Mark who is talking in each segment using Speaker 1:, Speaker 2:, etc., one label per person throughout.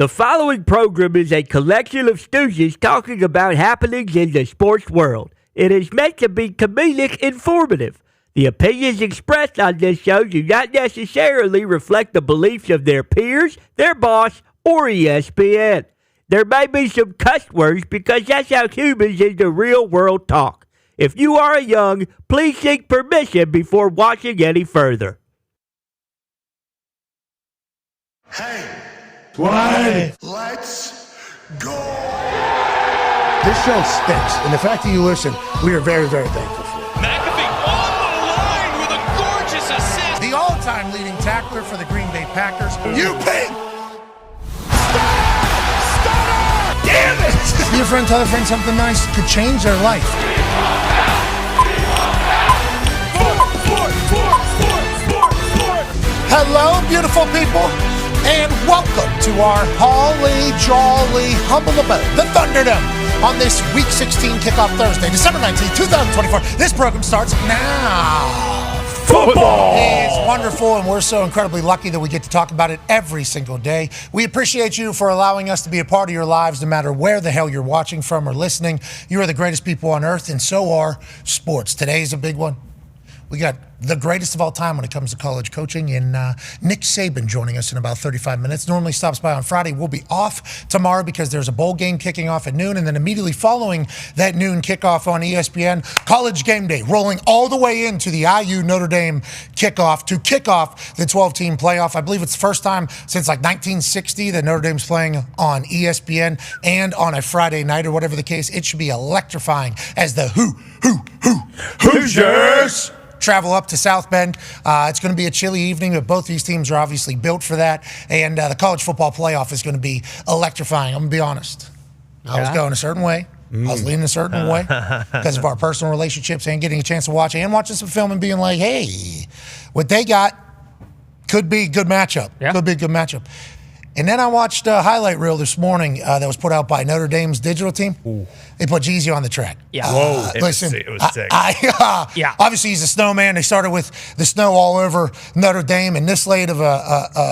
Speaker 1: The following program is a collection of stooges talking about happenings in the sports world. It is meant to be comedic informative. The opinions expressed on this show do not necessarily reflect the beliefs of their peers, their boss, or ESPN. There may be some cuss words because that's how humans in the real world talk. If you are young, please seek permission before watching any further.
Speaker 2: Hey.
Speaker 3: Why?
Speaker 2: Let's go.
Speaker 3: This show stinks, and the fact that you listen, we are very, very thankful for it.
Speaker 4: McAfee on the line with a gorgeous assist.
Speaker 5: The all-time leading tackler for the Green Bay Packers.
Speaker 2: You pink.
Speaker 5: Stunner! Damn it! Your friend tell a friend something nice could change their life. Hello, beautiful people. And welcome to our holly jolly humble abode, the Thunderdome, on this Week 16 kickoff Thursday, December 19th, 2024. This program starts now.
Speaker 3: Football!
Speaker 5: It's wonderful, and we're so incredibly lucky that we get to talk about it every single day. We appreciate you for allowing us to be a part of your lives, no matter where the hell you're watching from or listening. You are the greatest people on earth, and so are sports. Today's a big one. We got the greatest of all time when it comes to college coaching, and Nick Saban joining us in about 35 minutes. Normally stops by on Friday. We'll be off tomorrow because there's a bowl game kicking off at noon, and then immediately following that noon kickoff on ESPN, College Game Day, rolling all the way into the IU Notre Dame kickoff to kick off the 12-team playoff. I believe it's the first time since like 1960 that Notre Dame's playing on ESPN and on a Friday night or whatever the case. It should be electrifying as the Hoosiers travel up to South Bend. It's going to be a chilly evening, but both these teams are obviously built for that. And the college football playoff is going to be electrifying. I'm going to be honest. I was going a certain way. I was leaning a certain way because of our personal relationships and getting a chance to watch and watching some film and being like, hey, what they got could be a good matchup. Yeah. Could be a good matchup. And then I watched a highlight reel this morning that was put out by Notre Dame's digital team. Ooh. They put Jeezy on the track.
Speaker 6: Yeah. Whoa.
Speaker 5: Listen,
Speaker 6: it was sick.
Speaker 5: Yeah. Obviously, he's a snowman. They started with the snow all over Notre Dame, and this late of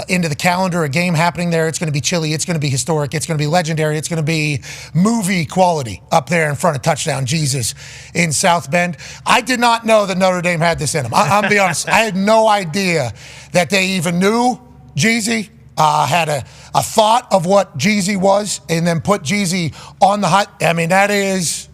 Speaker 5: into the calendar, a game happening there. It's going to be chilly. It's going to be historic. It's going to be legendary. It's going to be movie quality up there in front of Touchdown Jesus in South Bend. I did not know that Notre Dame had this in them. I'll be honest. I had no idea that they even knew Jeezy. Had a thought of what Jeezy was and then put Jeezy on the hot. I mean, that is,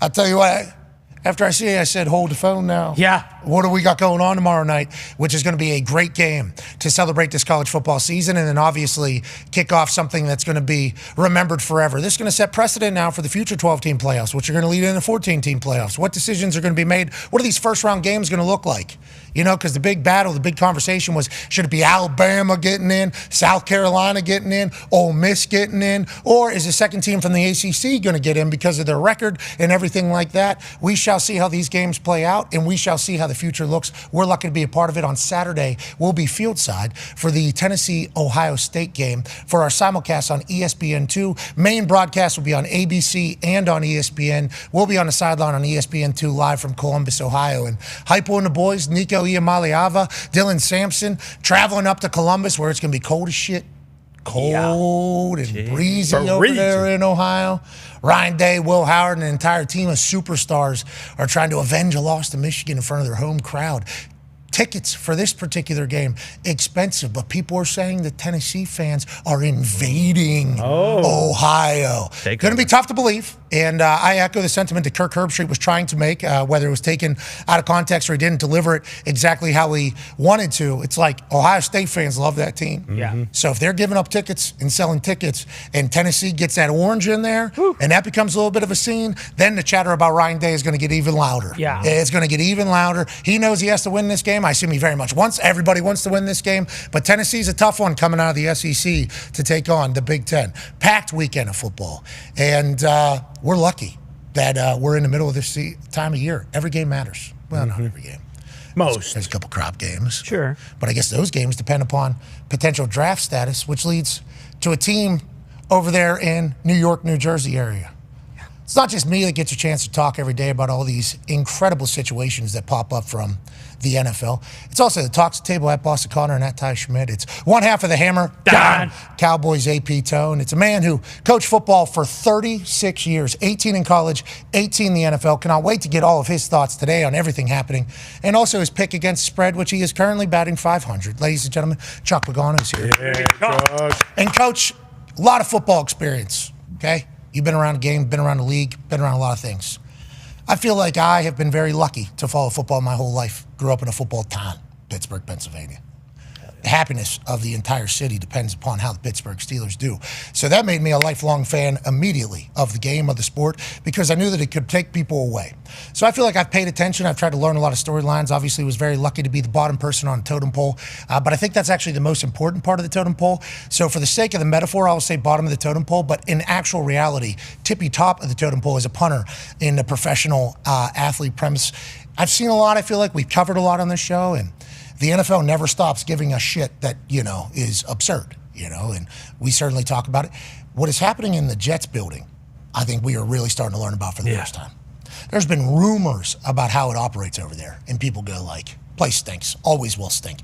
Speaker 5: I'll tell you what, after I see it, I said, hold the phone now.
Speaker 6: Yeah.
Speaker 5: What do we got going on tomorrow night, which is going to be a great game to celebrate this college football season and then obviously kick off something that's going to be remembered forever. This is going to set precedent now for the future 12-team playoffs, which are going to lead into 14-team playoffs. What decisions are going to be made? What are these first-round games going to look like? You know, because the big battle, the big conversation was, should it be Alabama getting in, South Carolina getting in, Ole Miss getting in, or is the second team from the ACC going to get in because of their record and everything like that? We shall see how these games play out, and we shall see how the future looks. We're lucky to be a part of it. On Saturday, we'll be fieldside for the Tennessee-Ohio State game for our simulcast on ESPN2. Main broadcast will be on ABC and on ESPN. We'll be on the sideline on ESPN2 live from Columbus, Ohio. And Hypo and the boys, Nico Iamaleava, Dylan Sampson, traveling up to Columbus where it's going to be cold as shit. Cold and breezy over there in Ohio. Ryan Day, Will Howard, and an entire team of superstars are trying to avenge a loss to Michigan in front of their home crowd. Tickets for this particular game, expensive, but people are saying that Tennessee fans are invading Ohio. Going to be tough to believe, and I echo the sentiment that Kirk Herbstreit was trying to make, whether it was taken out of context or he didn't deliver it exactly how he wanted to. It's like Ohio State fans love that team.
Speaker 6: Yeah.
Speaker 5: So if they're giving up tickets and selling tickets and Tennessee gets that orange in there and that becomes a little bit of a scene, then the chatter about Ryan Day is going to get even louder.
Speaker 6: Yeah.
Speaker 5: It's going to get even louder. He knows he has to win this game. I assume he very much wants. Everybody wants to win this game, but Tennessee's a tough one coming out of the SEC to take on the Big Ten. Packed weekend of football, and we're lucky that we're in the middle of this time of year. Every game matters. Well, not every game.
Speaker 6: Most.
Speaker 5: There's a couple crop games.
Speaker 6: Sure.
Speaker 5: But I guess those games depend upon potential draft status, which leads to a team over there in New York, New Jersey area. It's not just me that gets a chance to talk every day about all these incredible situations that pop up from the NFL. It's also the Talks Table at Boston Connor and at Ty Schmidt. It's one half of the Hammer,
Speaker 1: Dahn.
Speaker 5: Cowboys AP Tone. It's a man who coached football for 36 years, 18 in college, 18 in the NFL. Cannot wait to get all of his thoughts today on everything happening, and also his pick against spread, which he is currently batting 500. Ladies and gentlemen, Chuck Pagano is here. And Coach, a lot of football experience, okay? You've been around the game, been around the league, been around a lot of things. I feel like I have been very lucky to follow football my whole life. Grew up in a football town, Pittsburgh, Pennsylvania. The happiness of the entire city depends upon how the Pittsburgh Steelers do. So that made me a lifelong fan immediately of the game, of the sport, because I knew that it could take people away. So I feel like I've paid attention. I've tried to learn a lot of storylines. Obviously, was very lucky to be the bottom person on the totem pole. But I think that's actually the most important part of the totem pole. So for the sake of the metaphor, I'll say bottom of the totem pole. But in actual reality, tippy top of the totem pole is a punter in the professional athlete premise. I've seen a lot. I feel like we've covered a lot on this show. And the NFL never stops giving us shit that, is absurd, and we certainly talk about it. What is happening in the Jets building, I think we are really starting to learn about for the first time. There's been rumors about how it operates over there, and people go like, place stinks, always will stink.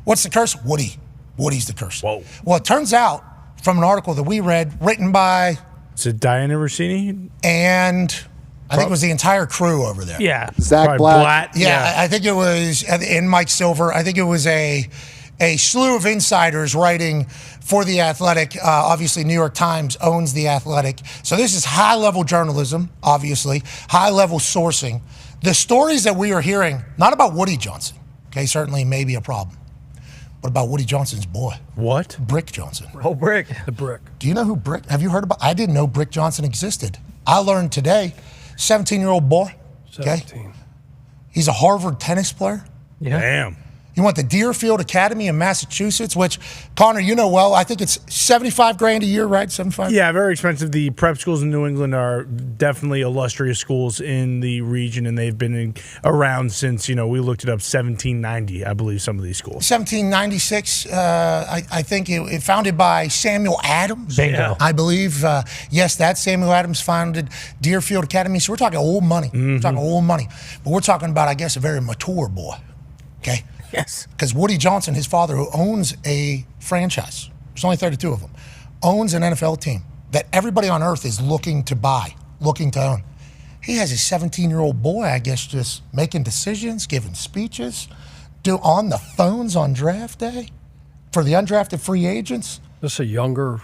Speaker 5: What's the curse? Woody. Woody's the curse.
Speaker 6: Whoa.
Speaker 5: Well, it turns out from an article that we read, written by...
Speaker 6: Is it Diana Rossini?
Speaker 5: And... I think it was the entire crew over there.
Speaker 1: Yeah.
Speaker 7: Zach Blatt.
Speaker 5: Yeah, I think it was, and Mike Silver, I think it was a slew of insiders writing for The Athletic. Obviously, New York Times owns The Athletic. So this is high-level journalism, obviously, high-level sourcing. The stories that we are hearing, not about Woody Johnson, okay, certainly may be a problem, but about Woody Johnson's boy.
Speaker 6: What?
Speaker 5: Brick Johnson.
Speaker 1: Oh, Brick.
Speaker 6: The Brick.
Speaker 5: Do you know who Brick, have you heard about, I didn't know Brick Johnson existed. I learned today. 17-year-old boy. Okay.
Speaker 6: 17.
Speaker 5: He's a Harvard tennis player.
Speaker 1: Yeah.
Speaker 6: Damn.
Speaker 5: He went to Deerfield Academy in Massachusetts, which, Connor, you know well. I think it's $75,000 a year, right? 75.
Speaker 6: Yeah, very expensive. The prep schools in New England are definitely illustrious schools in the region, and they've been around since, we looked it up, 1790, I believe, some of these schools.
Speaker 5: 1796, I think it founded by Samuel Adams.
Speaker 1: Bingo.
Speaker 5: I believe, yes, that Samuel Adams founded Deerfield Academy. So we're talking old money. We're talking old money. But we're talking about, I guess, a very mature boy. Okay?
Speaker 1: Yes.
Speaker 5: Because Woody Johnson, his father, who owns a franchise, there's only 32 of them, owns an NFL team that everybody on earth is looking to buy, looking to own. He has his 17-year-old boy, I guess, just making decisions, giving speeches, on the phones on draft day for the undrafted free agents.
Speaker 7: This a younger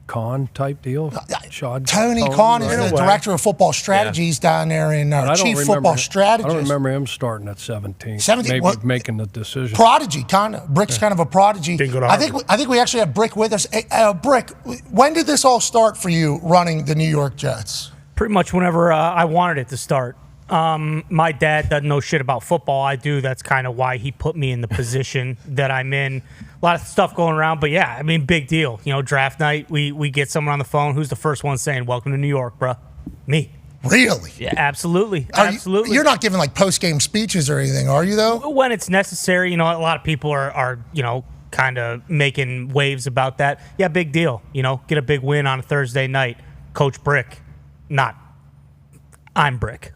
Speaker 7: Khan type deal?
Speaker 5: Tony Khan is the director of football strategies down there in chief football strategist.
Speaker 7: I don't remember him starting at 17.
Speaker 5: 17
Speaker 7: Maybe
Speaker 5: well,
Speaker 7: making the decision.
Speaker 5: Prodigy, Brick's kind of a prodigy.
Speaker 6: Didn't go to
Speaker 5: I think we actually have Brick with us. Brick, when did this all start for you running the New York Jets?
Speaker 8: Pretty much whenever I wanted it to start. My dad doesn't know shit about football. I do. That's kind of why he put me in the position that I'm in. A lot of stuff going around, but yeah, I mean, big deal. Draft night, we get someone on the phone. Who's the first one saying, "Welcome to New York, bro"? Me.
Speaker 5: Really?
Speaker 8: Yeah, absolutely. Absolutely.
Speaker 5: You're not giving like post-game speeches or anything, are you, though?
Speaker 8: When it's necessary. A lot of people are kind of making waves about that. Yeah, big deal. Get a big win on a Thursday night. Coach Brick, I'm Brick.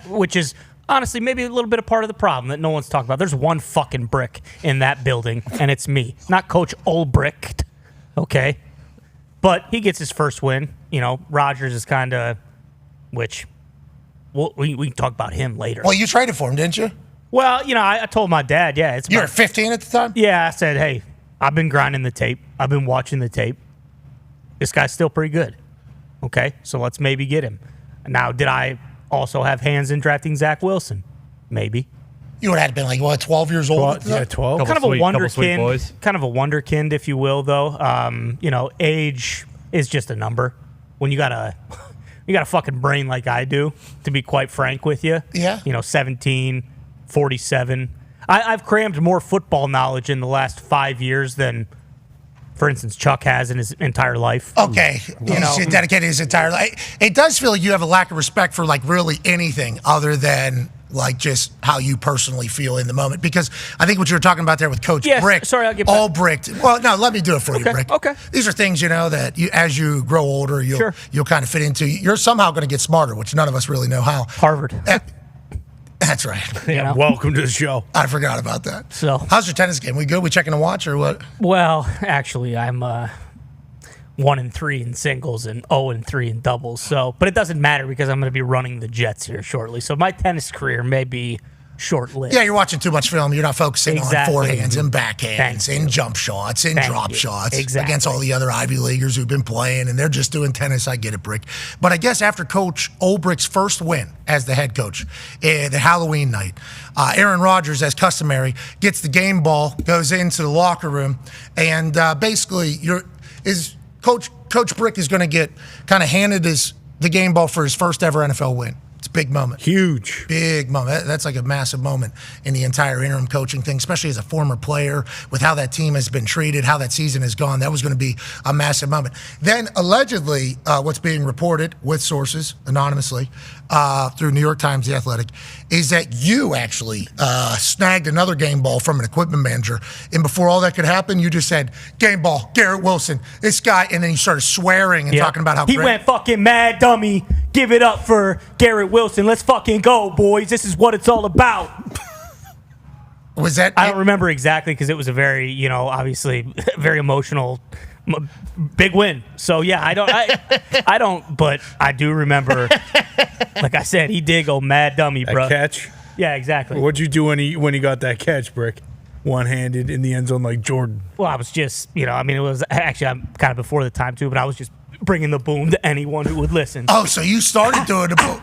Speaker 8: Which is honestly maybe a little bit of part of the problem that no one's talking about. There's one fucking Brick in that building, and it's me, not Coach Olbricht. Okay, but he gets his first win. Rodgers is kind of, which we can talk about him later.
Speaker 5: Well, you traded for him, didn't you?
Speaker 8: Well, I told my dad, yeah, it's.
Speaker 5: You were 15 at the time?
Speaker 8: Yeah, I said, hey, I've been grinding the tape. I've been watching the tape. This guy's still pretty good. Okay, so let's maybe get him. Now, did I also have hands in drafting Zach Wilson? Maybe.
Speaker 5: You would have been like, 12 years old?
Speaker 6: Yeah, 12.
Speaker 8: Kind of a wonderkind, if you will, though. Age is just a number. When you got a fucking brain like I do, to be quite frank with you.
Speaker 5: Yeah.
Speaker 8: 17, 47. I've crammed more football knowledge in the last 5 years than, for instance, Chuck has in his entire life.
Speaker 5: Okay. He's dedicated his entire life. It does feel like you have a lack of respect for like really anything other than like just how you personally feel in the moment. Because I think what you were talking about there with Coach
Speaker 8: Yes,
Speaker 5: Brick,
Speaker 8: sorry, I'll get back.
Speaker 5: all bricked. Well, no, let me do it for you,
Speaker 8: Okay,
Speaker 5: Brick.
Speaker 8: okay.
Speaker 5: These are things, that as you grow older, you'll kind of fit into. You're somehow going to get smarter, which none of us really know how.
Speaker 8: Harvard.
Speaker 5: That's right.
Speaker 8: Yeah.
Speaker 6: Welcome to the show.
Speaker 5: I forgot about that.
Speaker 8: So,
Speaker 5: how's your tennis game? We good? We checking to watch or what?
Speaker 8: well, actually, I'm 1-3 in singles and 0-3 in doubles. So, but it doesn't matter because I'm going to be running the Jets here shortly. So my tennis career may be short-lived.
Speaker 5: Yeah, you're watching too much film. You're not focusing
Speaker 8: Exactly.
Speaker 5: on forehands and backhands
Speaker 8: Thank
Speaker 5: and
Speaker 8: you.
Speaker 5: jump shots and
Speaker 8: Thank
Speaker 5: drop
Speaker 8: you.
Speaker 5: shots
Speaker 8: Exactly.
Speaker 5: against all the other Ivy Leaguers who've been playing, and they're just doing tennis. I get it, Brick. But I guess after Coach Olbricht's first win as the head coach, the Halloween night, Aaron Rodgers, as customary, gets the game ball, goes into the locker room, and basically Coach Brick is going to get kind of handed the game ball for his first ever NFL win. It's a big moment.
Speaker 6: Huge.
Speaker 5: Big moment. That's like a massive moment in the entire interim coaching thing, especially as a former player with how that team has been treated, how that season has gone. That was going to be a massive moment. Then allegedly, what's being reported with sources anonymously through New York Times, The Athletic, is that you actually snagged another game ball from an equipment manager. And before all that could happen, you just said, game ball, Garrett Wilson, this guy. And then you started swearing and talking about how
Speaker 8: he
Speaker 5: great.
Speaker 8: went fucking mad dummy. Give it up for Garrett Wilson. Let's fucking go, boys. This is what it's all about.
Speaker 5: Was that?
Speaker 8: I don't remember exactly because it was a very, obviously very emotional, big win. So yeah, I don't, but I do remember. Like I said, he did go mad dummy, bro.
Speaker 6: Catch.
Speaker 8: Yeah, exactly.
Speaker 6: What'd you do when he got that catch, Brick? One-handed in the end zone like Jordan.
Speaker 8: Well, I was just, it was actually I'm kind of before the time too, but I was just bringing the boom to anyone who would listen.
Speaker 5: Oh, so you started doing the boom.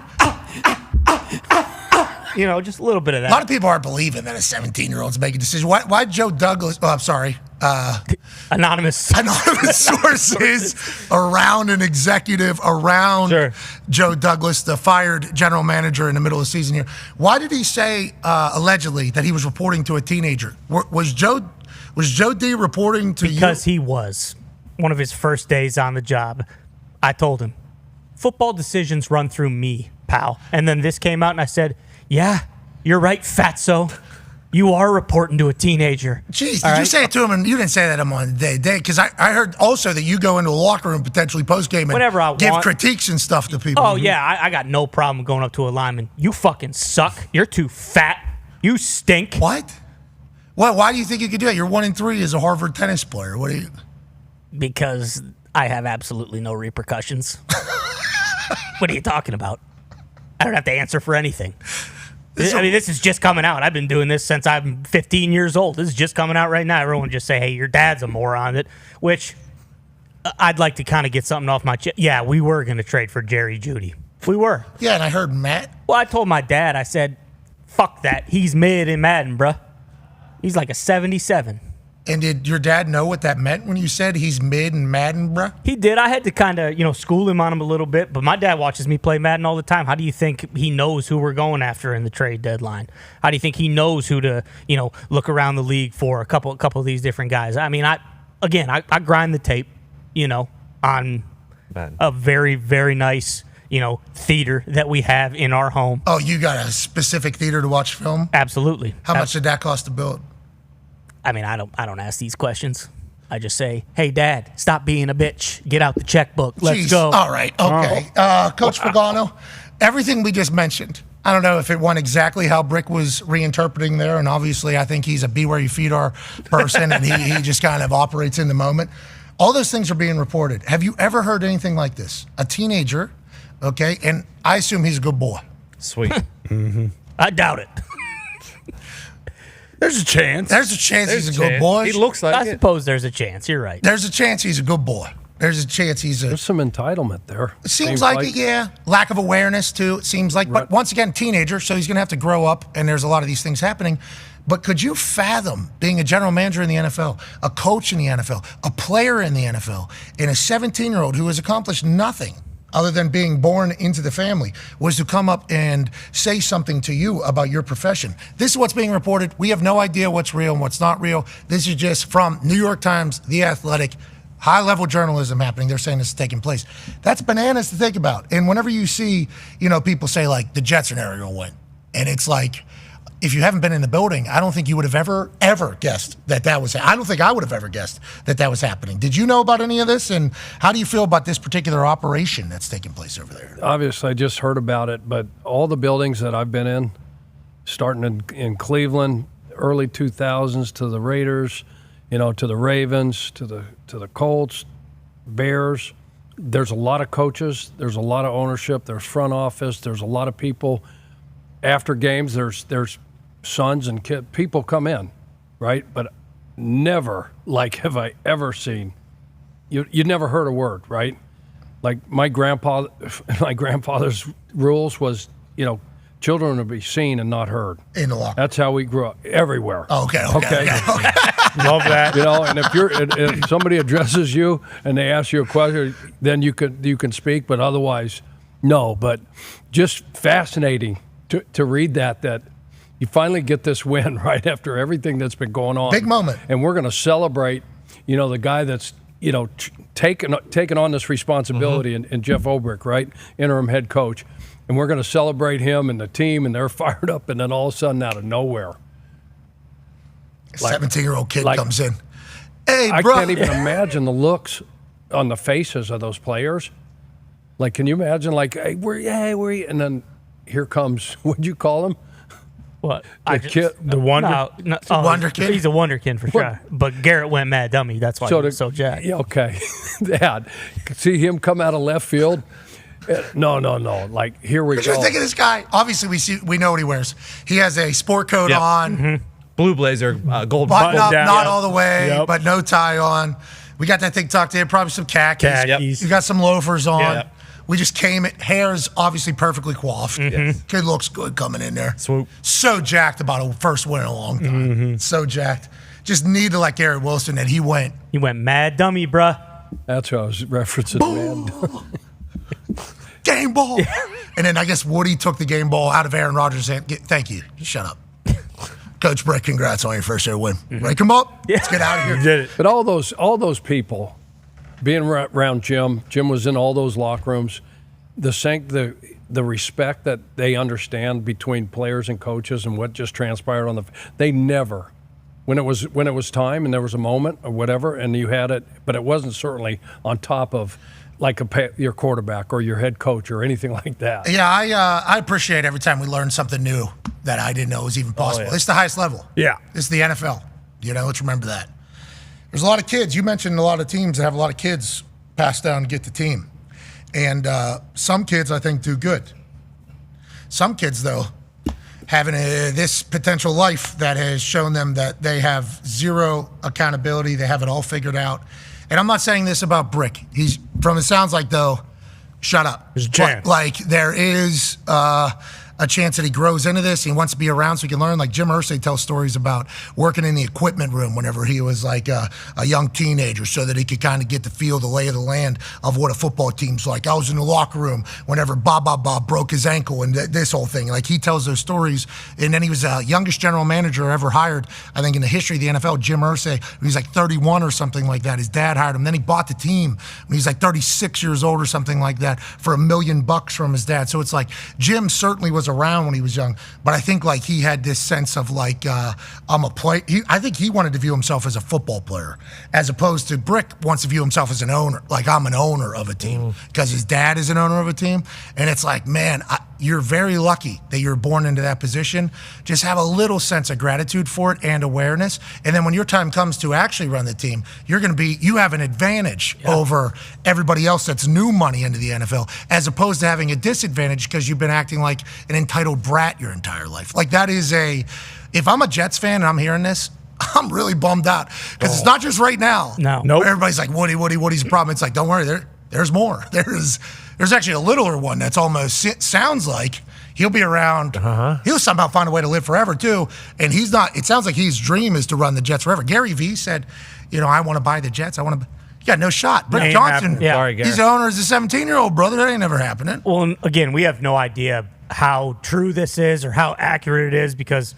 Speaker 8: Just a little bit of that.
Speaker 5: A lot of people aren't believing that a 17-year-old's making decisions. Why Joe Douglas? Oh, I'm sorry.
Speaker 8: Anonymous
Speaker 5: sources around an executive around Joe Douglas, the fired general manager in the middle of the season here. Why did he say allegedly that he was reporting to a teenager? Was Joe D reporting to you?
Speaker 8: Because he was one of his first days on the job. I told him, football decisions run through me, pal. And then this came out and I said, yeah, you're right, fatso. You are reporting to a teenager.
Speaker 5: Jeez, did you say it to him? And you didn't say that to him on the day. Because I heard also that you go into a locker room potentially post-game and
Speaker 8: whenever I
Speaker 5: give
Speaker 8: want.
Speaker 5: critiques and stuff to people.
Speaker 8: Oh, yeah, I got no problem going up to a lineman. You fucking suck. You're too fat. You stink.
Speaker 5: What? Well, why do you think you could do that? You're 1-3 as a Harvard tennis player. What are you?
Speaker 8: Because I have absolutely no repercussions. What are you talking about? I don't have to answer for anything. This is just coming out. I've been doing this since I'm 15 years old. This is just coming out right now. Everyone just say, hey, your dad's a moron. Which I'd like to kind of get something off my chest. Yeah, we were going to trade for Jerry Jeudy. We were.
Speaker 5: Yeah, and I heard Matt.
Speaker 8: Well, I told my dad, I said, fuck that. He's mid in Madden, bruh. He's like a 77.
Speaker 5: And did your dad know what that meant when you said he's mid in Madden, bruh?
Speaker 8: He did. I had to kind of, school him on him a little bit. But my dad watches me play Madden all the time. How do you think he knows who we're going after in the trade deadline? How do you think he knows who to, look around the league for? A couple of these different guys. I mean, I grind the tape, on a very, very nice, theater that we have in our home.
Speaker 5: Oh, you got a specific theater to watch film?
Speaker 8: Absolutely.
Speaker 5: How much did that cost to build?
Speaker 8: I mean, I don't ask these questions. I just say, hey, Dad, stop being a bitch. Get out the checkbook. Let's
Speaker 5: Jeez.
Speaker 8: go.
Speaker 5: All right. Okay. Coach Pagano, everything we just mentioned, I don't know if it went exactly how Brick was reinterpreting there, and obviously I think he's a be where you feet are person, and he just kind of operates in the moment. All those things are being reported. Have you ever heard anything like this? A teenager, okay, and I assume he's a good boy.
Speaker 7: Sweet.
Speaker 8: I doubt it.
Speaker 6: There's a chance.
Speaker 5: There's a chance he's a good boy.
Speaker 7: He looks like
Speaker 8: I
Speaker 7: it.
Speaker 8: suppose there's a chance. You're right.
Speaker 5: There's a chance he's a good boy. There's a chance he's a...
Speaker 7: There's some entitlement there.
Speaker 5: It seems like it, yeah. Lack of awareness, too, it seems like. But once again, teenager, so he's going to have to grow up, and there's a lot of these things happening. But could you fathom being a general manager in the NFL, a coach in the NFL, a player in the NFL, and a 17-year-old who has accomplished nothing other than being born into the family, was to come up and say something to you about your profession? This is what's being reported. We have no idea what's real and what's not real. This is just from New York Times, The Athletic, high-level journalism happening. They're saying this is taking place. That's bananas to think about. And whenever you see, people say, like, the Jets are never going to win. And it's like, if you haven't been in the building, I don't think you would have ever guessed that was. I don't think I would have ever guessed that was happening. Did you know about any of this? And how do you feel about this particular operation that's taking place over there?
Speaker 7: Obviously, I just heard about it, but all the buildings that I've been in, starting in Cleveland, early 2000s, to the Raiders, to the Ravens, to the Colts, Bears. There's a lot of coaches. There's a lot of ownership. There's front office. There's a lot of people. After games, there's sons and kids. People come in, right? But never, have I ever seen. You never heard a word, right? Like my grandfather's rules was, children would be seen and not heard.
Speaker 5: In the locker.
Speaker 7: That's how we grew up. Everywhere.
Speaker 5: Okay.
Speaker 6: Love that.
Speaker 7: And if somebody addresses you and they ask you a question, then you can speak, but otherwise, no. But just fascinating to read that you finally get this win right after everything that's been going on.
Speaker 5: Big moment.
Speaker 7: And we're going to celebrate, the guy that's, taking on this responsibility, and Jeff Obrick, right, interim head coach. And we're going to celebrate him and the team, and they're fired up, and then all of a sudden, out of nowhere,
Speaker 5: A 17-year-old kid comes in. Hey,
Speaker 7: I
Speaker 5: bro.
Speaker 7: can't even imagine the looks on the faces of those players. Like, can you imagine, hey, where you? And then here comes, what'd you call him?
Speaker 8: What?
Speaker 6: The Wonder?
Speaker 5: Wonder Kid?
Speaker 8: He's a Wonderkin for sure. But Garrett went mad dummy. That's why he was so jacked.
Speaker 7: Yeah, okay. Dad, see him come out of left field? No. Like, here we go.
Speaker 5: Just think of this guy. Obviously, we know what he wears. He has a sport coat on.
Speaker 9: Mm-hmm. Blue blazer, gold
Speaker 5: button up,
Speaker 6: down.
Speaker 5: not all the way, but no tie on. We got that thing tucked in, probably some khakis.
Speaker 6: Yep.
Speaker 5: You got some loafers on.
Speaker 9: Yep.
Speaker 5: We just came at hair's obviously perfectly coiffed.
Speaker 6: Mm-hmm.
Speaker 5: Kid looks good coming in there.
Speaker 9: Swoop.
Speaker 5: So jacked about a first win in a long time. So jacked. Just need to like Garrett Wilson, and he went.
Speaker 8: He went mad dummy, bruh.
Speaker 7: That's what I was referencing, man.
Speaker 5: Game ball. And then I guess Woody took the game ball out of Aaron Rodgers' hand. Thank you. Shut up. Coach Brick, congrats on your first year win. Break him up. Let's get out of here.
Speaker 6: You did it.
Speaker 7: But all those people being around Jim was in all those locker rooms. The respect that they understand between players and coaches and what just transpired they never, when it was time and there was a moment or whatever and you had it, but it wasn't certainly on top of like your quarterback or your head coach or anything like that.
Speaker 5: Yeah, I appreciate every time we learn something new that I didn't know was even possible. It's the highest level.
Speaker 6: Yeah.
Speaker 5: It's the NFL. Let's remember that. There's a lot of kids. You mentioned a lot of teams that have a lot of kids pass down to get the team. And some kids, I think, do good. Some kids, though, having this potential life that has shown them that they have zero accountability. They have it all figured out. And I'm not saying this about Brick. He's, from it sounds like, though, shut up.
Speaker 6: There's a chance.
Speaker 5: Like, there is a chance that he grows into this. He wants to be around so he can learn. Like Jim Irsay tells stories about working in the equipment room whenever he was like a young teenager so that he could kind of get the feel, the lay of the land of what a football team's like. I was in the locker room whenever Bob broke his ankle and this whole thing. Like he tells those stories. And then he was the youngest general manager ever hired, I think, in the history of the NFL, Jim Irsay. He was like 31 or something like that. His dad hired him. Then he bought the team when he was like 36 years old or something like that for $1 million from his dad. So it's like Jim certainly was around when he was young, but I think like he had this sense of like I'm a player. I think he wanted to view himself as a football player, as opposed to Brick wants to view himself as an owner. Like I'm an owner of a team because his dad is an owner of a team, and it's like, man, you're very lucky that you're born into that position. Just have a little sense of gratitude for it and awareness, and then when your time comes to actually run the team, you have an advantage over everybody else that's new money into the NFL, as opposed to having a disadvantage because you've been acting like an entitled brat your entire life. Like that is if I'm a Jets fan and I'm hearing this, I'm really bummed out because it's not just right now.
Speaker 8: No.
Speaker 6: Nope.
Speaker 5: Everybody's like, Woody's a problem. It's like, don't worry, there's more. There's actually a littler one that's almost sounds like he'll be around. He'll somehow find a way to live forever too. And he's not. It sounds like his dream is to run the Jets forever. Gary Vee said, I want to buy the Jets. You got no shot. Brick Johnson,
Speaker 6: Sorry, Gary.
Speaker 5: he's the owner as a 17-year-old brother. That ain't never happening.
Speaker 8: Well, and again, we have no idea how true this is or how accurate it is because,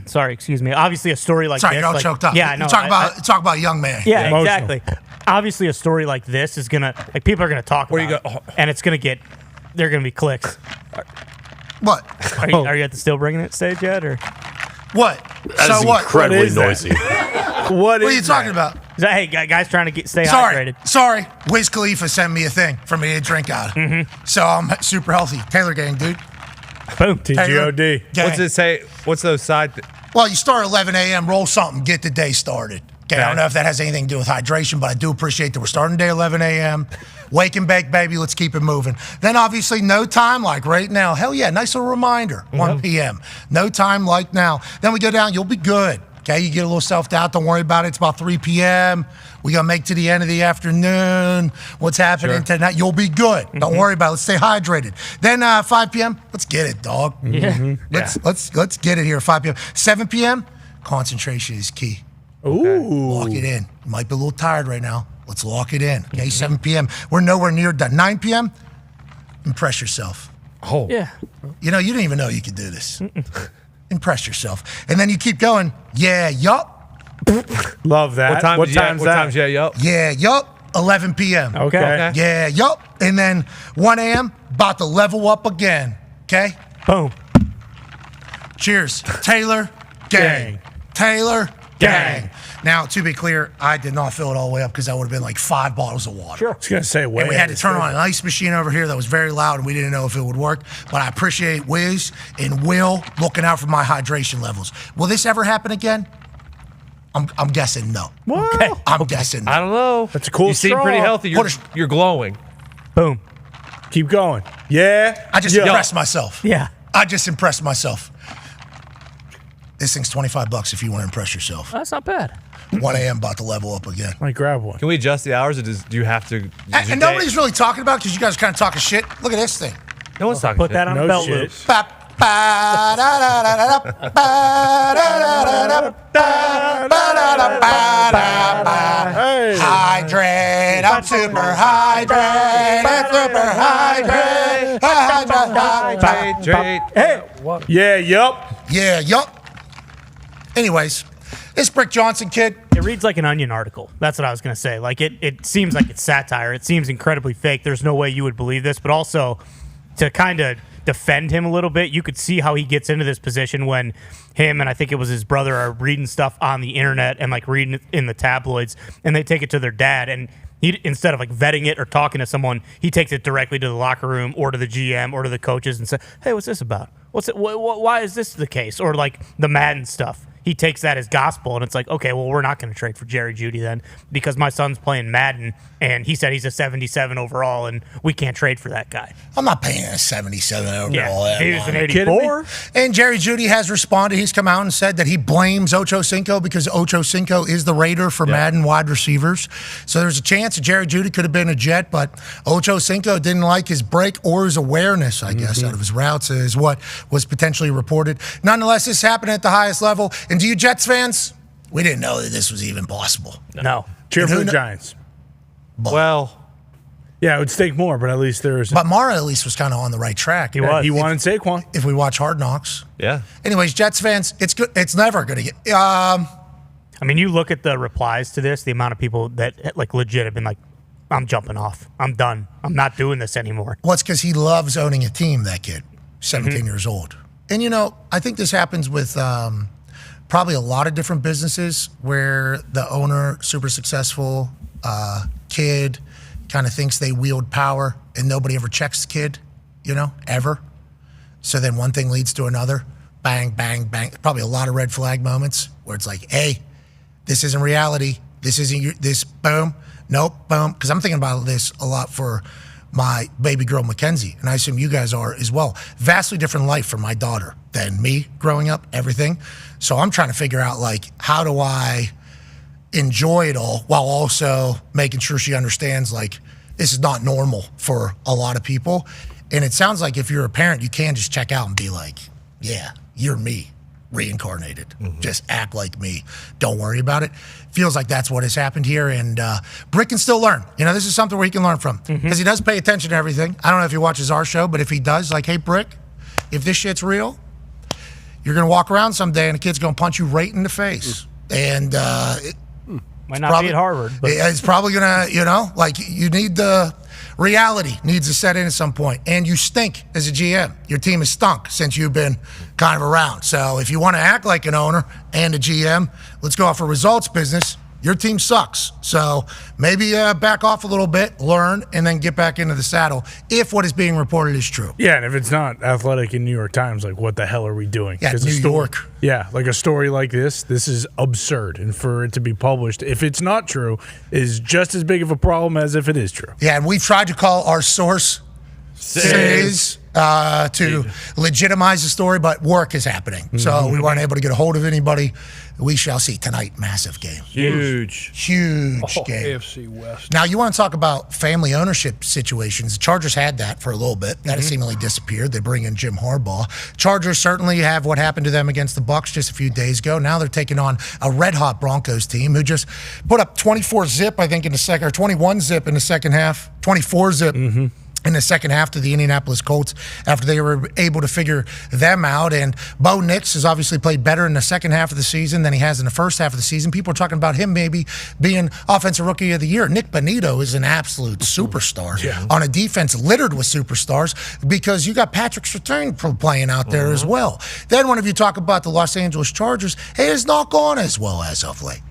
Speaker 8: sorry, excuse me. Obviously, a story like
Speaker 5: Sorry,
Speaker 8: this.
Speaker 5: you're all choked up.
Speaker 8: Yeah, I know.
Speaker 5: Talk about a young man.
Speaker 8: Yeah,
Speaker 6: Emotional.
Speaker 8: exactly. Obviously, a story like this is gonna people are gonna talk about it, and it's gonna get. They're gonna be clicks.
Speaker 5: What?
Speaker 8: Are you at the still bringing it stage yet, or
Speaker 5: What?
Speaker 10: That is incredibly noisy.
Speaker 5: What are you talking about?
Speaker 8: is that, hey, guys trying to stay
Speaker 5: Sorry,
Speaker 8: hydrated?
Speaker 5: sorry. Wiz Khalifa sent me a thing for me to drink out of. So I'm super healthy. Taylor gang, dude.
Speaker 8: Boom.
Speaker 6: TGOD.
Speaker 5: Gang.
Speaker 9: What's it say? What's those side?
Speaker 5: Well, you start at 11 a.m., roll something, get the day started. Okay, I don't know if that has anything to do with hydration, but I do appreciate that we're starting day 11 a.m. Wake and bake, baby. Let's keep it moving. Then, obviously, no time like right now. Hell yeah, nice little reminder, 1 p.m. No time like now. Then we go down, you'll be good. Okay, you get a little self-doubt. Don't worry about it. It's about 3 p.m. We got to make to the end of the afternoon. What's happening tonight? You'll be good. Don't worry about it. Let's stay hydrated. Then 5 p.m., let's get it, dog.
Speaker 8: Yeah.
Speaker 5: Let's get it here, 5 p.m. 7 p.m., concentration is key.
Speaker 6: Ooh.
Speaker 5: Lock it in. You might be a little tired right now. Let's lock it in. Okay, 7 p.m. We're nowhere near done. 9 p.m., impress yourself.
Speaker 9: Oh.
Speaker 8: Yeah.
Speaker 5: You know, you didn't even know you could do this. Impress yourself. And then you keep going. Yeah, yup.
Speaker 6: Love that.
Speaker 9: What time?
Speaker 6: What time's
Speaker 9: what
Speaker 6: that?
Speaker 9: time's yup?
Speaker 5: Yeah, yup. 11 p.m.
Speaker 6: Okay.
Speaker 5: Yeah, yup. And then 1 a.m., about to level up again. Okay?
Speaker 8: Boom.
Speaker 5: Cheers. Taylor, gang. Taylor, gang. Now, to be clear, I did not fill it all the way up because that would have been like 5 bottles of water.
Speaker 8: Sure.
Speaker 6: I was going to say, wait.
Speaker 5: And we had to turn on an ice machine over here that was very loud, and we didn't know if it would work. But I appreciate Wiz and Will looking out for my hydration levels. Will this ever happen again? I'm guessing no.
Speaker 6: What?
Speaker 8: Okay.
Speaker 5: I'm guessing no.
Speaker 9: I don't know.
Speaker 6: That's a cool
Speaker 9: You seem
Speaker 6: straw.
Speaker 9: pretty healthy. You're glowing.
Speaker 8: Boom.
Speaker 6: Keep going. Yeah.
Speaker 5: I just impressed myself.
Speaker 8: Yeah.
Speaker 5: I just impressed myself. This thing's $25 if you want to impress yourself.
Speaker 8: That's not bad.
Speaker 5: 1 a.m. about to level up again.
Speaker 6: Might grab one.
Speaker 9: Can we adjust the hours, or do you have to?
Speaker 5: And nobody's really talking about because you guys are kind of talking shit. Look at this thing.
Speaker 9: No one's talking.
Speaker 8: Put
Speaker 9: shit.
Speaker 8: that on
Speaker 6: No
Speaker 8: a belt
Speaker 6: shit.
Speaker 8: loop.
Speaker 6: Hey.
Speaker 5: Hydrate, I'm super hydrate, I'm super hydrate.
Speaker 9: Hey.
Speaker 6: Yeah, yup.
Speaker 5: Yeah, yup. Anyways, this Brick Johnson kid,
Speaker 8: It reads like an Onion article. That's what I was going to say. Like, it seems like it's satire. It seems incredibly fake. There's no way you would believe this. But also, to kind of defend him a little bit, you could see how he gets into this position when him and I think it was his brother are reading stuff on the internet and, like, reading it in the tabloids. And they take it to their dad. And he, instead of, like, vetting it or talking to someone, he takes it directly to the locker room or to the GM or to the coaches and says, hey, what's this about? Why is this the case? Or, like, the Madden stuff. He takes that as gospel, and it's like, okay, well, we're not going to trade for Jerry Jeudy then because my son's playing Madden, and he said he's a 77 overall, and we can't trade for that guy.
Speaker 5: I'm not paying a 77 overall.
Speaker 8: Yeah, he was an
Speaker 5: Are you
Speaker 8: 84.
Speaker 5: And Jerry Jeudy has responded. He's come out and said that he blames Ocho Cinco because Ocho Cinco is the Raider for Madden wide receivers. So there's a chance that Jerry Jeudy could have been a Jet, but Ocho Cinco didn't like his break or his awareness, I guess, out of his routes is what was potentially reported. Nonetheless, this happened at the highest level. And to you Jets fans, we didn't know that this was even possible.
Speaker 8: No.
Speaker 6: Cheer
Speaker 5: And
Speaker 6: for
Speaker 5: who
Speaker 6: the
Speaker 5: kn-
Speaker 6: Giants.
Speaker 9: Well,
Speaker 6: Yeah, it would stake more, but at least there's.
Speaker 5: But Mara at least was kind of on the right track.
Speaker 8: He was.
Speaker 6: He wanted Saquon.
Speaker 5: If we watch Hard Knocks.
Speaker 9: yeah.
Speaker 5: Anyways, Jets fans, it's good. It's never going to get.
Speaker 8: I mean, you look at the replies to this, the amount of people that, like, legit have been like, I'm jumping off. I'm done. I'm not doing this anymore.
Speaker 5: Well, it's because he loves owning a team, that kid, 17 years old. And, you know, I think this happens with probably a lot of different businesses where the owner, super successful kid, kind of thinks they wield power and nobody ever checks the kid, you know, ever. So then one thing leads to another. Bang, bang, bang. Probably a lot of red flag moments where it's like, hey, this isn't reality. This isn't this, boom. Nope, boom. Because I'm thinking about this a lot for my baby girl, Mackenzie, and I assume you guys are as well. Vastly different life for my daughter than me growing up, everything. So I'm trying to figure out, like, how do I enjoy it all while also making sure she understands, like, this is not normal for a lot of people. And it sounds like if you're a parent, you can just check out and be like, yeah, you're me, reincarnated. Just act like me. Don't worry about it. Feels like that's what has happened here. And Brick can still learn. You know, this is something where he can learn from. Because he does pay attention to everything. I don't know if he watches our show, but if he does, like, hey, Brick, if this shit's real, you're going to walk around someday and a kid's going to punch you right in the face. And
Speaker 8: Might not be at Harvard, but
Speaker 5: it's probably going to, you know, like, you need the reality needs to set in at some point, and you stink as a GM. Your team has stunk since you've been kind of around. So if you want to act like an owner and a GM, let's go off a results business. Your team sucks. So maybe back off a little bit, learn, and then get back into the saddle if what is being reported is true.
Speaker 6: Yeah, and if it's not Athletic in New York Times, like, what the hell are we doing?
Speaker 5: Yeah, New York.
Speaker 6: Yeah, like a story like this is absurd. And for it to be published, if it's not true, is just as big of a problem as if it is true.
Speaker 5: Yeah, and we've tried to call our source says to legitimize the story, but work is happening. So we weren't able to get a hold of anybody. We shall see tonight. Massive game.
Speaker 9: Huge
Speaker 5: game.
Speaker 7: AFC West.
Speaker 5: Now, you want to talk about family ownership situations. The Chargers had that for a little bit. That has seemingly disappeared. They bring in Jim Harbaugh. Chargers certainly have what happened to them against the Bucs just a few days ago. Now they're taking on a red-hot Broncos team who just put up 24-zip, I think, in the second, or 21-zip in the second half. 24-zip. In the second half to the Indianapolis Colts after they were able to figure them out. And Bo Nix has obviously played better in the second half of the season than he has in the first half of the season. People are talking about him maybe being Offensive Rookie of the Year. Nick Bonito is an absolute superstar on a defense littered with superstars because you got Patrick Surtain playing out there as well. Then whenever you talk about the Los Angeles Chargers, it has not gone as well as of late.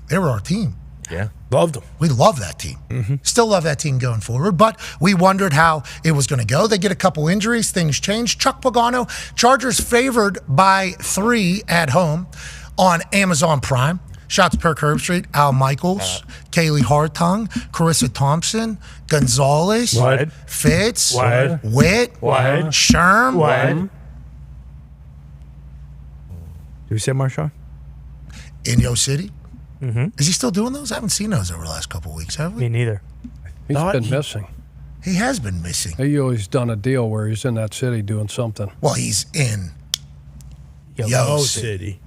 Speaker 5: They were our team.
Speaker 9: Yeah.
Speaker 6: Loved them.
Speaker 5: We love that team. Still love that team going forward, but we wondered how it was going to go. They get a couple injuries. Things change. Chuck Pagano, Chargers favored by 3 at home on Amazon Prime. Shots per Curb Street, Al Michaels, Kaylee Hartung, Carissa Thompson, Gonzalez, Fitz, Witt, Sherm.
Speaker 6: Did we say Marshawn?
Speaker 5: In Yo City. Is he still doing those? I haven't seen those over the last couple of weeks, have we?
Speaker 8: Me neither.
Speaker 7: He's been missing.
Speaker 5: He has been missing.
Speaker 7: He always done a deal where he's in that city doing something.
Speaker 5: Well, he's in
Speaker 6: Yo City.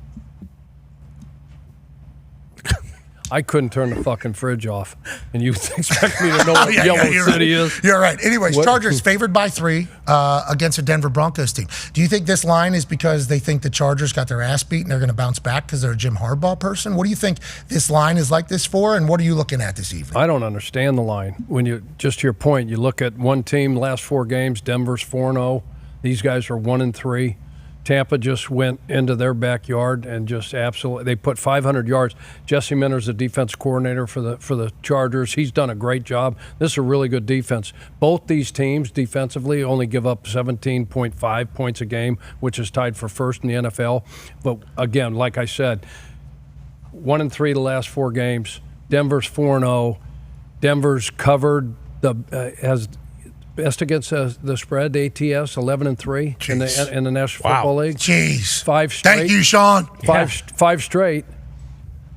Speaker 7: I couldn't turn the fucking fridge off, and you expect me to know what Yellow City is?
Speaker 5: You're right. Anyways, Chargers favored by 3 against a Denver Broncos team. Do you think this line is because they think the Chargers got their ass beat and they're going to bounce back because they're a Jim Harbaugh person? What do you think this line is like this for, and what are you looking at this evening?
Speaker 7: I don't understand the line. When you, just to your point, you look at one team, last 4 games, Denver's 4-0. These guys are 1-3. Tampa just went into their backyard and just absolutely, they put 500 yards. Jesse Minter's the defense coordinator for the Chargers. He's done a great job. This is a really good defense. Both these teams defensively only give up 17.5 points a game, which is tied for first in the NFL. But again, like I said, 1-3 the last 4 games. Denver's 4-0. Denver's covered has best against the spread, the ATS, 11-3 in the National Football League.
Speaker 5: Jeez.
Speaker 7: 5 straight.
Speaker 5: Thank you, Sean.
Speaker 7: Five straight.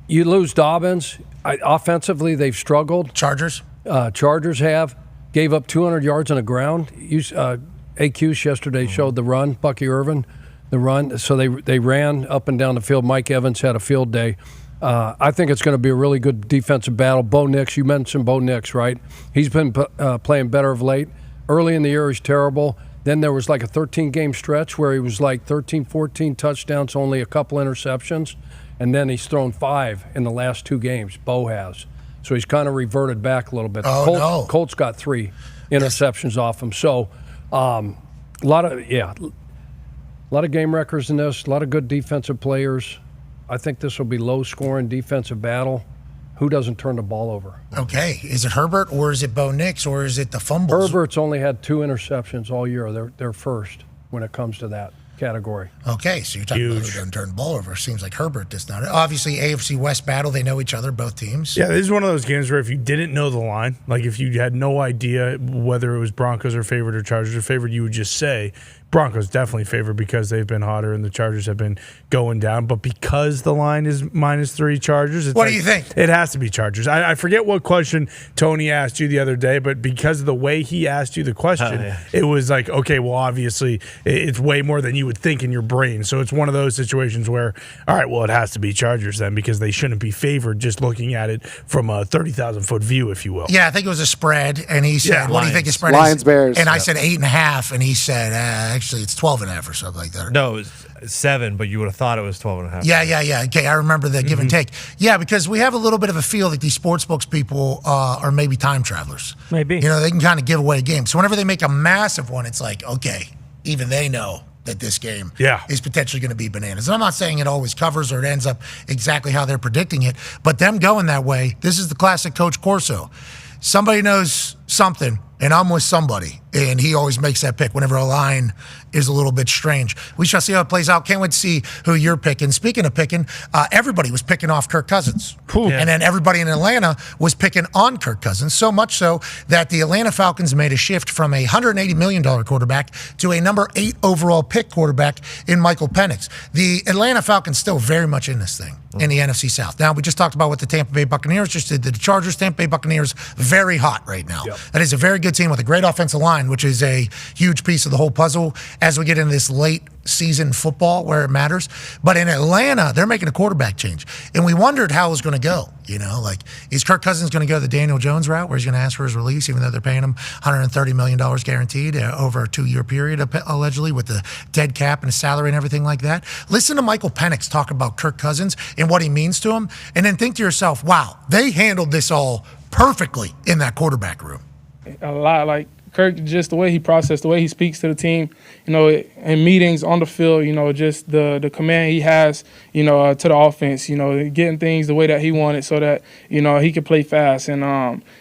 Speaker 7: You lose Dobbins. Offensively, they've struggled.
Speaker 5: Chargers
Speaker 7: have. Gave up 200 yards on the ground. AQs yesterday showed the run, Bucky Irvin, the run. So they ran up and down the field. Mike Evans had a field day. I think it's going to be a really good defensive battle. Bo Nix, you mentioned Bo Nix, right? He's been playing better of late. Early in the year, he's terrible. Then there was like a 13-game stretch where he was like 13, 14 touchdowns, only a couple interceptions. And then he's thrown 5 in the last 2 games. Bo has. So he's kind of reverted back a little bit. Colts got 3 interceptions off him. So a lot of game records in this, a lot of good defensive players. I think this will be low-scoring defensive battle. Who doesn't turn the ball over?
Speaker 5: Okay. Is it Herbert or is it Bo Nix or is it the fumbles?
Speaker 7: Herbert's only had 2 interceptions all year. They're first when it comes to that category.
Speaker 5: Okay, so you're talking about who doesn't turn the ball over. Seems like Herbert does not. Obviously, AFC West battle, they know each other, both teams.
Speaker 6: Yeah, this is one of those games where if you didn't know the line, like if you had no idea whether it was Broncos are favored or Chargers are favored, you would just say Broncos definitely favored because they've been hotter and the Chargers have been going down. But because the line is -3 Chargers, it's
Speaker 5: what do you think?
Speaker 6: It has to be Chargers. I forget what question Tony asked you the other day, but because of the way he asked you the question, it was like, okay, well, obviously it's way more than you you would think in your brain. So it's one of those situations where, all right, well, it has to be Chargers then because they shouldn't be favored just looking at it from a 30,000-foot view, if you will.
Speaker 5: Yeah, I think it was a spread, and he said, "What do you think the spread is?"
Speaker 11: Lions, Bears.
Speaker 5: And I said 8.5, and he said, "Actually, it's 12.5 or something like that."
Speaker 9: No, it was 7, but you would have thought it was 12.5.
Speaker 5: Yeah. Okay, I remember the give and take. Yeah, because we have a little bit of a feel that these sportsbooks people are maybe time travelers.
Speaker 8: Maybe.
Speaker 5: You know, they can kind of give away a game. So whenever they make a massive one, it's like, okay, even they know that this game is potentially going to be bananas. And I'm not saying it always covers or it ends up exactly how they're predicting it, but them going that way, this is the classic Coach Corso. Somebody knows something, and I'm with somebody, and he always makes that pick whenever a line is a little bit strange. We shall see how it plays out. Can't wait to see who you're picking. Speaking of picking, everybody was picking off Kirk Cousins. And then everybody in Atlanta was picking on Kirk Cousins, so much so that the Atlanta Falcons made a shift from a $180 million quarterback to a number 8 overall pick quarterback in Michael Penix. The Atlanta Falcons still very much in this thing in the NFC South. Now, we just talked about what the Tampa Bay Buccaneers just did to the Chargers. Tampa Bay Buccaneers, very hot right now. That is a very good team with a great offensive line, which is a huge piece of the whole puzzle as we get into this late season football where it matters. But in Atlanta, they're making a quarterback change. And we wondered how it was going to go. You know, like, is Kirk Cousins going to go the Daniel Jones route where he's going to ask for his release, even though they're paying him $130 million guaranteed over a 2-year period, allegedly, with the dead cap and his salary and everything like that? Listen to Michael Penix talk about Kirk Cousins and what he means to him, and then think to yourself, wow, they handled this all perfectly in that quarterback room.
Speaker 12: A lot, like Kirk, just the way he processed, the way he speaks to the team, you know, in meetings on the field, you know, just the command he has, you know, to the offense, you know, getting things the way that he wanted so that, you know, he could play fast. And,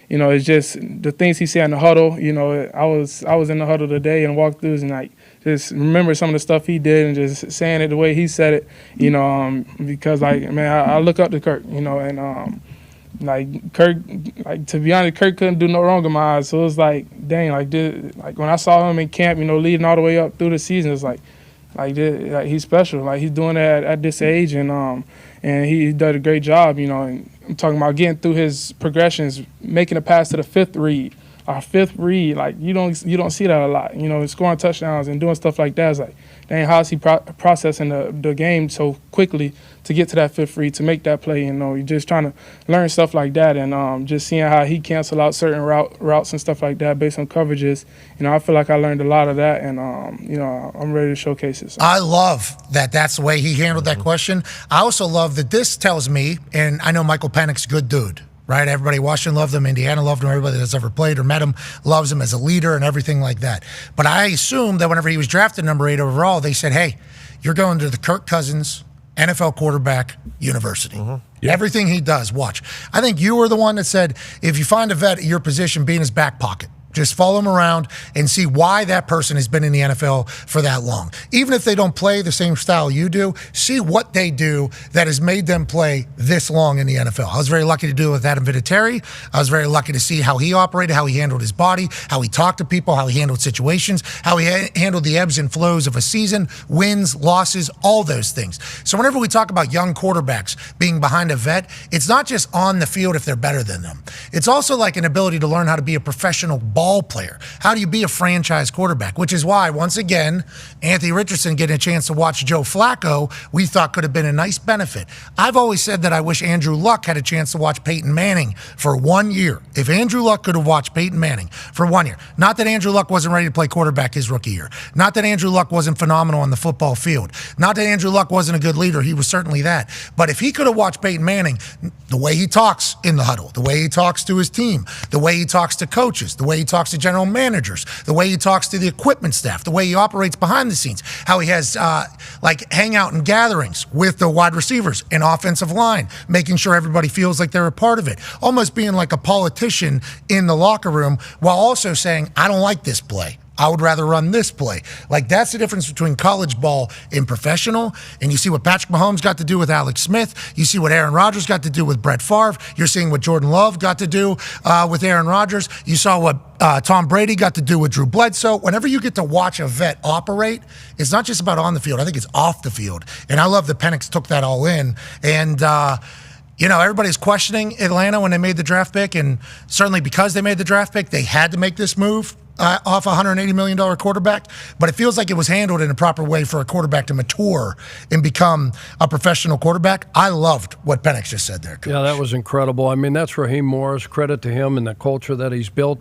Speaker 12: you know, it's just the things he said in the huddle, you know, I was in the huddle today and walked through and like, just remember some of the stuff he did and just saying it the way he said it, you know, because, like, man, I look up to Kirk, you know, and, like Kirk, like to be honest, Kirk couldn't do no wrong in my eyes. So it was like, dang, like when I saw him in camp, you know, leading all the way up through the season, it's like he's special. Like he's doing it at this age, and he did a great job, you know. And I'm talking about getting through his progressions, making a pass to the fifth read. Our fifth read, like you don't see that a lot, you know, scoring touchdowns and doing stuff like that. It's like, dang, how is he processing the game so quickly to get to that fifth read, to make that play? You know, you're just trying to learn stuff like that, and just seeing how he cancel out certain routes and stuff like that based on coverages. You know, I feel like I learned a lot of that, and you know, I'm ready to showcase it. So.
Speaker 5: I love that that's the way he handled that question. I also love that this tells me, and I know Michael Penix, good dude. Right? Everybody in Washington loved him. Indiana loved him. Everybody that's ever played or met him loves him as a leader and everything like that. But I assume that whenever he was drafted number 8 overall, they said, hey, you're going to the Kirk Cousins NFL quarterback university. Everything he does, watch. I think you were the one that said, if you find a vet at your position, be in his back pocket. Just follow him around and see why that person has been in the NFL for that long. Even if they don't play the same style you do, see what they do that has made them play this long in the NFL. I was very lucky to do it with Adam Vinatieri. I was very lucky to see how he operated, how he handled his body, how he talked to people, how he handled situations, how he handled the ebbs and flows of a season, wins, losses, all those things. So whenever we talk about young quarterbacks being behind a vet, it's not just on the field if they're better than them. It's also like an ability to learn how to be a professional ball player. How do you be a franchise quarterback? Which is why, once again, Anthony Richardson getting a chance to watch Joe Flacco, we thought could have been a nice benefit. I've always said that I wish Andrew Luck had a chance to watch Peyton Manning for 1 year. If Andrew Luck could have watched Peyton Manning for 1 year. Not that Andrew Luck wasn't ready to play quarterback his rookie year. Not that Andrew Luck wasn't phenomenal on the football field. Not that Andrew Luck wasn't a good leader. He was certainly that. But if he could have watched Peyton Manning, the way he talks in the huddle, the way he talks to his team, the way he talks to coaches, the way he talks to general managers, the way he talks to the equipment staff, the way he operates behind the scenes, how he has like hangout and gatherings with the wide receivers and offensive line, making sure everybody feels like they're a part of it, almost being like a politician in the locker room while also saying, I don't like this play. I would rather run this play. Like, that's the difference between college ball and professional. And you see what Patrick Mahomes got to do with Alex Smith. You see what Aaron Rodgers got to do with Brett Favre. You're seeing what Jordan Love got to do with Aaron Rodgers. You saw what Tom Brady got to do with Drew Bledsoe. Whenever you get to watch a vet operate, it's not just about on the field. I think it's off the field. And I love that Penix took that all in. And, you know, everybody's questioning Atlanta when they made the draft pick, and certainly because they made the draft pick, they had to make this move. off a $180 million quarterback, but it feels like it was handled in a proper way for a quarterback to mature and become a professional quarterback. I loved what Penix just said there, Coach.
Speaker 7: Yeah, that was incredible. I mean, that's Raheem Morris. Credit to him and the culture that he's built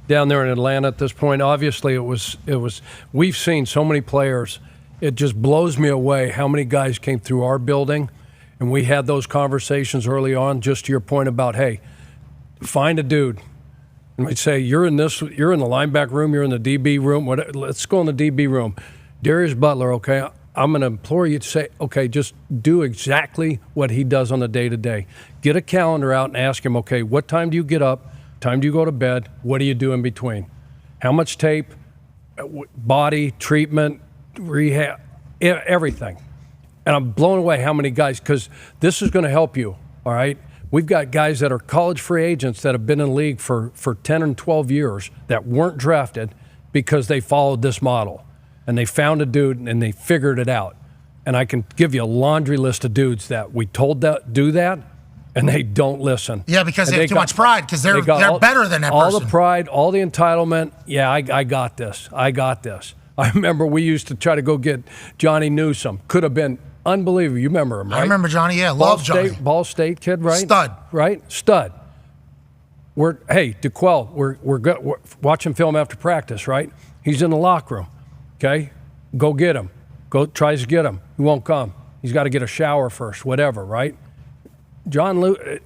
Speaker 7: down there in Atlanta at this point. Obviously, it was. We've seen so many players. It just blows me away how many guys came through our building, and we had those conversations early on. Just to your point about, hey, find a dude. And we'd say, you're in the linebacker room, you're in the DB room, let's go in the DB room. Darius Butler, okay, I'm going to implore you to say, okay, just do exactly what he does on the day-to-day. Get a calendar out and ask him, okay, what time do you get up? Time do you go to bed? What do you do in between? How much tape, body, treatment, rehab, everything. And I'm blown away how many guys, because this is going to help you, all right? We've got guys that are college free agents that have been in the league for 10 and 12 years that weren't drafted because they followed this model. And they found a dude and they figured it out. And I can give you a laundry list of dudes that we told that do that, and they don't listen.
Speaker 5: Yeah, because they have too much pride, because they're better than that person.
Speaker 7: All the pride, all the entitlement. Yeah, I got this. I got this. I remember we used to try to go get Johnny Newsome. Could have been unbelievable. You remember him, right?
Speaker 5: I remember Johnny, yeah. Love Johnny.
Speaker 7: Ball State kid, right?
Speaker 5: Stud.
Speaker 7: Right? Stud. Hey, DeQuell, we're watching film after practice, right? He's in the locker room, okay? Go get him. Tries to get him. He won't come. He's got to get a shower first, whatever, right? John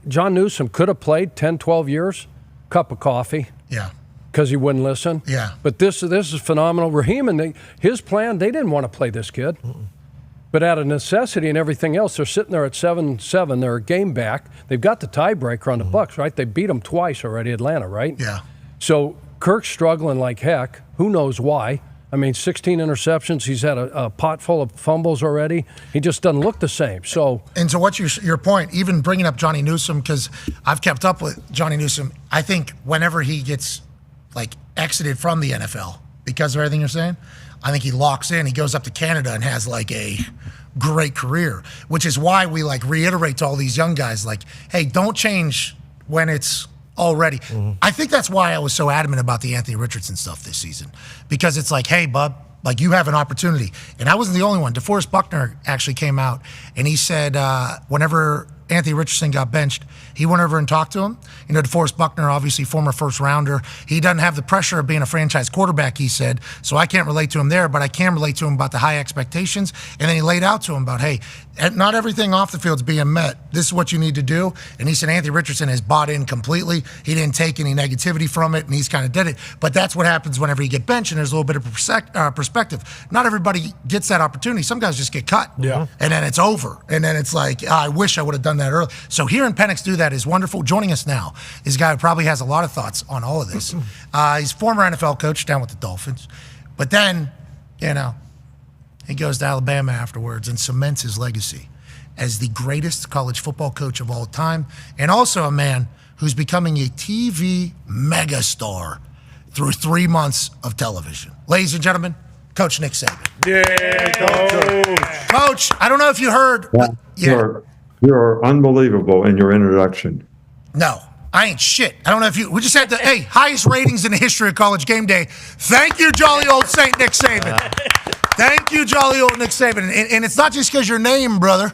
Speaker 7: Newsome could have played 10, 12 years, cup of coffee.
Speaker 5: Yeah.
Speaker 7: Because he wouldn't listen.
Speaker 5: Yeah.
Speaker 7: But this is phenomenal. Raheem and his plan, they didn't want to play this kid. But out of necessity and everything else, they're sitting there at 7-7. They're a game back. They've got the tiebreaker on the Bucs, right? They beat them twice already, Atlanta, right?
Speaker 5: Yeah.
Speaker 7: So Kirk's struggling like heck. Who knows why? I mean, 16 interceptions. He's had a pot full of fumbles already. He just doesn't look the same. So,
Speaker 5: and so what's your point? Even bringing up Johnny Newsome, because I've kept up with Johnny Newsome. I think whenever he gets exited from the NFL because of everything you're saying, I think he locks in. He goes up to Canada and has a great career, which is why we reiterate to all these young guys hey, don't change when it's already. I think that's why I was so adamant about the Anthony Richardson stuff this season, because it's hey, bub, you have an opportunity. And I wasn't the only one. DeForest Buckner actually came out and he said whenever Anthony Richardson got benched, he went over and talked to him. DeForest Buckner, obviously former first rounder, he doesn't have the pressure of being a franchise quarterback, he said, so I can't relate to him there, but I can relate to him about the high expectations. And then he laid out to him about, hey, not everything off the field's being met. This is what you need to do. And he said Anthony Richardson has bought in completely. He didn't take any negativity from it, and he's kind of did it. But that's what happens whenever you get benched, and there's a little bit of perspective. Not everybody gets that opportunity. Some guys just get cut.
Speaker 6: Yeah.
Speaker 5: And then it's over. And then it's I wish I would have done that early. So hearing Penix do that is wonderful. Joining us now is a guy who probably has a lot of thoughts on all of this. He's former NFL coach down with the Dolphins. But then, he goes to Alabama afterwards and cements his legacy as the greatest college football coach of all time, and also a man who's becoming a TV megastar through 3 months of television. Ladies and gentlemen, Coach Nick Saban.
Speaker 6: Yeah, Coach.
Speaker 5: Coach, I don't know if you heard.
Speaker 11: You're unbelievable in your introduction.
Speaker 5: No, I ain't shit. I don't know if we just had the highest ratings in the history of College Game Day. Thank you, jolly old Saint Nick Saban. Thank you, jolly old Nick Saban. And it's not just because your name, brother.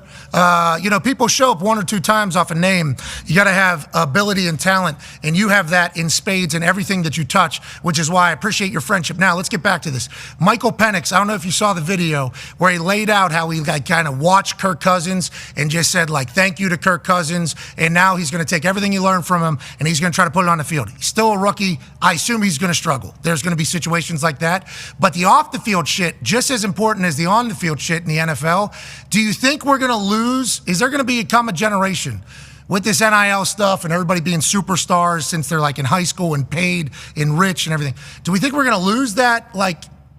Speaker 5: People show up 1 or 2 times off a name. You got to have ability and talent, and you have that in spades in everything that you touch, which is why I appreciate your friendship. Now, let's get back to this. Michael Penix, I don't know if you saw the video where he laid out how he kind of watched Kirk Cousins and just said, thank you to Kirk Cousins, and now he's going to take everything he learned from him, and he's going to try to put it on the field. He's still a rookie. I assume he's going to struggle. There's going to be situations like that. But the off-the-field shit, just as important as the on-the-field shit in the NFL, do you think we're going to lose? Is there going to become a generation with this NIL stuff and everybody being superstars since they're in high school and paid and rich and everything? Do we think we're going to lose that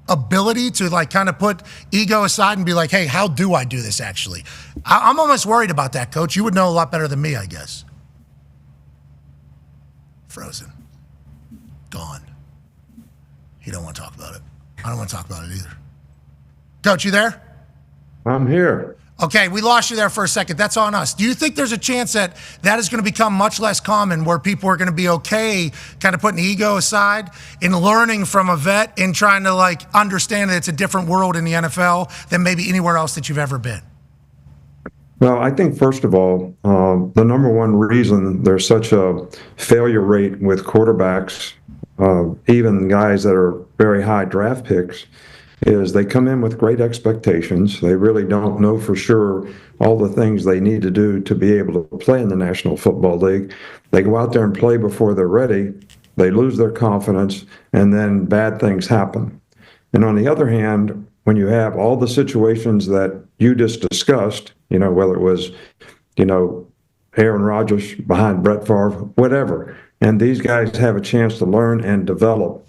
Speaker 5: ability to kind of put ego aside and be hey, how do I do this actually? I'm almost worried about that, Coach. You would know a lot better than me, I guess. Frozen. Gone. He don't want to talk about it. I don't want to talk about it either. Coach, you there?
Speaker 11: I'm here.
Speaker 5: Okay, we lost you there for a second. That's on us. Do you think there's a chance that that is going to become much less common, where people are going to be okay kind of putting the ego aside and learning from a vet and trying to like understand that it's a different world in the NFL than maybe anywhere else that you've ever been?
Speaker 11: Well, I think, first of all, the number one reason there's such a failure rate with quarterbacks, even guys that are very high draft picks, is they come in with great expectations. They really don't know for sure all the things they need to do to be able to play in the National Football League. They go out there and play before they're ready. They lose their confidence, and then bad things happen. And on the other hand, when you have all the situations that you just discussed, whether it was, Aaron Rodgers behind Brett Favre, whatever, and these guys have a chance to learn and develop,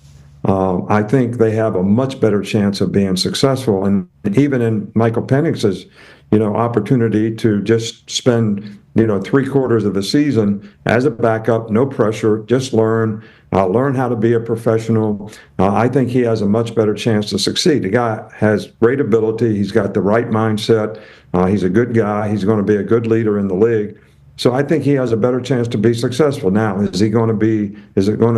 Speaker 11: I think they have a much better chance of being successful. And even in Michael Penix's, opportunity to just spend, 3/4 of the season as a backup, no pressure, just learn how to be a professional. I think he has a much better chance to succeed. The guy has great ability. He's got the right mindset. He's a good guy. He's going to be a good leader in the league. So I think he has a better chance to be successful. Now, is it going to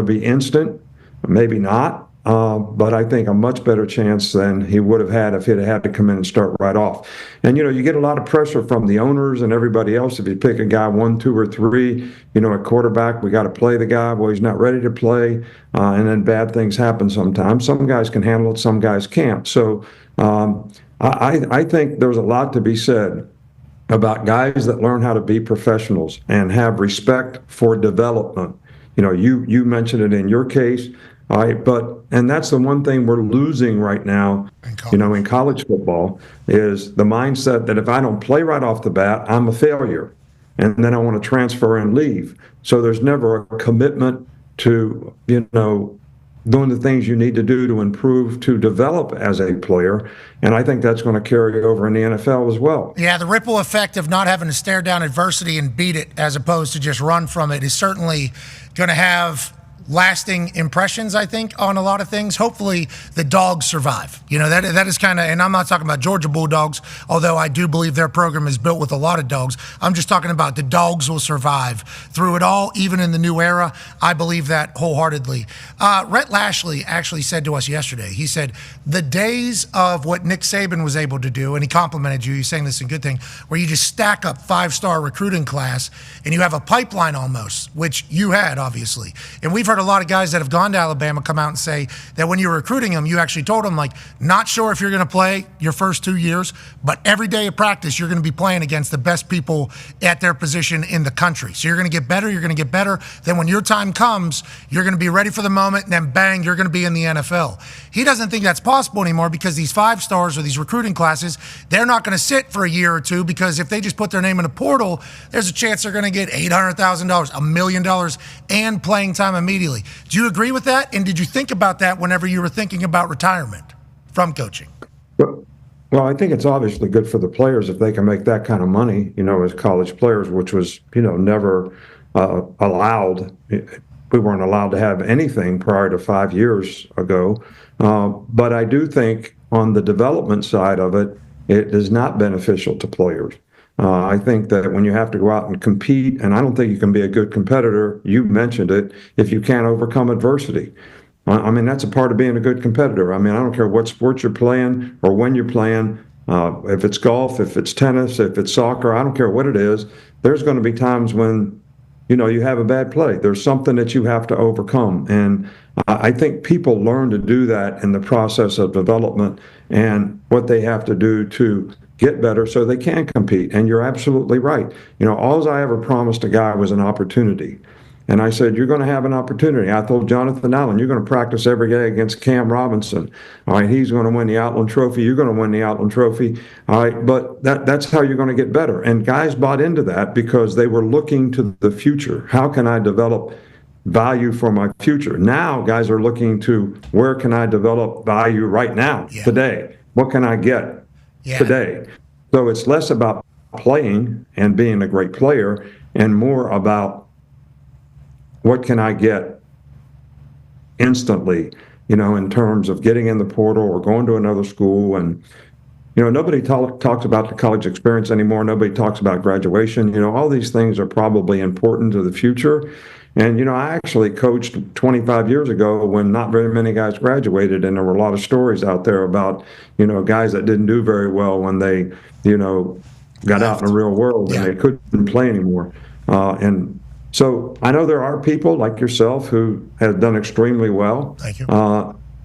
Speaker 11: be instant? Maybe not. But I think a much better chance than he would have had if he'd had to come in and start right off. And, you get a lot of pressure from the owners and everybody else. If you pick a guy 1, 2, or 3, at quarterback, we got to play the guy. Well, he's not ready to play. And then bad things happen sometimes. Some guys can handle it, some guys can't. So I think there's a lot to be said about guys that learn how to be professionals and have respect for development. You mentioned it in your case. All right, and that's the one thing we're losing right now, in college football, is the mindset that if I don't play right off the bat, I'm a failure, and then I want to transfer and leave. So there's never a commitment to, doing the things you need to do to improve, to develop as a player, and I think that's going to carry over in the NFL as well.
Speaker 5: Yeah, the ripple effect of not having to stare down adversity and beat it as opposed to just run from it is certainly going to have lasting impressions, I think, on a lot of things. Hopefully the dogs survive. That is kind of, and I'm not talking about Georgia Bulldogs, although I do believe their program is built with a lot of dogs. I'm just talking about the dogs will survive through it all, even in the new era. I believe that wholeheartedly. Rhett Lashley actually said to us yesterday, he said, the days of what Nick Saban was able to do, and he complimented you, he's saying this is a good thing, where you just stack up 5-star recruiting class and you have a pipeline almost, which you had, obviously. And we've heard a lot of guys that have gone to Alabama come out and say that when you're recruiting them, you actually told them, like, not sure if you're going to play your first 2 years, but every day of practice, you're going to be playing against the best people at their position in the country. So you're going to get better. You're going to get better. Then when your time comes, you're going to be ready for the moment, and then bang, you're going to be in the NFL. He doesn't think that's possible anymore because these 5-stars or these recruiting classes, they're not going to sit for a year or two, because if they just put their name in a portal, there's a chance they're going to get $800,000, $1 million, and playing time immediately. Do you agree with that? And did you think about that whenever you were thinking about retirement from coaching?
Speaker 11: Well, I think it's obviously good for the players if they can make that kind of money, as college players, which was, never allowed. We weren't allowed to have anything prior to 5 years ago. But I do think on the development side of it, it is not beneficial to players. I think that when you have to go out and compete, and I don't think you can be a good competitor, you mentioned it, if you can't overcome adversity. I mean, that's a part of being a good competitor. I mean, I don't care what sport you're playing or when you're playing, if it's golf, if it's tennis, if it's soccer, I don't care what it is. There's going to be times when, you have a bad play. There's something that you have to overcome. And I think people learn to do that in the process of development and what they have to do to get better so they can compete. And you're absolutely right. All I ever promised a guy was an opportunity. And I said, you're going to have an opportunity. I told Jonathan Allen, you're going to practice every day against Cam Robinson. All right, he's going to win the Outland Trophy. You're going to win the Outland Trophy. All right, but that's how you're going to get better. And guys bought into that because they were looking to the future. How can I develop value for my future? Now guys are looking to, where can I develop value right now, today? What can I get today? So it's less about playing and being a great player and more about, what can I get instantly, in terms of getting in the portal or going to another school and nobody talks about the college experience anymore. Nobody talks about graduation. All these things are probably important to the future. And, I actually coached 25 years ago when not very many guys graduated, and there were a lot of stories out there about, guys that didn't do very well when they, got out in the real world and they couldn't play anymore. And so I know there are people like yourself who have done extremely well.
Speaker 5: Thank you.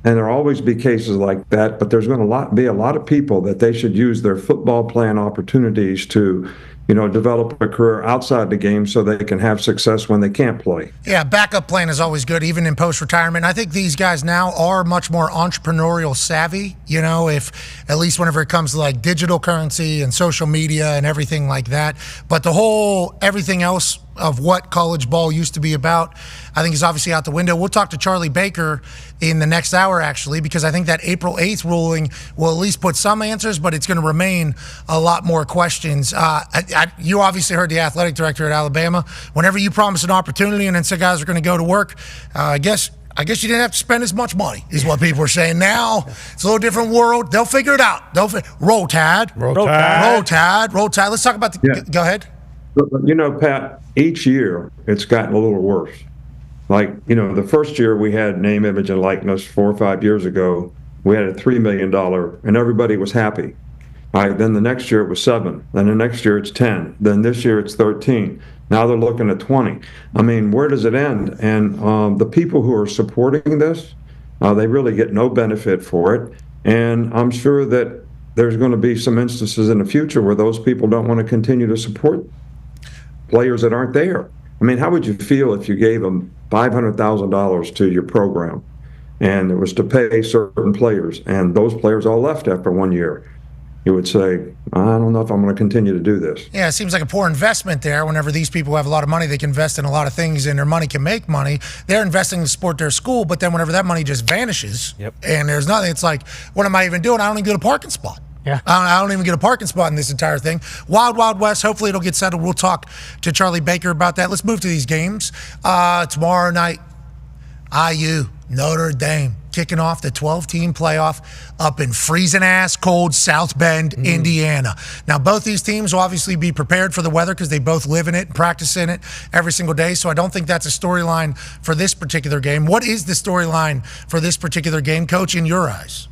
Speaker 11: And there'll always be cases like that, but there's going to be a lot of people that they should use their football playing opportunities to, develop a career outside the game so they can have success when they can't play.
Speaker 5: Yeah, backup plan is always good, even in post-retirement. I think these guys now are much more entrepreneurial savvy, if at least whenever it comes to like digital currency and social media and everything like that. But the whole everything else of what college ball used to be about, I think is obviously out the window. We'll talk to Charlie Baker in the next hour, actually, because I think that April 8th ruling will at least put some answers, but it's going to remain a lot more questions. You obviously heard the athletic director at Alabama. Whenever you promise an opportunity and then say guys are going to go to work, I guess you didn't have to spend as much money, is what people are saying. Now, it's a little different world. They'll figure it out. Roll Tide. Roll Tide. Let's talk about Go ahead.
Speaker 11: But, Pat, each year it's gotten a little worse. Like, the first year we had name, image, and likeness 4 or 5 years ago, we had a $3 million, and everybody was happy. All right, then the next year it was 7. Then the next year it's 10. Then this year it's 13. Now they're looking at 20. I mean, where does it end? And the people who are supporting this, they really get no benefit for it. And I'm sure that there's going to be some instances in the future where those people don't want to continue to support players that aren't there. I mean, how would you feel if you gave them $500,000 to your program and it was to pay certain players and those players all left after 1 year? You would say, I don't know if I'm going to continue to do this.
Speaker 5: Yeah, it seems like a poor investment there. Whenever these people have a lot of money, they can invest in a lot of things and their money can make money. They're investing to support their school, but then whenever that money just vanishes and there's nothing, it's like, what am I even doing? I don't even get a parking spot.
Speaker 8: Yeah.
Speaker 5: I don't even get a parking spot in this entire thing. Wild, Wild West. Hopefully it'll get settled. We'll talk to Charlie Baker about that. Let's move to these games. Tomorrow night, IU, Notre Dame, kicking off the 12-team playoff up in freezing-ass cold South Bend, Indiana. Now, both these teams will obviously be prepared for the weather because they both live in it and practice in it every single day, so I don't think that's a storyline for this particular game. What is the storyline for this particular game, Coach, in your eyes?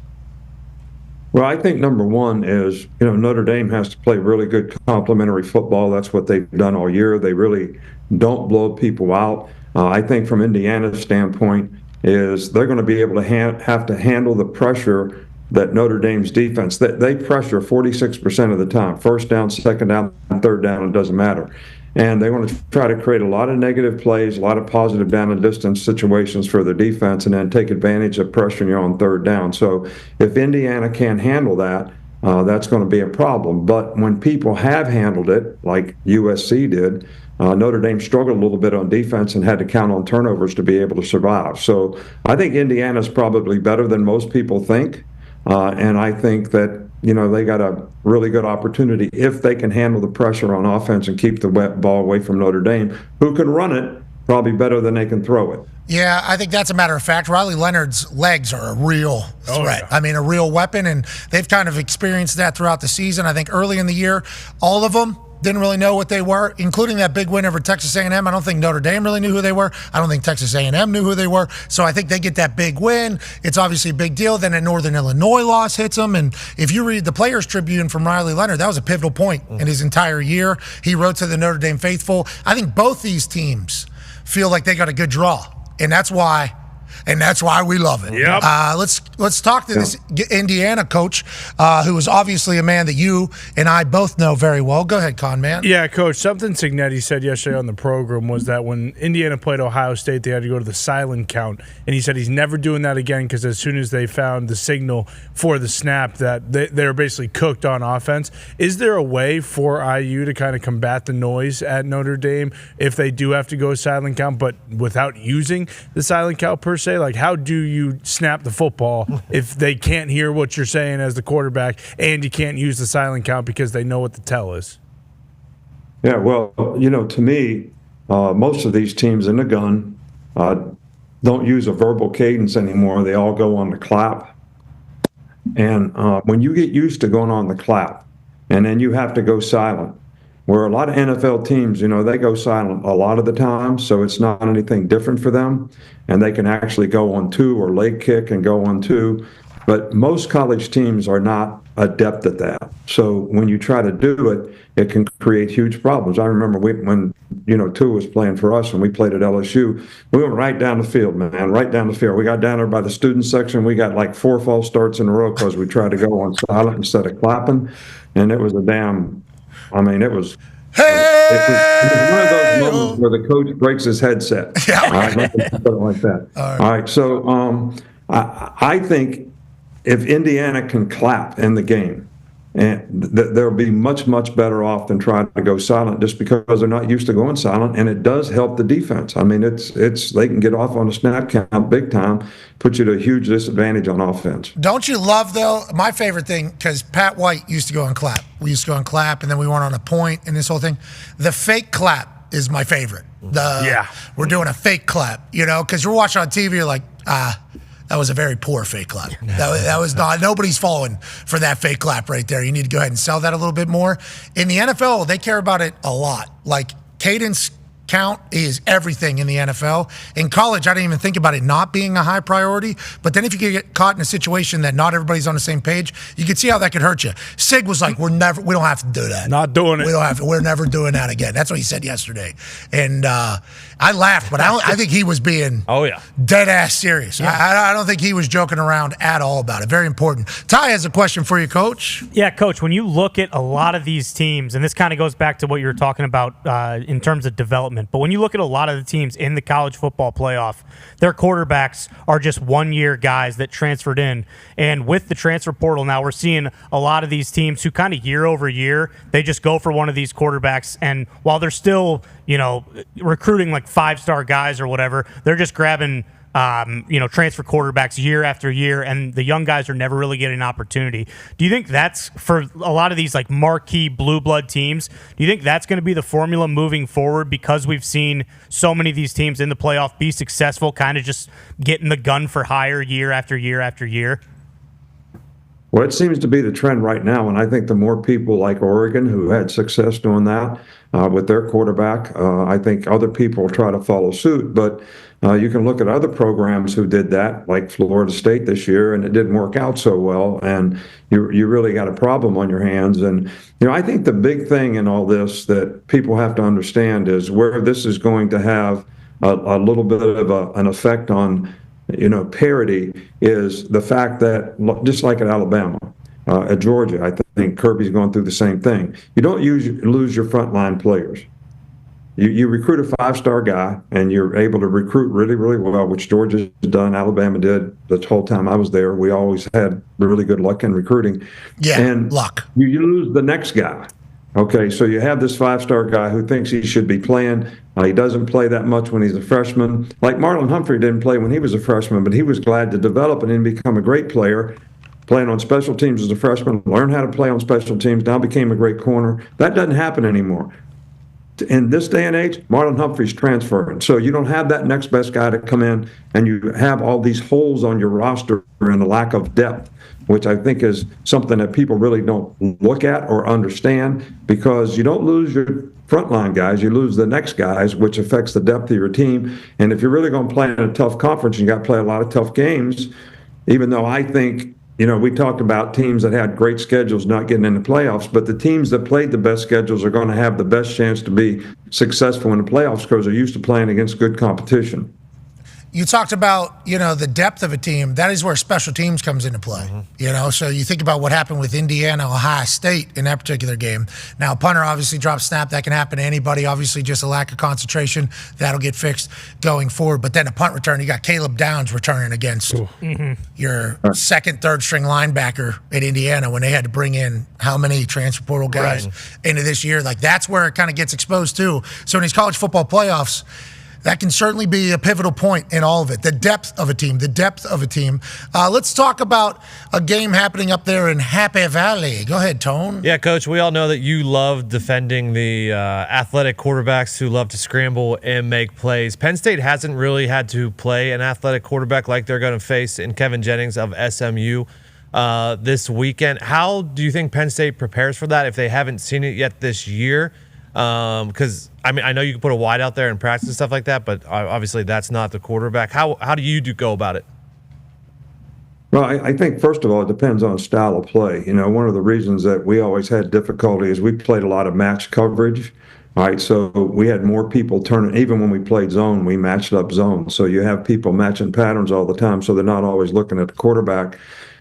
Speaker 11: Well, I think number one is, Notre Dame has to play really good complementary football. That's what they've done all year. They really don't blow people out. I think from Indiana's standpoint is they're going to be able to have to handle the pressure that Notre Dame's defense, they pressure 46% of the time. First down, second down, third down, it doesn't matter. And they want to try to create a lot of negative plays, a lot of positive down and distance situations for their defense, and then take advantage of pressuring you on third down. So if Indiana can't handle that, that's going to be a problem. But when people have handled it, like USC did, Notre Dame struggled a little bit on defense and had to count on turnovers to be able to survive. So I think Indiana's probably better than most people think. And I think that, they got a really good opportunity if they can handle the pressure on offense and keep the ball away from Notre Dame, who can run it probably better than they can throw it.
Speaker 5: Yeah, I think that's a matter of fact. Riley Leonard's legs are a real threat.
Speaker 6: Yeah.
Speaker 5: I mean, a real weapon, and they've kind of experienced that throughout the season. I think early in the year, all of them didn't really know what they were, including that big win over Texas A&M. I don't think Notre Dame really knew who they were. I don't think Texas A&M knew who they were. So I think they get that big win. It's obviously a big deal. Then a Northern Illinois loss hits them. And if you read the Players Tribune from Riley Leonard, that was a pivotal point in his entire year. He wrote to the Notre Dame faithful. I think both these teams feel like they got a good draw. And that's why we love it.
Speaker 6: Yep.
Speaker 5: Let's talk to this Indiana coach, who is obviously a man that you and I both know very well. Go ahead, Con Man.
Speaker 6: Yeah, Coach. Something Signetti said yesterday on the program was that when Indiana played Ohio State, they had to go to the silent count, and he said he's never doing that again because as soon as they found the signal for the snap, that they were basically cooked on offense. Is there a way for IU to kind of combat the noise at Notre Dame if they do have to go silent count, but without using the silent count per se? Like, how do you snap the football if they can't hear what you're saying as the quarterback and you can't use the silent count because they know what the tell is?
Speaker 11: Yeah, well, to me, most of these teams in the gun don't use a verbal cadence anymore. They all go on the clap. And when you get used to going on the clap, and then you have to go silent, where a lot of NFL teams, they go silent a lot of the time, so it's not anything different for them, and they can actually go on two or leg kick and go on two. But most college teams are not adept at that. So when you try to do it, it can create huge problems. I remember when Tua was playing for us and we played at LSU, we went right down the field, man, right down the field. We got down there by the student section. We got like 4 false starts in a row because we tried to go on silent instead of clapping. And it was it was one of those moments where the coach breaks his headset. Yeah. All right, let's put it like that. All right. So I think if Indiana can clap in the game, and they'll be much, much better off than trying to go silent just because they're not used to going silent, and it does help the defense. I mean, it's they can get off on a snap count big time, put you to a huge disadvantage on offense.
Speaker 5: Don't you love, though, my favorite thing, because Pat White used to go and clap. We used to go and clap, and then we went on a point and this whole thing. The fake clap is my favorite. We're doing a fake clap, because you're watching on TV, you're like, that was a very poor fake clap. That was not, nobody's falling for that fake clap right there. You need to go ahead and sell that a little bit more. In the NFL, they care about it a lot. Like cadence count is everything in the NFL. In college, I didn't even think about it not being a high priority. But then if you get caught in a situation that not everybody's on the same page, you can see how that could hurt you. Sig was like, we don't have to do that.
Speaker 6: Not doing it.
Speaker 5: We're never doing that again. That's what he said yesterday. And I laughed, but I think he was being dead ass serious. Yeah. I don't think he was joking around at all about it. Very important. Ty has a question for you, Coach.
Speaker 8: Yeah, Coach, when you look at a lot of these teams, and this kind of goes back to what you were talking about in terms of development, but when you look at a lot of the teams in the college football playoff, their quarterbacks are just one-year guys that transferred in. And with the transfer portal now, we're seeing a lot of these teams who kind of year over year, they just go for one of these quarterbacks. And while they're still, recruiting like 5-star guys or whatever, they're just grabbing transfer quarterbacks year after year, and the young guys are never really getting an opportunity. Do you think that's, for a lot of these like marquee blue blood teams, do you think that's going to be the formula moving forward, because we've seen so many of these teams in the playoff be successful, kind of just getting the gun for hire year after year after year?
Speaker 11: Well, it seems to be the trend right now, and I think the more people like Oregon who had success doing that with their quarterback, I think other people will try to follow suit. But you can look at other programs who did that, like Florida State this year, and it didn't work out so well, and you really got a problem on your hands. And I think the big thing in all this that people have to understand is where this is going to have a little bit of an effect on parity is the fact that, just like at Alabama, at Georgia, I think Kirby's going through the same thing. You don't lose your frontline players. You recruit a 5-star guy, and you're able to recruit really, really well, which Georgia's done. Alabama did the whole time I was there. We always had really good luck in recruiting.
Speaker 5: Yeah,
Speaker 11: and
Speaker 5: luck.
Speaker 11: You lose the next guy. Okay, so you have this 5-star guy who thinks he should be playing. He doesn't play that much when he's a freshman. Like Marlon Humphrey didn't play when he was a freshman, but he was glad to develop and then become a great player, playing on special teams as a freshman, learned how to play on special teams, now became a great corner. That doesn't happen anymore. In this day and age, Marlon Humphrey's transferring. So you don't have that next best guy to come in, and you have all these holes on your roster and a lack of depth, which I think is something that people really don't look at or understand, because you don't lose your frontline guys, you lose the next guys, which affects the depth of your team. And if you're really going to play in a tough conference, you got to play a lot of tough games, even though I think, we talked about teams that had great schedules not getting in the playoffs, but the teams that played the best schedules are going to have the best chance to be successful in the playoffs because they're used to playing against good competition.
Speaker 5: You talked about, the depth of a team. That is where special teams comes into play. So you think about what happened with Indiana, Ohio State in that particular game. Now, punter obviously drops snap. That can happen to anybody. Obviously, just a lack of concentration. That'll get fixed going forward. But then a punt return, you got Caleb Downs returning against your second, third string linebacker at Indiana when they had to bring in how many transfer portal guys into this year. Like, that's where it kind of gets exposed too. So in these college football playoffs, that can certainly be a pivotal point in all of it. The depth of a team. Let's talk about a game happening up there in Happy Valley. Go ahead, Tone.
Speaker 9: Yeah, Coach, we all know that you love defending the athletic quarterbacks who love to scramble and make plays. Penn State hasn't really had to play an athletic quarterback like they're going to face in Kevin Jennings of SMU. this weekend. How do you think Penn State prepares for that if they haven't seen it yet this year? Because I know you can put a wide out there and practice and stuff like that, but obviously that's not the quarterback. How do you go about it?
Speaker 11: Well, I think, first of all, it depends on style of play. One of the reasons that we always had difficulty is we played a lot of match coverage. All right, so we had more people turning. Even when we played zone, we matched up zone. So you have people matching patterns all the time, so they're not always looking at the quarterback.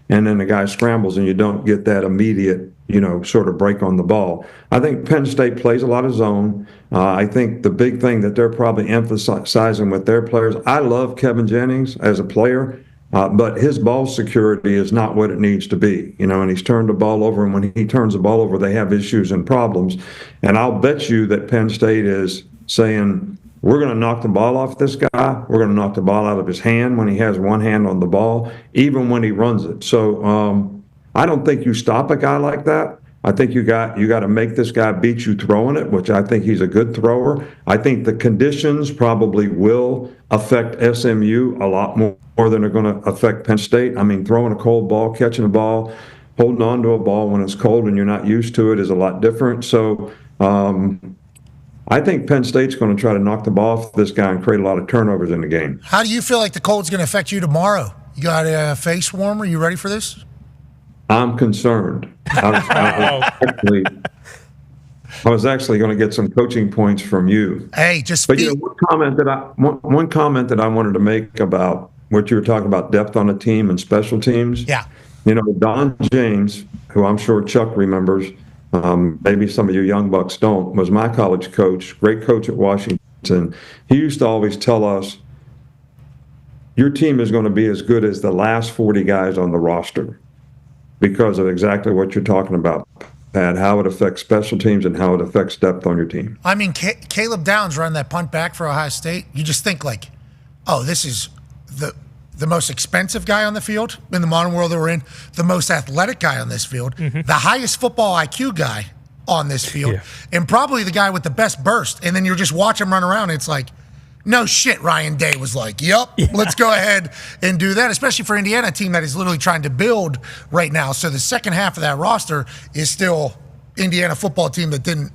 Speaker 11: And then the guy scrambles, and you don't get that immediate, sort of break on the ball. I think Penn State plays a lot of zone. I think the big thing that they're probably emphasizing with their players, I love Kevin Jennings as a player. But his ball security is not what it needs to be, and he's turned the ball over, and when he turns the ball over, they have issues and problems. And I'll bet you that Penn State is saying, we're going to knock the ball off this guy. We're going to knock the ball out of his hand when he has one hand on the ball, even when he runs it. So I don't think you stop a guy like that. I think you got to make this guy beat you throwing it, which I think he's a good thrower. I think the conditions probably will affect SMU a lot more than they're going to affect Penn State. I mean, throwing a cold ball, catching a ball, holding on to a ball when it's cold and you're not used to it is a lot different. So I think Penn State's going to try to knock the ball off this guy and create a lot of turnovers in the game.
Speaker 5: How do you feel like the cold's going to affect you tomorrow? You got a face warmer? You ready for this?
Speaker 11: I'm concerned. I was actually going to get some coaching points from you.
Speaker 5: Hey, just
Speaker 11: but one comment that I wanted to make about what you were talking about, depth on a team and special teams.
Speaker 5: Yeah.
Speaker 11: Don James, who I'm sure Chuck remembers, maybe some of you young bucks don't, was my college coach, great coach at Washington. He used to always tell us, your team is going to be as good as the last 40 guys on the roster, because of exactly what you're talking about, Pat, how it affects special teams and how it affects depth on your team.
Speaker 5: I mean, Caleb Downs running that punt back for Ohio State. You just think like, oh, this is the most expensive guy on the field in the modern world that we're in, the most athletic guy on this field, the highest football IQ guy on this field, and probably the guy with the best burst. And then you're just watching him run around. It's like, no shit, Ryan Day was like, let's go ahead and do that, especially for Indiana, a team that is literally trying to build right now. So the second half of that roster is still Indiana football team that didn't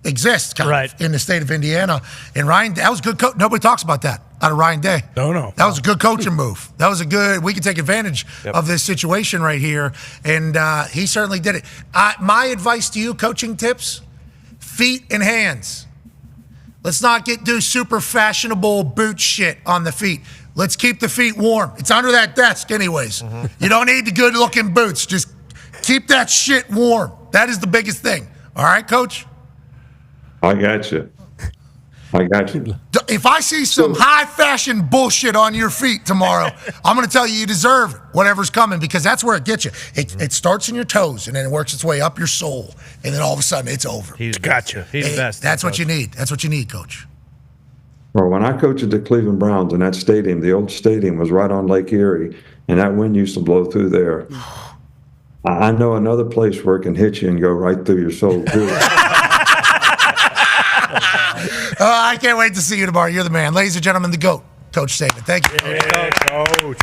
Speaker 5: exist kind of in the state of Indiana. And Ryan, that was good. Nobody talks about that out of Ryan Day.
Speaker 6: No.
Speaker 5: That was a good coaching move. That was we can take advantage of this situation right here. And he certainly did it. My advice to you, coaching tips, feet and hands. Let's not do super fashionable boot shit on the feet. Let's keep the feet warm. It's under that desk anyways. You don't need the good-looking boots. Just keep that shit warm. That is the biggest thing. All right, Coach?
Speaker 11: I got you.
Speaker 5: If I see some high-fashion bullshit on your feet tomorrow, I'm going to tell you deserve whatever's coming, because that's where it gets you. It starts in your toes, and then it works its way up your soul, and then all of a sudden it's over.
Speaker 9: He's gotcha. He's the best.
Speaker 5: That's what you need. That's what you need, Coach.
Speaker 11: Well, when I coached at the Cleveland Browns in that stadium, the old stadium was right on Lake Erie, and that wind used to blow through there. I know another place where it can hit you and go right through your soul, too.
Speaker 5: I can't wait to see you tomorrow. You're the man. Ladies and gentlemen, the GOAT, Coach Saban. Thank you.
Speaker 6: Coach.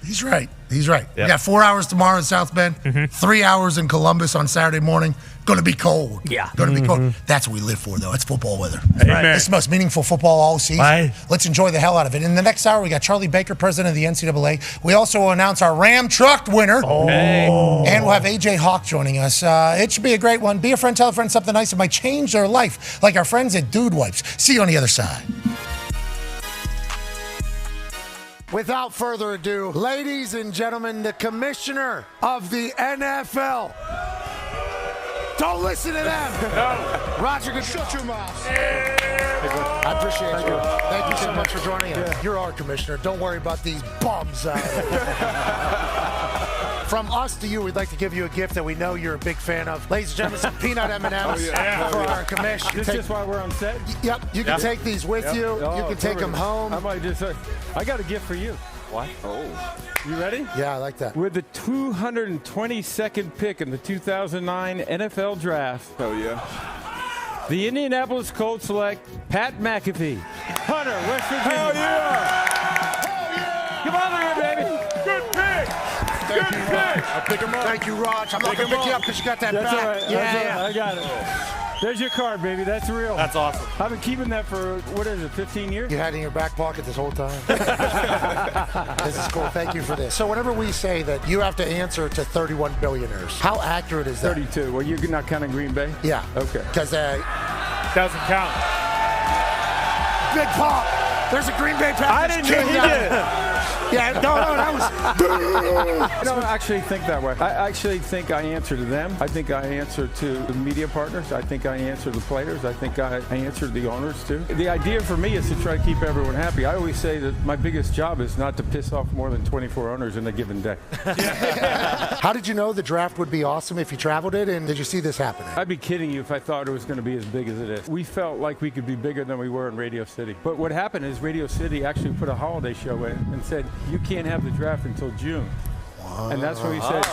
Speaker 5: He's right. Yep. We got 4 hours tomorrow in South Bend, 3 hours in Columbus on Saturday morning. Going to be cold.
Speaker 8: Yeah.
Speaker 5: Going to be cold. That's what we live for, though. It's football weather.
Speaker 6: Amen.
Speaker 5: It's the most meaningful football all season.
Speaker 6: Bye.
Speaker 5: Let's enjoy the hell out of it. In the next hour, we got Charlie Baker, president of the NCAA. We also will announce our Ram Truck winner. And we'll have AJ Hawk joining us. It should be a great one. Be a friend, tell a friend something nice. It might change their life, like our friends at Dude Wipes. See you on the other side. Without further ado, ladies and gentlemen, the commissioner of the NFL. Don't listen to them. No. Roger Goodell. Shut your mouth. I appreciate you. Thank you so much for joining us. You're our commissioner. Don't worry about these bums. From us to you, we'd like to give you a gift that we know you're a big fan of. Ladies and gentlemen, some peanut M&Ms for our commission.
Speaker 13: This is just why we're on set?
Speaker 5: Yep. You can take these with you. You can take them home.
Speaker 13: I might just I got a gift for you. What? Oh. You ready?
Speaker 5: Yeah, I like that.
Speaker 13: With the 222nd pick in the 2009 NFL Draft.
Speaker 10: Hell yeah.
Speaker 13: The Indianapolis Colts select Pat McAfee. Hunter, West Virginia.
Speaker 10: Hell yeah.
Speaker 13: Come on here, baby.
Speaker 10: Good pick.
Speaker 3: Thank you, Raj. I'll pick him up. Thank you, Raj. I'm not going to pick you up because you got that
Speaker 13: That's
Speaker 3: back.
Speaker 13: all right.
Speaker 3: Yeah.
Speaker 13: I got it. There's your card, baby. That's real.
Speaker 9: That's awesome.
Speaker 13: I've been keeping that for, 15 years?
Speaker 3: You had it in your back pocket this whole time. This is cool. Thank you for this. So whenever we say that you have to answer to 31 billionaires, how accurate is that?
Speaker 13: 32. Well, you're not counting Green Bay?
Speaker 3: Yeah.
Speaker 13: Okay.
Speaker 3: Because
Speaker 13: Doesn't count.
Speaker 3: Big Pop. There's a Green Bay Packers.
Speaker 13: I didn't know he did.
Speaker 3: Yeah, no, that was.
Speaker 13: I don't actually think that way. I actually think I answer to them. I think I answer to the media partners. I think I answer the players. I think I answer the owners too. The idea for me is to try to keep everyone happy. I always say that my biggest job is not to piss off more than 24 owners in a given day.
Speaker 3: How did you know the draft would be awesome if you traveled it, and did you see this happening?
Speaker 13: I'd be kidding you if I thought it was going to be as big as it is. We felt like we could be bigger than we were in Radio City. But what happened is Radio City actually put a holiday show in and said, you can't have the draft until June. And that's when we said,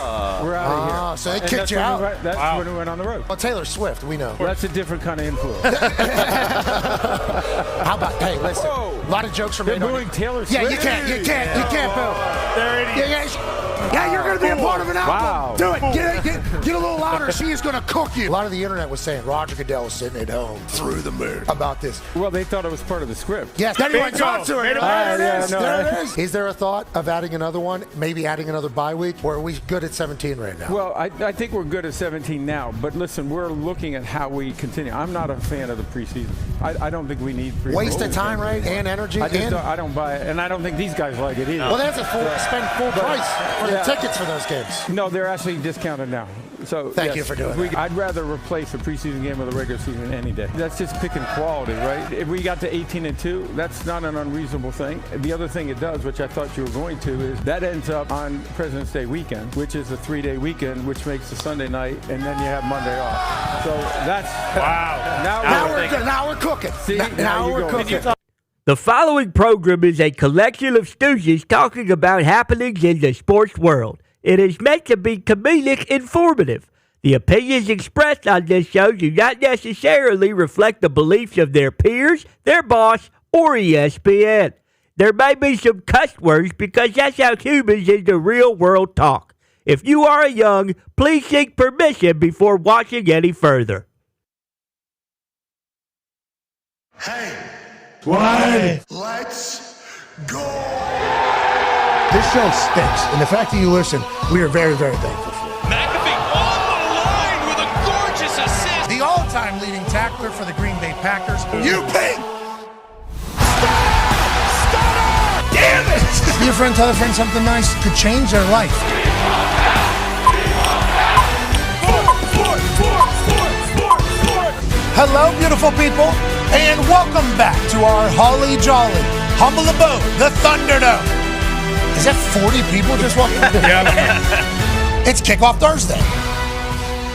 Speaker 13: we're out of here.
Speaker 3: So they
Speaker 13: And
Speaker 3: kicked you out?
Speaker 13: That's when we went on the road.
Speaker 3: Well, Taylor Swift, we know.
Speaker 13: Well, that's a different kind of influence.
Speaker 3: How about, hey, listen, a lot of jokes from
Speaker 13: They're booing Taylor Swift.
Speaker 3: Yeah, you can't boo.
Speaker 13: They're idiots.
Speaker 3: Yeah, you're going to be a part of an album.
Speaker 13: Wow.
Speaker 3: Do it. Get a little louder. She is going to cook you. A lot of the internet was saying Roger Goodell was sitting at home through the moon about this.
Speaker 13: Well, they thought it was part of the script.
Speaker 3: Yes, then he went on to it. There it is.
Speaker 13: is.
Speaker 3: Is there a thought of adding another one, maybe adding another bye week, or are we good at 17 right now?
Speaker 13: Well, I think we're good at 17 now, but listen, we're looking at how we continue. I'm not a fan of the preseason. I don't think we need preseason.
Speaker 3: Waste of time, right, and energy.
Speaker 13: I don't buy it, and I don't think these guys like it either.
Speaker 3: Well, that's spend full price for the tickets for those games.
Speaker 13: No, they're actually discounted now. So
Speaker 3: Thank you for doing that.
Speaker 13: I'd rather replace a preseason game with a regular season any day. That's just picking quality, right? If we got to 18-2, that's not an unreasonable thing. The other thing it does, which I thought you were going to, is that ends up on President's Day weekend, which is a 3-day weekend, which makes the Sunday night, and then you have Monday off. So that's
Speaker 3: Now we're cooking.
Speaker 13: See,
Speaker 3: now we're cooking.
Speaker 1: The following program is a collection of stooges talking about happenings in the sports world. It is meant to be comedic informative. The opinions expressed on this show do not necessarily reflect the beliefs of their peers, their boss, or ESPN. There may be some cuss words because that's how humans in the real world talk. If you are young, please seek permission before watching any further.
Speaker 2: Hey,
Speaker 3: What?
Speaker 2: let's go.
Speaker 3: This show stinks, and the fact that you listen, we are very, very thankful for.
Speaker 4: McAfee on the line with a gorgeous assist.
Speaker 5: The all-time leading tackler for the Green Bay Packers.
Speaker 2: You pink.
Speaker 3: Damn it! Be a friend, tell a friend something nice could change their life. Hello, beautiful people, and welcome back to our holly jolly, humble abode, the Thunderdome. Is that 40 people just walking? It's Kickoff Thursday.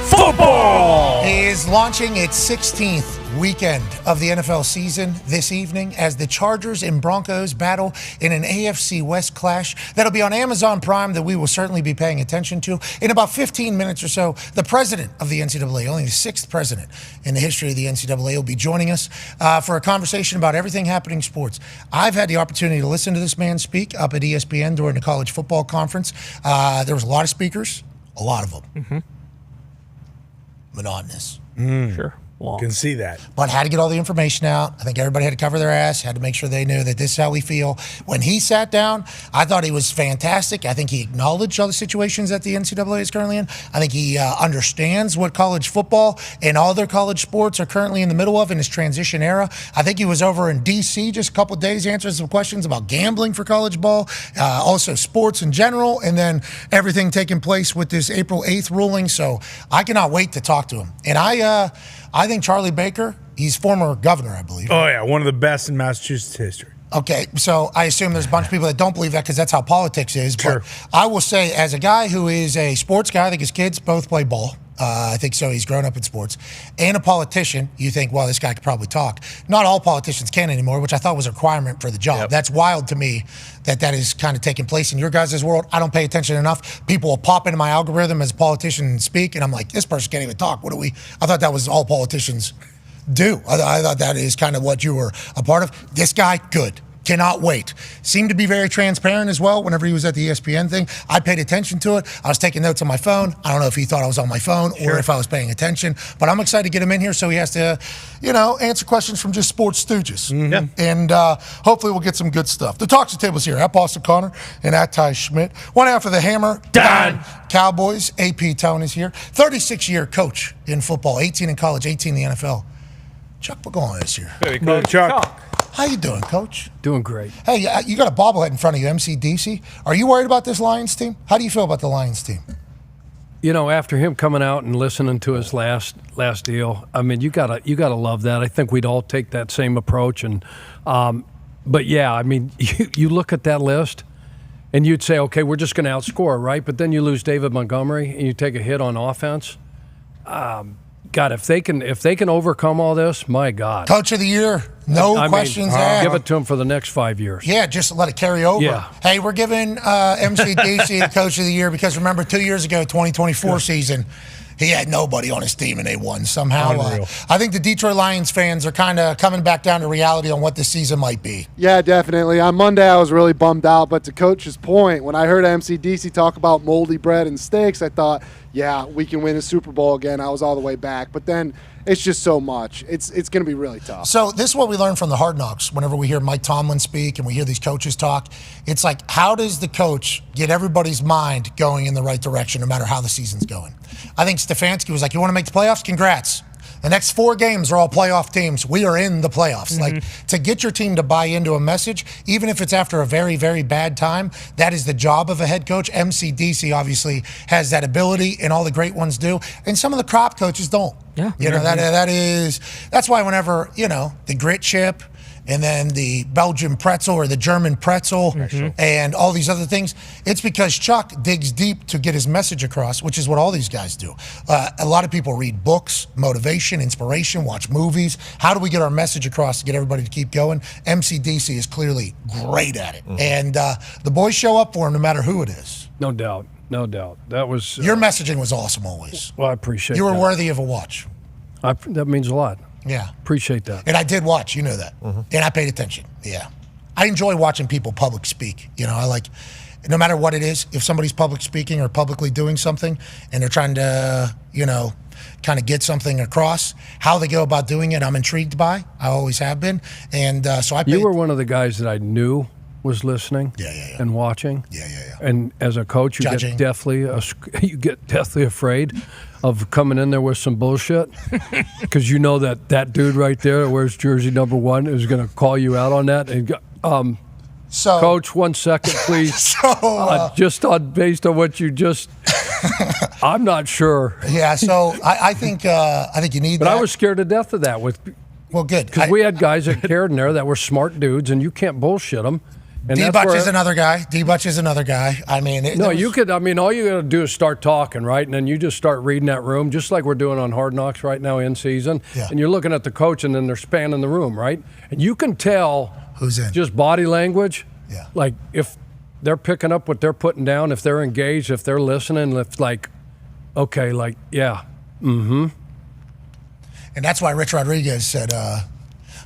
Speaker 3: Football is launching its 16th weekend of the NFL season this evening as the Chargers and Broncos battle in an AFC West clash that'll be on Amazon Prime that we will certainly be paying attention to. In about 15 minutes or so, the president of the NCAA, only the sixth president in the history of the NCAA, will be joining us for a conversation about everything happening in sports. I've had the opportunity to listen to this man speak up at ESPN during the college football conference. There was a lot of speakers, a lot of them.
Speaker 8: Mm-hmm.
Speaker 3: Monotonous.
Speaker 8: Sure. Long.
Speaker 6: Can see that.
Speaker 3: But had to get all the information out. I think everybody had to cover their ass, had to make sure they knew that this is how we feel. When he sat down, I thought he was fantastic. I think he acknowledged all the situations that the NCAA is currently in. I think he understands what college football and all their college sports are currently in the middle of in this transition era. I think he was over in D.C. just a couple of days answering some questions about gambling for college ball, also sports in general, and then everything taking place with this April 8th ruling. So I cannot wait to talk to him. And I think Charlie Baker, he's former governor, I believe.
Speaker 6: Oh, yeah. One of the best in Massachusetts history.
Speaker 3: Okay, so I assume there's a bunch of people that don't believe that because that's how politics is.
Speaker 6: Sure.
Speaker 3: But I will say, as a guy who is a sports guy, I think his kids both play ball. I think so. He's grown up in sports. And a politician, you think, well, this guy could probably talk. Not all politicians can anymore, which I thought was a requirement for the job. Yep. That's wild to me that is kind of taking place in your guys' world. I don't pay attention enough. People will pop into my algorithm as a politician and speak, and I'm like, this person can't even talk. I thought that was all politicians do. I thought that is kind of what you were a part of. This guy, good. Cannot wait. Seemed to be very transparent as well whenever he was at the ESPN thing. I paid attention to it. I was taking notes on my phone. I don't know if he thought I was on my phone or if I was paying attention, but I'm excited to get him in here so he has to, answer questions from just sports stooges. And hopefully we'll get some good stuff. The Talks the Tables here at Boston Connor and at Ty Schmidt. One half of the Hammer, Dahn. Cowboys, AP Tone is here. 36-year coach in football, 18 in college, 18 in the NFL. Chuck McGowan is here.
Speaker 9: Hey, Chuck.
Speaker 3: How you doing, Coach?
Speaker 7: Doing great.
Speaker 3: Hey, you got a bobblehead in front of you, MCDC. Are you worried about this Lions team? How do you feel about the Lions team?
Speaker 7: After him coming out and listening to his last deal, I mean, you gotta love that. I think we'd all take that same approach. And, but yeah, I mean, you look at that list, and you'd say, okay, we're just going to outscore, right? But then you lose David Montgomery, and you take a hit on offense. God, if they can overcome all this, my God.
Speaker 3: Coach of the year, questions asked.
Speaker 7: Give it to him for the next 5 years.
Speaker 3: Yeah, just let it carry over.
Speaker 7: Yeah.
Speaker 3: Hey, we're giving MCDC the coach of the year because remember 2 years ago, 2024 season, he had nobody on his team and they won somehow. I think the Detroit Lions fans are kind of coming back down to reality on what this season might be.
Speaker 14: Yeah, definitely. On Monday, I was really bummed out. But to Coach's point, when I heard MCDC talk about moldy bread and steaks, I thought, yeah, we can win a Super Bowl again. I was all the way back. But then it's just so much. It's going to be really tough.
Speaker 3: So this is what we learned from the Hard Knocks. Whenever we hear Mike Tomlin speak and we hear these coaches talk, it's like, how does the coach get everybody's mind going in the right direction no matter how the season's going? I think Stefanski was like, you want to make the playoffs? Congrats. The next 4 games are all playoff teams. We are in the playoffs. Like, to get your team to buy into a message, even if it's after a very, very bad time, that is the job of a head coach. MCDC obviously has that ability, and all the great ones do. And some of the crop coaches don't.
Speaker 8: Yeah.
Speaker 3: That's why whenever, the grit chip and then the Belgian pretzel or the German pretzel and all these other things, it's because Chuck digs deep to get his message across, which is what all these guys do. A lot of people read books, motivation, inspiration, watch movies. How do we get our message across to get everybody to keep going? MCDC is clearly great at it. And the boys show up for him no matter who it is.
Speaker 7: No doubt. That was...
Speaker 3: Your messaging was awesome always.
Speaker 7: Well, I appreciate that.
Speaker 3: You were worthy of a watch.
Speaker 7: That means a lot.
Speaker 3: Yeah.
Speaker 7: Appreciate that.
Speaker 3: And I did watch, you know that. And I paid attention. Yeah. I enjoy watching people public speak. I like, no matter what it is, if somebody's public speaking or publicly doing something and they're trying to, kind of get something across, how they go about doing it, I'm intrigued by. I always have been. And so
Speaker 7: You were one of the guys that I knew was listening and watching.
Speaker 3: Yeah.
Speaker 7: And as a coach, you get deathly afraid of coming in there with some bullshit because you know that dude right there that wears jersey number 1 is going to call you out on that. And
Speaker 3: so,
Speaker 7: Coach, 1 second, please. Based on what you just, I'm not sure.
Speaker 3: Yeah. So I think you need.
Speaker 7: But
Speaker 3: that.
Speaker 7: I was scared to death of that.
Speaker 3: Well, good.
Speaker 7: Because we had guys that cared in there that were smart dudes, and you can't bullshit them.
Speaker 3: D-Butch is another guy. I mean,
Speaker 7: all you got to do is start talking, right? And then you just start reading that room, just like we're doing on Hard Knocks right now in season.
Speaker 3: Yeah.
Speaker 7: And you're looking at the coach, and then they're spanning the room, right? And you can tell
Speaker 3: who's in.
Speaker 7: Just body language.
Speaker 3: Yeah.
Speaker 7: Like if they're picking up what they're putting down, if they're engaged, if they're listening, if okay, yeah.
Speaker 3: And that's why Rich Rodriguez said,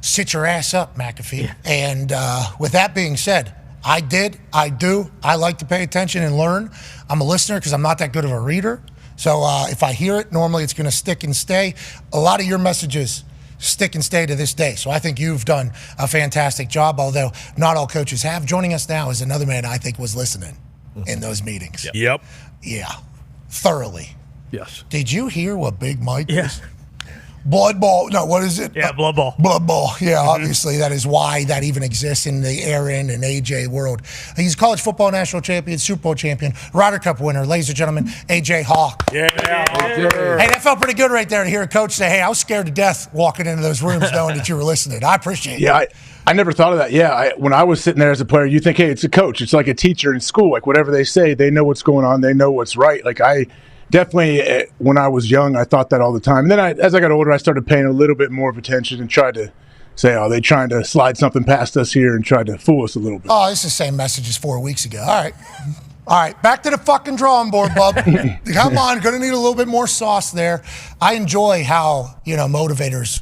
Speaker 3: sit your ass up, McAfee. Yeah. And with that being said, I like to pay attention and learn. I'm a listener because I'm not that good of a reader. So if I hear it, normally it's going to stick and stay. A lot of your messages stick and stay to this day. So I think you've done a fantastic job, although not all coaches have. Joining us now is another man I think was listening in those meetings.
Speaker 6: Yep.
Speaker 3: Yeah, thoroughly.
Speaker 7: Yes.
Speaker 3: Did you hear what Big Mike is? Blood ball. No, what is it?
Speaker 8: Yeah, blood ball.
Speaker 3: Blood ball. Yeah, obviously that is why that even exists in the Aaron and AJ world. He's a college football national champion, Super Bowl champion, Ryder Cup winner, ladies and gentlemen, AJ Hawk.
Speaker 6: Yeah.
Speaker 3: Hey, that felt pretty good right there to hear a coach say, hey, I was scared to death walking into those rooms knowing that you were listening. I appreciate it.
Speaker 15: Yeah, I never thought of that. Yeah, when I was sitting there as a player, you think, hey, it's a coach. It's like a teacher in school. Like whatever they say, they know what's going on. They know what's right. Like definitely, when I was young, I thought that all the time. And then as I got older, I started paying a little bit more of attention and tried to say, oh, they trying to slide something past us here and try to fool us a little bit.
Speaker 3: Oh, it's the same message as 4 weeks ago. All right, back to the fucking drawing board, bub. Come on, going to need a little bit more sauce there. I enjoy how, motivators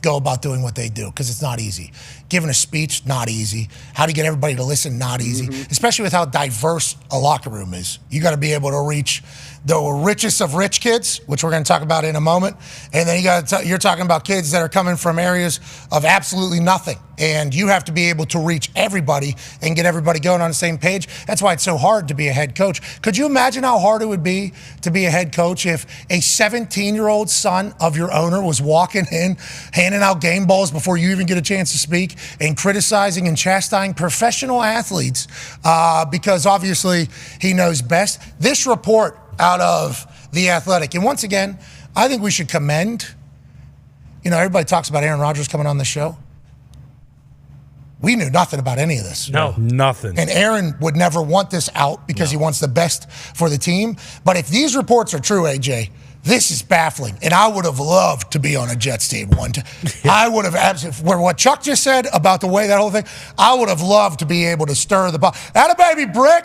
Speaker 3: go about doing what they do because it's not easy. giving a speech, not easy. How to get everybody to listen, not easy. Especially with how diverse a locker room is. You got to be able to reach the richest of rich kids, which we're going to talk about in a moment. And then you're talking about kids that are coming from areas of absolutely nothing. And you have to be able to reach everybody and get everybody going on the same page. That's why it's so hard to be a head coach. Could you imagine how hard it would be to be a head coach if a 17-year-old son of your owner was walking in, handing out game balls before you even get a chance to speak, and criticizing and chastising professional athletes because obviously he knows best? This report out of The Athletic. And once again, I think we should commend, everybody talks about Aaron Rodgers coming on the show. We knew nothing about any of this.
Speaker 6: No, nothing.
Speaker 3: And Aaron would never want this out because he wants the best for the team. But if these reports are true, AJ, this is baffling. And I would have loved to be on a Jets team one time. I would have absolutely, what Chuck just said about the way that whole thing, I would have loved to be able to stir the ball. Atta baby Brick,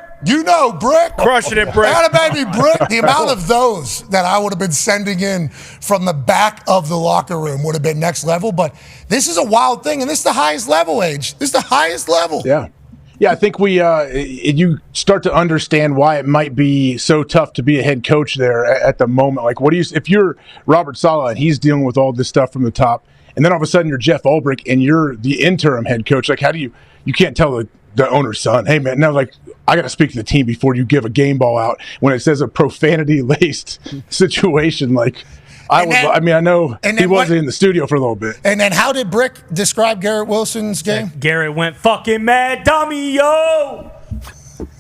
Speaker 3: Brick.
Speaker 6: Crushing it, Brick.
Speaker 3: Atta baby Brick. The amount of those that I would have been sending in from the back of the locker room would have been next level. But this is a wild thing, and this is the highest level, Age. This is the highest level.
Speaker 15: Yeah. Yeah, I think you start to understand why it might be so tough to be a head coach there at the moment. Like, if you're Robert Saleh and he's dealing with all this stuff from the top, and then all of a sudden you're Jeff Ulbrich and you're the interim head coach, like, how do you can't tell the owner's son, hey man, no, like, I got to speak to the team before you give a game ball out when it says a profanity-laced situation, like. I know he wasn't in the studio for a little bit.
Speaker 3: And then how did Brick describe Garrett Wilson's game?
Speaker 8: Garrett went fucking mad dummy, yo!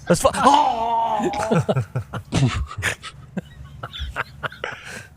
Speaker 8: That's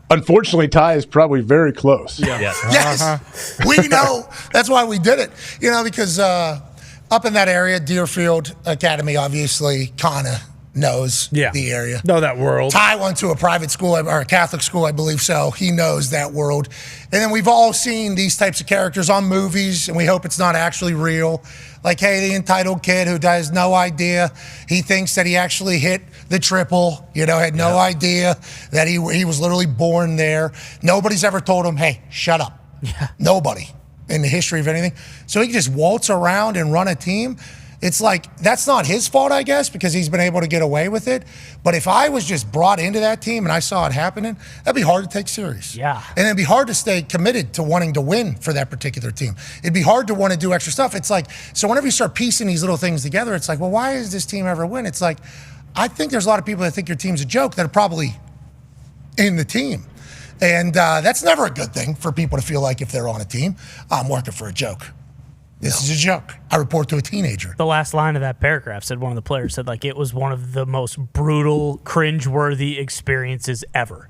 Speaker 15: Unfortunately, Ty is probably very close.
Speaker 3: Yeah. Yes. We know. That's why we did it. Because up in that area, Deerfield Academy obviously kind of knows the area.
Speaker 6: Know that world.
Speaker 3: Ty went to a private school, or a Catholic school, I believe so. He knows that world. And then we've all seen these types of characters on movies, and we hope it's not actually real. Like, hey, the entitled kid who has no idea. He thinks that he actually hit the triple, had no idea that he was literally born there. Nobody's ever told him, hey, shut up. Yeah. Nobody in the history of anything. So he can just waltz around and run a team. It's like, that's not his fault, I guess, because he's been able to get away with it. But if I was just brought into that team and I saw it happening, that'd be hard to take serious.
Speaker 8: Yeah.
Speaker 3: And it'd be hard to stay committed to wanting to win for that particular team. It'd be hard to want to do extra stuff. It's like, so whenever you start piecing these little things together, it's like, well, why does this team ever win? It's like, I think there's a lot of people that think your team's a joke that are probably in the team. And that's never a good thing for people to feel like if they're on a team, I'm working for a joke. This is a joke. I report to a teenager.
Speaker 8: The last line of that paragraph said, one of the players said, like, it was one of the most brutal, cringeworthy experiences ever.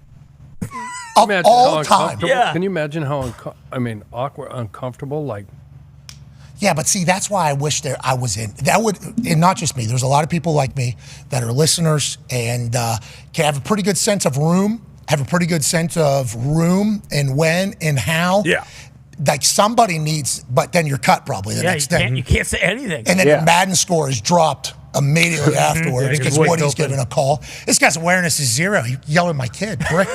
Speaker 3: Of all time.
Speaker 7: Yeah. Can you imagine how, awkward, uncomfortable, like.
Speaker 3: Yeah, but see, that's why I wish I was in. And not just me. There's a lot of people like me that are listeners and can have a pretty good sense of room, and when and how.
Speaker 6: Yeah.
Speaker 3: Like somebody needs, but then you're cut probably the next day.
Speaker 8: You can't say anything.
Speaker 3: And then your Madden score is dropped immediately afterwards because Woody's giving a call. This guy's awareness is zero. He yelling at my kid. Brick.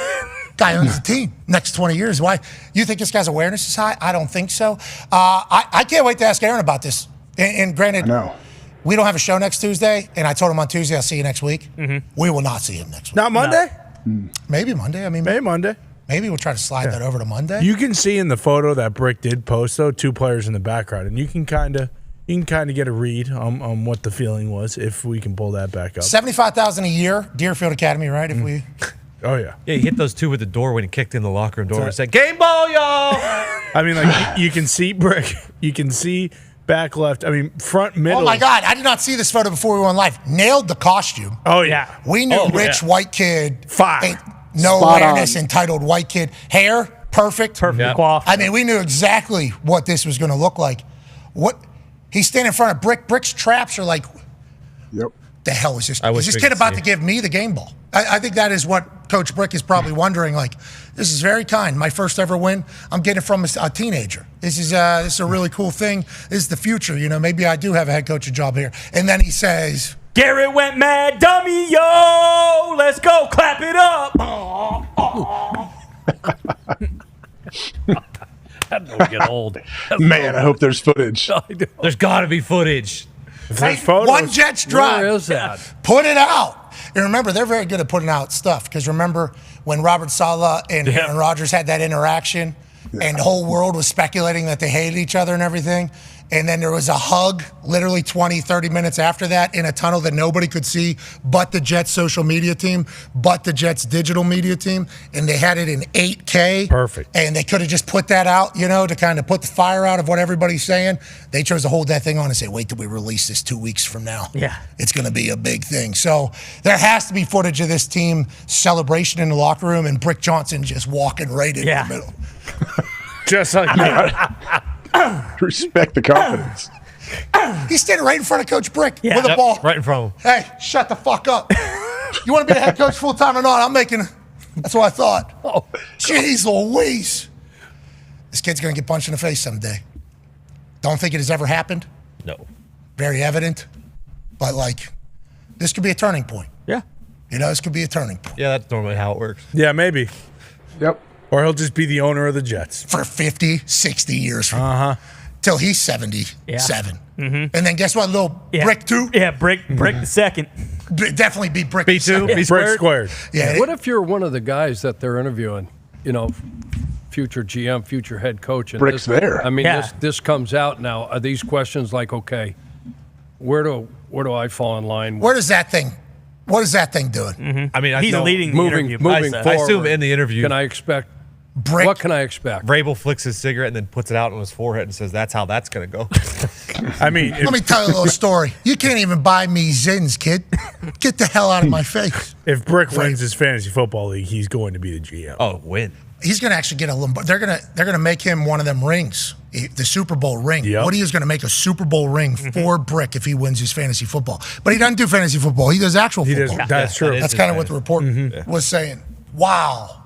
Speaker 3: Guy owns the team. Next 20 years. Why? You think this guy's awareness is high? I don't think so. I can't wait to ask Aaron about this. And granted, we don't have a show next Tuesday. And I told him on Tuesday, I'll see you next week. Mm-hmm. We will not see him next week.
Speaker 6: Not Monday?
Speaker 3: No. Maybe Monday.
Speaker 6: Maybe Monday.
Speaker 3: Maybe we'll try to slide that over to Monday.
Speaker 6: You can see in the photo that Brick did post, though, 2 players in the background, and you can kind of get a read on what the feeling was if we can pull that back up.
Speaker 3: $75,000 a year, Deerfield Academy, right? If we.
Speaker 6: Oh yeah.
Speaker 9: Yeah, he hit those 2 with the door when he kicked in the locker room door and said, "Game ball, y'all."
Speaker 6: I mean, like you can see Brick, you can see back left. I mean, front middle.
Speaker 3: Oh my God! I did not see this photo before we went live. Nailed the costume.
Speaker 6: Oh yeah.
Speaker 3: We knew rich white kid.
Speaker 6: Fire.
Speaker 3: No awareness, entitled white kid. Hair, perfect.
Speaker 8: Coiffed.
Speaker 3: I mean, we knew exactly what this was going to look like. He's standing in front of Brick. Brick's traps are like, the hell is this? Is this kid about to give me the game ball? I think that is what Coach Brick is probably wondering. Like, this is very kind. My first ever win, I'm getting it from a teenager. This is a really cool thing. This is the future. Maybe I do have a head coaching job here. And then he says,
Speaker 8: Garrett went mad, dummy, yo! Let's go, clap it up!
Speaker 7: Had no get old.
Speaker 15: Man, I hope there's footage.
Speaker 9: There's got to be footage.
Speaker 3: Hey, one Jets drive.
Speaker 7: Where is that?
Speaker 3: Put it out. And remember, they're very good at putting out stuff. Because remember when Robert Saleh and Aaron Rodgers had that interaction, and the whole world was speculating that they hated each other and everything. And then there was a hug literally 20, 30 minutes after that in a tunnel that nobody could see but the Jets social media team, but the Jets digital media team. And they had it in 8K.
Speaker 6: Perfect.
Speaker 3: And they could have just put that out, to kind of put the fire out of what everybody's saying. They chose to hold that thing on and say, wait till we release this 2 weeks from now.
Speaker 8: Yeah.
Speaker 3: It's going to be a big thing. So there has to be footage of this team celebration in the locker room and Brick Johnson just walking right in the middle.
Speaker 6: Just like me.
Speaker 15: Respect the confidence.
Speaker 3: He's standing right in front of Coach Brick with a
Speaker 9: Yep,
Speaker 3: ball.
Speaker 9: right in front of him.
Speaker 3: Hey, shut the fuck up. You want to be the head coach full time or not? I'm making. That's what I thought. Oh, jeez Louise. This kid's going to get punched in the face someday. Don't think it has ever happened.
Speaker 9: No.
Speaker 3: Very evident. But, this could be a turning point.
Speaker 8: Yeah.
Speaker 3: This could be a turning point.
Speaker 9: Yeah, that's normally how it works.
Speaker 6: Yeah, maybe.
Speaker 15: Yep.
Speaker 6: Or he'll just be the owner of the Jets.
Speaker 3: For 50, 60 years from now. Till he's 77.
Speaker 8: Mm-hmm.
Speaker 3: And then guess what? Little Brick 2?
Speaker 8: Yeah, Brick the second.
Speaker 3: Definitely be Brick
Speaker 9: B2.
Speaker 6: Be squared.
Speaker 3: Yeah.
Speaker 7: What if you're one of the guys that they're interviewing, future GM, future head coach? And
Speaker 15: Brick's there.
Speaker 7: I mean, this comes out now. Are these questions like, okay, where do I fall in line?
Speaker 3: What is that thing doing?
Speaker 8: Mm-hmm.
Speaker 9: I mean,
Speaker 8: he's leading the interview.
Speaker 7: Moving
Speaker 9: I
Speaker 7: forward.
Speaker 9: assume in the interview.
Speaker 7: Can I expect?
Speaker 3: Brick.
Speaker 7: What can I expect?
Speaker 9: Vrabel flicks his cigarette and then puts it out on his forehead and says, "That's how that's gonna go."
Speaker 6: I mean,
Speaker 3: let me tell you a little story. You can't even buy me Zins, kid. Get the hell out of my face.
Speaker 6: If Brick wins his fantasy football league, he's going to be the GM.
Speaker 9: Oh, win.
Speaker 3: He's going to actually get a Lombardi. They're gonna make him one of them rings, the Super Bowl ring.
Speaker 6: Yep.
Speaker 3: Woody is going to make a Super Bowl ring for Brick if he wins his fantasy football. But he doesn't do fantasy football. He does actual football.
Speaker 6: That's true.
Speaker 3: That's kind of what the report was saying. Wow.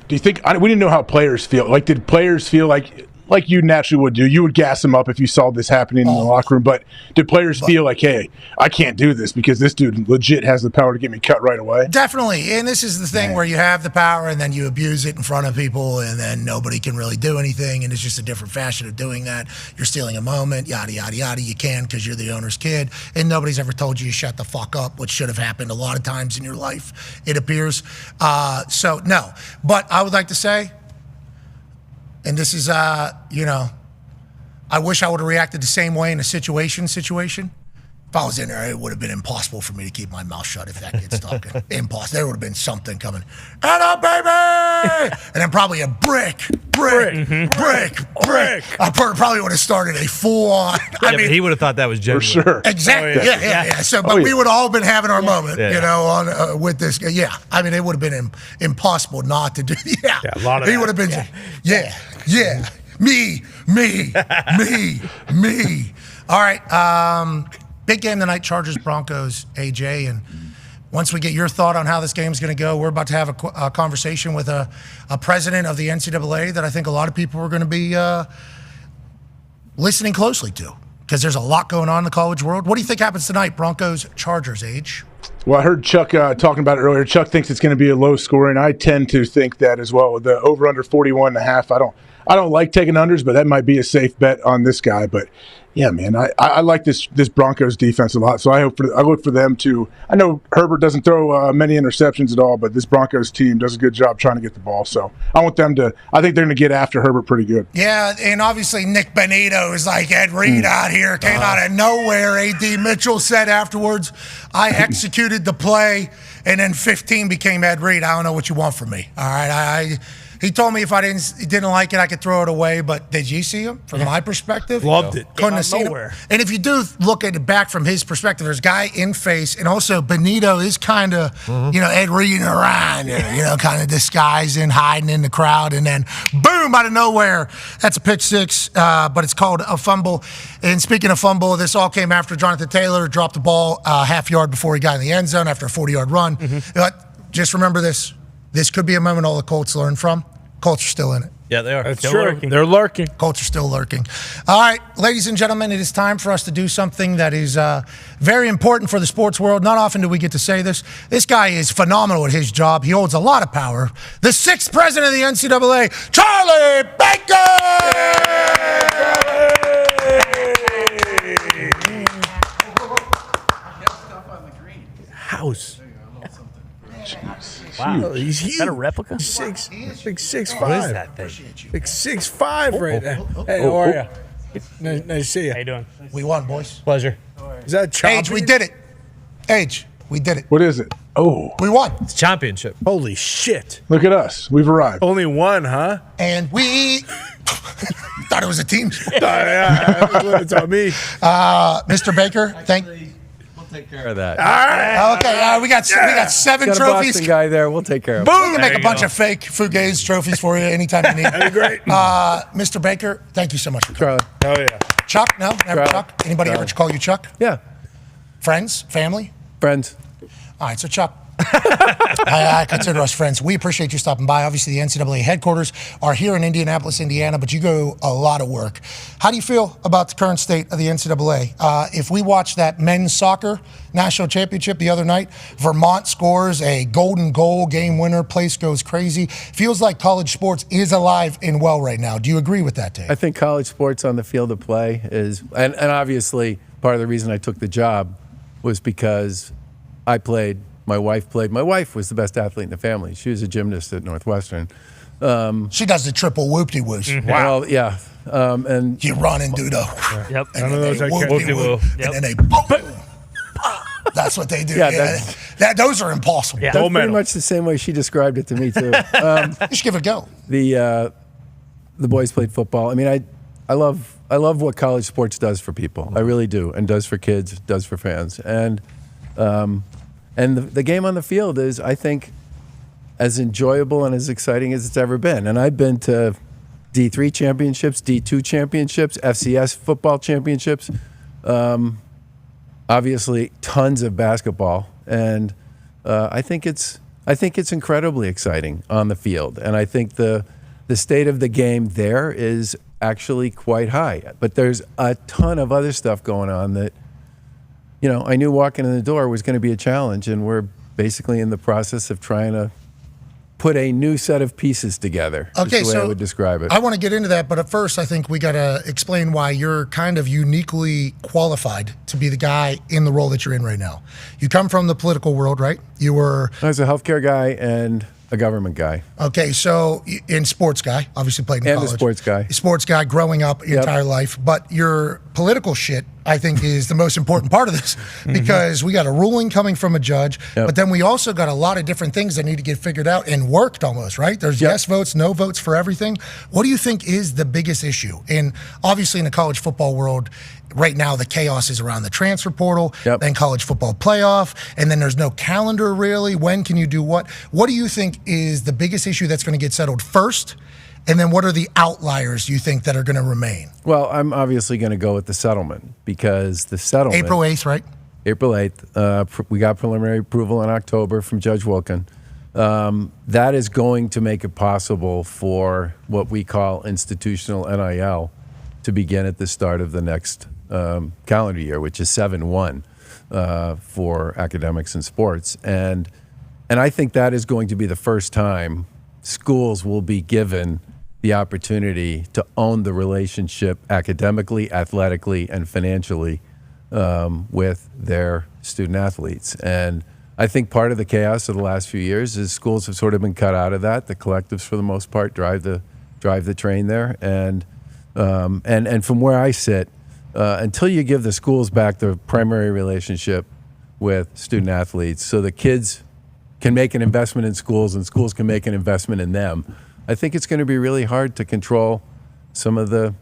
Speaker 15: Do you think we didn't know how players feel? Did players feel like you naturally would do? You would gas them up if you saw this happening in the locker room. But did players feel like, hey, I can't do this because this dude legit has the power to get me cut right away?
Speaker 3: Definitely. And this is the thing where you have the power and then you abuse it in front of people and then nobody can really do anything. And it's just a different fashion of doing that. You're stealing a moment, yada, yada, yada. You can because you're the owner's kid. And nobody's ever told you shut the fuck up, which should have happened a lot of times in your life, it appears. So, no. But I would like to say, and this is, I wish I would have reacted the same way in a situation. If I was in there, it would have been impossible for me to keep my mouth shut if that kid's talking. Impossible. There would have been something coming. Hello, baby! And then probably a brick. I probably would have started a full-on.
Speaker 9: I mean, he would have thought that was genuine.
Speaker 15: For sure.
Speaker 3: Exactly. Yeah. So, but we would have all been having our moment, with this. Yeah. I mean, it would have been impossible not to do. Yeah.
Speaker 6: A lot of
Speaker 3: he
Speaker 6: that.
Speaker 3: would have been. Yeah. Me. All right. Big game tonight, Chargers, Broncos, AJ. And once we get your thought on how this game is going to go, we're about to have a conversation with a president of the NCAA that I think a lot of people are going to be listening closely to because there's a lot going on in the college world. What do you think happens tonight, Broncos, Chargers, Age?
Speaker 15: Well, I heard Chuck talking about it earlier. Chuck thinks it's going to be a low score, and I tend to think that as well. The over-under 41.5, I don't like taking unders, but that might be a safe bet on this guy. But yeah, man, I like this Broncos defense a lot. So I look for them to. I know Herbert doesn't throw many interceptions at all, but this Broncos team does a good job trying to get the ball. So I want them to. I think they're going to get after Herbert pretty good.
Speaker 3: Yeah, and obviously Nick Benito is like Ed Reed out here, came out of nowhere. A.D. Mitchell said afterwards, "I executed the play, and then 15 became Ed Reed. I don't know what you want from me." All right, He told me if I didn't like it, I could throw it away. But did you see him? From my perspective,
Speaker 6: loved it.
Speaker 3: Couldn't have seen him. And if you do look at it back from his perspective, there's a guy in face, and also Benito is kind of, Ed Reed around, kind of disguising, hiding in the crowd, and then boom, out of nowhere, that's a pick six. But it's called a fumble. And speaking of fumble, this all came after Jonathan Taylor dropped the ball half yard before he got in the end zone after a 40-yard run. But just remember this. This could be a moment all the Colts learn from. Colts are still in it.
Speaker 9: Yeah, they are.
Speaker 6: That's
Speaker 8: Still
Speaker 6: true.
Speaker 8: lurking.
Speaker 6: They're lurking.
Speaker 3: Colts are still lurking. All right, ladies and gentlemen, it is time for us to do something that is very important for the sports world. Not often do we get to say this. This guy is phenomenal at his job. He holds a lot of power. The 6th president of the NCAA, Charlie Baker!
Speaker 6: House.
Speaker 8: Wow.
Speaker 6: He's huge.
Speaker 8: Is that a replica?
Speaker 6: 6'5".
Speaker 8: What is that thing?
Speaker 6: Like 6'5" right now. Hey, how are you? Nice to see you.
Speaker 8: How you doing?
Speaker 3: We won, boys.
Speaker 6: Pleasure. Is that choppy?
Speaker 3: Age, we did it. Age, we did it.
Speaker 15: What is it? Oh,
Speaker 3: We won.
Speaker 9: It's championship.
Speaker 6: Holy shit.
Speaker 15: look at us. We've arrived.
Speaker 6: Only one, huh?
Speaker 3: And we thought it was a team.
Speaker 6: It's on me.
Speaker 3: Mr. Baker, thank
Speaker 16: Take care of that.
Speaker 3: Okay, we got 7
Speaker 16: Got a
Speaker 3: trophies.
Speaker 16: Boston guy there. We'll take care of it.
Speaker 3: We can make a bunch of fake Fugazi trophies for you anytime you need.
Speaker 6: That'd be great.
Speaker 3: Mr. Baker, thank you so much for coming.
Speaker 16: Charlie.
Speaker 6: Oh, yeah.
Speaker 3: Chuck, no, never
Speaker 16: Charlie.
Speaker 3: Chuck. Anybody ever call you Chuck?
Speaker 16: Yeah.
Speaker 3: Friends, family?
Speaker 16: Friends.
Speaker 3: All right, so Chuck, I consider us friends. We appreciate you stopping by. Obviously, the NCAA headquarters are here in Indianapolis, Indiana, but you go a lot of work. How do you feel about the current state of the NCAA? If we watched that men's soccer national championship the other night, Vermont scores a golden goal, game winner, place goes crazy. Feels like college sports is alive and well right now. Do you agree with that, Dave?
Speaker 16: I think college sports on the field of play is, and obviously part of the reason I took the job was because I played. My wife played. My wife was the best athlete in the family. She was a gymnast at Northwestern.
Speaker 3: She does the triple whoop-de-whoosh.
Speaker 16: Wow. Well, yeah. And
Speaker 3: you run and do the
Speaker 8: Yep.
Speaker 3: and then they whoop-de-whoop, and then they boom. That's what they do.
Speaker 16: Yeah,
Speaker 3: those are impossible.
Speaker 8: Yeah.
Speaker 16: that's pretty much the same way she described it to me too.
Speaker 3: You should give it a go.
Speaker 16: The boys played football. I mean, I love what college sports does for people. I really do, and does for kids, does for fans, and the game on the field is, I think, as enjoyable and as exciting as it's ever been. And I've been to D3 championships, D2 championships, FCS football championships, obviously tons of basketball, and I think it's incredibly exciting on the field. And I think the state of the game there is actually quite high. But there's a ton of other stuff going on that, I knew walking in the door was going to be a challenge, and we're basically in the process of trying to put a new set of pieces together.
Speaker 3: Okay,
Speaker 16: is the way
Speaker 3: so
Speaker 16: I would describe it.
Speaker 3: I want to get into that, but at first I think we got to explain why you're kind of uniquely qualified to be the guy in the role that you're in right now. You come from the political world, right? You were...
Speaker 16: I was a healthcare guy and a government guy.
Speaker 3: Okay, so in sports guy, obviously played in college.
Speaker 16: And a sports guy.
Speaker 3: Sports guy growing up your entire life. But your political shit, I think, is the most important part of this because we got a ruling coming from a judge, but then we also got a lot of different things that need to get figured out and worked almost, right? There's yes votes, no votes for everything. What do you think is the biggest issue? And obviously in the college football world, right now the chaos is around the transfer portal, then college football playoff, and then there's no calendar really. When can you do what? What do you think is the biggest issue that's going to get settled first? And then what are the outliers you think that are going to remain?
Speaker 16: Well, I'm obviously going to go with the settlement because the settlement...
Speaker 3: April 8th, right?
Speaker 16: April 8th. We got preliminary approval in October from Judge Wilkin. That is going to make it possible for what we call institutional NIL to begin at the start of the next calendar year, which is 7/1 for academics and sports. And I think that is going to be the first time schools will be given the opportunity to own the relationship academically, athletically, and financially with their student athletes. And I think part of the chaos of the last few years is schools have sort of been cut out of that. The collectives, for the most part, drive the train there. And from where I sit, until you give the schools back the primary relationship with student athletes so the kids can make an investment in schools and schools can make an investment in them, I think it's going to be really hard to control some of the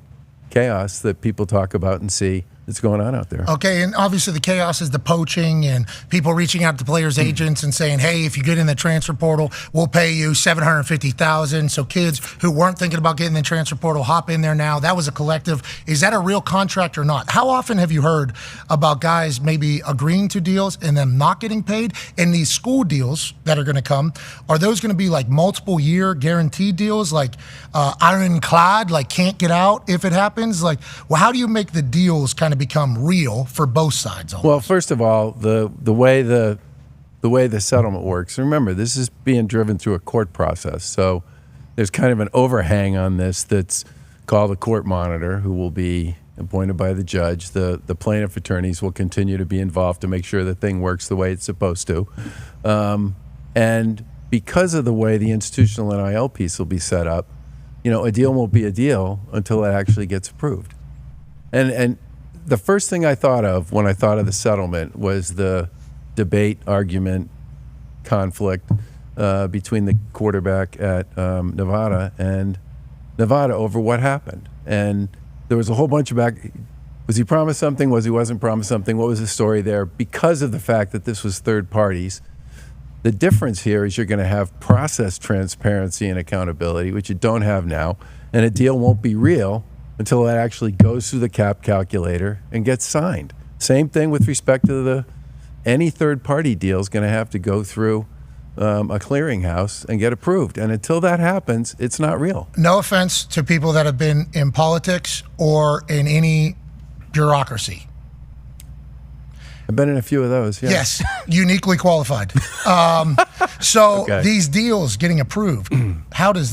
Speaker 16: chaos that people talk about and see that's going on out there.
Speaker 3: Okay, and obviously the chaos is the poaching and people reaching out to players' agents and saying, hey, if you get in the transfer portal, we'll pay you $750,000. So kids who weren't thinking about getting in the transfer portal hop in there now. That was a collective. Is that a real contract or not? How often have you heard about guys maybe agreeing to deals and them not getting paid? And these school deals that are going to come, are those going to be like multiple year guaranteed deals, like ironclad, like can't get out if it happens? Like, well, how do you make the deals kind of become real for both sides? Almost?
Speaker 16: Well, first of all, the way the settlement works. Remember, this is being driven through a court process, so there's kind of an overhang on this that's called a court monitor, who will be appointed by the judge. The plaintiff attorneys will continue to be involved to make sure the thing works the way it's supposed to, and because of the way the institutional NIL piece will be set up, a deal won't be a deal until it actually gets approved. And the first thing I thought of when I thought of the settlement was the debate, argument, conflict between the quarterback at Nevada and Nevada over what happened. And there was a whole bunch of was he promised something? Was he wasn't promised something? What was the story there? Because of the fact that this was third parties, the difference here is you're going to have process transparency and accountability, which you don't have now, and a deal won't be real until it actually goes through the cap calculator and gets signed. Same thing with respect to any third-party deal is going to have to go through a clearinghouse and get approved. And until that happens, it's not real.
Speaker 3: No offense to people that have been in politics or in any bureaucracy.
Speaker 16: I've been in a few of those, yeah.
Speaker 3: Yes, uniquely qualified. Okay. These deals getting approved, how long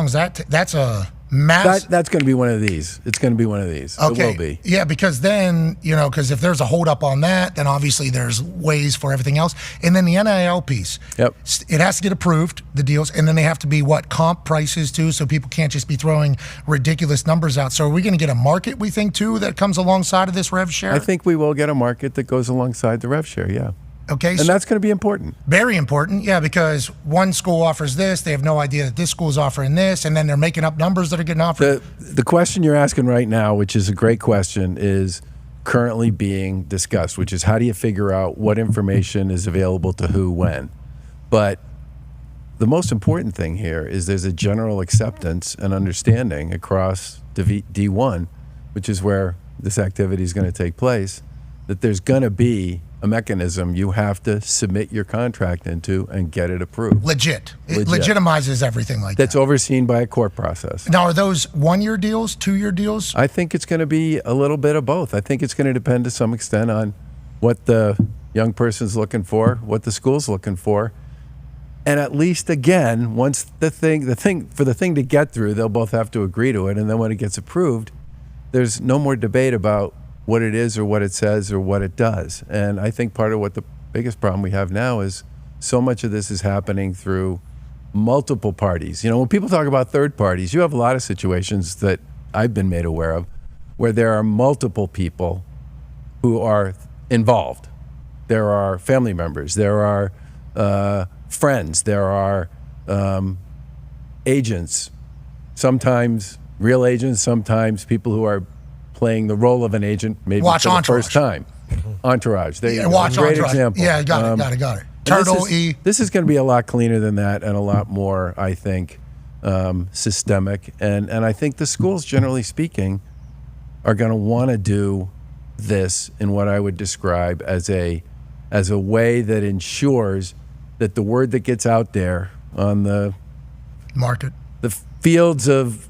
Speaker 3: is that? That's a mass.
Speaker 16: That's going to be one of these. It's going to be one of these.
Speaker 3: Okay.
Speaker 16: It will be.
Speaker 3: Yeah, because then, because if there's a hold up on that, then obviously there's ways for everything else. And then the NIL piece.
Speaker 16: Yep.
Speaker 3: It has to get approved, the deals, and then they have to be comp prices too, so people can't just be throwing ridiculous numbers out. So are we going to get a market, we think, too, that comes alongside of this rev share?
Speaker 16: I think we will get a market that goes alongside the rev share, yeah.
Speaker 3: Okay,
Speaker 16: and that's going to be important.
Speaker 3: Very important, yeah, because one school offers this, they have no idea that this school is offering this, and then they're making up numbers that are getting offered.
Speaker 16: The question you're asking right now, which is a great question, is currently being discussed, which is how do you figure out what information is available to who, when? But the most important thing here is there's a general acceptance and understanding across D1, which is where this activity is going to take place, that there's going to be a mechanism you have to submit your contract into and get it approved.
Speaker 3: Legit. It legitimizes everything like that.
Speaker 16: That's overseen by a court process.
Speaker 3: Now, are those 1-year deals, 2-year deals?
Speaker 16: I think it's going to be a little bit of both. I think it's going to depend to some extent on what the young person's looking for, what the school's looking for. And at least, again, once the thing to get through, they'll both have to agree to it. And then when it gets approved, there's no more debate about what it is or what it says or what it does. And I think part of what the biggest problem we have now is so much of this is happening through multiple parties. When people talk about third parties, you have a lot of situations that I've been made aware of where there are multiple people who are involved. There are family members, there are friends, there are agents, sometimes real agents, sometimes people who are playing the role of an agent, maybe for the first time. Entourage. There you go.
Speaker 3: Watch
Speaker 16: Great
Speaker 3: Entourage.
Speaker 16: example.
Speaker 3: Yeah, got it. Turtle E.
Speaker 16: This is going to be a lot cleaner than that and a lot more, I think, systemic. And I think the schools, generally speaking, are going to want to do this in what I would describe as a way that ensures that the word that gets out there on the
Speaker 3: market,
Speaker 16: the fields of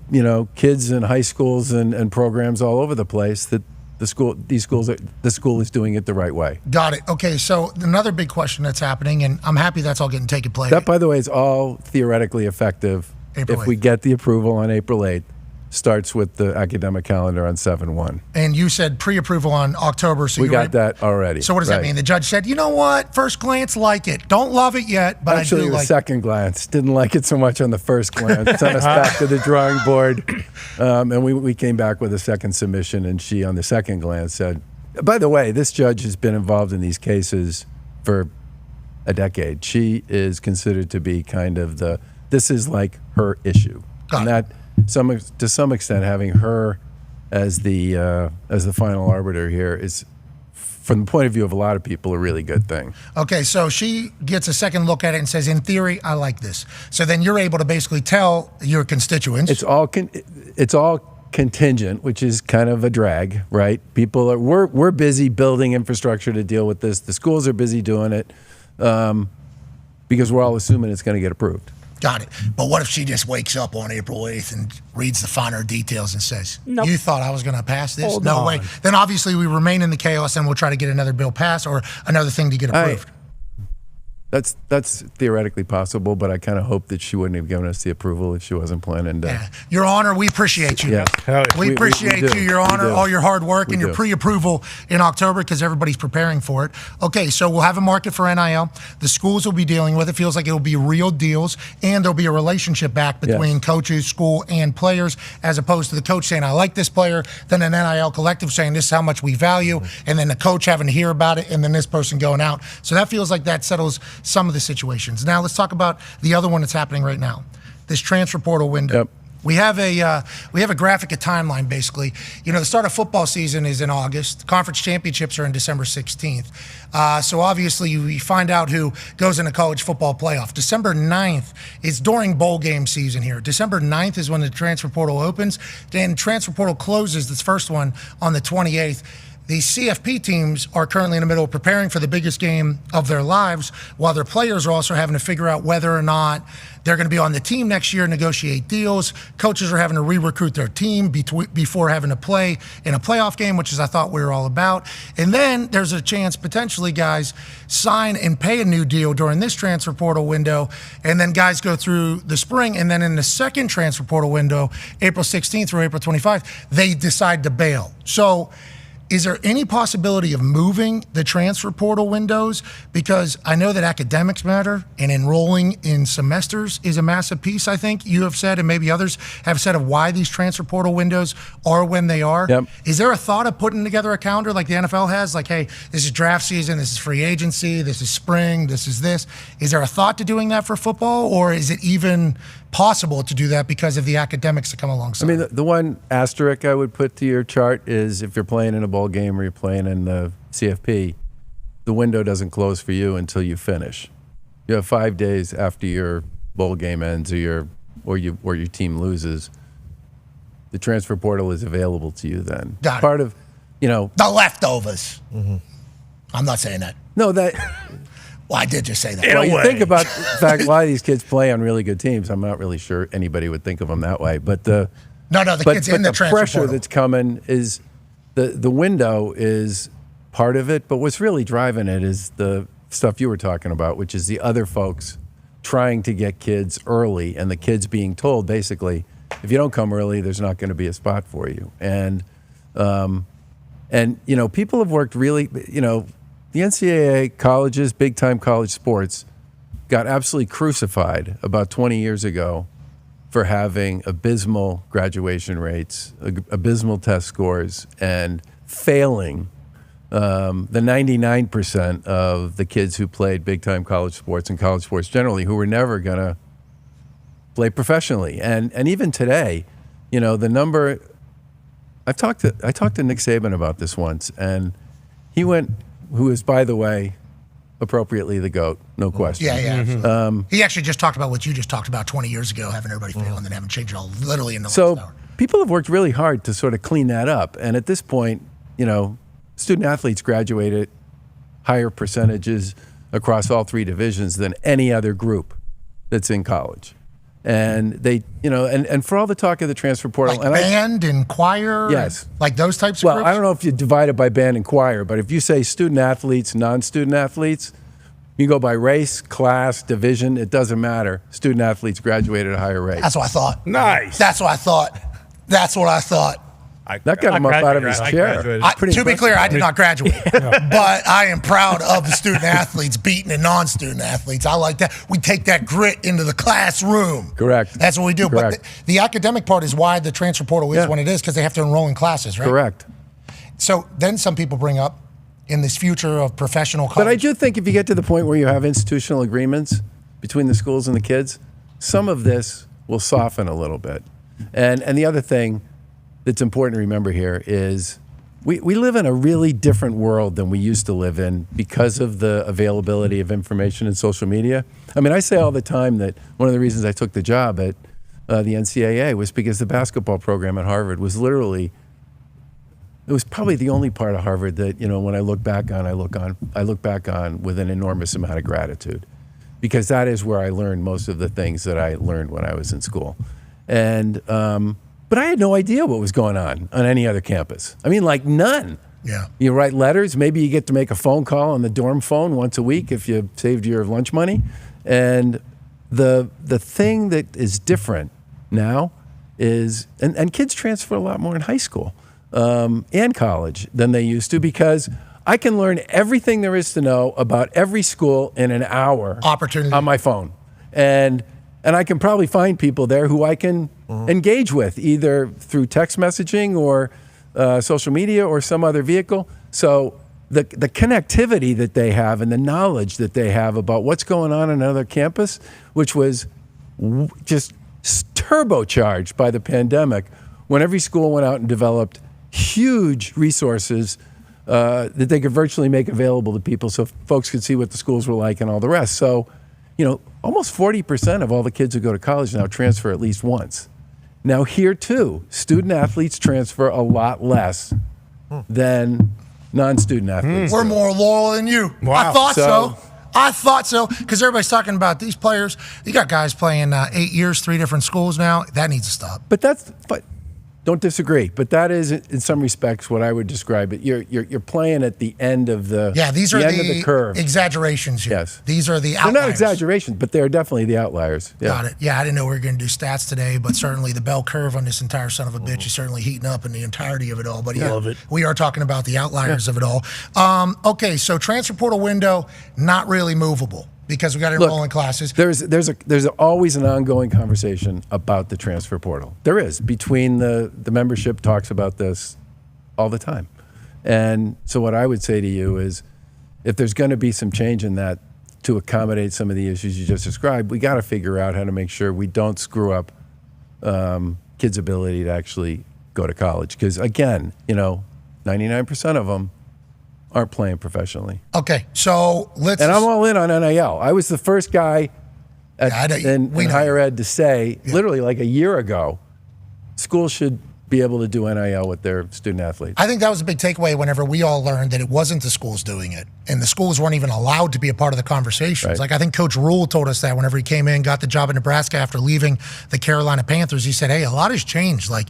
Speaker 16: kids in high schools and programs all over the place, that the school is doing it the right way.
Speaker 3: Got it. Okay, so another big question that's happening, and I'm happy that's all getting taken place.
Speaker 16: That, by the way, is all theoretically effective if we get the approval on April 8th. Starts with the academic calendar on 7/1.
Speaker 3: And you said pre-approval on October. So
Speaker 16: we got that already.
Speaker 3: So what does that mean? The judge said, you know what? First glance, like it. Don't love it yet, but
Speaker 16: actually,
Speaker 3: I do like it.
Speaker 16: Second glance. Didn't like it so much on the first glance. Sent us back to the drawing board. And we came back with a second submission, and she, on the second glance, said, by the way, this judge has been involved in these cases for a decade. She is considered to be kind of this is like her issue.
Speaker 3: Got
Speaker 16: and
Speaker 3: it.
Speaker 16: that, to some extent, having her as the final arbiter here is, from the point of view of a lot of people, a really good thing.
Speaker 3: Okay, so she gets a second look at it and says, in theory, I like this. So then you're able to basically tell your constituents.
Speaker 16: It's all contingent, which is kind of a drag, right? People are we're busy building infrastructure to deal with this. The schools are busy doing it because we're all assuming it's going to get approved.
Speaker 3: Got it. But what if she just wakes up on April 8th and reads the finer details and says,
Speaker 8: Nope.
Speaker 3: you thought I was going to pass this?
Speaker 8: Hold
Speaker 3: no
Speaker 8: on.
Speaker 3: way. Then obviously we remain in the chaos and we'll try to get another bill passed or another thing to get approved.
Speaker 16: That's theoretically possible, but I kind of hope that she wouldn't have given us the approval if she wasn't planning to.
Speaker 3: Yeah. Your Honor, we appreciate you.
Speaker 16: Yeah.
Speaker 3: We appreciate
Speaker 16: do.
Speaker 3: you, Your
Speaker 16: We
Speaker 3: Honor,
Speaker 16: do.
Speaker 3: all your hard work
Speaker 16: We
Speaker 3: and your
Speaker 16: do.
Speaker 3: pre-approval in October because everybody's preparing for it. Okay, so we'll have a market for NIL. The schools will be dealing with it. Feels like it'll be real deals, and there'll be a relationship back between coaches, school, and players, as opposed to the coach saying, I like this player, then an NIL collective saying, this is how much we value, and then the coach having to hear about it, and then this person going out. So that feels like that settles some of the situations. Now let's talk about the other one that's happening right now, this transfer portal window.
Speaker 16: Yep.
Speaker 3: We have a graphic, a timeline, basically. You know, the start of football season is in August. Conference championships are in December 16th. So obviously we find out who goes into college football playoff. December 9th is during bowl game season here. December 9th is when the transfer portal opens. Then transfer portal closes, this first one, on the 28th. The CFP teams are currently in the middle of preparing for the biggest game of their lives, while their players are also having to figure out whether or not they're going to be on the team next year, negotiate deals. Coaches are having to re-recruit their team before having to play in a playoff game, which is I thought we were all about. And then there's a chance potentially guys sign and pay a new deal during this transfer portal window, and then guys go through the spring, and then in the second transfer portal window, April 16th through April 25th, they decide to bail. So is there any possibility of moving the transfer portal windows? Because I know that academics matter and enrolling in semesters is a massive piece, I think you have said, and maybe others have said, of why these transfer portal windows are when they are.
Speaker 16: Yep.
Speaker 3: Is there a thought of putting together a calendar like the NFL has? Like, hey, this is draft season, this is free agency, this is spring, this is this. Is there a thought to doing that for football, or is it even possible to do that because of the academics that come alongside?
Speaker 16: I mean, the one asterisk I would put to your chart is if you're playing in a bowl game or you're playing in the CFP, the window doesn't close for you until you finish. You have 5 days after your bowl game ends or your team loses. The transfer portal is available to you then.
Speaker 3: Got it.
Speaker 16: Part of,
Speaker 3: the leftovers. Mm-hmm. I'm not saying that.
Speaker 16: No, that.
Speaker 3: Well, I did just say that.
Speaker 16: Well, you think about the fact a lot of these kids play on really good teams. I'm not really sure anybody would think of them that way. But the
Speaker 3: kids in the transfer
Speaker 16: pressure
Speaker 3: portal
Speaker 16: that's coming is the window is part of it. But what's really driving it is the stuff you were talking about, which is the other folks trying to get kids early, and the kids being told basically, if you don't come early, there's not going to be a spot for you. And people have worked really, the NCAA colleges, big-time college sports, got absolutely crucified about 20 years ago for having abysmal graduation rates, abysmal test scores, and failing the 99% of the kids who played big-time college sports and college sports generally who were never going to play professionally. And even today, the number – I talked to Nick Saban about this once, and he went – who is, by the way, appropriately the GOAT, no question.
Speaker 3: Yeah.
Speaker 16: Mm-hmm.
Speaker 3: He actually just talked about what you just talked about 20 years ago, having everybody fail and then having changed it all literally in the last hour.
Speaker 16: People have worked really hard to sort of clean that up. And at this point, student athletes graduate at higher percentages across all three divisions than any other group that's in college. And they, and for all the talk of the transfer portal,
Speaker 3: like band and choir,
Speaker 16: yes,
Speaker 3: like those types of
Speaker 16: groups.
Speaker 3: groups.
Speaker 16: I don't know if you divide it by band and choir, but if you say student athletes, non-student athletes, you go by race, class, division. It doesn't matter. Student athletes graduate at a higher rate.
Speaker 3: That's what I thought.
Speaker 6: Nice.
Speaker 3: That's what I thought.
Speaker 16: That got him up out of his chair.
Speaker 3: To be clear, I did not graduate, but I am proud of the student athletes beating the non-student athletes. I like that. We take that grit into the classroom.
Speaker 16: Correct.
Speaker 3: That's what we do.
Speaker 16: Correct.
Speaker 3: But the academic part is why the transfer portal is when it is, because they have to enroll in classes, right?
Speaker 16: Correct.
Speaker 3: So then some people bring up in this future of professional college.
Speaker 16: But I do think if you get to the point where you have institutional agreements between the schools and the kids, some of this will soften a little bit. And the other thing that's important to remember here is we live in a really different world than we used to live in because of the availability of information and social media. I mean, I say all the time that one of the reasons I took the job at the NCAA was because the basketball program at Harvard was literally, it was probably the only part of Harvard that, when I look back on, I look back on with an enormous amount of gratitude, because that is where I learned most of the things that I learned when I was in school. And, but I had no idea what was going on any other campus. I mean, like none.
Speaker 3: Yeah.
Speaker 16: You write letters. Maybe you get to make a phone call on the dorm phone once a week if you saved your lunch money. And the thing that is different now is, and kids transfer a lot more in high school and college than they used to, because I can learn everything there is to know about every school in an hour on my phone. And I can probably find people there who I can engage with, either through text messaging or social media or some other vehicle. So the connectivity that they have and the knowledge that they have about what's going on another campus, which was just turbocharged by the pandemic, when every school went out and developed huge resources that they could virtually make available to people so folks could see what the schools were like and all the rest. So, almost 40% of all the kids who go to college now transfer at least once. Now here too, student athletes transfer a lot less than non-student athletes.
Speaker 3: We're more loyal than you.
Speaker 16: Wow.
Speaker 3: I thought so, because everybody's talking about these players. You got guys playing 8 years, 3 different schools now. That needs to stop.
Speaker 16: But don't disagree. But that is, in some respects, what I would describe it. You're playing at the end of the
Speaker 3: these are
Speaker 16: end of the curve.
Speaker 3: Exaggerations here.
Speaker 16: Yes,
Speaker 3: these are the outliers.
Speaker 16: They're not exaggerations, but they're definitely the outliers. Yeah.
Speaker 3: Got it. Yeah, I didn't know we were going to do stats today, but certainly the bell curve on this entire son of a bitch is certainly heating up in the entirety of it all. But yeah,
Speaker 6: love it.
Speaker 3: We are talking about the outliers of it all. Okay, so transfer portal window not really movable, because we got to enroll in classes.
Speaker 16: There's always an ongoing conversation about the transfer portal. There is, between the membership talks about this all the time. And so what I would say to you is, if there's going to be some change in that to accommodate some of the issues you just described, we got to figure out how to make sure we don't screw up kids' ability to actually go to college. Because again, 99% of them aren't playing professionally.
Speaker 3: Okay, so let's...
Speaker 16: And I'm all in on NIL. I was the first guy in higher ed to say, literally like a year ago, schools should be able to do NIL with their student athletes.
Speaker 3: I think that was a big takeaway whenever we all learned that it wasn't the schools doing it, and the schools weren't even allowed to be a part of the conversations.
Speaker 16: Right.
Speaker 3: Like, I think Coach Rule told us that whenever he came in, got the job in Nebraska after leaving the Carolina Panthers. He said, hey, a lot has changed. Like,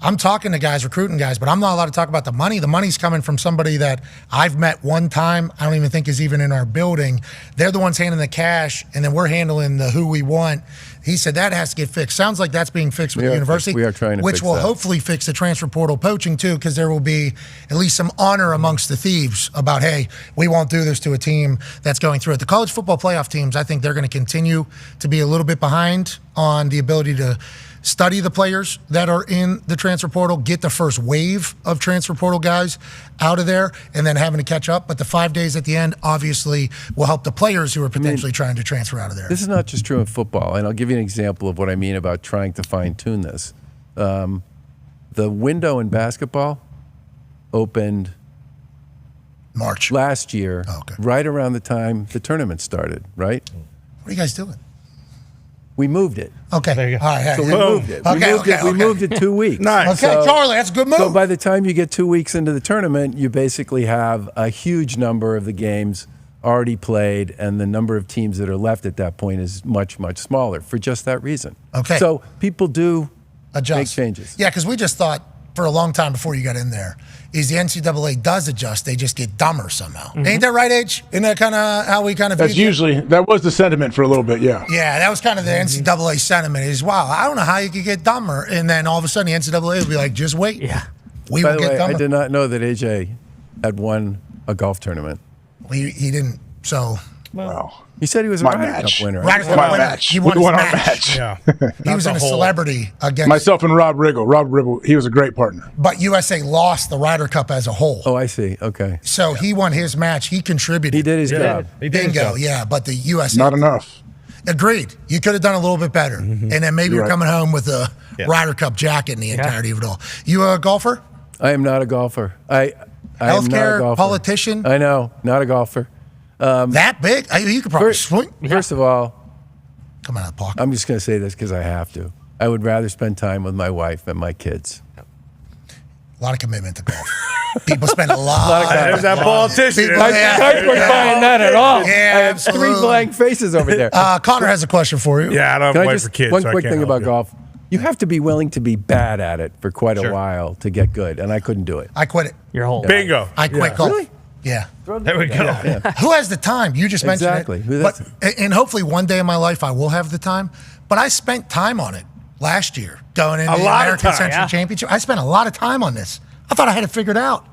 Speaker 3: I'm talking to guys, recruiting guys, but I'm not allowed to talk about the money. The money's coming from somebody that I've met one time, I don't even think is even in our building. They're the ones handling the cash, and then we're handling the who we want. He said that has to get fixed. Sounds like that's being fixed with the university.
Speaker 16: We are trying to
Speaker 3: which
Speaker 16: fix
Speaker 3: will
Speaker 16: that.
Speaker 3: hopefully fix the transfer portal poaching too, because there will be at least some honor amongst the thieves about, hey, we won't do this to a team that's going through it. The college football playoff teams, I think they're going to continue to be a little bit behind on the ability to study the players that are in the transfer portal, get the first wave of transfer portal guys out of there, and then having to catch up. But the 5 days at the end obviously will help the players who are potentially trying to transfer out of there.
Speaker 16: This is not just true in football, and I'll give you an example of what I mean about trying to fine-tune this. The window in basketball opened
Speaker 3: March
Speaker 16: last year, right around the time the tournament started, right?
Speaker 3: What are you guys doing?
Speaker 16: We moved it.
Speaker 3: Okay. There you go. All right.
Speaker 16: So we moved it. We moved it 2 weeks.
Speaker 3: Nice. Okay, Charlie, that's a good move.
Speaker 16: So by the time you get 2 weeks into the tournament, you basically have a huge number of the games already played, and the number of teams that are left at that point is much, much smaller for just that reason.
Speaker 3: Okay.
Speaker 16: So people do
Speaker 3: adjust.
Speaker 16: make changes.
Speaker 3: Yeah, because we just thought for a long time before you got in there is the NCAA does adjust, they just get dumber somehow.
Speaker 16: Mm-hmm.
Speaker 3: Ain't that right, H? Isn't that kind of how we kind of
Speaker 15: That's usually, that was the sentiment for a little bit, yeah.
Speaker 3: Yeah, that was kind of the NCAA sentiment is, wow, I don't know how you could get dumber. And then all of a sudden the NCAA will be like, just wait.
Speaker 8: Yeah.
Speaker 3: We
Speaker 16: By
Speaker 3: will
Speaker 16: the
Speaker 3: get
Speaker 16: way,
Speaker 3: dumber.
Speaker 16: I did not know that AJ had won a golf tournament.
Speaker 3: He didn't, so.
Speaker 15: Wow.
Speaker 16: He said he was a
Speaker 15: My
Speaker 16: Ryder
Speaker 15: match.
Speaker 16: Cup winner.
Speaker 3: Ryder Cup winner.
Speaker 15: match.
Speaker 3: He won
Speaker 15: We
Speaker 3: his
Speaker 15: won our
Speaker 3: match.
Speaker 15: match.
Speaker 6: Yeah.
Speaker 3: He was in a celebrity against.
Speaker 15: Myself and Rob Riggle. Rob Riggle, he was a great partner.
Speaker 3: But USA lost the Ryder Cup as a whole.
Speaker 16: Oh, I see. Okay.
Speaker 3: So he won his match. He contributed.
Speaker 16: He did his job.
Speaker 9: He did his
Speaker 3: Bingo,
Speaker 9: job.
Speaker 3: yeah. But the USA.
Speaker 15: Not enough.
Speaker 3: Agreed. You could have done a little bit better. And then maybe you're
Speaker 15: Right.
Speaker 3: coming home with a Ryder Cup jacket in the entirety of it all. You a golfer?
Speaker 16: I am not a golfer. I am not a
Speaker 3: Healthcare
Speaker 16: golfer.
Speaker 3: politician?
Speaker 16: I know, not a golfer.
Speaker 3: That big? You could probably swing.
Speaker 16: First of all,
Speaker 3: come out of the pocket.
Speaker 16: I'm just going to say this because I have to. I would rather spend time with my wife and my kids.
Speaker 3: A lot of commitment to golf. People spend a lot
Speaker 16: of time.
Speaker 9: There's that politician.
Speaker 3: People, yeah.
Speaker 16: Guys weren't buying that at all.
Speaker 3: Yeah,
Speaker 16: I have three blank faces over there.
Speaker 3: Connor has a question for you.
Speaker 6: Yeah, I don't
Speaker 16: Can
Speaker 6: have
Speaker 16: I
Speaker 6: a wife
Speaker 16: just,
Speaker 6: for kids.
Speaker 16: one
Speaker 6: so I
Speaker 16: quick
Speaker 6: can't
Speaker 16: thing
Speaker 6: help
Speaker 16: about
Speaker 6: you.
Speaker 16: golf. You have to be willing to be bad at it for quite a while to get good, and I couldn't do it.
Speaker 3: I quit it.
Speaker 8: Your whole
Speaker 6: Bingo.
Speaker 3: I quit golf.
Speaker 16: Really?
Speaker 3: Yeah.
Speaker 9: There we go.
Speaker 3: Who has the time? You just mentioned
Speaker 16: Exactly. Who
Speaker 3: it.
Speaker 16: does
Speaker 3: But, and hopefully one day in my life I will have the time. But I spent time on it last year going into the
Speaker 6: lot of
Speaker 3: American
Speaker 6: time,
Speaker 3: Century
Speaker 6: yeah.
Speaker 3: Championship. I spent a lot of time on this. I thought I had it figured out.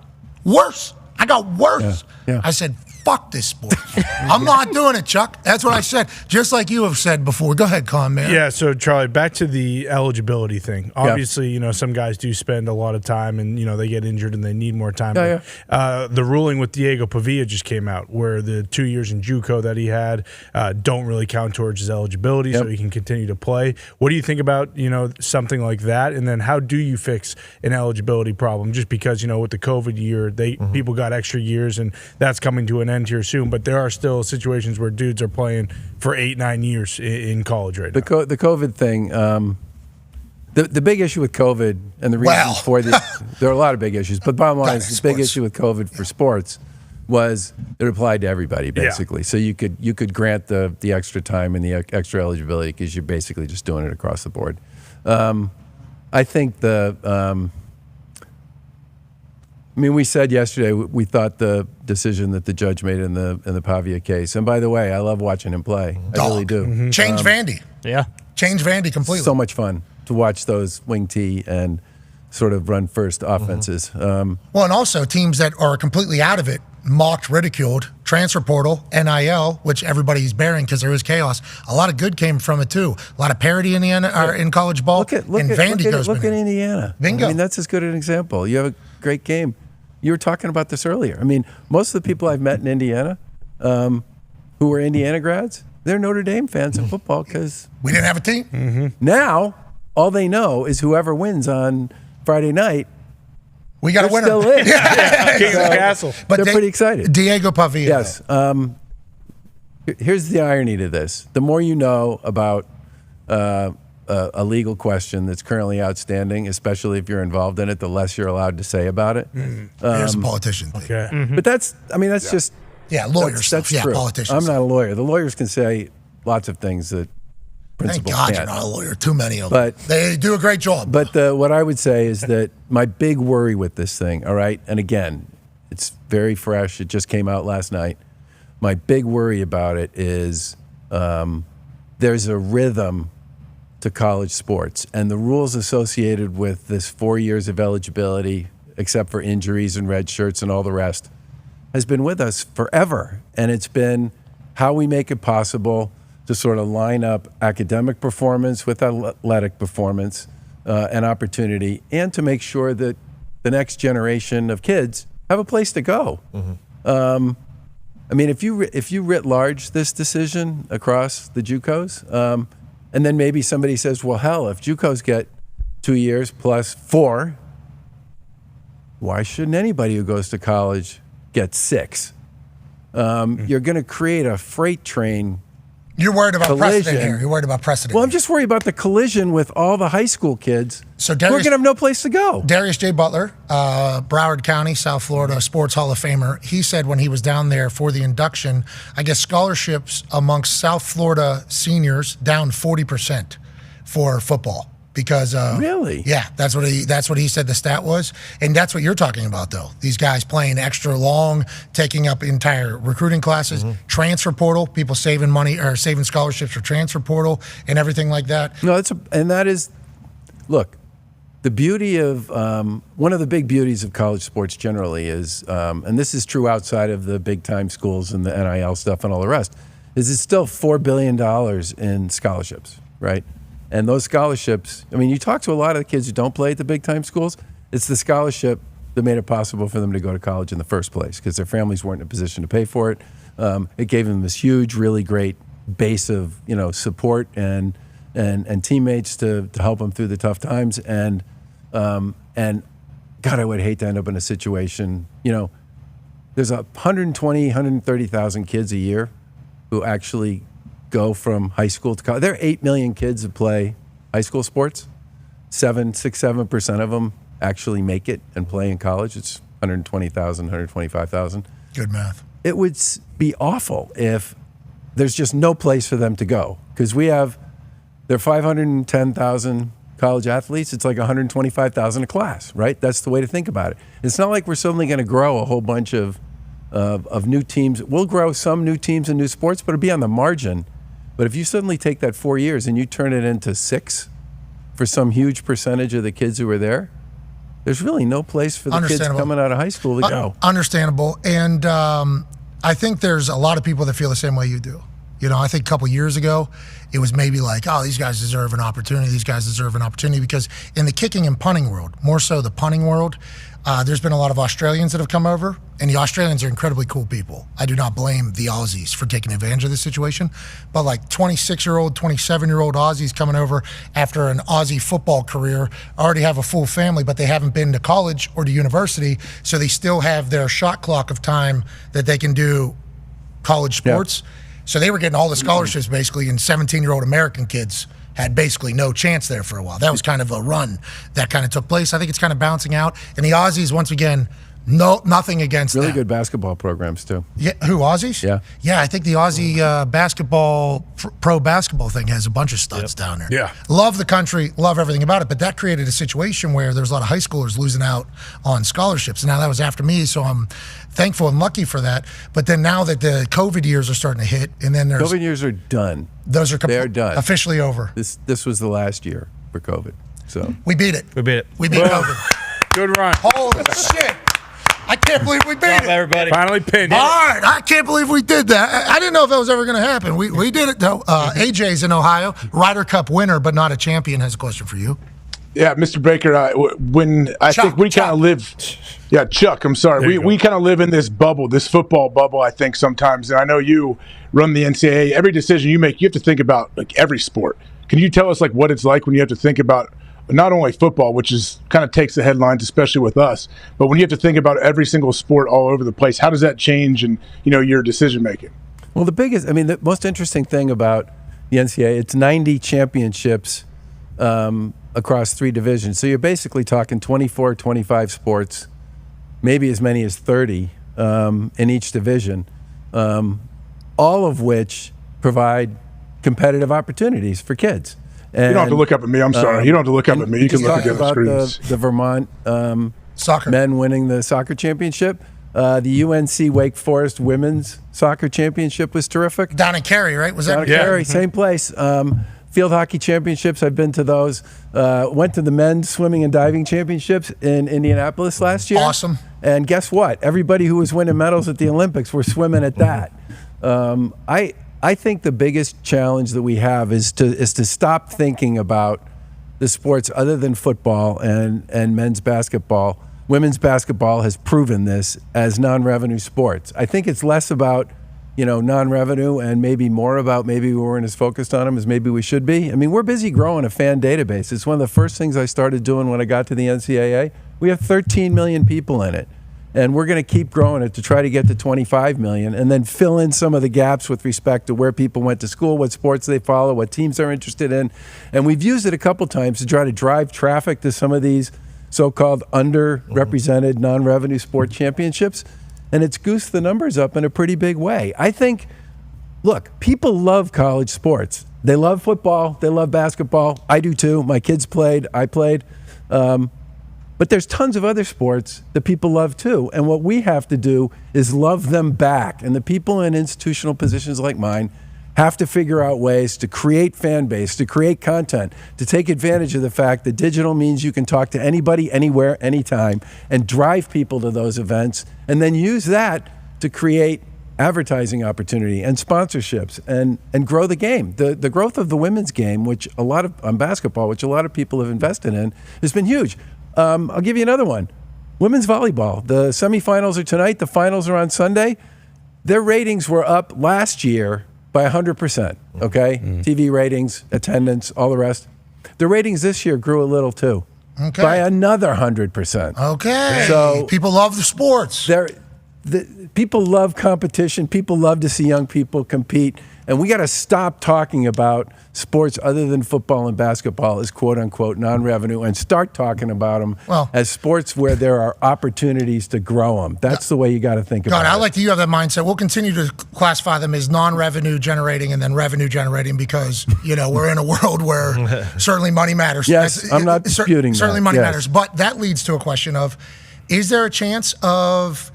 Speaker 3: Worse. I got worse.
Speaker 16: Yeah.
Speaker 3: I said, fuck this sport. I'm not doing it, Chuck. That's what I said. Just like you have said before. Go ahead, Con, man.
Speaker 6: Yeah, so Charlie, back to the eligibility thing. Obviously, you know, some guys do spend a lot of time and, you know, they get injured and they need more time. The ruling with Diego Pavia just came out where the 2 years in JUCO that he had don't really count towards his eligibility, so he can continue to play. What do you think about, you know, something like that? And then how do you fix an eligibility problem? Just because, you know, with the COVID year, people got extra years and that's coming to an end here soon, but there are still situations where dudes are playing for 8-9 years in college right now.
Speaker 16: The COVID thing, the big issue with COVID and the reason for the there are a lot of big issues, but bottom line is the big issue with COVID for sports was it applied to everybody basically. So you could grant the extra time and the extra eligibility because you're basically just doing it across the board. I think we said yesterday we thought the decision that the judge made in the Pavia case, and by the way, I love watching him play. I really do.
Speaker 3: Change Vandy.
Speaker 8: Yeah.
Speaker 3: Change Vandy completely.
Speaker 16: So much fun to watch those wing tee and sort of run first offenses.
Speaker 3: Well, and also teams that are completely out of it, mocked, ridiculed, transfer portal, NIL, which everybody's bearing because there is chaos. A lot of good came from it too. A lot of parity in the in college ball. Look at
Speaker 16: Indiana.
Speaker 3: Bingo.
Speaker 16: I mean, that's as good an example. You have a great game. You were talking about this earlier. I mean, most of the people I've met in Indiana who were Indiana grads, they're Notre Dame fans in football because
Speaker 3: we didn't have a team.
Speaker 16: Now, all they know is whoever wins on Friday night,
Speaker 3: we got a winner.
Speaker 16: Still in.
Speaker 6: King of the Castle.
Speaker 3: But
Speaker 16: they're pretty excited.
Speaker 3: Diego Pavia.
Speaker 16: Yes. Here's the irony to this. The more you know about a legal question that's currently outstanding, especially if you're involved in it, the less you're allowed to say about it.
Speaker 3: Here's a politician.
Speaker 6: Okay.
Speaker 16: But that's just...
Speaker 3: Yeah, lawyer
Speaker 16: that's
Speaker 3: stuff. Yeah,
Speaker 16: true.
Speaker 3: politicians.
Speaker 16: I'm not a lawyer. The lawyers can say lots of things that
Speaker 3: Thank
Speaker 16: principals
Speaker 3: God
Speaker 16: can't.
Speaker 3: you're not a lawyer. Too many of them.
Speaker 16: But
Speaker 3: they do a great job.
Speaker 16: But what I would say is that my big worry with this thing, all right, and again, it's very fresh. It just came out last night. My big worry about it is there's a rhythm to college sports, and the rules associated with this 4 years of eligibility, except for injuries and red shirts and all the rest, has been with us forever. And it's been how we make it possible to sort of line up academic performance with athletic performance and opportunity, and to make sure that the next generation of kids have a place to go. I mean, if you writ large this decision across the JUCOs, and then maybe somebody says, well, hell, if JUCOs get 2 years plus 4, why shouldn't anybody who goes to college get 6? You're going to create a freight train.
Speaker 3: You're worried about
Speaker 16: collision.
Speaker 3: precedent here. You're worried about precedent.
Speaker 16: Well, I'm just worried about the collision with all the high school kids who are going to have no place to go.
Speaker 3: Darius J. Butler, Broward County, South Florida Sports Hall of Famer, he said when he was down there for the induction, I guess scholarships amongst South Florida seniors down 40% for football. Because
Speaker 16: really,
Speaker 3: yeah, that's what he said the stat was, and that's what you're talking about though. These guys playing extra long, taking up entire recruiting classes, transfer portal, people saving money or saving scholarships for transfer portal and everything like that.
Speaker 16: No, that is, look, the beauty of one of the big beauties of college sports generally is, and this is true outside of the big time schools and the NIL stuff and all the rest, is it's still $4 billion in scholarships, right? And those scholarships, I mean, you talk to a lot of the kids who don't play at the big-time schools, it's the scholarship that made it possible for them to go to college in the first place because their families weren't in a position to pay for it. It gave them this huge, really great base of, support and and teammates to help them through the tough times. And God, I would hate to end up in a situation, there's 120, 130,000 kids a year who actually go from high school to college. There are 8 million kids that play high school sports. 7% of them actually make it and play in college. It's 120,000, 125,000.
Speaker 3: Good math.
Speaker 16: It would be awful if there's just no place for them to go, because there are 510,000 college athletes. It's like 125,000 a class, right? That's the way to think about it. It's not like we're suddenly going to grow a whole bunch of new teams. We'll grow some new teams and new sports, but it'll be on the margin. But if you suddenly take that 4 years and you turn it into 6 for some huge percentage of the kids who are there, there's really no place for the kids coming out of high school to go.
Speaker 3: Understandable. And I think there's a lot of people that feel the same way you do. I think a couple years ago, it was maybe like, oh, these guys deserve an opportunity. These guys deserve an opportunity. Because in the kicking and punting world, more so the punting world, there's been a lot of Australians that have come over. And the Australians are incredibly cool people. I do not blame the Aussies for taking advantage of this situation. But like 26-year-old, 27-year-old Aussies coming over after an Aussie football career, already have a full family, but they haven't been to college or to university. So they still have their shot clock of time that they can do college sports. Yeah. So they were getting all the scholarships basically, and 17-year-old American kids had basically no chance there for a while. That was kind of a run that kind of took place. I think it's kind of bouncing out. And the Aussies, once again, nothing against
Speaker 16: really
Speaker 3: them.
Speaker 16: Good basketball programs too.
Speaker 3: Yeah, who, Aussies?
Speaker 16: Yeah.
Speaker 3: Yeah, I think the Aussie pro basketball thing has a bunch of studs down there.
Speaker 6: Yeah.
Speaker 3: Love the country, love everything about it, but that created a situation where there's a lot of high schoolers losing out on scholarships. Now that was after me, so I'm thankful and lucky for that. But then now that the COVID years are starting to hit, and then there's...
Speaker 16: COVID years are done.
Speaker 3: Those are
Speaker 16: they are done.
Speaker 3: Officially over.
Speaker 16: This was the last year for COVID. So
Speaker 3: we beat it.
Speaker 9: We beat it.
Speaker 3: We beat COVID.
Speaker 6: Good run.
Speaker 3: Holy shit. I can't believe we beat it.
Speaker 9: Everybody.
Speaker 6: Finally pinned it.
Speaker 3: All right. I can't believe we did that. I didn't know if that was ever going to happen. We did it, though. AJ's in Ohio. Ryder Cup winner, but not a champion, has a question for you.
Speaker 15: Yeah, Mr. Baker, I think we kind of live... Yeah, Chuck, I'm sorry. We kind of live in this bubble, this football bubble, I think, sometimes. And I know you run the NCAA. Every decision you make, you have to think about, like, every sport. Can you tell us, like, what it's like when you have to think about not only football, which is kind of takes the headlines, especially with us, but when you have to think about every single sport all over the place, how does that change in, your decision making?
Speaker 16: Well, the most interesting thing about the NCAA, it's 90 championships across 3 divisions. So you're basically talking 24, 25 sports, maybe as many as 30 in each division, all of which provide competitive opportunities for kids. And,
Speaker 15: you don't have to look up at me. I'm sorry. You don't have to look up at me. You can look at the other screens.
Speaker 16: The Vermont
Speaker 3: soccer
Speaker 16: men winning the soccer championship. The UNC Wake Forest women's soccer championship was terrific.
Speaker 3: Down in Cary, right? Was that
Speaker 16: down in Cary? Same place. Field hockey championships, I've been to those. Went to the men's swimming and diving championships in Indianapolis last year.
Speaker 3: Awesome.
Speaker 16: And guess what? Everybody who was winning medals at the Olympics were swimming at that. I think the biggest challenge that we have is to stop thinking about the sports other than football and men's basketball. Women's basketball has proven this as non-revenue sports. I think it's less about non-revenue and maybe more about maybe we weren't as focused on them as maybe we should be. I mean, we're busy growing a fan database. It's one of the first things I started doing when I got to the NCAA. We have 13 million people in it, and we're going to keep growing it to try to get to 25 million and then fill in some of the gaps with respect to where people went to school, what sports they follow, what teams they're interested in. And we've used it a couple times to try to drive traffic to some of these so-called underrepresented non-revenue sport championships. And it's goosed the numbers up in a pretty big way. I think, look, people love college sports. They love football. They love basketball. I do too. My kids played. I played. But there's tons of other sports that people love too. And what we have to do is love them back. And the people in institutional positions like mine have to figure out ways to create fan base, to create content, to take advantage of the fact that digital means you can talk to anybody, anywhere, anytime, and drive people to those events, and then use that to create advertising opportunity and sponsorships and grow the game. The growth of the women's game, which on basketball, which a lot of people have invested in, has been huge. I'll give you another one. Women's volleyball. The semifinals are tonight. The finals are on Sunday. Their ratings were up last year by 100%. Okay, TV ratings, attendance, all the rest. The ratings this year grew a little too, by another 100%.
Speaker 3: Okay,
Speaker 16: so
Speaker 3: people love the sports.
Speaker 16: People love competition. People love to see young people compete. And we got to stop talking about sports other than football and basketball as quote unquote non-revenue and start talking about them as sports where there are opportunities to grow them. That's the way you got to think about it.
Speaker 3: I like that you have that mindset. We'll continue to classify them as non-revenue generating and then revenue generating because, we're in a world where certainly money matters.
Speaker 16: Yes, I'm not disputing that.
Speaker 3: Certainly money matters. But that leads to a question of, is there a chance of,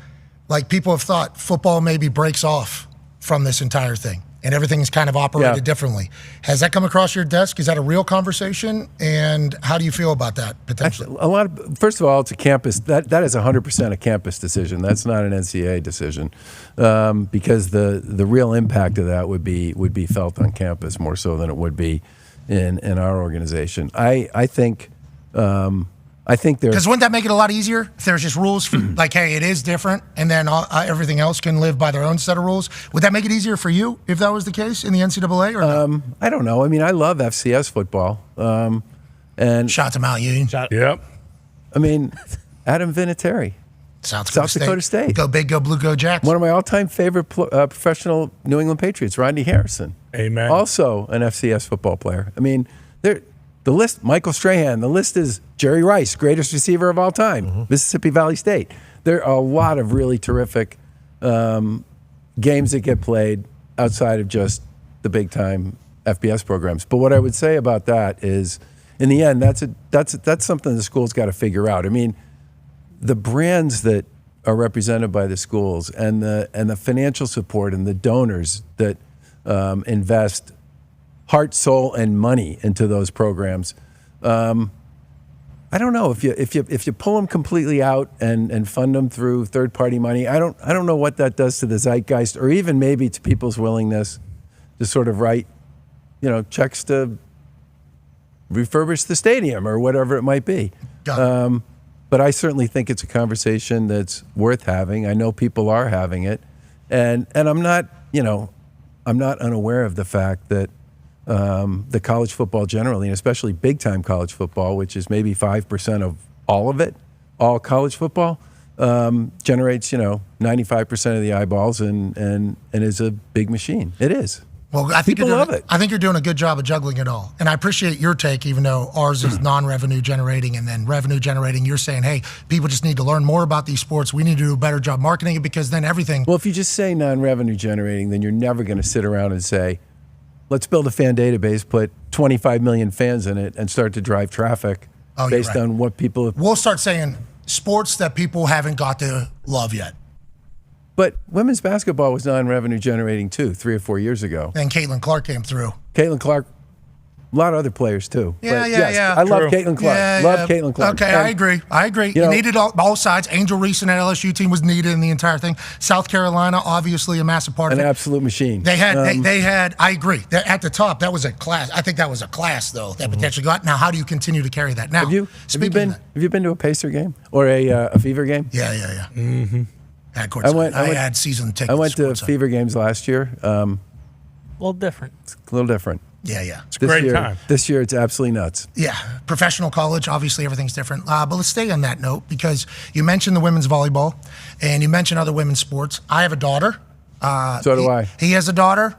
Speaker 3: like people have thought, football maybe breaks off from this entire thing? And everything's kind of operated differently. Has that come across your desk? Is that a real conversation? And how do you feel about that potentially?
Speaker 16: First of all, it's a campus. That is 100% a campus decision. That's not an NCAA decision, because the real impact of that would be felt on campus more so than it would be in our organization. I think there's,
Speaker 3: because wouldn't that make it a lot easier if there's just rules for, like, hey, it is different, and then everything else can live by their own set of rules? Would that make it easier for you if that was the case in the NCAA? Or no?
Speaker 16: I don't know. I mean, I love FCS football. And
Speaker 3: shout to Mount Union.
Speaker 6: Yep.
Speaker 16: I mean, Adam Vinatieri,
Speaker 3: South
Speaker 16: Dakota State.
Speaker 3: Go big, go blue, go Jacks.
Speaker 16: One of my all-time favorite professional New England Patriots, Rodney Harrison.
Speaker 6: Amen.
Speaker 16: Also an FCS football player. I mean, the list, Michael Strahan, the list is Jerry Rice, greatest receiver of all time, Mississippi Valley State. There are a lot of really terrific games that get played outside of just the big-time FBS programs. But what I would say about that is, in the end, that's something the school's got to figure out. I mean, the brands that are represented by the schools and the financial support and the donors that invest heart, soul, and money into those programs. I don't know if you pull them completely out and fund them through third-party money. I don't know what that does to the zeitgeist, or even maybe to people's willingness to sort of write, checks to refurbish the stadium or whatever it might be. But I certainly think it's a conversation that's worth having. I know people are having it, and I'm not unaware of the fact that the college football generally, and especially big-time college football, which is maybe 5% of all of it, all college football, generates 95% of the eyeballs and is a big machine. It is.
Speaker 3: Well, I think
Speaker 16: people love it.
Speaker 3: I think you're doing a good job of juggling it all, and I appreciate your take. Even though ours is non-revenue generating and then revenue generating, you're saying, hey, people just need to learn more about these sports. We need to do a better job marketing it, because then everything.
Speaker 16: Well, if you just say non-revenue generating, then you're never going to sit around and say, let's build a fan database, put 25 million fans in it, and start to drive traffic based on what people have.
Speaker 3: We'll start saying sports that people haven't got to love yet.
Speaker 16: But women's basketball was non-revenue generating too 3 or 4 years ago.
Speaker 3: And Caitlin Clark came through.
Speaker 16: Caitlin Clark, a lot of other players too.
Speaker 3: Yeah.
Speaker 16: I love Caitlin Clark. Caitlin Clark.
Speaker 3: Okay, I agree. You needed all sides. Angel Reese and that LSU team was needed in the entire thing. South Carolina, obviously a massive part of it.
Speaker 16: An absolute machine.
Speaker 3: They had. I agree. At the top, that was a class. I think that was a class though that potentially got. Now, how do you continue to carry that? Now,
Speaker 16: have you been to a Pacer game or a Fever game?
Speaker 3: Yeah.
Speaker 16: Mm-hmm.
Speaker 3: I had season tickets.
Speaker 16: I went to Fever games last year.
Speaker 8: A little different.
Speaker 16: It's a little different.
Speaker 3: Yeah.
Speaker 6: It's a great time.
Speaker 16: This year, it's absolutely nuts.
Speaker 3: Yeah, professional college, obviously everything's different. But let's stay on that note, because you mentioned the women's volleyball and you mentioned other women's sports. I have a daughter.
Speaker 16: So do I.
Speaker 3: He has a daughter.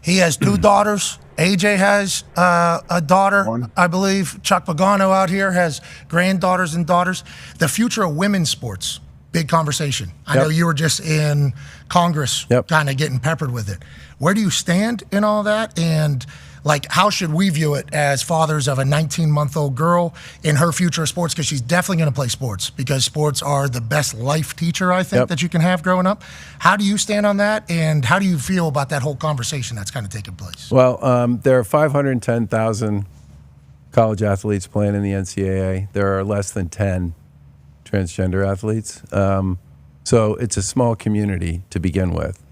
Speaker 3: He has 2 daughters. AJ has a daughter, I believe. Chuck Pagano out here has granddaughters and daughters. The future of women's sports. Big conversation. I know you were just in Congress kind of getting peppered with it. Where do you stand in all that? And how should we view it as fathers of a 19-month-old girl in her future of sports? Because she's definitely going to play sports, because sports are the best life teacher, I think, that you can have growing up. How do you stand on that? And how do you feel about that whole conversation that's kind of taking place?
Speaker 16: Well, there are 510,000 college athletes playing in the NCAA. There are less than 10 transgender athletes. So it's a small community to begin with.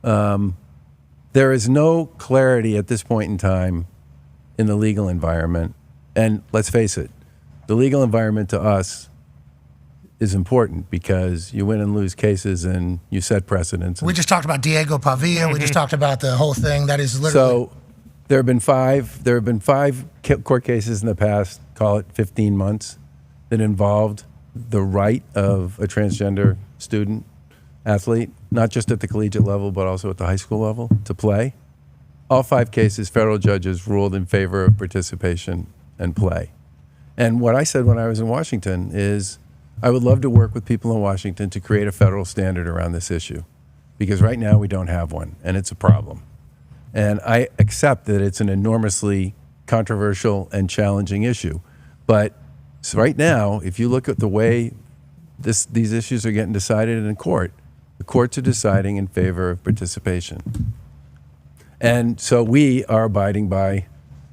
Speaker 16: There is no clarity at this point in time in the legal environment. And let's face it, the legal environment to us is important because you win and lose cases and you set precedents.
Speaker 3: We just talked about Diego Pavia. We just talked about the whole thing. That is literally.
Speaker 16: So there have been five court cases in the past, call it 15 months, that involved the right of a transgender student athlete, not just at the collegiate level, but also at the high school level, to play. All 5 cases, federal judges ruled in favor of participation and play. And what I said when I was in Washington is I would love to work with people in Washington to create a federal standard around this issue, because right now we don't have one, and it's a problem. And I accept that it's an enormously controversial and challenging issue. But so right now, if you look at the way these issues are getting decided in court, the courts are deciding in favor of participation. And so we are abiding by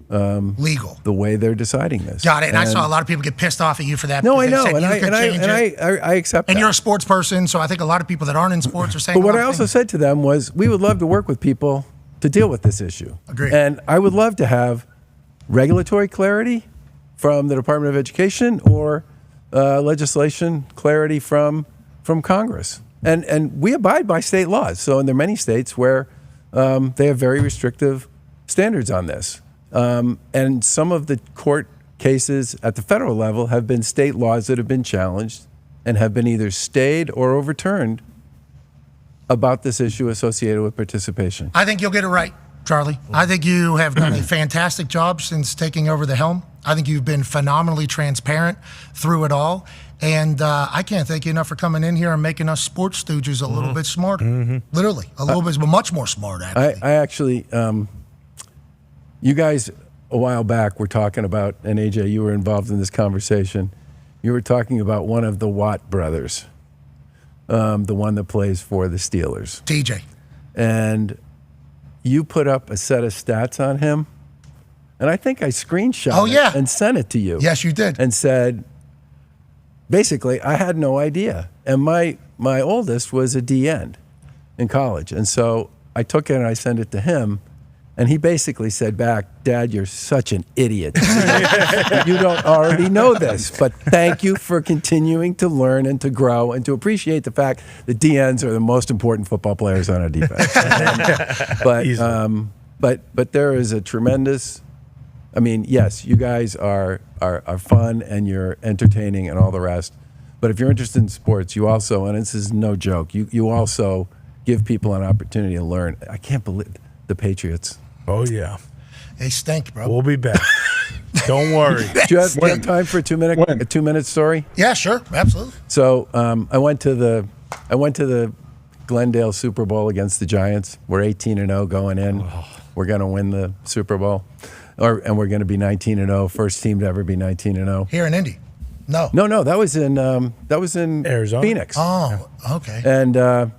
Speaker 3: legal
Speaker 16: the way they're deciding this.
Speaker 3: Got it. And I saw a lot of people get pissed off at you for that.
Speaker 16: No, I
Speaker 3: because
Speaker 16: know,
Speaker 3: they said
Speaker 16: I accept that.
Speaker 3: And you're a sports person, so I think a lot of people that aren't in sports are saying.
Speaker 16: But what I also said to them was, we would love to work with people to deal with this issue.
Speaker 3: Agreed.
Speaker 16: And I would love to have regulatory clarity from the Department of Education or legislation clarity from Congress. And we abide by state laws. So, and there are many states where they have very restrictive standards on this. And some of the court cases at the federal level have been state laws that have been challenged and have been either stayed or overturned about this issue associated with participation.
Speaker 3: I think you'll get it right, Charlie. I think you have done a fantastic job since taking over the helm. I think you've been phenomenally transparent through it all. And I can't thank you enough for coming in here and making us sports stooges a little bit smarter. Literally, a little bit, but much more smart, actually.
Speaker 16: I actually, you guys a while back were talking about, and AJ, you were involved in this conversation. You were talking about one of the Watt brothers, the one that plays for the Steelers.
Speaker 3: TJ.
Speaker 16: And you put up a set of stats on him, and I think I screenshot it and sent it to you.
Speaker 3: Yes, you did.
Speaker 16: And said, basically, I had no idea. And my oldest was a D end in college. And so I took it and I sent it to him. And he basically said back, Dad, you're such an idiot. You don't already know this, but thank you for continuing to learn and to grow and to appreciate the fact that DNs are the most important football players on our defense. But there is a tremendous, I mean, yes, you guys are fun and you're entertaining and all the rest. But if you're interested in sports, you also, and this is no joke, you also give people an opportunity to learn. I can't believe the Patriots.
Speaker 6: Oh, yeah.
Speaker 3: They stink, bro.
Speaker 6: We'll be back. Don't worry.
Speaker 16: Do you have time for a 2-minute story?
Speaker 3: Yeah, sure. Absolutely.
Speaker 16: So I went to the Glendale Super Bowl against the Giants. We're 18-0 going in. We're going to win the Super Bowl. And we're going to be 19-0. First team to ever be 19-0.
Speaker 3: Here in Indy? No.
Speaker 16: No. That was in
Speaker 6: Arizona.
Speaker 16: Phoenix.
Speaker 3: Oh, okay.
Speaker 16: And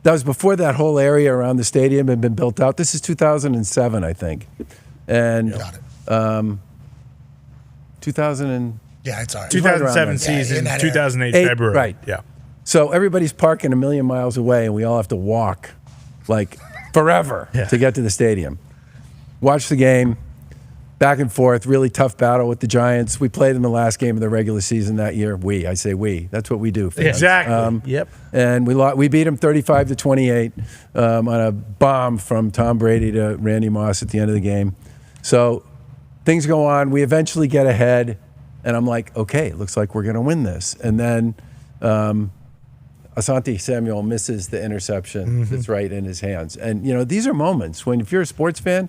Speaker 16: that was before that whole area around the stadium had been built out. This is 2007, I think. And
Speaker 3: Got it.
Speaker 16: 2000
Speaker 3: yeah, it's all right.
Speaker 6: 2007 season, 2008 February.
Speaker 16: Right.
Speaker 6: Yeah.
Speaker 16: So everybody's parking a million miles away, and we all have to walk like forever to get to the stadium. Watch the game, back and forth, really tough battle with the Giants. We played in the last game of the regular season that year. I say we. That's what we do. Fans.
Speaker 6: Exactly. Yep.
Speaker 16: And we beat them 35-28 on a bomb from Tom Brady to Randy Moss at the end of the game. So things go on. We eventually get ahead, and I'm like, okay, it looks like we're going to win this. And then Asante Samuel misses the interception that's right in his hands. And, these are moments when if you're a sports fan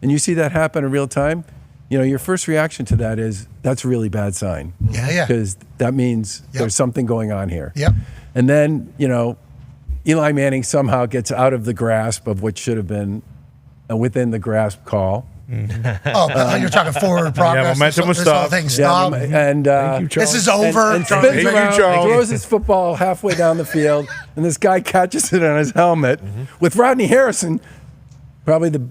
Speaker 16: and you see that happen in real time, your first reaction to that is, that's a really bad sign.
Speaker 3: Yeah.
Speaker 16: Because that means there's something going on here.
Speaker 3: Yep.
Speaker 16: And then, Eli Manning somehow gets out of the grasp of what should have been a within the grasp call.
Speaker 3: You're talking forward progress.
Speaker 6: Yeah, momentum was
Speaker 3: this whole
Speaker 6: stopped.
Speaker 3: thing stopped.
Speaker 16: And
Speaker 3: this is over.
Speaker 16: And spins around, throws his football halfway down the field, and this guy catches it on his helmet with Rodney Harrison, probably the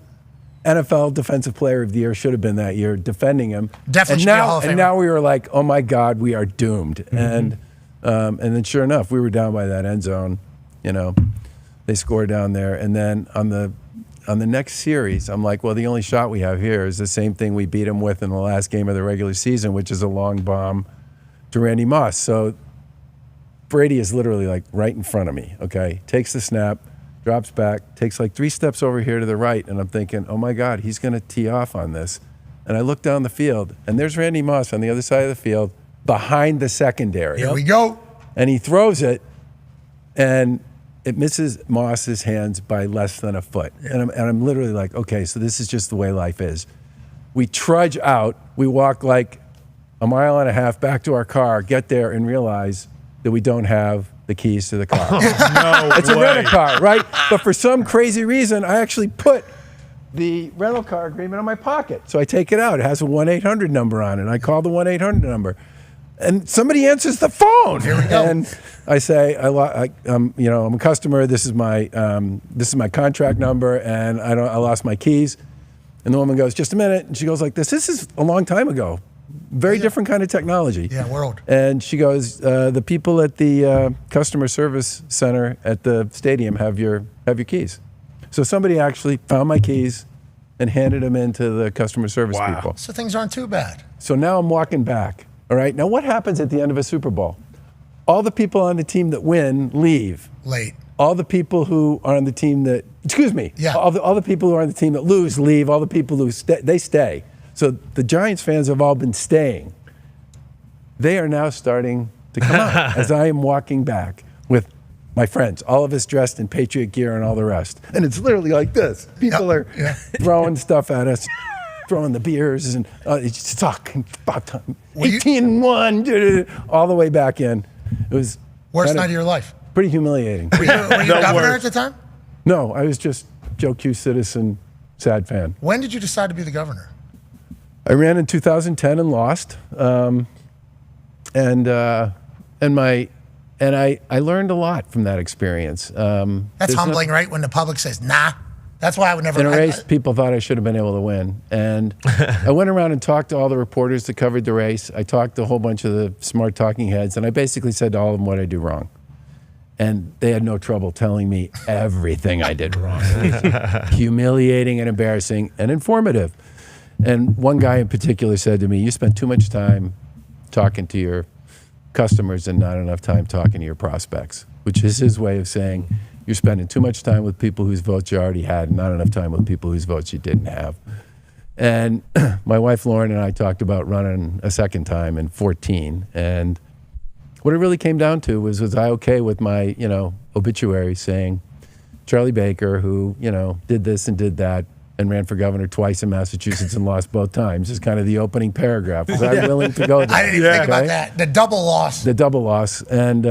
Speaker 16: NFL Defensive Player of the Year, should have been that year, defending him.
Speaker 3: Definitely should be a Hall of Famer.
Speaker 16: And now we were like, oh my God, we are doomed. And then sure enough, we were down by that end zone. They scored down there. And then on the next series, I'm like, well, the only shot we have here is the same thing we beat him with in the last game of the regular season, which is a long bomb to Randy Moss. So Brady is literally like right in front of me, okay? Takes the snap, drops back, takes like 3 steps over here to the right, and I'm thinking, oh my God, he's going to tee off on this. And I look down the field, and there's Randy Moss on the other side of the field behind the secondary.
Speaker 3: Here we go.
Speaker 16: And he throws it, and it misses Moss's hands by less than a foot. And I'm literally like, okay, so this is just the way life is. We trudge out. We walk like a mile and a half back to our car, get there, and realize that we don't have the keys to the car. It's a rental car, right? But for some crazy reason, I actually put the rental car agreement in my pocket. So I take it out. It has a 1-800 number on it. I call the 1-800 number. And somebody answers the phone.
Speaker 3: Here we go.
Speaker 16: And I say, I'm a customer. This is my contract number, and I lost my keys. And the woman goes, just a minute. And she goes like this. This is a long time ago. Very different kind of technology.
Speaker 3: Yeah, world.
Speaker 16: And she goes, the people at the customer service center at the stadium have your keys. So somebody actually found my keys and handed them in to the customer service people.
Speaker 3: So things aren't too bad.
Speaker 16: So now I'm walking back. All right. Now what happens at the end of a Super Bowl? All the people on the team that win leave.
Speaker 3: Late.
Speaker 16: All the people who are on the team that, all the people who are on the team that lose leave. All the people who they stay. So the Giants fans have all been staying. They are now starting to come out as I am walking back with my friends, all of us dressed in Patriot gear and all the rest. And it's literally like this. People are throwing stuff at us, throwing the beers, and it's talking about time. 18-1, all the way back in. It was
Speaker 3: worst night of your life.
Speaker 16: Pretty humiliating.
Speaker 3: Were you governor at the time?
Speaker 16: No, I was just Joe Q citizen, sad fan.
Speaker 3: When did you decide to be the governor?
Speaker 16: I ran in 2010 and lost, and I learned a lot from that experience.
Speaker 3: That's humbling, right? When the public says, nah. That's why I would never.
Speaker 16: In a race, people thought I should have been able to win. And I went around and talked to all the reporters that covered the race. I talked to a whole bunch of the smart talking heads, and I basically said to all of them what I do wrong. And they had no trouble telling me everything I did wrong. Humiliating and embarrassing and informative. And one guy in particular said to me, you spend too much time talking to your customers and not enough time talking to your prospects, which is his way of saying you're spending too much time with people whose votes you already had and not enough time with people whose votes you didn't have. And my wife Lauren and I talked about running a second time in 2014. And what it really came down to was I okay with my, obituary saying Charlie Baker, who, did this and did that, and ran for governor twice in Massachusetts and lost both times, is kind of the opening paragraph. Was I willing to go there?
Speaker 3: I didn't even think about that. The double loss.
Speaker 16: The double loss. And,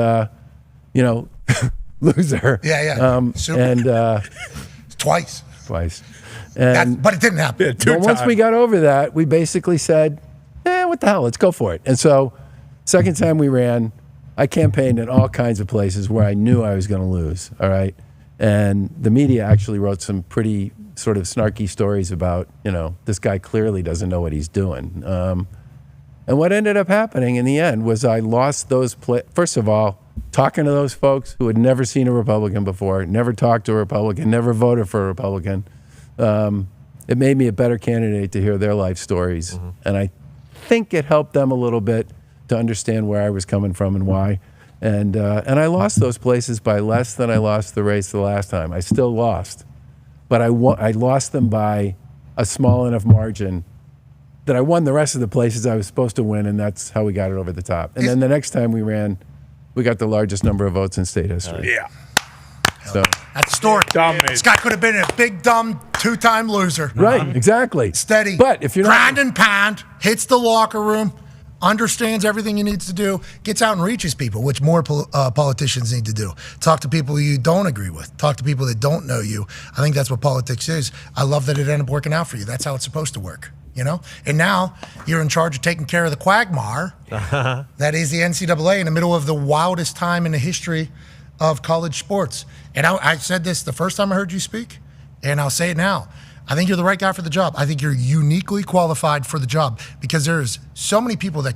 Speaker 16: loser.
Speaker 3: Yeah. Super.
Speaker 16: And
Speaker 3: twice.
Speaker 16: And,
Speaker 3: but it didn't happen.
Speaker 16: But once we got over that, we basically said, what the hell, let's go for it. And so second time we ran, I campaigned in all kinds of places where I knew I was going to lose, all right? And the media actually wrote some pretty sort of snarky stories about, this guy clearly doesn't know what he's doing. And what ended up happening in the end was I lost those, first of all, talking to those folks who had never seen a Republican before, never talked to a Republican, never voted for a Republican. It made me a better candidate to hear their life stories. Mm-hmm. And I think it helped them a little bit to understand where I was coming from and why. And I lost those places by less than I lost the race the last time. I still lost. But I lost them by a small enough margin that I won the rest of the places I was supposed to win, and that's how we got it over the top. And then the next time we ran, we got the largest number of votes in state history.
Speaker 3: Yeah.
Speaker 16: So
Speaker 3: that's the story. This guy could have been a big, dumb, two-time loser.
Speaker 16: Right, exactly.
Speaker 3: Steady.
Speaker 16: But if you're
Speaker 3: grind and pound, hits the locker room, understands everything he needs to do, gets out and reaches people, which more politicians need to do. Talk to people you don't agree with. Talk to people that don't know you. I think that's what politics is. I love that it ended up working out for you. That's how it's supposed to work, And now you're in charge of taking care of the quagmire. That is the NCAA in the middle of the wildest time in the history of college sports. And I said this the first time I heard you speak, and I'll say it now. I think you're the right guy for the job. I think you're uniquely qualified for the job because there's so many people that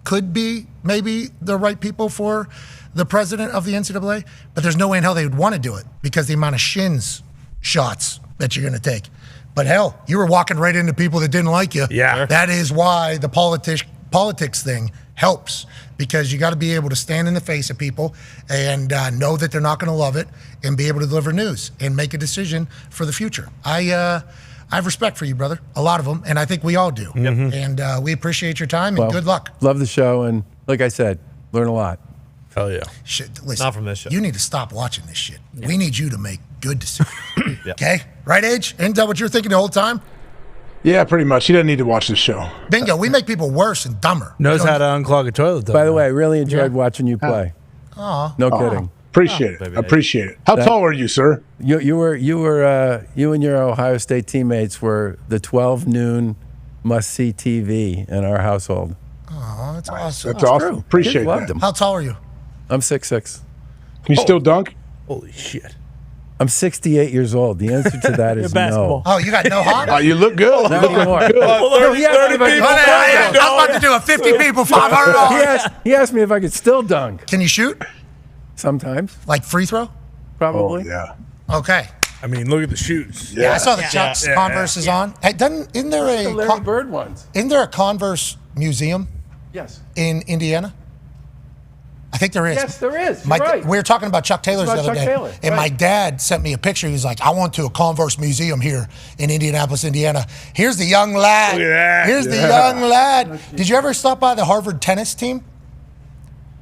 Speaker 3: could be maybe the right people for the president of the NCAA, but there's no way in hell they would want to do it because the amount of shins shots that you're going to take. But hell, you were walking right into people that didn't like you.
Speaker 6: Yeah.
Speaker 3: That is why the politics thing helps because you got to be able to stand in the face of people and know that they're not going to love it and be able to deliver news and make a decision for the future. I have respect for you, brother, a lot of them, and I think we all do. And we appreciate your time and good luck.
Speaker 16: Love the show, and like I said, learn a lot.
Speaker 6: Hell yeah.
Speaker 3: Shit, listen,
Speaker 9: Not from this show.
Speaker 3: You need to stop watching this shit. We need you to make good decisions. Okay? Right, Age? Ain't that what you're thinking the whole time?
Speaker 15: Yeah, pretty much. He doesn't need to watch this show.
Speaker 3: Bingo. We make people worse and dumber.
Speaker 6: Knows how to unclog a toilet, though.
Speaker 16: By the way, I really enjoyed watching you play.
Speaker 3: Aw.
Speaker 16: No kidding.
Speaker 15: Appreciate it. Appreciate it. How tall are you, sir?
Speaker 16: You and your Ohio State teammates were the 12 noon must-see TV in our household.
Speaker 3: Oh, that's awesome.
Speaker 15: That's awesome.
Speaker 16: True.
Speaker 15: Appreciate
Speaker 16: Kids loved
Speaker 15: that.
Speaker 16: them.
Speaker 3: How tall are you?
Speaker 16: I'm 6'6".
Speaker 15: Can you still dunk?
Speaker 6: Holy shit.
Speaker 16: I'm 68 years old. The answer to that is no.
Speaker 3: Oh, you got no hot?
Speaker 15: Oh, you look good.
Speaker 16: Not anymore.
Speaker 6: Well,
Speaker 16: he asked me if I could
Speaker 3: I was about to do a 50 people, $500.
Speaker 16: he asked me if I could still dunk.
Speaker 3: Can you shoot?
Speaker 16: Sometimes.
Speaker 3: Like free throw?
Speaker 16: Probably.
Speaker 15: Yeah.
Speaker 3: Okay.
Speaker 6: I mean, look at the shoes.
Speaker 3: Yeah, I saw the Chuck's Converse on. Hey, isn't there
Speaker 16: The Larry Bird ones.
Speaker 3: isn't there a Converse museum
Speaker 16: Yes.
Speaker 3: in Indiana? I think there is.
Speaker 16: Yes, there is. You're right.
Speaker 3: We were talking about Chuck Taylor's the
Speaker 16: About
Speaker 3: other
Speaker 16: Chuck
Speaker 3: day,
Speaker 16: Taylor,
Speaker 3: and
Speaker 16: right.
Speaker 3: my dad sent me a picture. He was like, "I went to a Converse museum here in Indianapolis, Indiana. Here's the young lad.
Speaker 6: Look at that.
Speaker 3: Here's the young lad." Did you ever stop by the Harvard tennis team?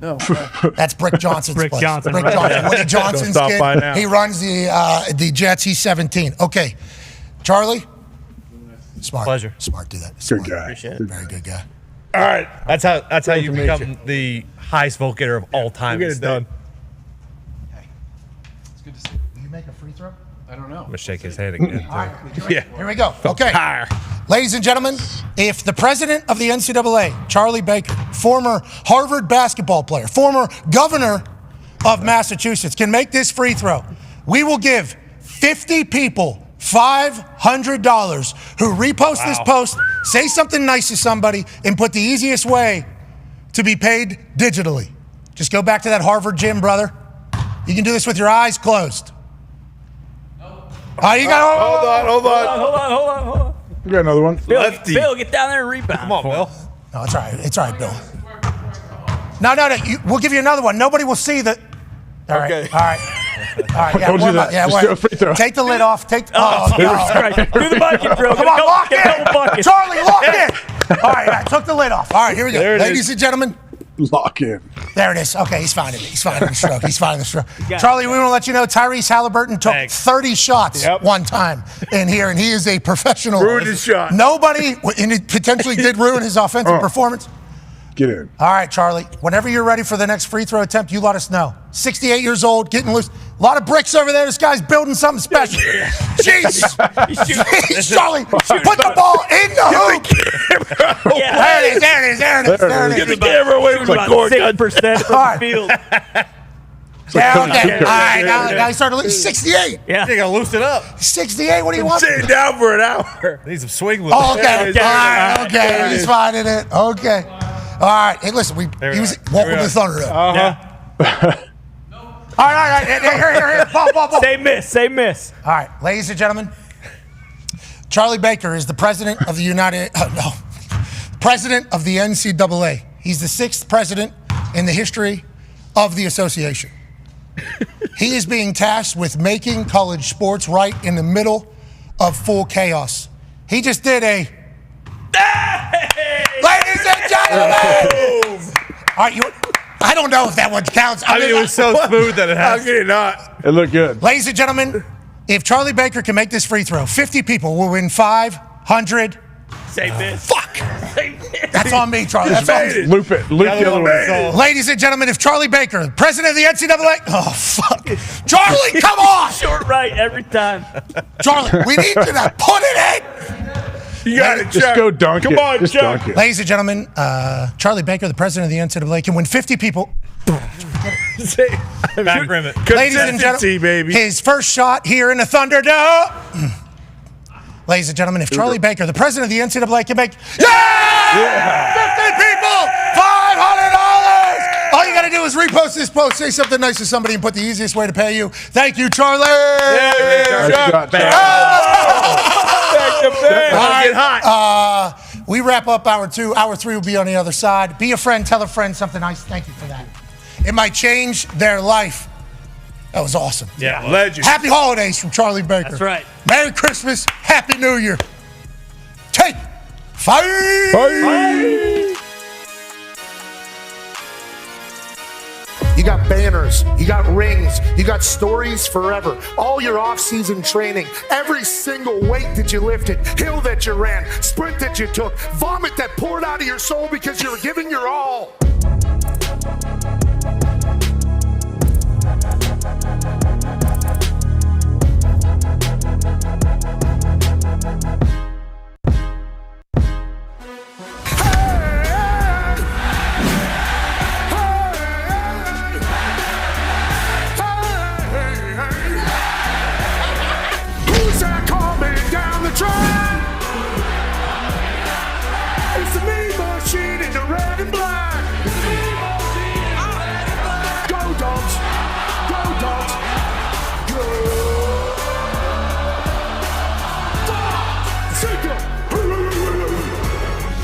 Speaker 16: No.
Speaker 3: That's Brick Johnson's
Speaker 8: Brick
Speaker 3: place.
Speaker 8: Johnson,
Speaker 3: Brick
Speaker 8: right.
Speaker 3: Johnson. Woody Johnson's
Speaker 6: Don't stop
Speaker 3: kid.
Speaker 6: by now.
Speaker 3: He runs the Jets. He's 17. Okay, Charlie. Smart.
Speaker 9: Pleasure.
Speaker 3: Smart. Do that.
Speaker 15: Good
Speaker 3: Smart.
Speaker 15: guy.
Speaker 8: Appreciate it.
Speaker 3: Very good guy.
Speaker 6: All right.
Speaker 9: That's how you become the highest vote getter of all time.
Speaker 6: We'll get it done.
Speaker 3: It's good to see you. Will you make a free throw?
Speaker 16: I don't know.
Speaker 9: I'm gonna shake his hand again.
Speaker 3: All right.
Speaker 6: Yeah.
Speaker 3: Here we go. Okay.
Speaker 6: Tire.
Speaker 3: Ladies and gentlemen, if the president of the NCAA, Charlie Baker, former Harvard basketball player, former governor of Massachusetts, can make this free throw, we will give 50 people $500 who repost this post, say something nice to somebody, and put the easiest way to be paid digitally. Just go back to that Harvard gym, brother. You can do this with your eyes closed. Oh, you got
Speaker 6: Hold on.
Speaker 8: Hold on.
Speaker 15: We got another one.
Speaker 8: Bill, get down there and rebound.
Speaker 9: Come on, Bill.
Speaker 3: No, it's all right. It's all right, Bill. No. We'll give you another one. Nobody will see that. All right.
Speaker 6: Okay.
Speaker 3: All right. All right. Yeah,
Speaker 15: Don't do
Speaker 3: warm
Speaker 15: that.
Speaker 3: up. Yeah,
Speaker 15: Just
Speaker 3: wait.
Speaker 15: do a free throw.
Speaker 3: Take the lid off. Take. Oh, no.
Speaker 8: Right. Do the bucket drill.
Speaker 3: Come on, lock
Speaker 8: Get a couple
Speaker 3: in.
Speaker 8: buckets.
Speaker 3: Charlie, lock in. All right. I took the lid off. All right. Here we go.
Speaker 6: There it
Speaker 3: Ladies
Speaker 6: is.
Speaker 3: and gentlemen.
Speaker 15: Lock in.
Speaker 3: There it is. Okay, he's finding it. He's finding the stroke. He's finding the stroke. Charlie, we want to let you know Tyrese Halliburton took
Speaker 9: Thanks.
Speaker 3: 30 shots one time in here, and he is a professional.
Speaker 6: Ruined his shot.
Speaker 3: Nobody, and it potentially did ruin his offensive performance.
Speaker 15: Get in.
Speaker 3: All right, Charlie. Whenever you're ready for the next free throw attempt, you let us know. 68 years old, getting loose. A lot of bricks over there. This guy's building something special. Jeez. Jeez, Charlie. Put the ball in the hoop. There it is. There it is. There it is. There it
Speaker 6: Get
Speaker 3: is.
Speaker 6: the camera away from the court.
Speaker 8: 6% from
Speaker 3: All right.
Speaker 8: the field.
Speaker 3: Yeah, okay. All right, now he started losing. 68.
Speaker 8: Yeah.
Speaker 9: You gotta loosen up.
Speaker 3: 68. What do you want?
Speaker 6: Sitting down for an hour.
Speaker 9: Need some swing with
Speaker 3: Oh,
Speaker 9: it.
Speaker 3: okay. All right.
Speaker 6: There it
Speaker 3: Okay. He's
Speaker 6: is.
Speaker 3: finding it. Okay. All right. Hey, listen. He was walking the thunder. All right. Here. Ball.
Speaker 8: Say miss.
Speaker 3: All right, ladies and gentlemen, Charlie Baker is the president of the president of the NCAA. He's the 6th president in the history of the association. He is being tasked with making college sports right in the middle of full chaos. He just did a... Ladies and gentlemen! All right, I don't know if that one counts.
Speaker 9: I mean, it was so smooth that it
Speaker 6: How
Speaker 9: has.
Speaker 6: can it not?
Speaker 15: It looked good.
Speaker 3: Ladies and gentlemen, if Charlie Baker can make this free throw, 50 people will win 500.
Speaker 8: Say miss.
Speaker 3: Fuck! That's on me, Charlie. That's on me.
Speaker 15: Loop it. Loop the other way.
Speaker 3: Ladies and gentlemen, if Charlie Baker, president of the NCAA, oh fuck, Charlie, come on,
Speaker 8: Short right every time.
Speaker 3: Charlie, we need you to put it in.
Speaker 6: You got it,
Speaker 15: Just
Speaker 6: Chuck.
Speaker 15: go dunk
Speaker 6: Come
Speaker 15: it.
Speaker 6: on,
Speaker 15: Just
Speaker 6: Chuck.
Speaker 15: dunk it.
Speaker 3: Ladies and gentlemen, Charlie Baker, the president of the NCAA, can win 50 people.
Speaker 9: Back rim it.
Speaker 3: Ladies and
Speaker 6: Consistency,
Speaker 3: gentlemen,
Speaker 6: baby.
Speaker 3: his first shot here in the Thunderdome. Ladies and gentlemen, if Charlie Baker, the president of the NCAA, can make 50 people, $500. All you got to do is repost this post, say something nice to somebody, and put the easiest way to pay you. Thank you, Charlie.
Speaker 15: Nice shot, Chuck.
Speaker 3: All right, We wrap up hour 2. Hour 3 will be on the other side. Be a friend. Tell a friend something nice. Thank you for that. It might change their life. That was awesome.
Speaker 6: Yeah, legend.
Speaker 3: Happy holidays from Charlie Baker.
Speaker 8: That's right.
Speaker 3: Merry Christmas. Happy New Year. Take 5.
Speaker 5: You got banners, you got rings, you got stories forever. All your off-season training, every single weight that you lifted, hill that you ran, sprint that you took, vomit that poured out of your soul because you were giving your all. It's the mean machine in the red and black. Go dogs, go dogs, go.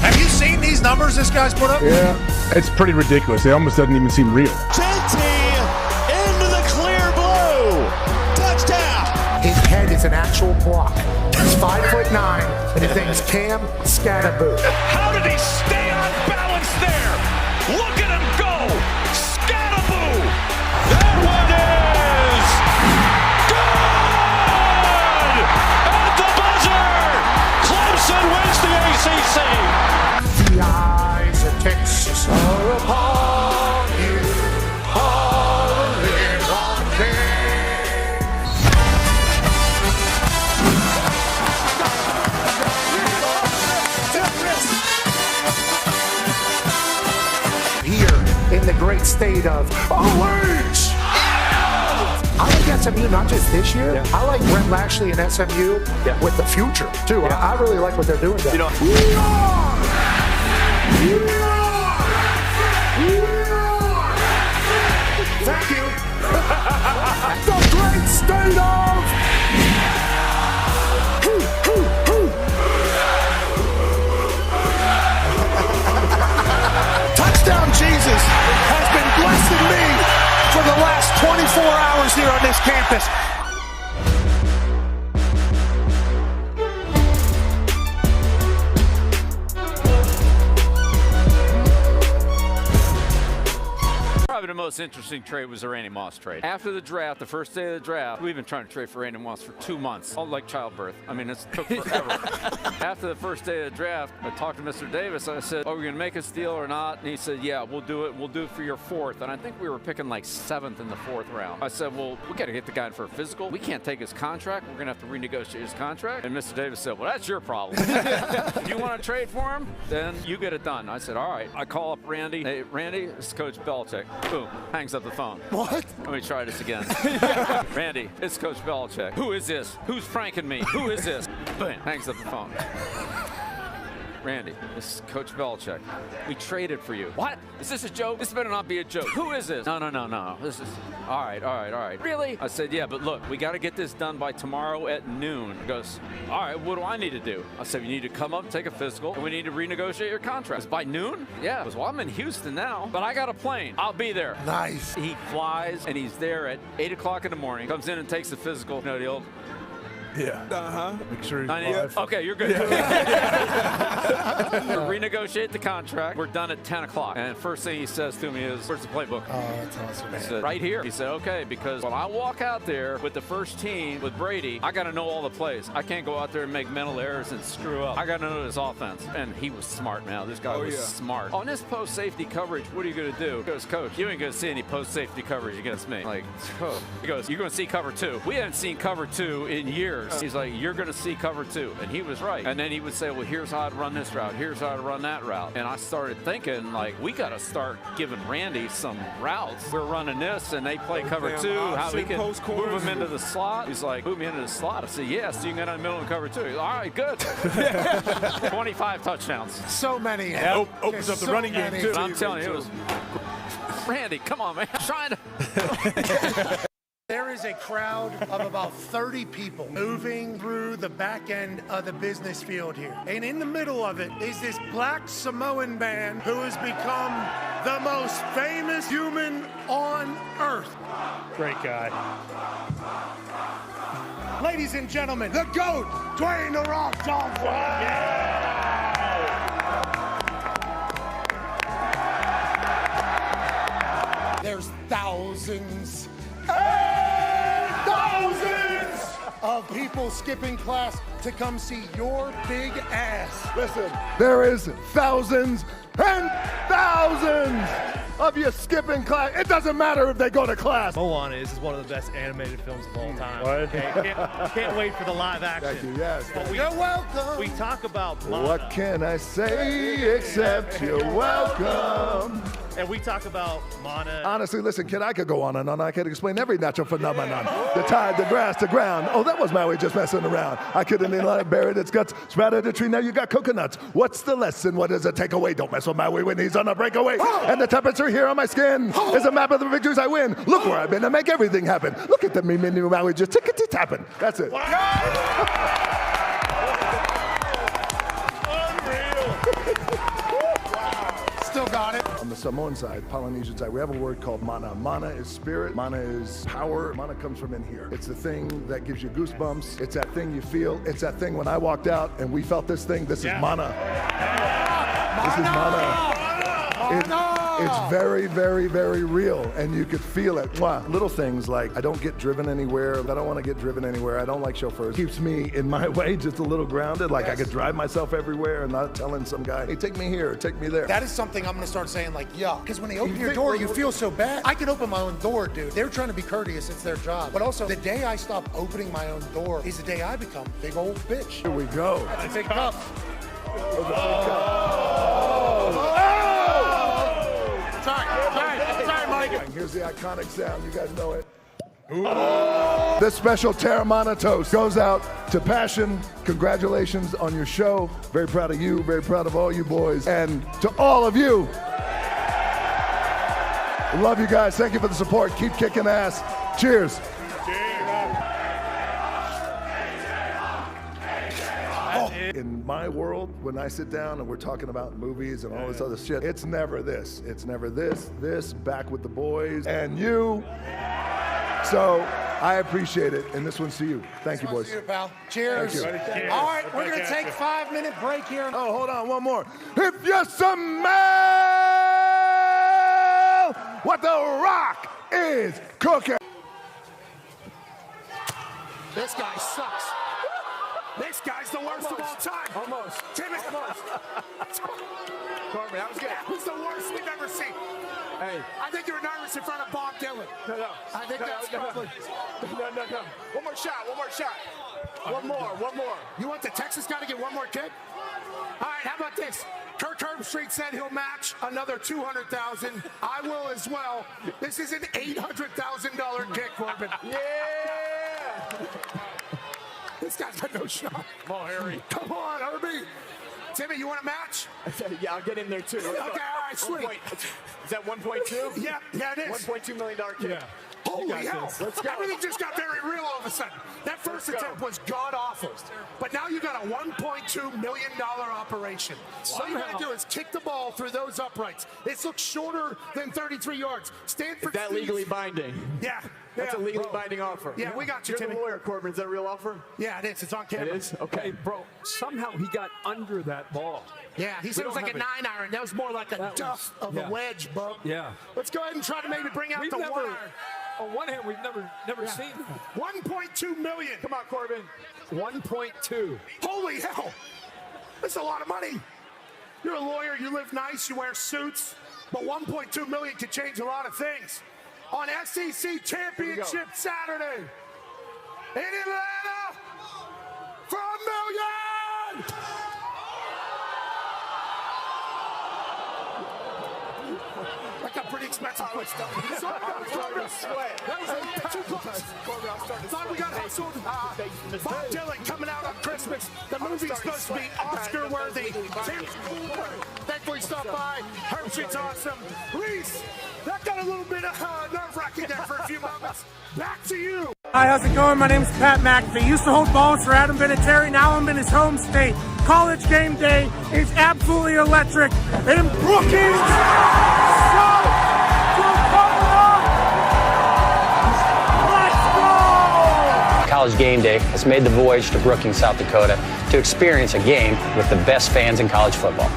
Speaker 3: Have you seen these numbers this guy's put up?
Speaker 15: Yeah, it's pretty ridiculous. It almost doesn't even seem real.
Speaker 4: JT into the clear blue. Touchdown.
Speaker 5: His head is an actual block. He's 5'9", and his name's Cam Scatterboo.
Speaker 4: How did he stay on balance there? Look at him go. Scatterboo. That one is good. At the buzzer. Clemson wins the ACC.
Speaker 5: The eyes of Texas are upon you. Hovering on them. In the great state of OH! I like SMU not just this year. Yeah. I like Brent Lashley and SMU with the future too. Yeah. I really like what they're doing there. Thank you. The great state of Touchdown Jesus has been blessing me for the last 24 hours here on this campus.
Speaker 17: Probably the most interesting trade was the Randy Moss trade. After the draft, the first day of the draft, we've been trying to trade for Randy Moss for 2 months. All like childbirth. I mean, it took forever. After the first day of the draft, I talked to Mr. Davis. I said, are we going to make a deal or not? And he said, yeah, we'll do it. We'll do it for your 4th. And I think we were picking like 7th in the 4th round. I said, well, we got to get the guy in for a physical. We can't take his contract. We're going to have to renegotiate his contract. And Mr. Davis said, well, that's your problem. If you want to trade for him, then you get it done. I said, all right. I call up Randy. Hey, Randy, this is Coach Belichick. Boom. Hangs up the phone.
Speaker 5: What?
Speaker 17: Let me try this again. Randy, it's Coach Belichick. Who is this? Who's pranking me? Who is this? Boom. Hangs up the phone. Randy, this is Coach Belichick. We traded for you. What? Is this a joke? This better not be a joke. Who is this? No. This is... All right. Really? I said, yeah, but look, we got to get this done by tomorrow at noon. He goes, all right, what do I need to do? I said, you need to come up, take a physical, and we need to renegotiate your contract. By noon? Yeah. He goes, well, I'm in Houston now, but I got a plane. I'll be there.
Speaker 5: Nice.
Speaker 17: He flies, and he's there at 8 o'clock in the morning. Comes in and takes the physical. You know, the old...
Speaker 6: Yeah.
Speaker 17: Make sure he's alive. Okay, you're good. Renegotiate the contract. We're done at 10 o'clock. And first thing he says to me is, where's the playbook?
Speaker 5: Oh, that's awesome.
Speaker 17: I said, right here. He said, okay, because when I walk out there with the first team with Brady, I got to know all the plays. I can't go out there and make mental errors and screw up. I got to know his offense. And he was smart, man. This guy was smart. On this post-safety coverage, what are you going to do? He goes, Coach, you ain't going to see any post-safety coverage against me. Like, oh. He goes, you're going to see cover 2. We haven't seen cover 2 in years. He's like, you're going to see cover 2. And he was right. And then he would say, well, here's how I'd run this route. Here's how I'd run that route. And I started thinking, like, we got to start giving Randy some routes. We're running this, and they play cover 2. How we can move him into the slot. He's like, move me into the slot. I said, yeah, so you can get in the middle and cover 2. He's like, all right, good. 25 touchdowns.
Speaker 5: So many.
Speaker 6: Yeah, opens up the running game, too.
Speaker 17: But I'm telling you, it was... Randy, come on, man. Trying to...
Speaker 5: There
Speaker 3: is a crowd of about 30 people moving through the back end of the business field here. And in the middle of it is this black Samoan man who has become the most famous human on earth.
Speaker 6: Great guy.
Speaker 3: Ladies and gentlemen, the GOAT, Dwayne "The Rock" Johnson. There's thousands and thousands of people skipping class to come see your big ass.
Speaker 18: Listen, there is thousands and thousands of you skipping class. It doesn't matter if they go to class.
Speaker 9: Moana is one of the best animated films of all time.
Speaker 6: What?
Speaker 9: Okay, can't wait for the live action.
Speaker 18: Thank you, yes.
Speaker 9: But
Speaker 3: You're welcome.
Speaker 9: We talk about Mana,
Speaker 18: What can I say except you're welcome?
Speaker 9: and we talk about Mana.
Speaker 18: Honestly, listen, kid, I could go on and on. I could explain every natural phenomenon. The tide, the grass, the ground. Oh, that was Maui just messing around. I couldn't let buried its guts. Sprouted a tree, now you got coconuts. What's the lesson? What is the takeaway? Don't mess with Maui when he's on a breakaway. And the temperature here on my skin is a map of the victories I win. Look where I've been to make everything happen. Look at the me, new Maui just tickety-tapping. That's it.
Speaker 3: Still got it.
Speaker 18: On the Samoan side, Polynesian side, we have a word called mana. Mana is spirit. Mana is power. Mana comes from in here. It's the thing that gives you goosebumps. It's that thing you feel. It's that thing when I walked out and we felt this thing. This is mana. This is mana. It's very, very, very real, and you could feel it. Mwah. Little things like I don't get driven anywhere. I don't want to get driven anywhere. I don't like chauffeurs. Keeps me in my way just a little grounded. Like I could drive myself everywhere and not telling some guy, hey, take me here, take me there.
Speaker 3: That is something I'm going to start saying like, yeah. Because when they open your door, you feel so bad. I can open my own door, dude. They're trying to be courteous. It's their job. But also, the day I stop opening my own door is the day I become a big old bitch.
Speaker 18: Here we go.
Speaker 3: That's a big cup. Sorry, Mike.
Speaker 18: And here's the iconic sound. You guys know it. This special Terramana toast goes out to Passion. Congratulations on your show. Very proud of you. Very proud of all you boys. And to all of you. Love you guys. Thank you for the support. Keep kicking ass. Cheers. In my world, when I sit down and we're talking about movies and all this other shit, it's never this. It's never this, back with the boys, and you. So I appreciate it, and this one's to you. Thank you, boys.
Speaker 3: Cheers, pal. Cheers.
Speaker 18: Thank you.
Speaker 3: All right, we're going to take a 5-minute break here.
Speaker 18: Oh, hold on, one more. If you smell what The Rock is cooking.
Speaker 2: This guy sucks. This guy's the worst of all time.
Speaker 13: Almost.
Speaker 2: Timmy.
Speaker 13: Corbin, that was good.
Speaker 2: Who's the worst we've ever seen?
Speaker 13: Hey.
Speaker 2: I think you're nervous in front of Bob Dylan.
Speaker 13: No.
Speaker 2: I think that's probably.
Speaker 13: No. One more shot. One more.
Speaker 2: You want the Texas guy to get one more kick? All right, how about this? Kirk Herbstreit said he'll match another $200,000. I will as well. This is an $800,000 kick, Corbin.
Speaker 13: Yeah.
Speaker 2: This guy's got no shot.
Speaker 13: Come on, Harry.
Speaker 2: Come on, Herbie. Timmy, you want a match?
Speaker 13: Yeah, I'll get in there too.
Speaker 2: Okay, all right, sweet.
Speaker 13: Is that 1.2?
Speaker 2: Yeah, it is.
Speaker 13: $1.2 million kick.
Speaker 6: Yeah.
Speaker 2: Holy hell.
Speaker 13: Let's go.
Speaker 2: Everything just got very real all of a sudden. That first attempt was god-awful. But now you got a $1.2 million operation. All you got to do is kick the ball through those uprights. This looks shorter than 33 yards. Stanford.
Speaker 13: Is that legally binding?
Speaker 2: Yeah.
Speaker 13: That's a legally binding offer.
Speaker 2: Yeah, we got you,
Speaker 13: You're
Speaker 2: Timmy.
Speaker 13: the lawyer, Corbin. Is that a real offer?
Speaker 2: Yeah, it is. It's on camera.
Speaker 13: It is? Okay.
Speaker 10: Hey, bro, somehow he got under that ball.
Speaker 2: Yeah, he said it was like a 9-iron. That was more like a duff of a wedge, bub.
Speaker 10: Yeah.
Speaker 2: Let's go ahead and try to maybe bring out the 1-iron.
Speaker 10: On one hand, we've never seen that.
Speaker 2: $1.2 million.
Speaker 13: Come on, Corbin.
Speaker 10: 1.2.
Speaker 2: Holy hell. That's a lot of money. You're a lawyer. You live nice. You wear suits. But $1.2 million could change a lot of things. On SEC Championship Saturday in Atlanta for $1 million. That got pretty expensive. That was too close. Thought we got hustled. Bob Dylan coming out on Christmas. The movie's supposed to be Oscar-worthy. Thankfully stopped by. Herb Dysfunction's awesome. Reese, that got a little bit of nerve-wracking there for a few moments. Back to you.
Speaker 19: Hi, how's it going? My name's Pat McAfee. Used to hold balls for Adam Vinatieri. Now I'm in his home state. College game day is absolutely electric. And Brookings,
Speaker 20: College game day has made the voyage to Brookings, South Dakota to experience a game with the best fans in college football.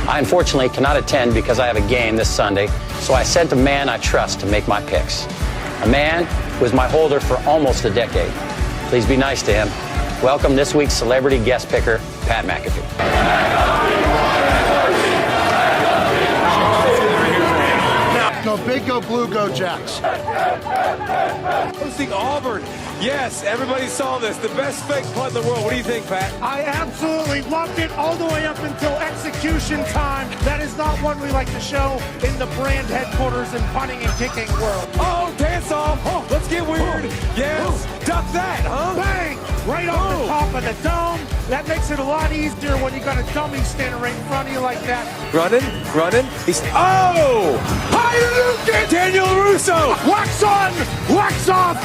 Speaker 20: I unfortunately cannot attend because I have a game this Sunday, so I sent a man I trust to make my picks. A man who was my holder for almost a decade. Please be nice to him. Welcome this week's celebrity guest picker, Pat McAfee.
Speaker 21: Go big, go blue, go Jacks.
Speaker 22: Hosting Auburn. Yes, everybody saw this. The best fake punt in the world. What do you think, Pat?
Speaker 19: I absolutely loved it all the way up until execution time. That is not one we like to show in the brand headquarters and punting and kicking world.
Speaker 22: Oh, dance off. Oh, let's get weird. Yes. Duck that, huh?
Speaker 19: Bang! Right off the top of the dome. That makes it a lot easier when you got a dummy standing right in front of you like that.
Speaker 22: Running. He's Daniel Russo.
Speaker 19: Wax on, wax off,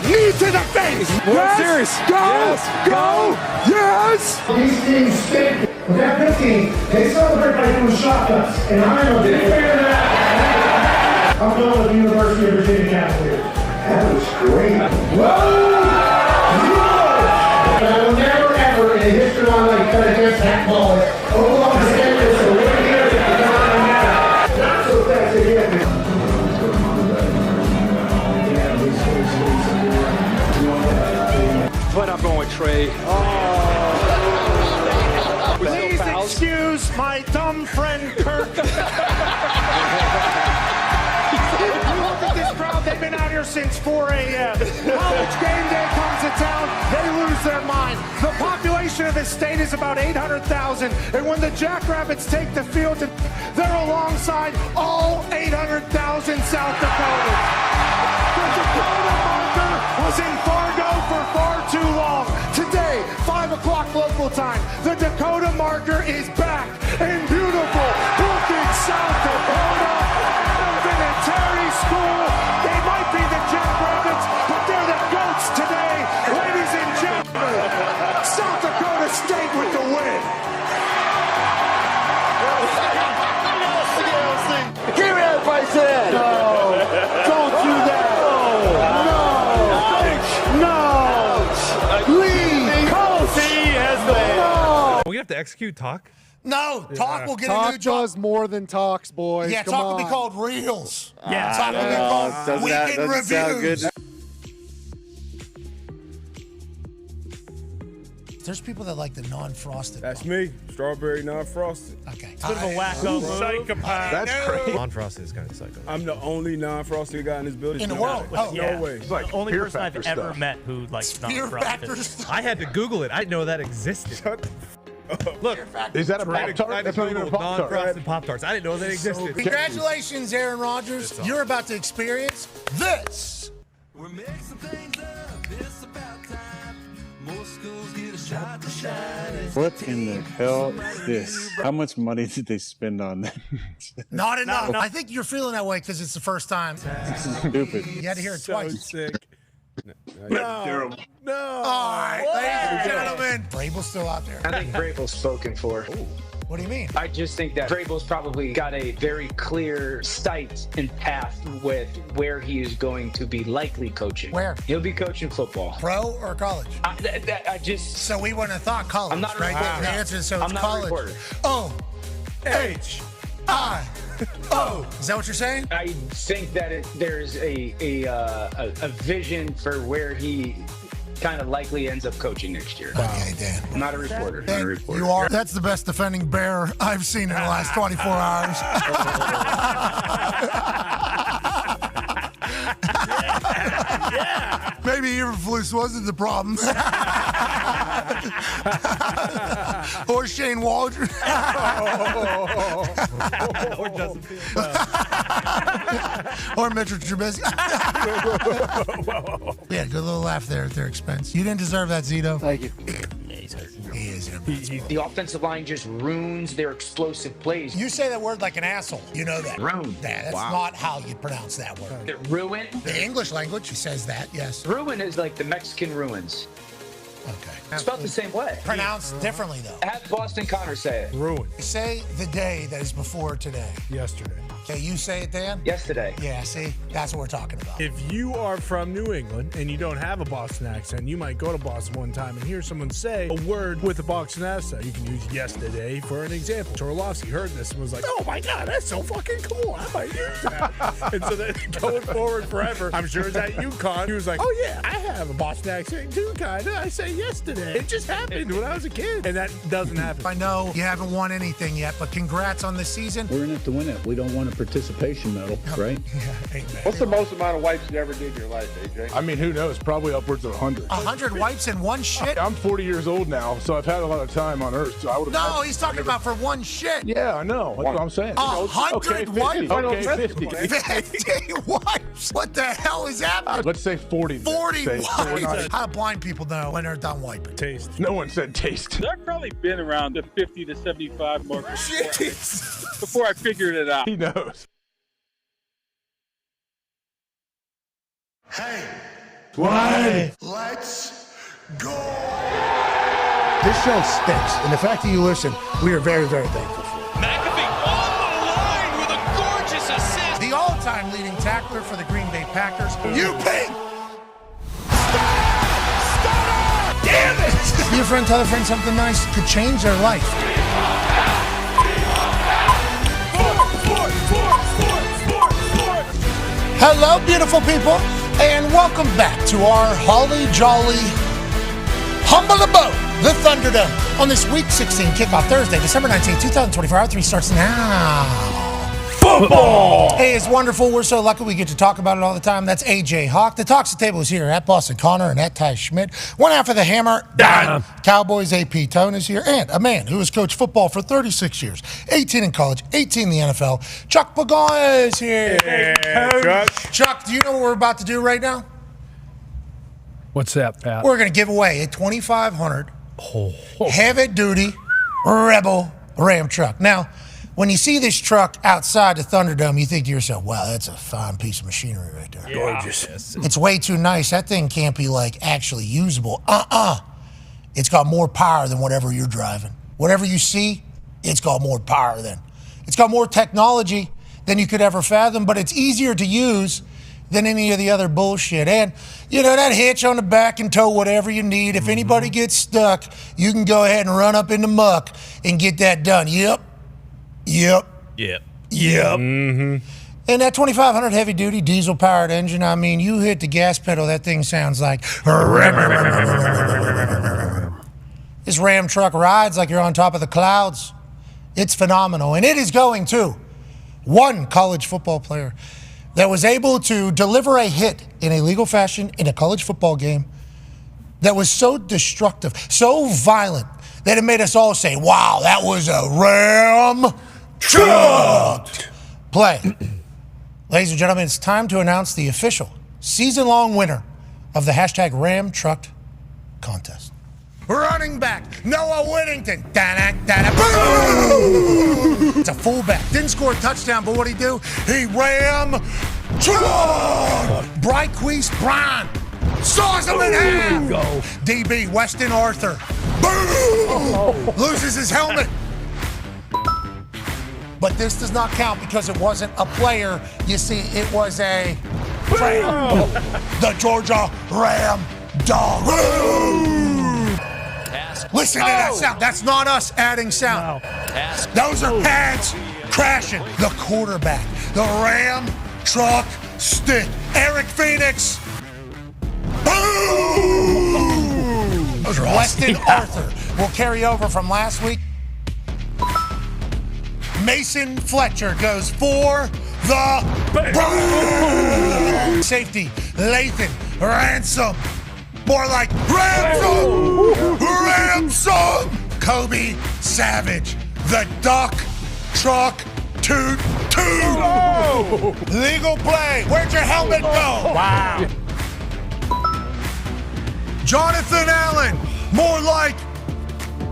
Speaker 19: knee to the face.
Speaker 22: Yes. Serious.
Speaker 19: Go,
Speaker 22: yes.
Speaker 19: Go, yes.
Speaker 21: These teams stink. With that 15, they celebrate by doing shotguns. And I'm a big fan of that. I'm going with the University of Virginia Cavaliers. That was great. Whoa! I will never, ever in the history of my life cut against that ball. Oklahoma State is the winner here. Not so fast again.
Speaker 22: But I'm going with Trey.
Speaker 19: Please excuse my dumb friend Kirk. You look at this crowd, they've been out here since 4 a.m. College game day comes to town, they lose their mind. The population of this state is about 800,000, and when the Jackrabbits take the field, they're alongside all 800,000 South Dakotans. The Dakota marker was in Fargo for far too long. Today, 5 o'clock local time, the Dakota marker is back in beautiful Brookings, South Dakota. Terry School. They might be the Jackrabbits, but they're the GOATs today. Ladies and gentlemen, South Dakota State with the win.
Speaker 21: Give me that place in. No, don't do that. No. Leave.
Speaker 9: Coach. No. We have to execute talk.
Speaker 5: No, talk will get
Speaker 14: talk
Speaker 5: a new job.
Speaker 14: does more than talks, boys.
Speaker 5: Yeah,
Speaker 14: Come
Speaker 5: talk
Speaker 14: on.
Speaker 5: will be called Reels.
Speaker 14: Yeah.
Speaker 5: Talk will be called Weekend Reviews. There's people that like the non-frosted.
Speaker 23: That's me. Strawberry non-frosted.
Speaker 5: Okay.
Speaker 8: It's a bit of a wacko move.
Speaker 23: Psychopath. That's crazy.
Speaker 9: Non-frosted is kind of psycho.
Speaker 23: I'm the only non-frosted guy in this building.
Speaker 5: In the world.
Speaker 23: Oh,
Speaker 8: Yeah.
Speaker 23: no way.
Speaker 8: It's the only person I've ever met who likes non-frosted.
Speaker 9: I had to Google it. I didn't know that existed. Look,
Speaker 15: is that a Pop-Tart? That's not even a Pop-Tart.
Speaker 9: Non-frosted Pop-Tarts. I didn't know they existed.
Speaker 5: Congratulations, Aaron Rodgers. You're about to experience this.
Speaker 24: We're mixing things up. It's about time. More schools get a shot to shine.
Speaker 25: What in the hell is this? How much money did they spend on that?
Speaker 5: Not enough. I think you're feeling that way because it's the first time.
Speaker 25: This is stupid.
Speaker 5: You had to hear it twice.
Speaker 23: Sick. No. No.
Speaker 5: All right, ladies and gentlemen. Vrabel's still out there.
Speaker 26: I think Vrabel's spoken for.
Speaker 5: Ooh. What do you mean?
Speaker 26: I just think that Vrabel's probably got a very clear sight and path with where he is going to be likely coaching.
Speaker 5: Where?
Speaker 26: He'll be coaching football.
Speaker 5: Pro or college?
Speaker 26: I just...
Speaker 5: So we wouldn't have thought college,
Speaker 26: I'm not a
Speaker 5: right?
Speaker 26: reporter.
Speaker 5: The answer is so it's
Speaker 26: I'm not
Speaker 5: college.
Speaker 26: a reporter.
Speaker 5: O-H-I-O. Is that what you're saying?
Speaker 26: I think that there's a vision for where he kind of likely ends up coaching next year.
Speaker 5: Okay, Dan.
Speaker 26: I'm not a reporter. Not a reporter.
Speaker 5: You are. That's the best defending Bear I've seen in the last 24 hours.
Speaker 23: Yeah.
Speaker 5: Maybe Eberflus wasn't the problem.
Speaker 3: Or Shane Waldron.
Speaker 9: Or Justin Fields.
Speaker 3: Or Mitchell Trubisky. Yeah, good little laugh there at their expense. You didn't deserve that, Zito.
Speaker 14: Thank you.
Speaker 3: He is.
Speaker 26: The offensive line just ruins their explosive plays.
Speaker 3: You say that word like an asshole. You know that.
Speaker 26: Ruin.
Speaker 3: Yeah, that's not how you pronounce that word.
Speaker 26: Ruin?
Speaker 3: The English language says that, yes.
Speaker 26: Ruin is like the Mexican ruins.
Speaker 3: Okay.
Speaker 26: Spelled the same way.
Speaker 3: Pronounced differently, though.
Speaker 26: Have Boston Connor say it.
Speaker 6: Ruin.
Speaker 3: Say the day that is before today.
Speaker 6: Yesterday.
Speaker 3: Okay, you say it, Dan?
Speaker 26: Yesterday.
Speaker 3: Yeah, see? That's what we're talking about.
Speaker 6: If you are from New England and you don't have a Boston accent, you might go to Boston one time and hear someone say a word with a Boston accent. You can use yesterday for an example. Torlowski heard this and was like, oh my God, that's so fucking cool. I might use that. And so then going forward forever, I'm sure it's at UConn. He was like, oh yeah, I have a Boston accent too, kind of. I say yesterday. It just happened when I was a kid. And that doesn't happen.
Speaker 3: I know you haven't won anything yet, but congrats on this season.
Speaker 1: We're in it to win it. We don't want a participation medal, right?
Speaker 3: Yeah, amen.
Speaker 23: What's the most amount of wipes you ever did in your life, AJ?
Speaker 15: I mean, who knows? Probably upwards of 100.
Speaker 3: 100 wipes in one shit?
Speaker 15: I'm 40 years old now, so I've had a lot of time on Earth. So I would have.
Speaker 3: No, he's talking about for one shit.
Speaker 15: Yeah, I know. That's what I'm saying.
Speaker 3: 100 wipes?
Speaker 15: Okay, 50.
Speaker 3: 50 wipes? What the hell is happening?
Speaker 15: Let's say 40.
Speaker 3: 40
Speaker 15: Say,
Speaker 3: wipes? How do blind people know when they're done wiping?
Speaker 6: Taste.
Speaker 15: No one said taste.
Speaker 4: I've probably been around the 50 to 75 mark before I figured it out.
Speaker 15: He knows.
Speaker 2: Hey,
Speaker 3: Why?
Speaker 2: let's go.
Speaker 3: This show stinks, and the fact that you listen, we are very, very thankful for.
Speaker 7: McAfee on the line with a gorgeous assist.
Speaker 3: The all-time leading tackler for the Green Bay Packers, you ping! Damn it! Your friend tell a friend something nice could change their life. Hello, beautiful people, and welcome back to our holly jolly humble abode, the Thunderdome, on this week 16 kickoff Thursday, December 19, 2024. Hour 3 starts now. Football! Hey, it's wonderful. We're so lucky we get to talk about it all the time. That's AJ Hawk. The Talks the Table is here at Boston Connor and at Ty Schmidt. One half of the Hammer, Dahn. Cowboys AP Tone is here. And a man who has coached football for 36 years, 18 in college, 18 in the NFL. Chuck Pagon is here.
Speaker 6: Yeah,
Speaker 3: Chuck, do you know what we're about to do right now?
Speaker 4: What's that, Pat?
Speaker 3: We're going to give away a 2,500 heavy-duty Rebel Ram truck. Now, when you see this truck outside the Thunderdome, you think to yourself, wow, that's a fine piece of machinery right there.
Speaker 6: Gorgeous.
Speaker 3: It's way too nice. That thing can't be, like, actually usable. It's got more power than whatever you're driving. Whatever you see, it's got more power than. It's got more technology than you could ever fathom, but it's easier to use than any of the other bullshit. And, you know, that hitch on the back can tow whatever you need. If anybody gets stuck, you can go ahead and run up in the muck and get that done. Yep. Mm-hmm. And that 2,500 heavy-duty diesel-powered engine, I mean, you hit the gas pedal, that thing sounds like... This Ram truck rides like you're on top of the clouds. It's phenomenal. And it is going to one college football player that was able to deliver a hit in a legal fashion in a college football game that was so destructive, so violent, that it made us all say, wow, that was a Ram truck play. Ladies and gentlemen, it's time to announce the official season-long winner of the hashtag Ram Truck contest. Running back, Noah Whittington. It's a fullback. Didn't score a touchdown, but what'd he do? He ram truck. Bryquist Brown saws him in half. DB Weston Arthur. Boom! Loses his helmet. But this does not count because it wasn't a player. You see, it was a Ram. The Georgia Ram dog. Listen to that sound. That's not us adding sound. Those are pads crashing. The quarterback. The Ram truck stick. Eric Phoenix. Boom!
Speaker 6: Those are awesome.
Speaker 3: Weston Arthur will carry over from last week. Mason Fletcher goes for the burn. Safety, Lathan Ransom. More like Ransom! song. Kobe Savage, the duck truck toot toot.
Speaker 19: Whoa.
Speaker 3: Legal play. Where'd your helmet go?
Speaker 8: Wow.
Speaker 3: Jonathan Allen, more like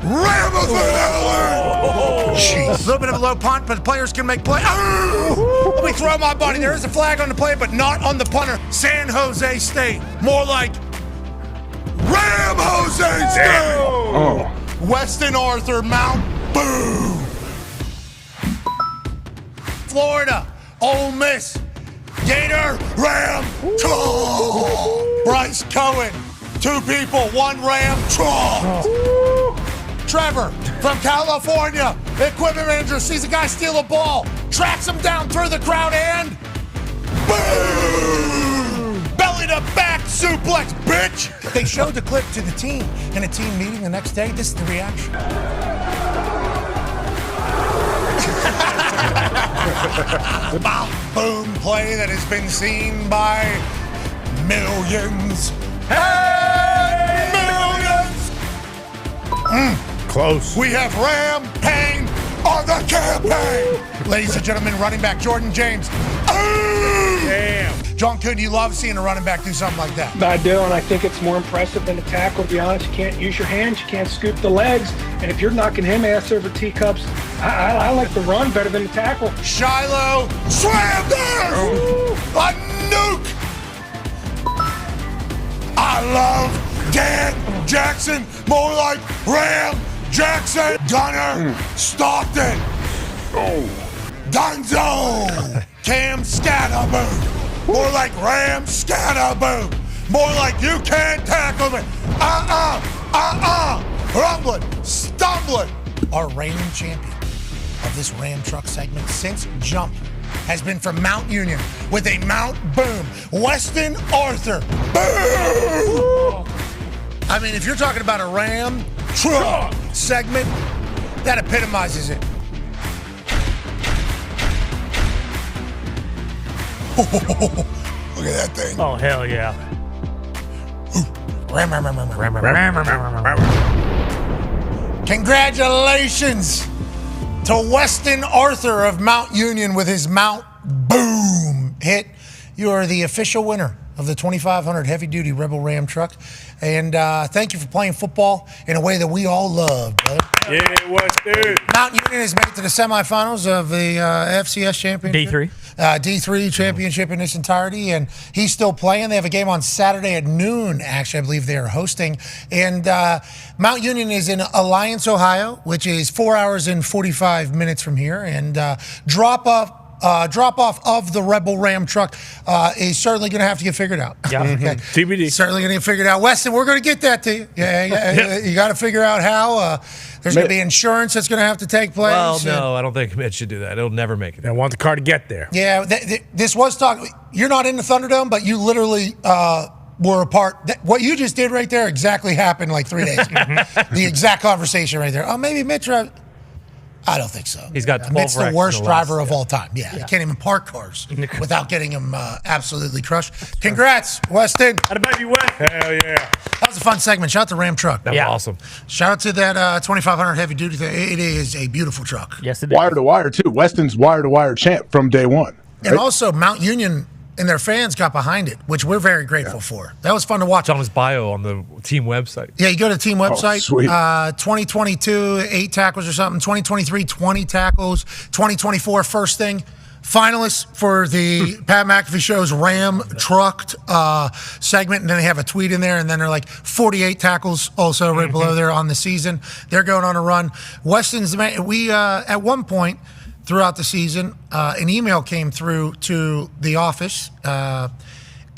Speaker 3: Ramathan Allen. Jeez. A little bit of a low punt, but the players can make play. Let me throw my body. There is a flag on the play, but not on the punter. San Jose State, more like Ram Jose State.
Speaker 19: Oh.
Speaker 3: Weston Arthur, Mount Boom. Florida, Ole Miss, Gator, Ram, Bryce Cohen, 2 people, 1 Ram, Trevor from California, equipment manager, sees a guy steal a ball, tracks him down through the crowd and boom! Belly to back suplex, bitch! They showed the clip to the team in a team meeting the next day. This is the reaction. Boom play that has been seen by millions. Hey, millions!
Speaker 6: Close.
Speaker 3: We have Ram Payne on the campaign. Ladies and gentlemen, running back Jordan James. Damn. John, could you love seeing a running back do something like that?
Speaker 11: I do, and I think it's more impressive than a tackle, to be honest. You can't use your hands, you can't scoop the legs, and if you're knocking him ass over teacups, I like the run better than the tackle.
Speaker 3: Shiloh, slam there! A nuke! I love Dan Jackson, more like Ram Jackson. Gunner Stockton. Dunzo. Cam Scatterboo. More like Ram Scatterboo. More like you can't tackle me. Rumbling, stumbling. Our reigning champion of this Ram truck segment since jump has been from Mount Union with a Mount Boom. Weston Arthur. Boom! I mean, if you're talking about a Ram truck segment, that epitomizes it. Look at that thing.
Speaker 8: Oh, hell yeah.
Speaker 3: Congratulations to Weston Arthur of Mount Union with his Mount Boom hit. You are the official winner of the 2500 heavy-duty Rebel Ram truck. And thank you for playing football in a way that we all love, brother.
Speaker 6: Yeah, it was, dude.
Speaker 3: Mount Union has made it to the semifinals of the FCS championship.
Speaker 8: D3.
Speaker 3: D3 championship in its entirety, and he's still playing. They have a game on Saturday at noon, actually, I believe they are hosting. And Mount Union is in Alliance, Ohio, which is 4 hours and 45 minutes from here. And drop off of the Rebel Ram truck is certainly going to have to get figured out.
Speaker 8: Yeah.
Speaker 3: Okay.
Speaker 6: TBD.
Speaker 3: Certainly going to get figured out. Weston, we're going to get that to you. Yeah. You got to figure out how. There's going to be insurance that's going to have to take place.
Speaker 9: Well, no, I don't think Mitch should do that. It'll never make it.
Speaker 6: I want the car to get there.
Speaker 3: Yeah, this was talk. You're not in the Thunderdome, but you literally were a part. What you just did right there exactly happened like 3 days ago. The exact conversation right there. Oh, maybe Mitch. I don't think so.
Speaker 9: He's got 12
Speaker 3: Mitch's the
Speaker 9: wrecks
Speaker 3: worst
Speaker 9: in the last-
Speaker 3: driver of all time. Yeah, he can't even park cars without getting him absolutely crushed. Congrats, Weston.
Speaker 6: How baby West? Hell yeah.
Speaker 3: That was a fun segment. Shout out to Ram Truck.
Speaker 9: That was awesome.
Speaker 3: Shout out to that 2500 heavy duty thing. It is a beautiful truck.
Speaker 8: Yes, it is.
Speaker 15: Wire to wire, too. Weston's wire to wire champ from day one.
Speaker 3: And also, Mount Union and their fans got behind it, which we're very grateful for. That was fun to watch.
Speaker 9: It's on his bio on the team website.
Speaker 3: Yeah, you go to the team website.
Speaker 15: sweet.
Speaker 3: 2022, 8 tackles or something. 2023, 20 tackles. 2024, first thing. Finalists for the Pat McAfee Show's Ram Trucked segment. And then they have a tweet in there. And then they're like 48 tackles also right below there on the season. They're going on a run. Weston's the man. We, at one point, throughout the season, an email came through to the office, and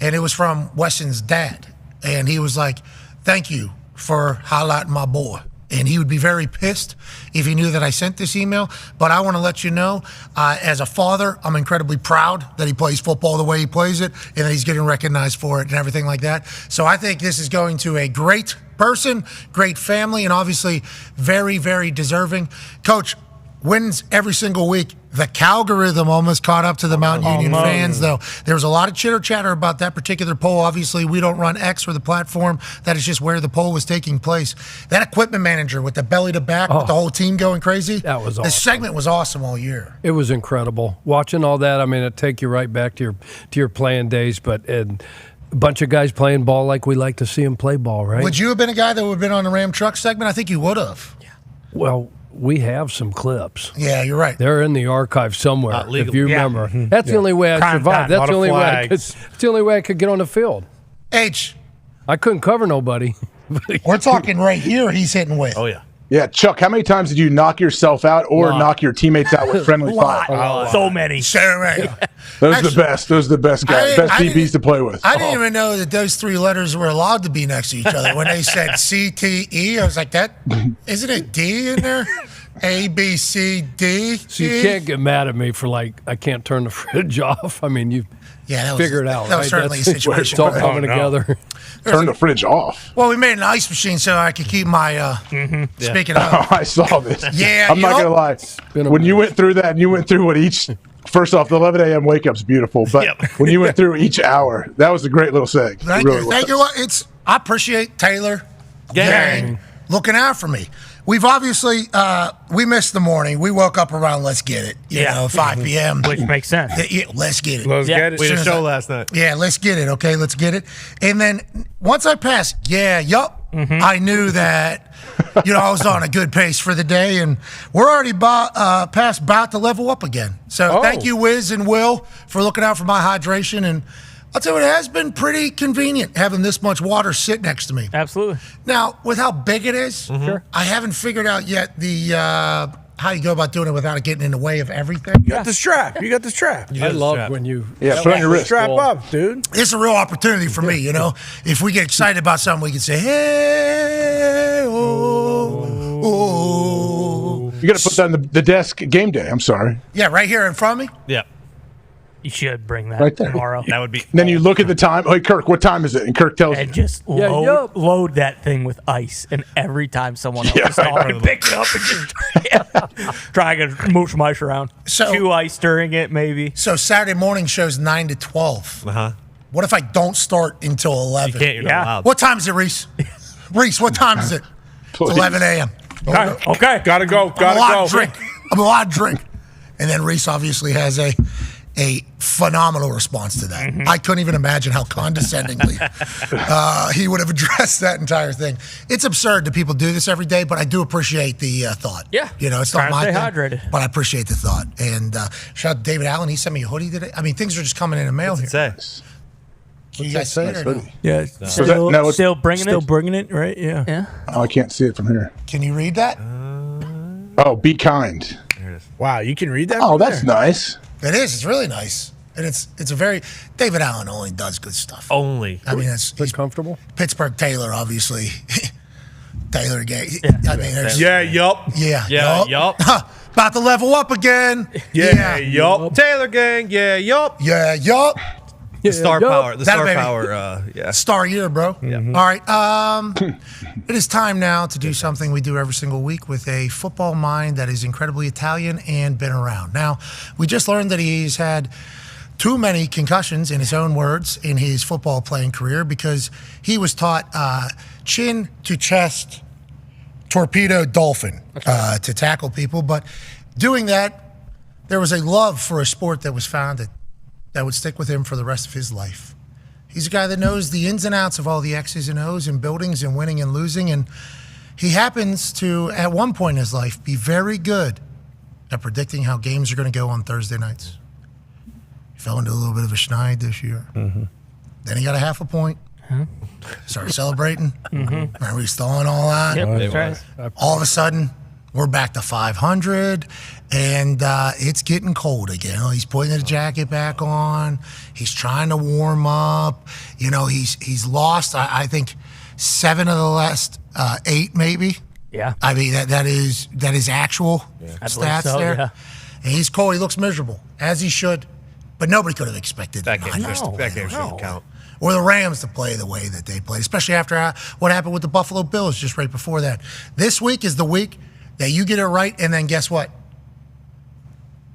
Speaker 3: it was from Weston's dad. And he was like, thank you for highlighting my boy. And he would be very pissed if he knew that I sent this email. But I want to let you know, as a father, I'm incredibly proud that he plays football the way he plays it and that he's getting recognized for it and everything like that. So I think this is going to a great person, great family, and obviously very, very deserving. Coach, wins every single week. The Calgorithm almost caught up to the Mount Union fans, though. There was a lot of chitter-chatter about that particular poll. Obviously, we don't run X for the platform. That is just where the poll was taking place. That equipment manager with the belly-to-back, with the whole team going crazy.
Speaker 10: That was awesome.
Speaker 3: The segment was awesome all year.
Speaker 10: It was incredible. Watching all that, I mean, it'd take you right back to your playing days, but a bunch of guys playing ball like we like to see them play ball, right?
Speaker 3: Would you have been a guy that would have been on the Ram truck segment? I think you would have. Yeah.
Speaker 10: Well, we have some clips.
Speaker 3: Yeah, you're right.
Speaker 10: They're in the archive somewhere, if you remember.
Speaker 3: Yeah.
Speaker 10: That's the only way I
Speaker 3: Crime
Speaker 10: survived.
Speaker 3: time,
Speaker 10: That's
Speaker 3: lot
Speaker 10: the
Speaker 3: of
Speaker 10: only way
Speaker 3: flags.
Speaker 10: that's the only way I could get on the field.
Speaker 3: H.
Speaker 10: I couldn't cover nobody.
Speaker 3: We're talking right here. He's hitting with.
Speaker 15: Oh, yeah. Yeah, Chuck, how many times did you knock yourself out or knock your teammates out with friendly fire?
Speaker 8: So many.
Speaker 15: Those are the best. Those are the best guys, best DBs to play with.
Speaker 3: I didn't even know that those three letters were allowed to be next to each other. When they said CTE, I was like, that isn't it D in there? A, B, C, D.
Speaker 10: So you can't get mad at me for I can't turn the fridge off. I mean, you figure it out.
Speaker 3: That was certainly a situation.
Speaker 10: It's all coming together.
Speaker 15: Turn the fridge off.
Speaker 3: Well, we made an ice machine so I could keep my. Speaking of,
Speaker 15: Oh, I saw this.
Speaker 3: Yeah,
Speaker 15: I'm not gonna lie. When you went through that, and you went through what each. First off, the 11 a.m. wake up's beautiful, but when you went through each hour, that was a great little seg.
Speaker 3: Thank
Speaker 15: It really
Speaker 3: you. Thank
Speaker 15: was.
Speaker 3: you. I appreciate Taylor
Speaker 15: Gang.
Speaker 3: looking out for me. We've obviously we missed the morning. We woke up around let's get it. You know, 5 p.m.
Speaker 8: Which makes sense.
Speaker 3: Yeah, let's get it.
Speaker 9: Let's get it. We had a
Speaker 3: As soon as
Speaker 9: show last night.
Speaker 3: Yeah, let's get it. Okay, let's get it. And then once I passed, I knew that I was on a good pace for the day, and we're already past about to level up again. So thank you, Wiz and Will, for looking out for my hydration. And I'll tell you, it has been pretty convenient having this much water sit next to me.
Speaker 8: Absolutely.
Speaker 3: Now, with how big it is,
Speaker 8: Sure.
Speaker 3: I haven't figured out yet the how you go about doing it without it getting in the way of everything.
Speaker 6: You got the strap. You got the strap.
Speaker 10: I love when you
Speaker 15: put on your wrist.
Speaker 6: Strap up, dude.
Speaker 3: It's a real opportunity for me, If we get excited about something, we can say, hey, oh.
Speaker 15: You got to put that on the desk game day. I'm sorry.
Speaker 3: Yeah, right here in front of me.
Speaker 9: Yeah.
Speaker 8: You should bring that
Speaker 15: Right there.
Speaker 8: tomorrow.
Speaker 9: That would be.
Speaker 15: And then you look at the time. Hey, Kirk, what time is it? And Kirk tells
Speaker 8: And
Speaker 15: you.
Speaker 8: just load that thing with ice. And every time someone else is talking, pick it up and just try to move some ice around. Chew ice during it, maybe.
Speaker 3: So Saturday morning shows 9 to 12.
Speaker 9: Uh-huh.
Speaker 3: What if I don't start until 11?
Speaker 9: You can't. You're not allowed.
Speaker 3: What time is it, Reese? Reese, what time is it? It's 11 a.m.
Speaker 6: Okay, gotta go.
Speaker 3: I'm allowed to drink. And then Reese obviously has a phenomenal response to that. I couldn't even imagine how condescendingly he would have addressed that entire thing. It's absurd that people do this every day, but I do appreciate the thought.
Speaker 8: Yeah.
Speaker 3: It's not my
Speaker 8: Trying
Speaker 3: thing,
Speaker 8: to stay hydrated.
Speaker 3: but I appreciate the thought. And shout out to David Allen. He sent me a hoodie today. I mean, things are just coming in the mail here. Can you guys see it or no?
Speaker 6: Yeah.
Speaker 8: Still bringing it?
Speaker 6: Still bringing it, right? Yeah.
Speaker 8: Yeah.
Speaker 15: Oh, I can't see it from here.
Speaker 3: Can you read that?
Speaker 15: Oh, be kind.
Speaker 6: Wow, you can read that?
Speaker 15: Oh,
Speaker 6: from
Speaker 15: that's
Speaker 6: there?
Speaker 15: nice.
Speaker 3: It is. It's really nice. And it's a very David Allen only does good stuff.
Speaker 9: Only.
Speaker 3: I mean, he's
Speaker 10: comfortable.
Speaker 3: Pittsburgh Taylor, obviously. Taylor Gay. I mean, there's,
Speaker 6: yup.
Speaker 3: Yup. About to level up again.
Speaker 9: Yup. Taylor gang. Yeah, yup.
Speaker 3: Yeah, yup.
Speaker 9: The star power. The
Speaker 3: That
Speaker 9: star
Speaker 3: baby.
Speaker 9: power. Yeah.
Speaker 3: Star year, bro. All right. It is time now to do something we do every single week with a football mind that is incredibly Italian and been around. Now, we just learned that he's had too many concussions, in his own words, in his football playing career because he was taught chin to chest, torpedo dolphin to tackle people. But doing that, there was a love for a sport that was founded that would stick with him for the rest of his life. He's a guy that knows the ins and outs of all the X's and O's and buildings and winning and losing. And he happens to, at one point in his life, be very good at predicting how games are going to go on Thursday nights. He fell into a little bit of a schneid this year. Then he got a half a point. Started celebrating. Remember, he's throwing all that.
Speaker 8: Yep, that's right.
Speaker 3: All of a sudden, we're back to 500, and it's getting cold again. He's putting the jacket back on. He's trying to warm up. He's lost, I think, 7 of the last 8, maybe.
Speaker 8: Yeah.
Speaker 3: I mean, that is actual
Speaker 8: I believe
Speaker 3: stats
Speaker 8: so,
Speaker 3: there.
Speaker 8: yeah.
Speaker 3: And he's cold. He looks miserable, as he should. But nobody could have expected
Speaker 9: That game
Speaker 3: that
Speaker 9: shouldn't count.
Speaker 3: or the Rams to play the way that they played, especially after what happened with the Buffalo Bills just right before that. This week is the week that you get it right, and then guess what?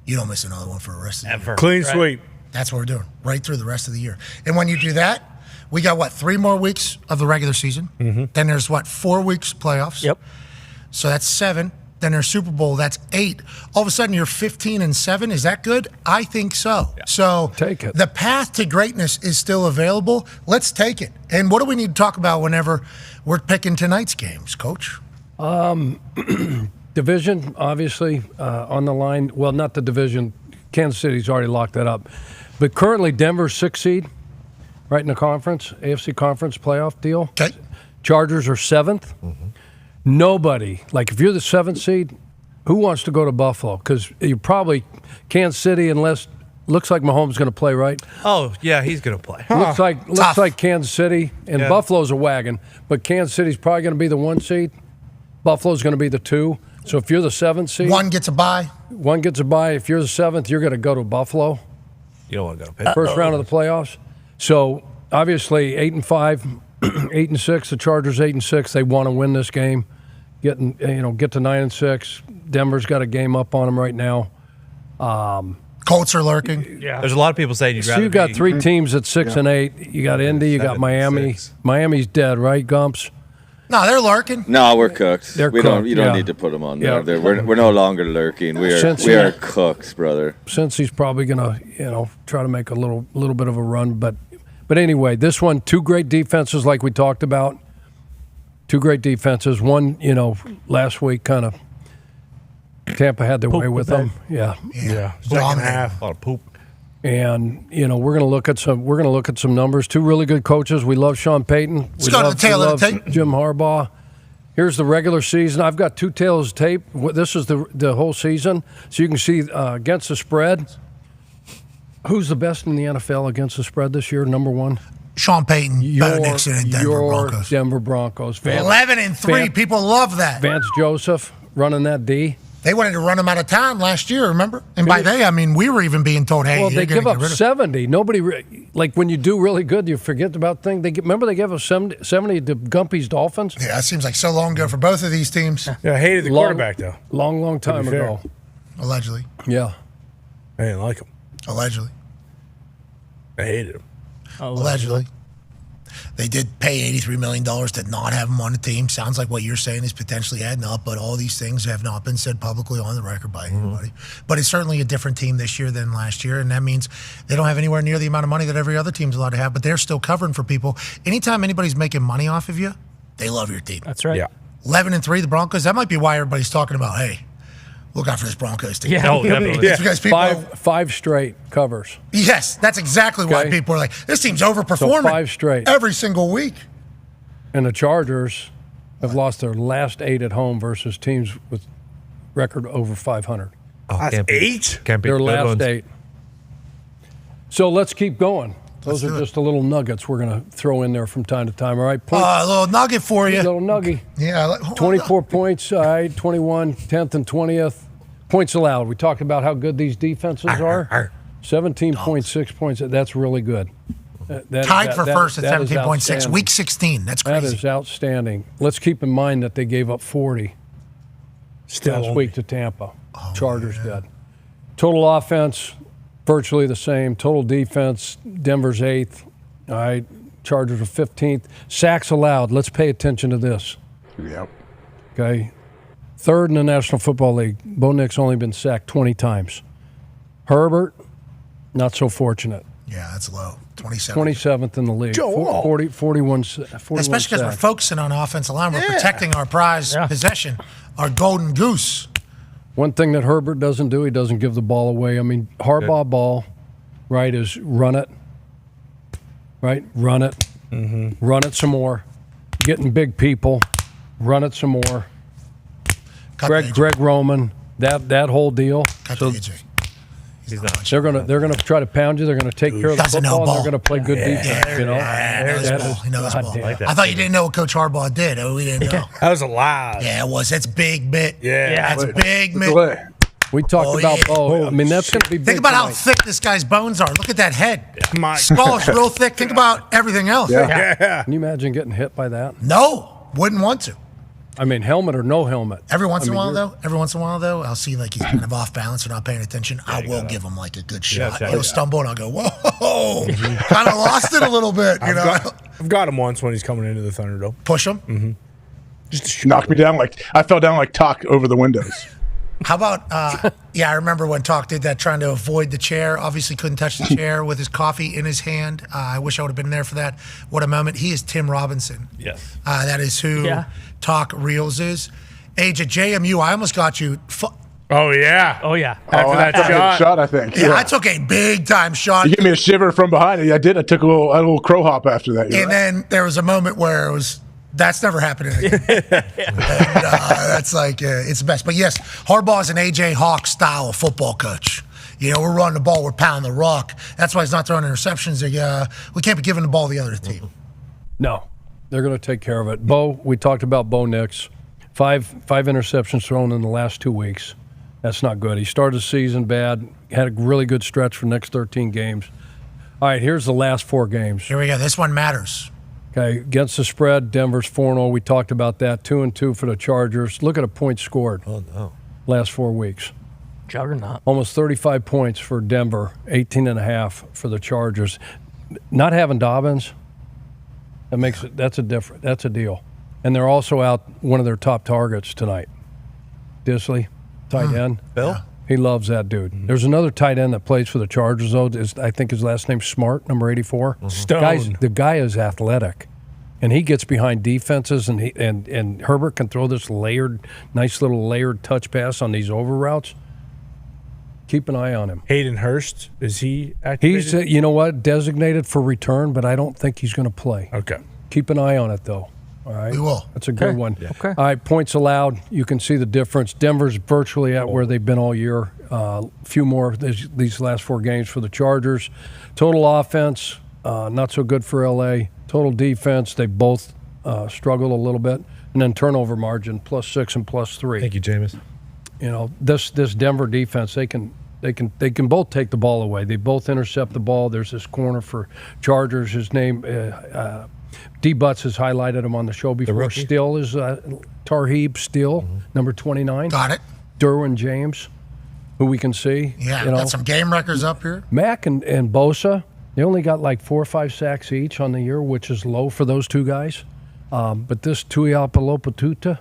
Speaker 3: you don't miss another one for the rest of the year.
Speaker 6: Clean sweep.
Speaker 3: That's what we're doing right through the rest of the year. And when you do that, we got 3 more weeks of the regular season. Then there's 4 weeks playoffs.
Speaker 8: Yep.
Speaker 3: So that's 7. Then there's Super Bowl. That's 8. All of a sudden, you're 15-7. Is that good? I think so. Yeah. So
Speaker 10: take it.
Speaker 3: The path to greatness is still available. Let's take it. And what do we need to talk about whenever we're picking tonight's games, Coach?
Speaker 10: Division, obviously, on the line. Well, not the division. Kansas City's already locked that up. But currently, Denver's 6th seed, right in the conference, AFC conference playoff deal.
Speaker 3: Okay.
Speaker 10: Chargers are 7th. Nobody, like if you're the 7th seed, who wants to go to Buffalo? Because you're probably Kansas City, unless looks like Mahomes going to play, right?
Speaker 9: Oh yeah, he's going to play.
Speaker 10: Looks like Kansas City, and Buffalo's a wagon, but Kansas City's probably going to be the 1 seed. Buffalo's going to be the 2. So if you're the 7th seed,
Speaker 3: one gets a bye.
Speaker 10: One gets a bye. If you're the 7th, you're going to go to Buffalo.
Speaker 9: You don't want to go to Pittsburgh.
Speaker 10: First round of the playoffs. So obviously 8-5, 8-6. The Chargers 8-6. They want to win this game. Get to 9-6. Denver's got a game up on them right now.
Speaker 3: Colts are lurking.
Speaker 9: Yeah. There's a lot of people saying you'd rather.
Speaker 10: So you've got 3 teams at 6 and 8. You got Indy. You got Miami.
Speaker 9: 6.
Speaker 10: Miami's dead, right, Gumps?
Speaker 3: No, they're lurking.
Speaker 12: No, we're cooked.
Speaker 10: They're
Speaker 12: You
Speaker 10: cooked,
Speaker 12: don't
Speaker 10: yeah.
Speaker 12: need to put them on
Speaker 10: Yeah.
Speaker 12: there. We're no longer lurking. We are cooked, brother.
Speaker 10: Since he's probably gonna try to make a little bit of a run, but anyway, this one, 2 great defenses like we talked about. 2 great defenses. One, last week kind of Tampa had their way with them. Yeah.
Speaker 6: Second half.
Speaker 9: A lot of poop.
Speaker 10: And we're going to look at some numbers. 2 really good coaches. We love Sean Payton.
Speaker 3: Let's go to the tail of the tape.
Speaker 10: Jim Harbaugh. Here's the regular season. I've got 2 tails of tape. This is the whole season, so you can see against the spread. Who's the best in the NFL against the spread this year? Number 1.
Speaker 3: Sean Payton, Bo Nixon, and Denver Broncos.
Speaker 10: Denver Broncos.
Speaker 3: 11-3. People love that.
Speaker 10: Vance Joseph running that D.
Speaker 3: They wanted to run him out of town last year, remember? And by they, I mean we were even being told, hey,
Speaker 10: well,
Speaker 3: you're
Speaker 10: they
Speaker 3: going
Speaker 10: give
Speaker 3: to get
Speaker 10: up
Speaker 3: rid of
Speaker 10: 70. Nobody, like when you do really good, you forget about things. Remember they gave up 70 to Gumpy's Dolphins?
Speaker 3: Yeah, that seems like so long ago for both of these teams.
Speaker 6: Yeah, I hated the quarterback, though.
Speaker 10: Long time
Speaker 6: To be fair.
Speaker 10: ago.
Speaker 3: Allegedly.
Speaker 10: Yeah.
Speaker 6: I didn't like him.
Speaker 3: Allegedly.
Speaker 6: I hated him.
Speaker 3: Allegedly. They did pay $83 million to not have him on the team. Sounds like what you're saying is potentially adding up, but all these things have not been said publicly on the record by anybody. But it's certainly a different team this year than last year, and that means they don't have anywhere near the amount of money that every other team's allowed to have, but they're still covering for people. Anytime anybody's making money off of you, they love your team.
Speaker 8: That's right.
Speaker 6: Yeah.
Speaker 3: 11-3, the Broncos, that might be why everybody's talking about, hey, look out for this Broncos team.
Speaker 8: Yeah.
Speaker 9: Oh, definitely.
Speaker 3: It's because people,
Speaker 10: Five straight covers.
Speaker 3: yes, that's exactly why
Speaker 10: Okay.
Speaker 3: people are like, this team's overperforming
Speaker 10: So 5 straight.
Speaker 3: every single week.
Speaker 10: And the Chargers have lost their last 8 at home versus teams with record over 500.
Speaker 9: Oh,
Speaker 6: That's
Speaker 9: can't be-
Speaker 6: 8?
Speaker 9: Can't be
Speaker 10: Their
Speaker 9: good
Speaker 10: last
Speaker 9: ones.
Speaker 10: 8. So let's keep going. Those
Speaker 3: Let's
Speaker 10: are
Speaker 3: do it.
Speaker 10: just a little nuggets we're going to throw in there from time to time. All right, points.
Speaker 3: A little nugget for you.
Speaker 10: Little nuggy.
Speaker 3: Yeah.
Speaker 10: 24 points, all right, 21, 10th and 20th. Points allowed. We talked about how good these defenses are. 17.6 points. That's really good.
Speaker 3: Tied for first at
Speaker 10: that is
Speaker 3: 17.6.
Speaker 10: outstanding.
Speaker 3: Week 16. That's
Speaker 10: That
Speaker 3: crazy.
Speaker 10: is outstanding. Let's keep in mind that they gave up 40
Speaker 6: Still
Speaker 10: last week to Tampa. Chargers did. Total offense, virtually the same. Total defense, Denver's 8th. All right, Chargers are 15th. Sacks allowed. Let's pay attention to this.
Speaker 15: Yep.
Speaker 10: Okay. 3rd in the National Football League. Bo Nix only been sacked 20 times. Herbert, not so fortunate.
Speaker 3: Yeah, that's low. 27.
Speaker 10: 27th in the league. 41
Speaker 3: Especially because we're
Speaker 10: sacks.
Speaker 3: focusing on offensive line. We're protecting our prize possession, our golden goose.
Speaker 10: One thing that Herbert doesn't do, he doesn't give the ball away. I mean, Harbaugh ball, right, is run it. Right? Run it. Run it some more. Getting big people. Run it some more. Greg Roman, that whole deal. So
Speaker 9: He's not.
Speaker 10: they're gonna try to pound you. They're gonna take care of the
Speaker 3: Doesn't know
Speaker 10: football.
Speaker 3: ball.
Speaker 10: They're gonna play good defense.
Speaker 3: Yeah,
Speaker 10: You know,
Speaker 3: he knows
Speaker 10: That
Speaker 3: ball.
Speaker 10: is-
Speaker 3: He knows
Speaker 10: God
Speaker 3: ball.
Speaker 10: damn.
Speaker 9: Like that.
Speaker 3: I thought you didn't know what Coach Harbaugh did. Oh, we didn't know.
Speaker 6: That was a lie.
Speaker 3: Yeah, it was. That's big bit.
Speaker 6: Yeah.
Speaker 3: That's big bit.
Speaker 10: We talked
Speaker 3: Oh,
Speaker 10: about
Speaker 3: yeah.
Speaker 10: Bo. I mean, that's gonna be big.
Speaker 3: Think about how
Speaker 10: tonight.
Speaker 3: thick this guy's bones are. Look at that head.
Speaker 6: My
Speaker 3: Skull is real thick. Think about everything else.
Speaker 6: Yeah.
Speaker 10: Can you imagine getting hit by that?
Speaker 3: No, wouldn't want to.
Speaker 10: I mean, helmet or no helmet.
Speaker 3: Every once in a
Speaker 10: I mean,
Speaker 3: while, though, I'll see like he's kind of off balance or not paying attention. I will give him like a good shot.
Speaker 6: Yeah,
Speaker 3: He'll stumble and I'll go, whoa, kind of lost it a little bit. You know,
Speaker 6: I've got him once when he's coming into the Thunderdome.
Speaker 3: Push him.
Speaker 6: Mm-hmm.
Speaker 15: Just knock me down like I fell down like Talk over the windows.
Speaker 3: How about, I remember when Talk did that trying to avoid the chair. Obviously couldn't touch the chair with his coffee in his hand. I wish I would have been there for that. What a moment. He is Tim Robinson.
Speaker 6: Yes.
Speaker 3: That is who Talk Reels is. Age at JMU, I almost got you.
Speaker 6: Oh, yeah.
Speaker 8: Oh, yeah.
Speaker 6: After that shot.
Speaker 15: I think.
Speaker 3: Yeah, I took a big time shot.
Speaker 15: You gave me a shiver from behind. I did. I took a little crow hop after that.
Speaker 3: And then there was a moment where it was, that's never happening again. And, that's like, it's the best. But yes, Harbaugh's an A.J. Hawk style of football coach. You know, we're running the ball, we're pounding the rock. That's why he's not throwing interceptions. We can't be giving the ball to the other team.
Speaker 10: No, they're going to take care of it. Bo, we talked about Bo Nix. Five interceptions thrown in the last 2 weeks. That's not good. He started the season bad, had a really good stretch for the next 13 games. All right, here's the last 4 games.
Speaker 3: Here we go. This one matters.
Speaker 10: Okay, against the spread, Denver's 4-0. We talked about that. 2-2 for the Chargers. Look at a point scored.
Speaker 9: Oh, no.
Speaker 10: Last 4 weeks.
Speaker 8: Juggernaut.
Speaker 10: Almost 35 points for Denver, 18.5 for the Chargers. Not having Dobbins, that's a deal. And they're also out one of their top targets tonight. Disley, tight end.
Speaker 9: Bill?
Speaker 10: He loves that dude.
Speaker 9: Mm-hmm.
Speaker 10: There's another tight end that plays for the Chargers, though. I think his last name's Smart, number 84.
Speaker 6: Stone.
Speaker 10: The guy is athletic. And he gets behind defenses, and Herbert can throw this nice little layered touch pass on these over routes. Keep an eye on him.
Speaker 6: Hayden Hurst, is he activated?
Speaker 10: He's, you know what, designated for return, but I don't think he's going to play.
Speaker 6: Okay.
Speaker 10: Keep an eye on it, though. All right.
Speaker 3: We will.
Speaker 10: That's a good one.
Speaker 8: Yeah. Okay.
Speaker 10: All right, points allowed. You can see the difference. Denver's virtually at where they've been all year. Few more these last 4 games for the Chargers. Total offense, not so good for LA. Total defense, they both struggled a little bit. And then turnover margin, +6 and +3.
Speaker 9: Thank you, Jameis.
Speaker 10: You know, this Denver defense, they can both take the ball away. They both intercept the ball. There's this corner for Chargers. His name, D. Butts has highlighted him on the show before. Still is Tarheeb Still, number 29.
Speaker 3: Got it.
Speaker 10: Derwin James, who we can see.
Speaker 3: Yeah,
Speaker 10: you know.
Speaker 3: got some game records up here.
Speaker 10: Mack and Bosa, they only got like 4 or 5 sacks each on the year, which is low for those two guys. But this Tuiapalopa,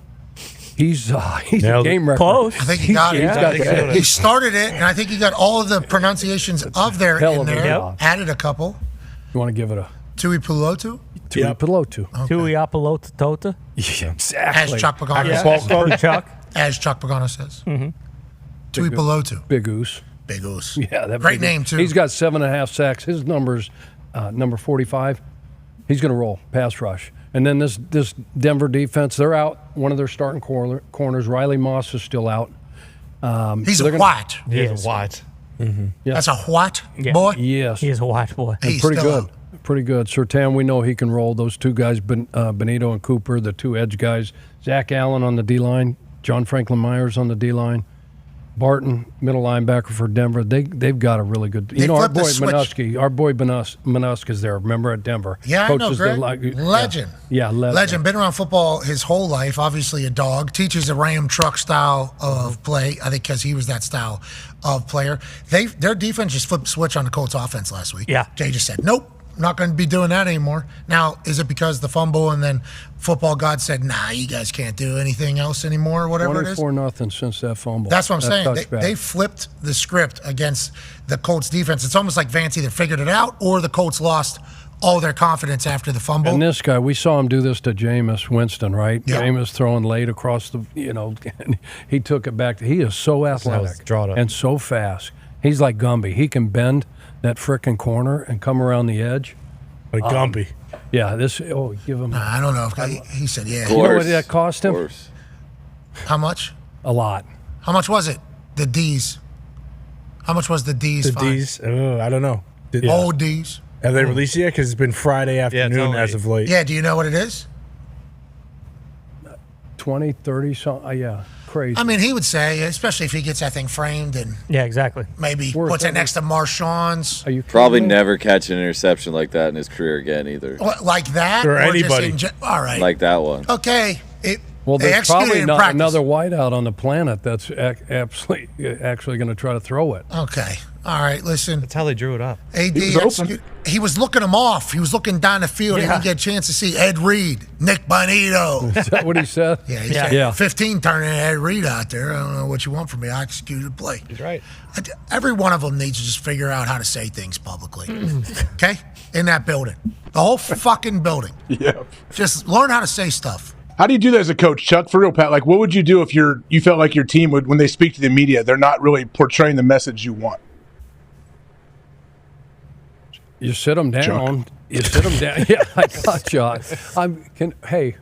Speaker 10: he's a game record.
Speaker 8: Close.
Speaker 3: I think he got it. He started it, and I think he got all of the pronunciations of there in there.
Speaker 10: Yep.
Speaker 3: Added a couple.
Speaker 10: You want to give it a
Speaker 3: Tuipulotu?
Speaker 10: Tuipulotu.
Speaker 8: Tuiapalota.
Speaker 10: Yeah, exactly.
Speaker 3: As Chuck Pagano says.
Speaker 8: Chuck.
Speaker 3: As Chuck Pagano says.
Speaker 8: Mm-hmm.
Speaker 3: Tuipulotu.
Speaker 10: Big Goose.
Speaker 3: Big Goose.
Speaker 10: Yeah, that
Speaker 3: great
Speaker 10: big
Speaker 3: name, too.
Speaker 10: He's got 7.5 sacks. His number's number 45. He's going to roll, pass rush. And then this Denver defense, they're out. One of their starting corners, Riley Moss, is still out.
Speaker 3: He's a white.
Speaker 9: He is a white.
Speaker 10: Mm-hmm. Yeah.
Speaker 3: That's a white boy?
Speaker 10: Yes.
Speaker 8: He is a white boy.
Speaker 10: And pretty good. Pretty good. Sertan, we know he can roll. Those two guys, Benito and Cooper, the two edge guys. Zach Allen on the D-line. John Franklin Myers on the D-line. Barton, middle linebacker for Denver. They've got a really good. You know, our boy Manuski is there. Remember at Denver?
Speaker 3: Yeah,
Speaker 10: coaches
Speaker 3: I know, Greg. Legend.
Speaker 10: Yeah, legend.
Speaker 3: Been around football his whole life. Obviously a dog. Teaches a Ram truck style of play. I think because he was that style of player. Their defense just flipped switch on the Colts offense last week.
Speaker 8: Yeah.
Speaker 3: Jay just said, nope. Not going to be doing that anymore. Now, is it because the fumble and then football god said, nah, you guys can't do anything else anymore or whatever it is?
Speaker 10: 24-0 since that fumble.
Speaker 3: That's what I'm saying. They flipped the script against the Colts defense. It's almost like Vance either figured it out or the Colts lost all their confidence after the fumble.
Speaker 10: And this guy, we saw him do this to Jameis Winston, right?
Speaker 3: Yeah.
Speaker 10: Jameis throwing late across the, and he took it back. He is so athletic and so fast. He's like Gumby. He can bend that frickin' corner and come around the edge.
Speaker 6: Like Gumby.
Speaker 10: Yeah, give him.
Speaker 3: I don't know. He said, yeah.
Speaker 10: You know what that cost him?
Speaker 3: How much?
Speaker 10: A lot.
Speaker 3: How much was it? The D's. How much was the D's?
Speaker 6: The D's? I don't know.
Speaker 3: Old D's.
Speaker 6: Have they released it yet? Because it's been Friday afternoon as of late.
Speaker 3: Yeah, do you know what it is?
Speaker 10: 20, 30, something. Yeah, crazy.
Speaker 3: I mean, he would say, especially if he gets that thing framed and
Speaker 8: yeah, exactly.
Speaker 3: Maybe puts it next to Marshawn's.
Speaker 10: Are you
Speaker 12: probably never catch an interception like that in his career again either.
Speaker 3: Like that?
Speaker 6: Or anybody.
Speaker 3: All right.
Speaker 12: Like that one.
Speaker 3: Okay.
Speaker 10: Well,
Speaker 3: They
Speaker 10: there's
Speaker 3: executed
Speaker 10: probably
Speaker 3: in
Speaker 10: not
Speaker 3: practice.
Speaker 10: another wideout on the planet that's actually going to try to throw it.
Speaker 3: Okay. All right, listen.
Speaker 9: That's how they drew it up.
Speaker 3: AD,
Speaker 10: He was open.
Speaker 3: he was looking him off. He was looking down the field. He
Speaker 10: Yeah.
Speaker 3: didn't get a chance to see Ed Reed, Nick Bonito.
Speaker 10: Is that what he said?
Speaker 3: Yeah, he said 15 turning Ed Reed out there. I don't know what you want from me. I executed the play.
Speaker 9: He's right.
Speaker 3: Every one of them needs to just figure out how to say things publicly. Okay? In that building. The whole fucking building.
Speaker 15: Yeah.
Speaker 3: Just learn how to say stuff.
Speaker 15: How do you do that as a coach, Chuck? For real, Pat. Like, what would you do if you felt like your team would, when they speak to the media, they're not really portraying the message you want?
Speaker 10: You sit them down.
Speaker 15: Chuck.
Speaker 10: You sit them down. Yeah, I got you. Hey.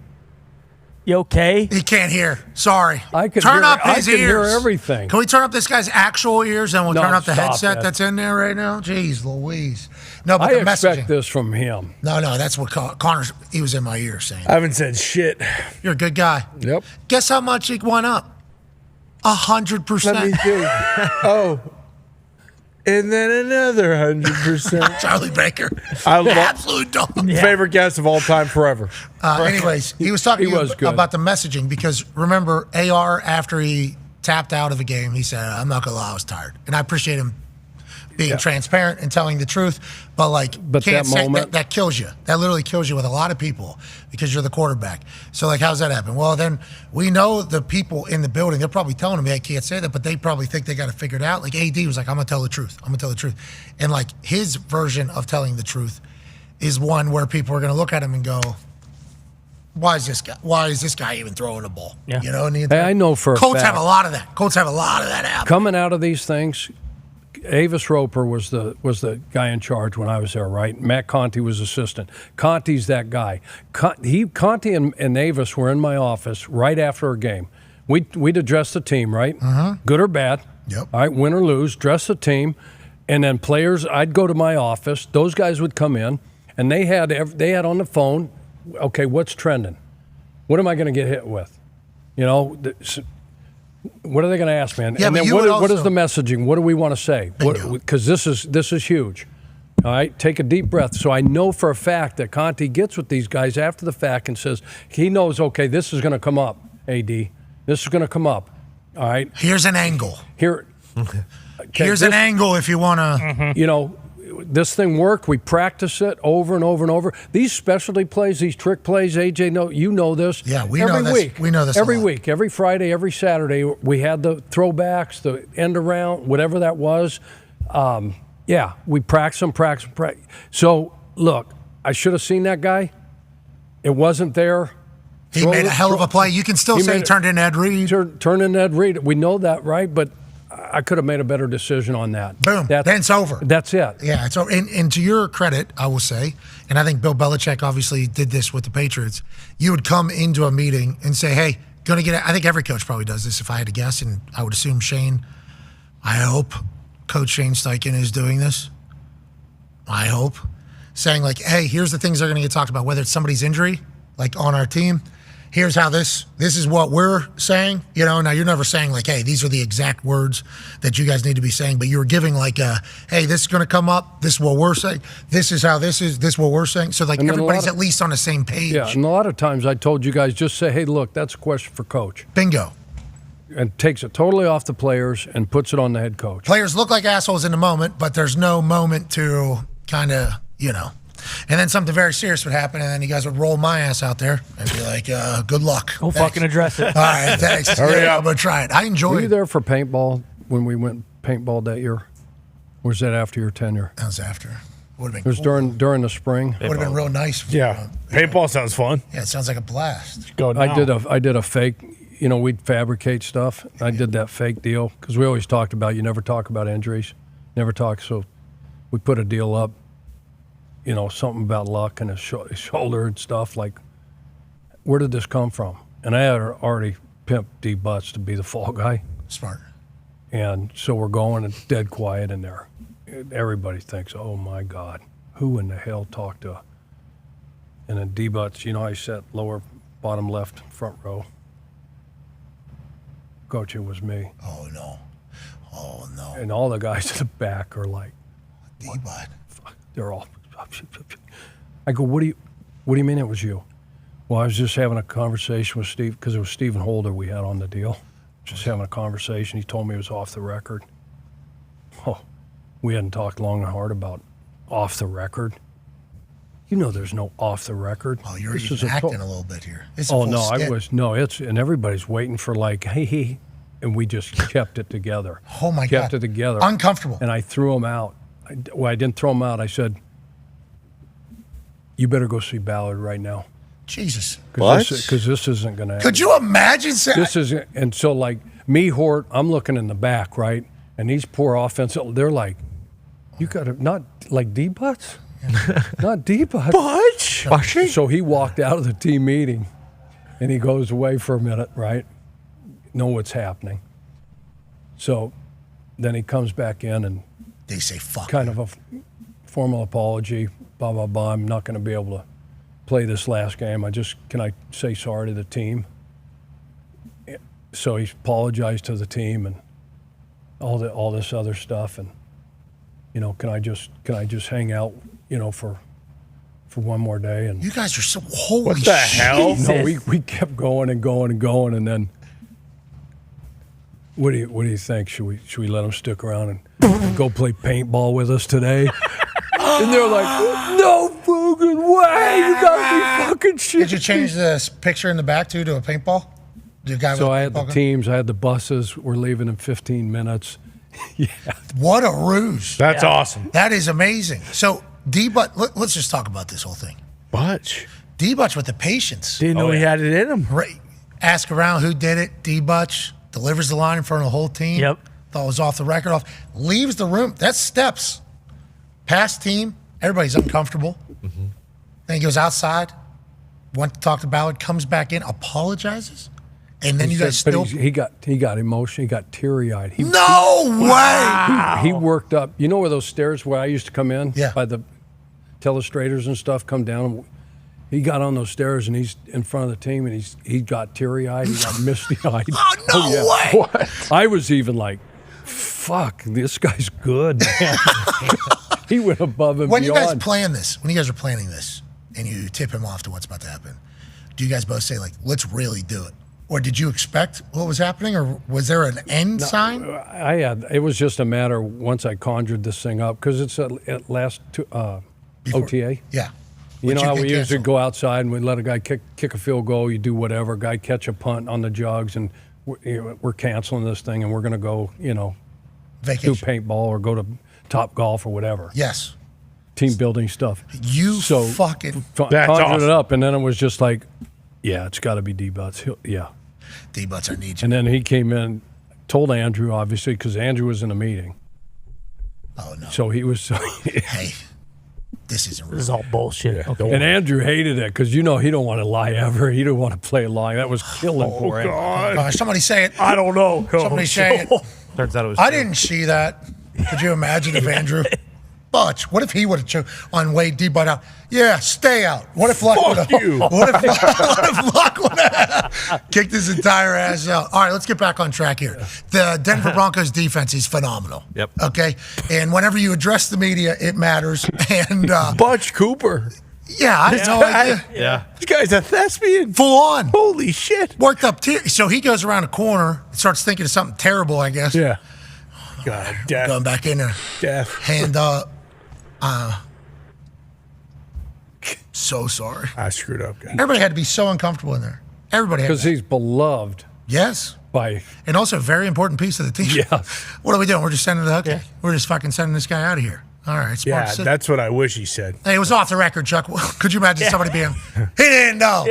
Speaker 8: You okay?
Speaker 3: He can't hear. Sorry.
Speaker 10: I can
Speaker 3: turn
Speaker 10: hear,
Speaker 3: up
Speaker 10: I
Speaker 3: his
Speaker 10: can
Speaker 3: ears.
Speaker 10: hear everything.
Speaker 3: Can we turn up this guy's actual ears and we'll
Speaker 10: No,
Speaker 3: turn up the
Speaker 10: stop
Speaker 3: headset
Speaker 10: that.
Speaker 3: that's in there right now? Jeez Louise. No, but
Speaker 10: I
Speaker 3: the
Speaker 10: expect
Speaker 3: messaging.
Speaker 10: this from him.
Speaker 3: No, that's what Connor's, he was in my ear saying.
Speaker 6: I haven't said shit.
Speaker 3: You're a good guy.
Speaker 6: Yep.
Speaker 3: Guess how much it went up? 100%.
Speaker 6: Let me see. Oh. And then another 100%.
Speaker 3: Charlie Baker.
Speaker 6: I love
Speaker 3: Absolute dog.
Speaker 6: favorite guest of all time forever.
Speaker 3: Anyways, he was talking
Speaker 10: He
Speaker 3: to
Speaker 10: was
Speaker 3: you
Speaker 10: good.
Speaker 3: about the messaging because remember, AR, after he tapped out of a game, he said, I'm not going to lie, I was tired. And I appreciate him being transparent and telling the truth. But,
Speaker 10: But
Speaker 3: can't
Speaker 10: that
Speaker 3: say
Speaker 10: moment-
Speaker 3: that kills you. That literally kills you with a lot of people because you're the quarterback. So, how's that happen? Well, then we know the people in the building, they're probably telling him, hey, I can't say that, but they probably think they got it figured out. Like, AD was like, I'm going to tell the truth. I'm going to tell the truth. And, his version of telling the truth is one where people are going to look at him and go, why is this guy even throwing a ball?
Speaker 8: Yeah.
Speaker 3: You know, and
Speaker 10: Hey, I know for a
Speaker 3: Colts
Speaker 10: fact.
Speaker 3: have a lot of that. Colts have a lot of that happen.
Speaker 10: Coming out of these things, Avis Roper was the guy in charge when I was there, right? Matt Conti was assistant. Conti's that guy. Conti and Avis were in my office right after a game. We'd address the team, right? Good or bad.
Speaker 3: Yep.
Speaker 10: All right, win or lose, dress the team, and then players. I'd go to my office. Those guys would come in, and they had on the phone. Okay, what's trending? What am I going to get hit with? You know. What are they going to ask, man?
Speaker 3: Yeah,
Speaker 10: and
Speaker 3: but
Speaker 10: then
Speaker 3: you
Speaker 10: what
Speaker 3: would
Speaker 10: is
Speaker 3: also-
Speaker 10: the messaging? What do we want to say? Because this is huge. All right, take a deep breath. So I know for a fact that Conti gets with these guys after the fact and says he knows. Okay, this is going to come up. AD, this is going to come up. All right.
Speaker 3: Here's an angle.
Speaker 10: Here.
Speaker 3: Here's an angle if you want to.
Speaker 10: You know, this thing worked. We practice it over and over and over. These specialty plays, these trick plays, AJ, you know this.
Speaker 3: Yeah, we
Speaker 10: every
Speaker 3: know this.
Speaker 10: week.
Speaker 3: We know this a
Speaker 10: every
Speaker 3: lot.
Speaker 10: week, every Friday, every Saturday. We had the throwbacks, the end around, whatever that was. Yeah, we practice them. So look, I should have seen that guy. It wasn't there.
Speaker 3: He made a hell of a play. You can still say he turned in Ed Reed.
Speaker 10: Turned in Ed Reed. We know that, right? But I could have made a better decision on that.
Speaker 3: Boom. Then it's over.
Speaker 10: That's it.
Speaker 3: Yeah, it's over. And to your credit, I will say, and I think Bill Belichick obviously did this with the Patriots, you would come into a meeting and say, hey, going to get – I think every coach probably does this if I had to guess, and I would assume Shane – I hope Coach Shane Steichen is doing this. I hope. Saying like, hey, here's the things that are going to get talked about, whether it's somebody's injury, like on our team. Here's how this is what we're saying. You know, now you're never saying like, hey, these are the exact words that you guys need to be saying, but you were giving like, hey, this is going to come up. This is what we're saying. This is how this is. This is what we're saying. So like
Speaker 10: And then
Speaker 3: everybody's at least on the same page.
Speaker 10: Yeah, and a lot of times I told you guys just say, hey, look, that's a question for coach.
Speaker 3: Bingo.
Speaker 10: And takes it totally off the players and puts it on the head coach.
Speaker 3: Players look like assholes in the moment, but there's no moment to kind of, you know. And then something very serious would happen, and then you guys would roll my ass out there and be like, good luck.
Speaker 8: Go fucking address it.
Speaker 3: All right, thanks.
Speaker 10: Hurry
Speaker 3: Yeah,
Speaker 10: up.
Speaker 3: I'm going to try it. I enjoy
Speaker 10: Were you
Speaker 3: it.
Speaker 10: there for paintball when we went paintball that year? Or was that after your tenure?
Speaker 3: That was after. Would have
Speaker 10: It
Speaker 3: been
Speaker 10: was
Speaker 3: cool.
Speaker 10: during the spring.
Speaker 3: Would have been real nice.
Speaker 6: Yeah. Paintball sounds fun.
Speaker 3: Yeah, it sounds like a blast.
Speaker 6: Go now.
Speaker 10: I did a fake, you know, we'd fabricate stuff. I did that fake deal because we always talked about, you never talk about injuries. Never talk. So we put a deal up, you know, something about luck and his shoulder and stuff. Like, where did this come from? And I had already pimped D Butts to be the fall guy.
Speaker 3: Smart.
Speaker 10: And so we're going and dead quiet in there. Everybody thinks, oh my God, who in the hell talked to? And then D Butts, you know, I sat lower, bottom left, front row. Coach, it was me.
Speaker 3: Oh no. Oh no.
Speaker 10: And all the guys in the back are like,
Speaker 3: D-Bud.
Speaker 10: They're all. I go, what do you mean it was you? Well, I was just having a conversation with Steve because it was Stephen Holder we had on the deal. Just having a conversation. He told me it was off the record. Oh, we hadn't talked long and hard about off the record. You know, there's no off the record.
Speaker 3: Oh, you're even acting a little bit here. It's a
Speaker 10: Oh
Speaker 3: full
Speaker 10: no,
Speaker 3: skit.
Speaker 10: I was no. It's and everybody's waiting for like, hey, and we just kept it together.
Speaker 3: Oh my God.
Speaker 10: Kept it together.
Speaker 3: Uncomfortable.
Speaker 10: And I threw him out. I didn't throw him out. I said, "You better go see Ballard right now."
Speaker 3: Jesus.
Speaker 10: Because this isn't going to happen.
Speaker 3: Could you imagine?
Speaker 10: This isn't. And so like me, Hort, I'm looking in the back, right? And these poor offensive, they're like, "You got to not like D-butts." Not D-butts. Butch. So he walked out of the team meeting, and he goes away for a minute, right? Know what's happening. So then he comes back in and
Speaker 3: they say fuck.
Speaker 10: Kind of a formal apology, blah, blah, blah. I'm not going to be able to play this last game. Can I say sorry to the team? So he apologized to the team and all this other stuff. And, you know, can I just hang out, you know, for one more day? And
Speaker 3: you guys are so holy
Speaker 10: what the
Speaker 3: shit.
Speaker 10: hell? No, we kept going and going and going, and then what do you think? Should we let them stick around and go play paintball with us today? And they're like, no fucking way! You gotta be fucking shit.
Speaker 3: Did you change the picture in the back too to a paintball?
Speaker 10: So I had the teams, I had the buses. We're leaving in 15 minutes. Yeah.
Speaker 3: What a ruse!
Speaker 6: That's awesome.
Speaker 3: That is amazing. So D-Butt, let's just talk about this whole thing.
Speaker 6: Butch.
Speaker 3: D-Butch with the patience.
Speaker 6: Didn't know he had it in him.
Speaker 3: Right. Ask around who did it. D-Butch delivers the line in front of the whole team.
Speaker 8: Yep.
Speaker 3: Thought it was off the record. Leaves the room. That's steps. Past team. Everybody's uncomfortable.
Speaker 10: Mm-hmm.
Speaker 3: Then he goes outside. Went to talk to Ballard. Comes back in. Apologizes. And then you guys still.
Speaker 10: He got emotional. He got teary-eyed.
Speaker 3: No way!
Speaker 10: He worked up. You know where those stairs where I used to come in?
Speaker 3: Yeah.
Speaker 10: By the telestrators and stuff, come down. He got on those stairs and he's in front of the team and he got teary-eyed. He got misty-eyed.
Speaker 3: Oh, no way!
Speaker 10: What? I was even like, fuck, this guy's good, man. He went above and
Speaker 3: When
Speaker 10: beyond.
Speaker 3: you guys plan this, when you guys are planning this, and you tip him off to what's about to happen, do you guys both say, like, let's really do it? Or did you expect what was happening, or was there an end sign?
Speaker 10: It was just a matter once I conjured this thing up, because it's at last OTA.
Speaker 3: Yeah.
Speaker 10: You know how we usually
Speaker 3: cancel.
Speaker 10: go outside and we let a guy kick a field goal, you do whatever, guy catch a punt on the jugs, and we're canceling this thing and we're going to go, you know,
Speaker 3: Vacation.
Speaker 10: do paintball or go to Top Golf or whatever.
Speaker 3: Yes.
Speaker 10: Team building stuff.
Speaker 3: You fucking.
Speaker 10: Conjured it up, and then it was just like, yeah, it's got to be D-Butts. Yeah.
Speaker 3: D-Butts, I need you.
Speaker 10: And then he came in, told Andrew, obviously, because Andrew was in a meeting.
Speaker 3: Oh, no.
Speaker 10: So he was.
Speaker 3: Hey, this isn't real.
Speaker 8: This is all bullshit.
Speaker 10: Yeah.
Speaker 8: Okay.
Speaker 10: And Andrew hated it because, you know, he don't want to lie ever. He don't want to play a lie. That was killing for him.
Speaker 3: Somebody say it.
Speaker 6: I don't know, Coach.
Speaker 3: Somebody say it.
Speaker 9: Turns out it was
Speaker 3: I
Speaker 9: true.
Speaker 3: didn't see that. Could you imagine if Andrew Butch, what if he would have chosen on Wade D-Butt out? Yeah, stay out. What if Luck would have what if Luck would have kicked his entire ass out? All right, let's get back on track here. The Denver Broncos defense is phenomenal.
Speaker 9: Yep.
Speaker 3: Okay. And whenever you address the media, it matters. And
Speaker 6: Butch Cooper.
Speaker 3: yeah, I had no idea.
Speaker 9: Yeah.
Speaker 6: This guy's a thespian.
Speaker 3: Full on.
Speaker 6: Holy shit.
Speaker 3: Worked up so he goes around a corner and starts thinking of something terrible, I guess.
Speaker 6: Yeah. God, death.
Speaker 3: Going back in there.
Speaker 6: Death.
Speaker 3: And so sorry.
Speaker 6: I screwed up, guys.
Speaker 3: Everybody had to be so uncomfortable in there. Everybody had
Speaker 10: Because
Speaker 3: to.
Speaker 10: he's beloved
Speaker 3: Yes.
Speaker 10: by.
Speaker 3: And also a very important piece of the team.
Speaker 10: Yeah.
Speaker 3: What are we doing? We're just sending the hook.
Speaker 8: Yeah.
Speaker 3: We're just fucking sending this guy out of here. All right. Smart
Speaker 6: Yeah,
Speaker 3: decision.
Speaker 6: that's what I wish he said.
Speaker 3: Hey, it was off the record, Chuck. Could you imagine somebody being, he didn't know.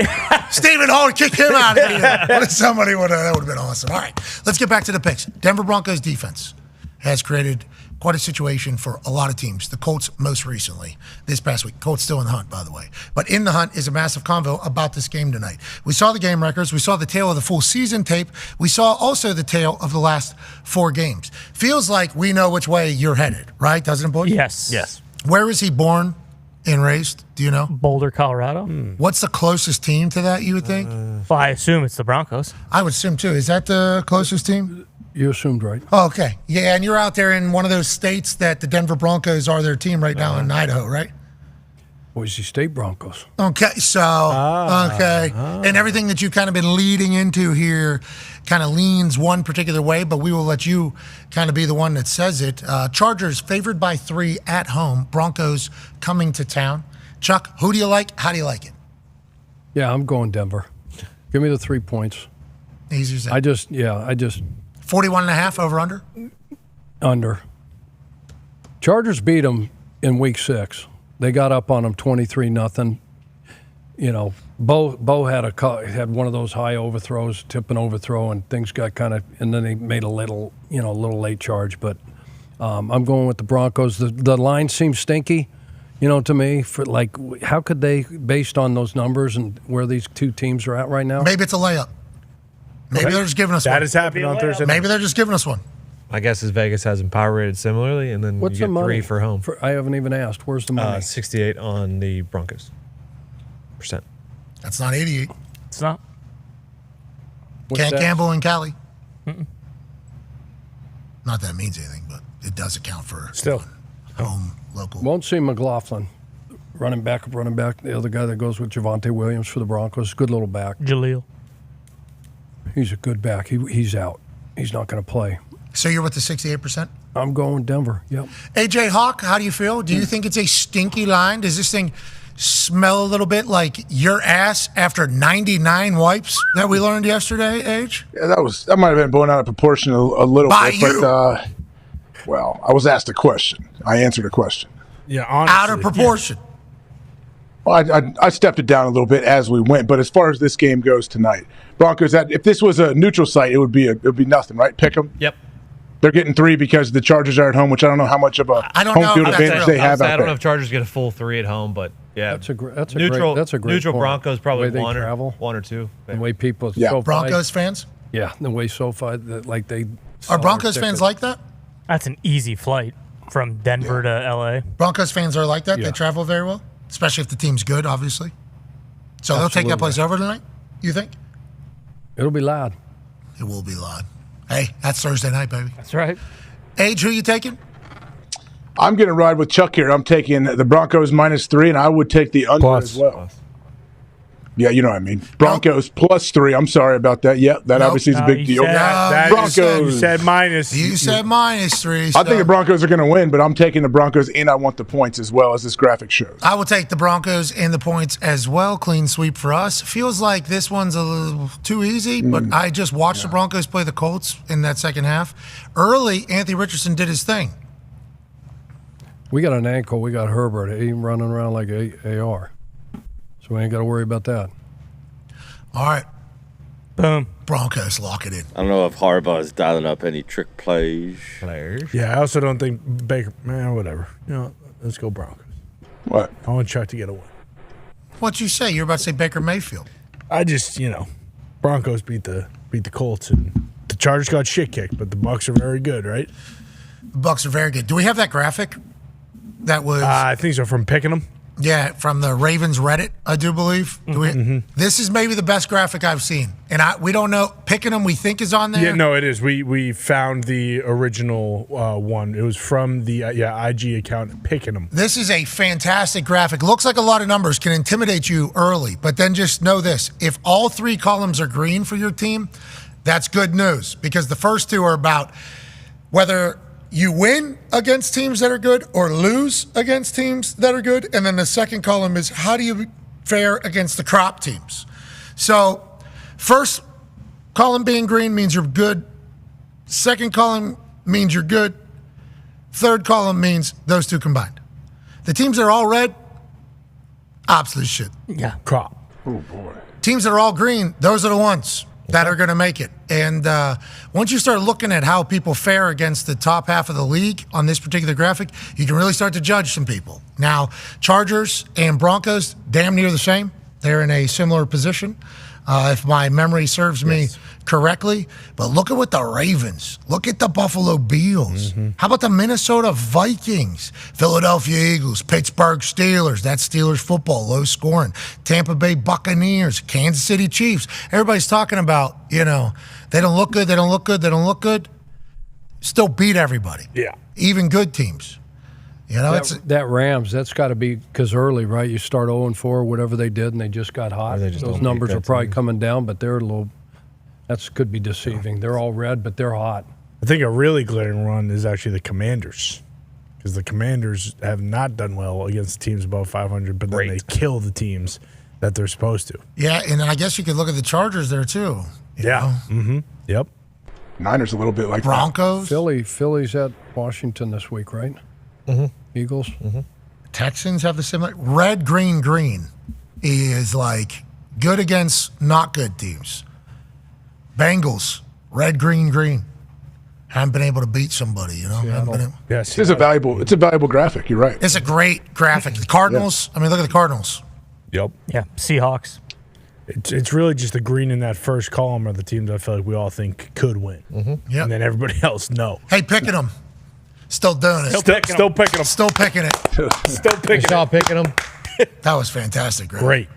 Speaker 3: Stephen Holt kicked him out of here. What if somebody would have, that would have been awesome. All right, let's get back to the picks. Denver Broncos defense has created quite a situation for a lot of teams. The Colts most recently, this past week. Colts still in the hunt, by the way. But in the hunt is a massive convo about this game tonight. We saw the game records. We saw the tail of the full season tape. We saw also the tail of the last 4 games. Feels like we know which way you're headed, right? Doesn't it, boys?
Speaker 8: Yes.
Speaker 9: Yes.
Speaker 3: Where was he born and raised? Do you know?
Speaker 8: Boulder, Colorado.
Speaker 3: What's the closest team to that, you would think?
Speaker 8: Well, I assume it's the Broncos.
Speaker 3: I would assume, too. Is that the closest team?
Speaker 10: You assumed right.
Speaker 3: Oh, okay. Yeah, and you're out there in one of those states that the Denver Broncos are their team right now in Idaho, right?
Speaker 10: Boise State Broncos.
Speaker 5: Okay, so and everything that you've kind of been leading into here kind of leans one particular way, but we will let you kind of be the one that says it. Chargers favored by 3 at home. Broncos coming to town. Chuck, who do you like? How do you like it?
Speaker 10: Yeah, I'm going Denver. Give me the 3 points.
Speaker 5: Easy as that.
Speaker 10: I just
Speaker 5: 41.5 over under.
Speaker 10: Under. Chargers beat them in week 6. They got up on them 23-0. You know, Bo had one of those high overthrows, tip and overthrow, and things got kind of, and then they made a little late charge. But I'm going with the Broncos. The line seems stinky, to me. For like, how could they, based on those numbers and where these two teams are at right now?
Speaker 5: Maybe it's a layup. Maybe they're just giving us one.
Speaker 6: That has happened on Thursday.
Speaker 5: Maybe they're just giving us one.
Speaker 9: My guess is Vegas has them power rated similarly, and then
Speaker 10: What's
Speaker 9: you
Speaker 10: the
Speaker 9: get
Speaker 10: money
Speaker 9: 3 for home.
Speaker 10: I haven't even asked. Where's the money?
Speaker 9: 68 on the Broncos. %.
Speaker 5: That's not 88.
Speaker 8: It's not.
Speaker 5: Can't gamble in Cali. Not that it means anything, but it does account for
Speaker 6: still
Speaker 5: home local.
Speaker 10: Won't see McLaughlin, running back. The other guy that goes with Javonte Williams for the Broncos, good little back.
Speaker 8: Jaleel.
Speaker 10: He's a good back. He's out. He's not going to play.
Speaker 5: So you're with the 68%?
Speaker 10: I'm going Denver. Yep.
Speaker 5: AJ Hawk, how do you feel? Do you think it's a stinky line? Does this thing smell a little bit like your ass after 99 wipes that we learned yesterday, Age?
Speaker 15: Yeah, that might have been blown out of proportion a little
Speaker 5: By
Speaker 15: bit.
Speaker 5: you.
Speaker 15: But, well, I was asked a question. I answered a question.
Speaker 6: Yeah, honestly.
Speaker 5: Out of proportion.
Speaker 6: Yeah.
Speaker 15: Well, I stepped it down a little bit as we went, but as far as this game goes tonight, Broncos. If this was a neutral site, it would be nothing, right? Pick them.
Speaker 9: Yep.
Speaker 15: They're getting 3 because the Chargers are at home, which I don't know how much of a home field advantage they have out there.
Speaker 9: I don't know if Chargers get a full 3 at home, but yeah,
Speaker 10: that's a great
Speaker 9: neutral
Speaker 10: point.
Speaker 9: Broncos probably
Speaker 10: the way
Speaker 9: one
Speaker 10: they travel,
Speaker 9: 1 or 2.
Speaker 10: The way people
Speaker 5: Broncos fans.
Speaker 10: Yeah, the way SoFi like they
Speaker 5: are Broncos fans like that.
Speaker 8: That's an easy flight from Denver to LA.
Speaker 5: Broncos fans are like that.
Speaker 10: Yeah.
Speaker 5: They travel very well, especially if the team's good, obviously. So they'll take that place over tonight, you think?
Speaker 10: It'll be loud.
Speaker 5: It will be loud. Hey, that's Thursday night, baby.
Speaker 8: That's right.
Speaker 5: Age, who you taking?
Speaker 15: I'm going to ride with Chuck here. I'm taking the Broncos -3, and I would take the under as well. Yeah, you know what I mean. Broncos +3. I'm sorry about that. Yeah, that obviously is a big deal.
Speaker 6: Broncos. You said minus.
Speaker 5: You said -3.
Speaker 15: I think the Broncos are going to win, but I'm taking the Broncos, and I want the points as well, as this graphic shows.
Speaker 5: I will take the Broncos and the points as well. Clean sweep for us. Feels like this one's a little too easy, but I just watched the Broncos play the Colts in that second half. Early, Anthony Richardson did his thing.
Speaker 10: We got an ankle. We got Herbert. He running around like AR. So we ain't got to worry about that.
Speaker 5: All right.
Speaker 8: Boom.
Speaker 5: Broncos, lock it in.
Speaker 12: I don't know if Harbaugh is dialing up any trick plays.
Speaker 6: Yeah, I also don't think Baker. Man, whatever. Let's go Broncos.
Speaker 15: What?
Speaker 6: I want Chuck to get a win.
Speaker 5: What'd you say? You're about to say Baker Mayfield.
Speaker 6: I just, Broncos beat the Colts, and the Chargers got shit kicked, but the Bucs are very good, right?
Speaker 5: The Bucs are very good. Do we have that graphic? That was
Speaker 6: I think so, from picking them.
Speaker 5: Yeah, from the Ravens Reddit, I do believe. This is maybe the best graphic I've seen, and we don't know. Picking them, we think is on there.
Speaker 6: Yeah, no, it is. We found the original one. It was from the IG account. Picking them.
Speaker 5: This is a fantastic graphic. Looks like a lot of numbers, can intimidate you early, but then just know this: if all 3 columns are green for your team, that's good news, because the first 2 are about whether you win against teams that are good or lose against teams that are good. And then the second column is how do you fare against the crop teams? So first column being green means you're good. Second column means you're good. Third column means those 2 combined. The teams that are all red, absolute shit.
Speaker 8: Yeah.
Speaker 6: Crop.
Speaker 15: Oh, boy.
Speaker 5: Teams that are all green, those are the ones that are going to make it. And once you start looking at how people fare against the top half of the league on this particular graphic, you can really start to judge some people. Now, Chargers and Broncos, damn near the same. They're in a similar position, if my memory serves me correctly. But look at what the Ravens, look at the Buffalo Bills. How about the Minnesota Vikings, Philadelphia Eagles, Pittsburgh Steelers? That's Steelers football, low scoring. Tampa Bay Buccaneers, Kansas City Chiefs. Everybody's talking about, they don't look good, they don't look good. Still beat everybody.
Speaker 6: Yeah.
Speaker 5: Even good teams. You know,
Speaker 10: that Rams, that's got to be because early, right? You start 0-4, whatever they did, and they just got hot. Those numbers are probably coming down, but they're a little. That could be deceiving. They're all red, but they're hot.
Speaker 6: I think a really glaring one is actually the Commanders, because the Commanders have not done well against teams above 500, but then they kill the teams that they're supposed to.
Speaker 5: Yeah, and I guess you could look at the Chargers there too.
Speaker 6: Yeah. Mm-hmm. Yep.
Speaker 15: Niners a little bit like
Speaker 5: Broncos.
Speaker 10: Philly's at Washington this week, right?
Speaker 9: Mm-hmm.
Speaker 10: Eagles.
Speaker 9: Mm-hmm.
Speaker 5: Texans have the similar. Red, green, green is like good against not good teams. Bengals, red, green, green. Haven't been able to beat somebody, you know.
Speaker 15: Yes, it's a valuable graphic. You're right.
Speaker 5: It's a great graphic. The Cardinals. I mean, look at the Cardinals.
Speaker 6: Yep.
Speaker 8: Yeah. Seahawks.
Speaker 6: It's really just the green in that first column are the teams I feel like we all think could win.
Speaker 5: Yep.
Speaker 6: And then everybody else, no.
Speaker 5: Hey, picking them. Still doing it.
Speaker 6: Still picking them.
Speaker 5: Still picking it.
Speaker 6: Still picking
Speaker 9: them. Picking them.
Speaker 5: That was fantastic.
Speaker 6: Great.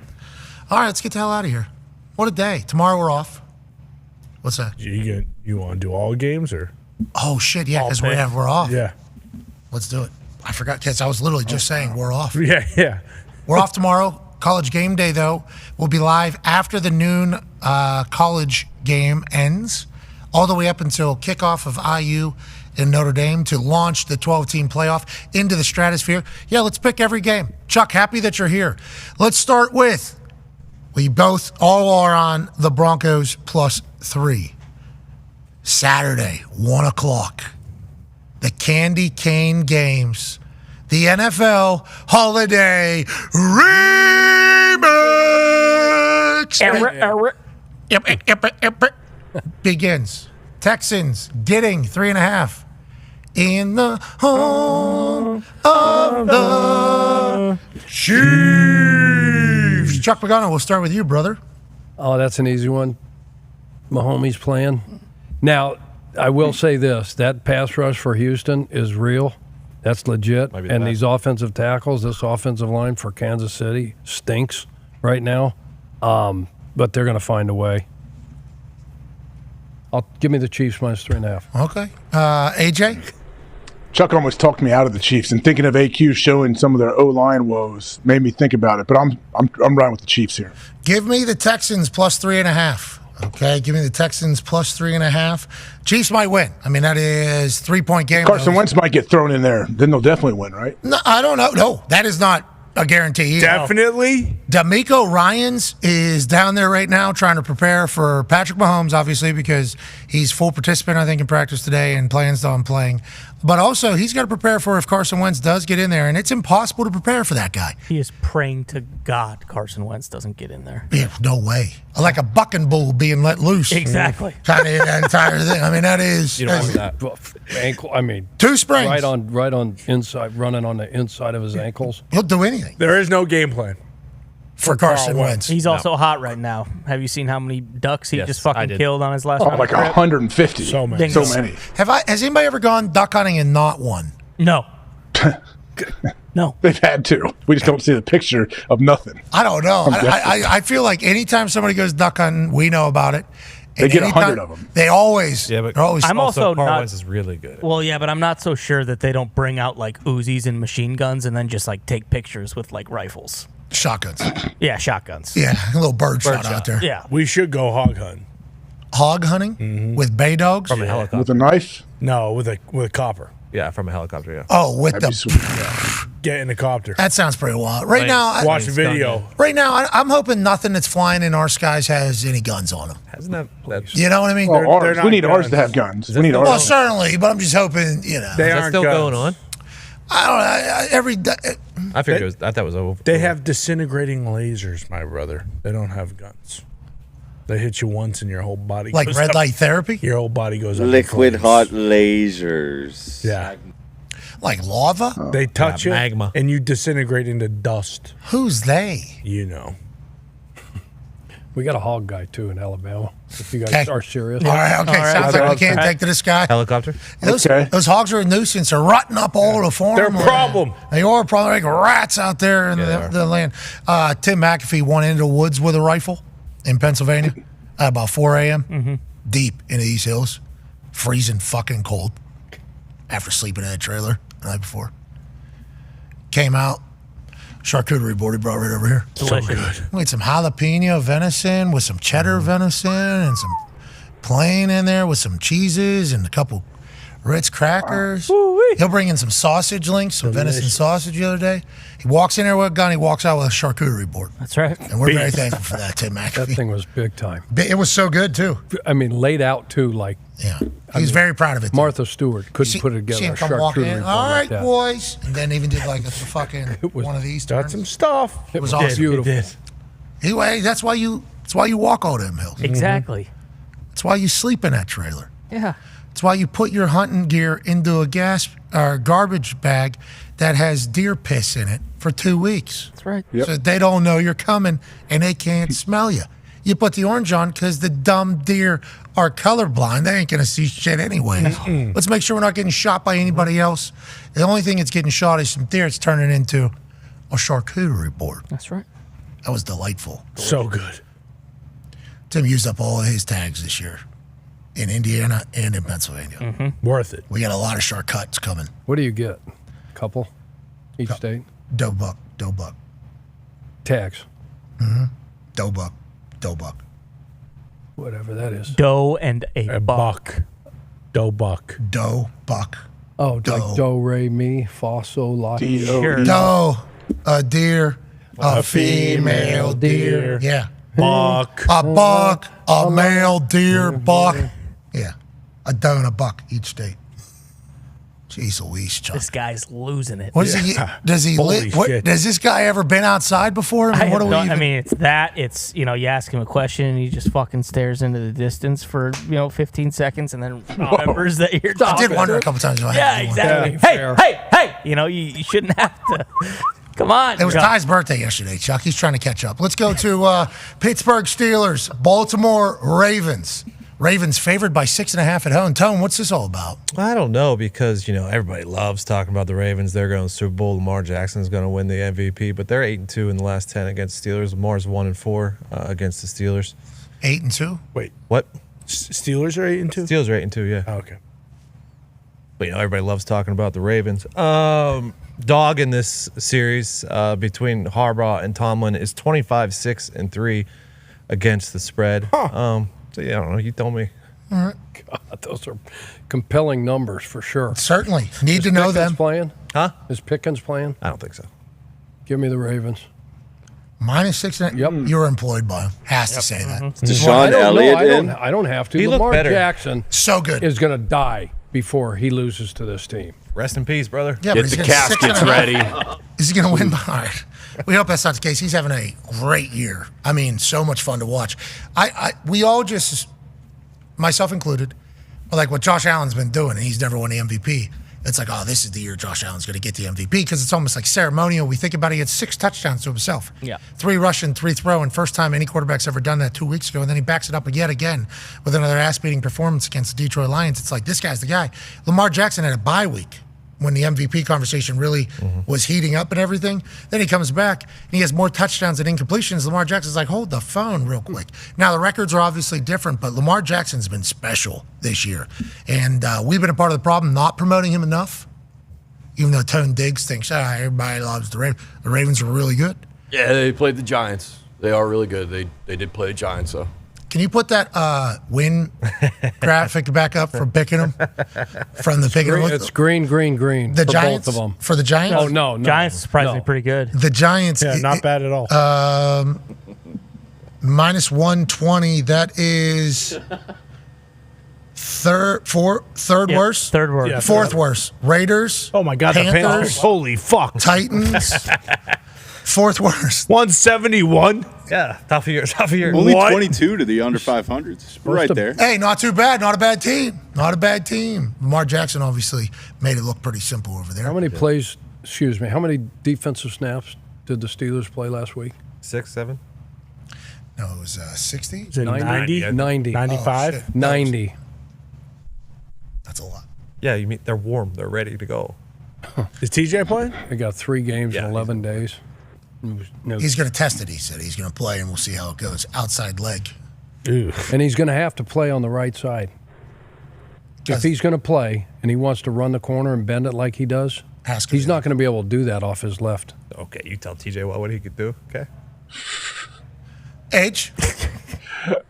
Speaker 5: All right, let's get the hell out of here. What a day. Tomorrow we're off. What's that?
Speaker 6: You want to do all games or?
Speaker 5: Oh, shit, yeah, because we're off.
Speaker 6: Yeah.
Speaker 5: Let's do it. I forgot, kids. I was literally just saying we're off.
Speaker 6: Yeah.
Speaker 5: We're off tomorrow. College game day, though, will be live after the noon college game ends, all the way up until kickoff of IU in Notre Dame to launch the 12-team playoff into the stratosphere. Yeah, let's pick every game. Chuck, happy that you're here. Let's start with, we both all are on the Broncos +3. Saturday, 1 o'clock. The Candy Cane Games. The NFL Holiday Remix begins. Texans getting 3.5 in the home of the Chiefs. Chuck Pagano, we'll start with you, brother.
Speaker 10: Oh, that's an easy one. Mahomes playing. Now, I will say this. That pass rush for Houston is real. That's legit. And these offensive tackles, this offensive line for Kansas City stinks right now. But they're going to find a way. Give me the Chiefs -3.5.
Speaker 5: Okay. AJ?
Speaker 15: Chuck almost talked me out of the Chiefs, and thinking of AQ showing some of their O-line woes made me think about it. But I'm riding with the Chiefs here.
Speaker 5: Give me the Texans +3.5. Okay, give me the Texans +3.5. Chiefs might win. I mean, that is 3-point game.
Speaker 15: Carson Wentz might get thrown in there. Then they'll definitely win, right?
Speaker 5: No, I don't know. No, that is not a guarantee either.
Speaker 6: Definitely.
Speaker 5: D'Amico Ryans is down there right now trying to prepare for Patrick Mahomes, obviously, because he's full participant, I think, in practice today and plans on playing. But also, he's got to prepare for if Carson Wentz does get in there, and it's impossible to prepare for that guy.
Speaker 8: He is praying to God Carson Wentz doesn't get in there.
Speaker 5: Yeah, no way. Like a bucking bull being let loose.
Speaker 8: Exactly.
Speaker 5: Kind of that entire thing. I mean, that is.
Speaker 10: You don't want that. Ankle, I mean.
Speaker 5: 2 springs.
Speaker 10: Right on inside, running on the inside of his ankles.
Speaker 5: He'll do anything.
Speaker 6: There is no game plan.
Speaker 5: For Carson Wentz.
Speaker 8: He's also hot right now. Have you seen how many ducks he just fucking killed on his last round?
Speaker 15: Like 150.
Speaker 6: So many.
Speaker 15: So many.
Speaker 5: Has anybody ever gone duck hunting and not won?
Speaker 8: No. No.
Speaker 15: They've had to. We just don't see the picture of nothing.
Speaker 5: I don't know. I feel like anytime somebody goes duck hunting, we know about it.
Speaker 15: They get 100 of them.
Speaker 5: They always.
Speaker 9: Yeah, but
Speaker 5: they're always.
Speaker 8: I'm also not.
Speaker 9: Wentz is really good.
Speaker 8: Well, yeah, but I'm not so sure that they don't bring out like Uzis and machine guns and then just like take pictures with like rifles.
Speaker 5: Shotguns.
Speaker 8: Yeah, shotguns.
Speaker 5: Yeah, a little bird shot out there.
Speaker 8: Yeah.
Speaker 6: We should go hog hunting.
Speaker 5: Hog hunting with bay dogs?
Speaker 9: From a helicopter.
Speaker 15: With a knife?
Speaker 6: No, with a copper.
Speaker 9: Yeah, from a helicopter, yeah.
Speaker 5: Oh, with
Speaker 15: That'd be
Speaker 5: the.
Speaker 15: sweet.
Speaker 6: Get in the copter.
Speaker 5: That sounds pretty wild. Right now,
Speaker 6: Watch the video.
Speaker 5: Right now, I'm hoping nothing that's flying in our skies has any guns on them.
Speaker 9: Hasn't that?
Speaker 5: You know what I mean?
Speaker 15: Well, ours.
Speaker 6: they're
Speaker 15: We need
Speaker 6: not
Speaker 15: ours
Speaker 6: guns.
Speaker 15: to have guns. We need ours.
Speaker 5: Well, certainly, but I'm just hoping, you know.
Speaker 6: They
Speaker 9: Is that
Speaker 6: aren't
Speaker 9: still
Speaker 6: guns.
Speaker 9: going on?
Speaker 5: I don't know. Every day.
Speaker 9: I figured it was, I thought it was over.
Speaker 6: They have disintegrating lasers, my brother. They don't have guns. They hit you once and your whole body
Speaker 5: Like
Speaker 6: goes
Speaker 5: red
Speaker 6: up.
Speaker 5: light therapy?
Speaker 6: Your whole body goes up. in
Speaker 12: Liquid
Speaker 6: flames.
Speaker 12: hot lasers.
Speaker 6: Yeah.
Speaker 5: Like lava?
Speaker 6: They touch
Speaker 9: Yeah,
Speaker 6: you
Speaker 9: magma.
Speaker 6: and you disintegrate into dust.
Speaker 5: Who's they?
Speaker 6: You know.
Speaker 10: We got a hog guy, too, in Alabama, if you guys
Speaker 5: Okay.
Speaker 10: are serious.
Speaker 5: All right, okay. Sounds like we can't take to this guy.
Speaker 9: Helicopter?
Speaker 5: Those hogs are a nuisance. They're rotting up all the farm.
Speaker 6: They're a problem.
Speaker 5: They are a problem. Like rats out there in the land. Tim McAfee went into the woods with a rifle in Pennsylvania at about 4 a.m. Deep into these hills. Freezing fucking cold. After sleeping in a trailer the night before.
Speaker 3: came out. Charcuterie board he brought right over here.
Speaker 8: Delicious.
Speaker 3: So good. We had some jalapeno venison with some cheddar venison and some plain in there with some cheeses and a couple Ritz crackers. He'll bring in some sausage links, some venison sausage the other day. He walks in there with a gun. He walks out with a charcuterie board.
Speaker 8: That's right.
Speaker 3: And we're very thankful for that, Tim McAfee.
Speaker 10: That thing was big time.
Speaker 3: It was so good, too.
Speaker 10: I mean, laid out, too, like...
Speaker 3: Yeah. He was very proud of it, too.
Speaker 10: Martha Stewart couldn't put it together.
Speaker 3: See him
Speaker 10: a
Speaker 3: come walk in.
Speaker 10: charcuterie board
Speaker 3: All
Speaker 10: like
Speaker 3: right,
Speaker 10: that.
Speaker 3: boys. And then even did like a fucking one of these turns.
Speaker 6: Got some stuff.
Speaker 3: It was
Speaker 10: It
Speaker 3: awesome.
Speaker 10: did, beautiful.
Speaker 6: It did.
Speaker 3: Anyway, that's why you walk all them hills.
Speaker 8: Exactly.
Speaker 3: That's why you sleep in that trailer.
Speaker 8: Yeah.
Speaker 3: That's why you put your hunting gear into a garbage bag that has deer piss in it for 2 weeks.
Speaker 8: That's right.
Speaker 3: So that they don't know you're coming and they can't smell you. You put the orange on because the dumb deer are colorblind. They ain't going to see shit anyways. Let's make sure we're not getting shot by anybody else. The only thing that's getting shot is some deer. It's turning into a charcuterie board.
Speaker 8: That's right.
Speaker 3: That was delightful.
Speaker 6: So good.
Speaker 3: Tim used up all of his tags this year in Indiana and in Pennsylvania.
Speaker 6: Worth it.
Speaker 3: We got a lot of shark cuts coming.
Speaker 10: What do you get? Couple? Each state?
Speaker 3: Doe buck.
Speaker 10: Tags.
Speaker 3: Doe buck.
Speaker 10: Whatever that is.
Speaker 8: Doe and a buck.
Speaker 6: Doe buck.
Speaker 3: Doe buck.
Speaker 10: Oh,
Speaker 3: Doe.
Speaker 10: like do, re, mi, fa, sol, la.
Speaker 8: Sure.
Speaker 3: Doe, a deer, a female deer. Yeah.
Speaker 6: Buck.
Speaker 3: A buck, a male deer buck. Yeah. A doe and a buck each state. Jeez Louise, Chuck.
Speaker 8: This guy's losing it.
Speaker 3: What is he? Does he?
Speaker 6: Holy shit.
Speaker 3: Has this guy ever been outside before? I mean, what do we?
Speaker 8: I mean, it's that. It's, you ask him a question and he just fucking stares into the distance for 15 seconds and then remembers that you're.
Speaker 3: I did wonder a couple times. If I
Speaker 8: Yeah,
Speaker 3: had to do one.
Speaker 8: exactly.
Speaker 10: Yeah,
Speaker 8: Hey! You shouldn't have to. Come on.
Speaker 3: It was
Speaker 8: Chuck.
Speaker 3: Ty's birthday yesterday, Chuck. He's trying to catch up. Let's go to Pittsburgh Steelers, Baltimore Ravens. Ravens favored by 6.5 at home. Tone, what's this all about?
Speaker 9: I don't know because, everybody loves talking about the Ravens. They're going to the Super Bowl. Lamar Jackson's going to win the MVP, but they're 8-2 in the last 10 against Steelers. Lamar's 1-4 against the Steelers.
Speaker 3: 8-2?
Speaker 6: Wait.
Speaker 9: What?
Speaker 6: Steelers are 8-2?
Speaker 9: Steelers are 8-2, yeah.
Speaker 6: Oh, okay.
Speaker 9: But, everybody loves talking about the Ravens. Dog in this series between Harbaugh and Tomlin is 25-6-3 against the spread. So, I don't know. You told me.
Speaker 3: All right.
Speaker 10: God, those are compelling numbers for sure.
Speaker 3: Certainly. Need to
Speaker 10: Is
Speaker 3: know
Speaker 10: Pickens
Speaker 3: them.
Speaker 10: playing?
Speaker 9: Huh?
Speaker 10: Is Pickens playing?
Speaker 9: I don't think so.
Speaker 10: Give me the Ravens.
Speaker 3: -6.
Speaker 10: Yep.
Speaker 3: You were employed by him. Has to say that.
Speaker 12: Deshaun Elliott in?
Speaker 10: I don't have to.
Speaker 9: He looked
Speaker 10: Lamar
Speaker 9: better.
Speaker 10: Jackson
Speaker 3: So good.
Speaker 10: is going to die before he loses to this team.
Speaker 9: Rest in peace, brother.
Speaker 3: Yeah,
Speaker 13: Get
Speaker 3: but
Speaker 13: the
Speaker 3: he's getting 6.5.
Speaker 13: caskets ready.
Speaker 3: Is he going to win? All right. We hope that's not the case. He's having a great year. I mean, so much fun to watch. We all just, myself included, are like what Josh Allen's been doing, and he's never won the MVP. It's like, oh, this is the year Josh Allen's going to get the MVP because it's almost like ceremonial. We think about it, he had 6 touchdowns to himself.
Speaker 8: Yeah.
Speaker 3: 3 rushing, 3 throwing. First time any quarterback's ever done that 2 weeks ago. And then he backs it up yet again with another ass-beating performance against the Detroit Lions. It's like, this guy's the guy. Lamar Jackson had a bye week when the MVP conversation really was heating up and everything. Then he comes back and he has more touchdowns than incompletions. Lamar Jackson's like, hold the phone real quick. Now, the records are obviously different, but Lamar Jackson's been special this year. And we've been a part of the problem not promoting him enough, even though Tone Diggs thinks, everybody loves the Ravens. The Ravens are really good.
Speaker 13: Yeah, they played the Giants. They are really good. They did play the Giants, though.
Speaker 3: Can you put that win graphic back up for picking them? From the picking them?
Speaker 10: It's green.
Speaker 3: The
Speaker 10: for
Speaker 3: Giants?
Speaker 10: both of them.
Speaker 3: For the Giants?
Speaker 10: Oh, no.
Speaker 8: Giants surprisingly pretty good.
Speaker 3: The Giants.
Speaker 6: Yeah, not bad at all.
Speaker 3: -120. That is third
Speaker 8: Yeah,
Speaker 3: worst?
Speaker 8: third worst.
Speaker 6: Yeah,
Speaker 3: Fourth worst. Raiders.
Speaker 6: Oh, my God. The Panthers. Holy fuck.
Speaker 3: Titans. Fourth worst.
Speaker 6: 171?
Speaker 9: Yeah, tough year.
Speaker 12: Only
Speaker 6: What?
Speaker 12: 22 to the under 500s. We're right there.
Speaker 3: Hey, not too bad. Not a bad team. Lamar Jackson obviously made it look pretty simple over there.
Speaker 10: How many defensive snaps did the Steelers play last week?
Speaker 9: 6, 7.
Speaker 3: No, it was 60?
Speaker 6: Is it 90?
Speaker 10: 90.
Speaker 6: 95?
Speaker 3: Oh, shit.
Speaker 10: 90.
Speaker 3: That's a lot.
Speaker 9: Yeah, you mean they're warm. They're ready to go.
Speaker 6: Is TJ playing?
Speaker 10: They got 3 games in 11 days. No.
Speaker 3: He's going to test it, he said. He's going to play, and we'll see how it goes. Outside leg.
Speaker 6: Ew.
Speaker 10: And he's going to have to play on the right side. If he's going to play and he wants to run the corner and bend it like he does, He's not going to be able to do that off his left.
Speaker 9: Okay, you tell TJ what he could do. Okay.
Speaker 3: Edge.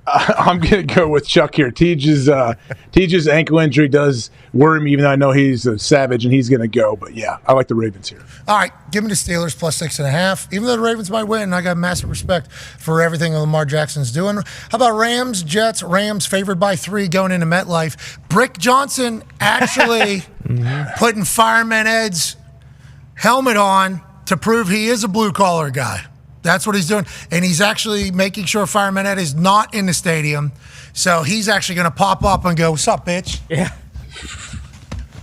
Speaker 15: I'm going to go with Chuck here. TJ's ankle injury does worry me, even though I know he's a savage and he's going to go. But yeah, I like the Ravens here.
Speaker 3: All right, give me the Steelers plus 6.5. Even though the Ravens might win, I got massive respect for everything Lamar Jackson's doing. How about Rams, Jets? Rams favored by 3 going into MetLife. Brick Johnson actually putting Fireman Ed's helmet on to prove he is a blue-collar guy. That's what he's doing. And he's actually making sure Fireman Ed is not in the stadium. So he's actually going to pop up and go, "What's up, bitch?"
Speaker 8: Yeah.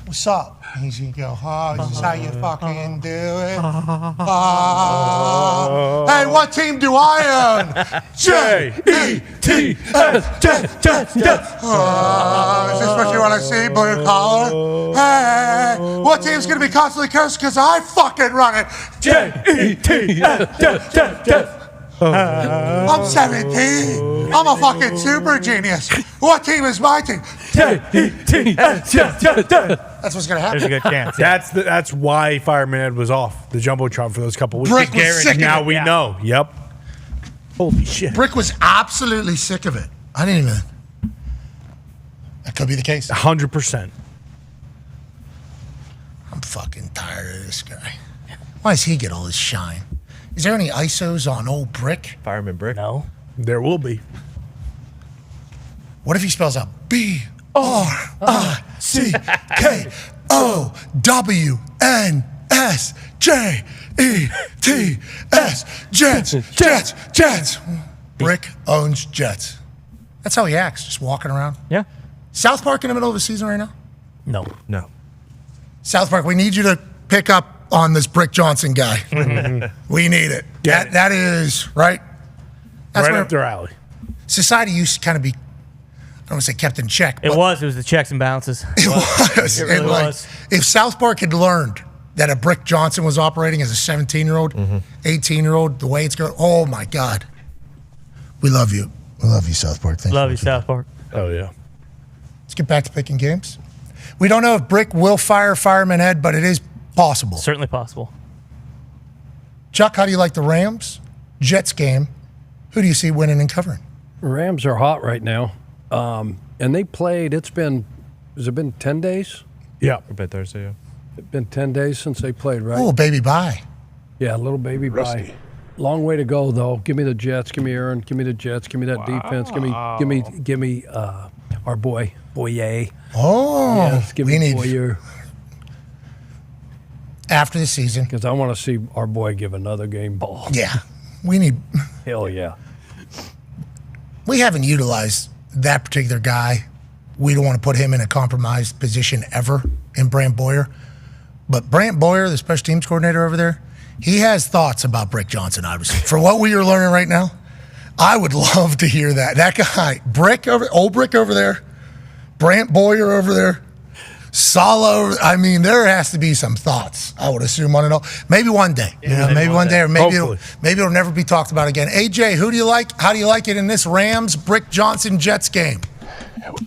Speaker 3: "What's up?" And he's going to go, "Oh, this is how you fucking do it. Hey, what team do I own?" J-E-T-S, Jets. Is this what you want to see, blue collar? Hey, what team's going to be constantly cursed because I fucking run it? J-E-T-S, Jets. I'm 17. I'm a fucking super genius. What team is my team? J-E-T-S, Jets. That's what's going to happen.
Speaker 8: There's a good chance.
Speaker 6: That's why Fireman Ed was off the Jumbotron for those couple weeks.
Speaker 3: Brick was sick of
Speaker 6: now
Speaker 3: it.
Speaker 6: we know. Yep. Holy shit.
Speaker 3: Brick was absolutely sick of it. I didn't even. That could be the case.
Speaker 6: 100%.
Speaker 3: I'm fucking tired of this guy. Why does he get all his shine? Is there any ISOs on old Brick?
Speaker 9: Fireman Brick?
Speaker 8: No.
Speaker 6: There will be.
Speaker 3: What if he spells out B-R-I-C-K-O-W-N-S-J-E-T-S. Jets. Brick owns Jets. That's how he acts, just walking around.
Speaker 8: Yeah.
Speaker 3: South Park in the middle of the season right now?
Speaker 8: No.
Speaker 3: South Park, we need you to pick up on this Brick Johnson guy. We need it.
Speaker 6: Yeah.
Speaker 3: That is, right? That's
Speaker 6: Right
Speaker 3: where
Speaker 6: up their alley.
Speaker 3: society used to kind of be, I don't want to say kept in check.
Speaker 8: It was the checks and balances.
Speaker 3: It was.
Speaker 8: It really
Speaker 3: And, like,
Speaker 8: was.
Speaker 3: if South Park had learned that a Brick Johnson was operating as a 17-year-old, 18-year-old, the way it's going, oh my God. We love you. We love you, South Park. Thank
Speaker 8: Love you, South Park.
Speaker 6: Oh, yeah.
Speaker 3: Let's get back to picking games. We don't know if Brick will fire Fireman Ed, but it is possible.
Speaker 8: Certainly possible.
Speaker 3: Chuck, how do you like the Rams? Jets game. Who do you see winning and covering?
Speaker 10: Rams are hot right now. And they played, has it been 10 days?
Speaker 6: Yeah.
Speaker 9: By Thursday, yeah.
Speaker 10: It's been 10 days since they played, right?
Speaker 3: Oh, baby bye.
Speaker 10: Yeah, a little baby bye. Long way to go, though. Give me the Jets. Give me Aaron. Give me the Jets. Give me that defense. Give me our boy, Boyer.
Speaker 3: Oh,
Speaker 10: yes, give me Boyer.
Speaker 3: After the season.
Speaker 10: Because I want to see our boy give another game ball.
Speaker 3: Yeah. We need.
Speaker 10: Hell yeah.
Speaker 3: We haven't utilized that particular guy. We don't want to put him in a compromised position ever in Brant Boyer. But Brant Boyer, the special teams coordinator over there, he has thoughts about Brick Johnson, obviously. For what we are learning right now, I would love to hear that. That guy, old Brick over there, Brant Boyer over there, Sala. I mean, there has to be some thoughts, I would assume, on it all. Maybe one day. Maybe one day, or maybe it'll never be talked about again. AJ, who do you like? How do you like it in this Rams Brick Johnson Jets game?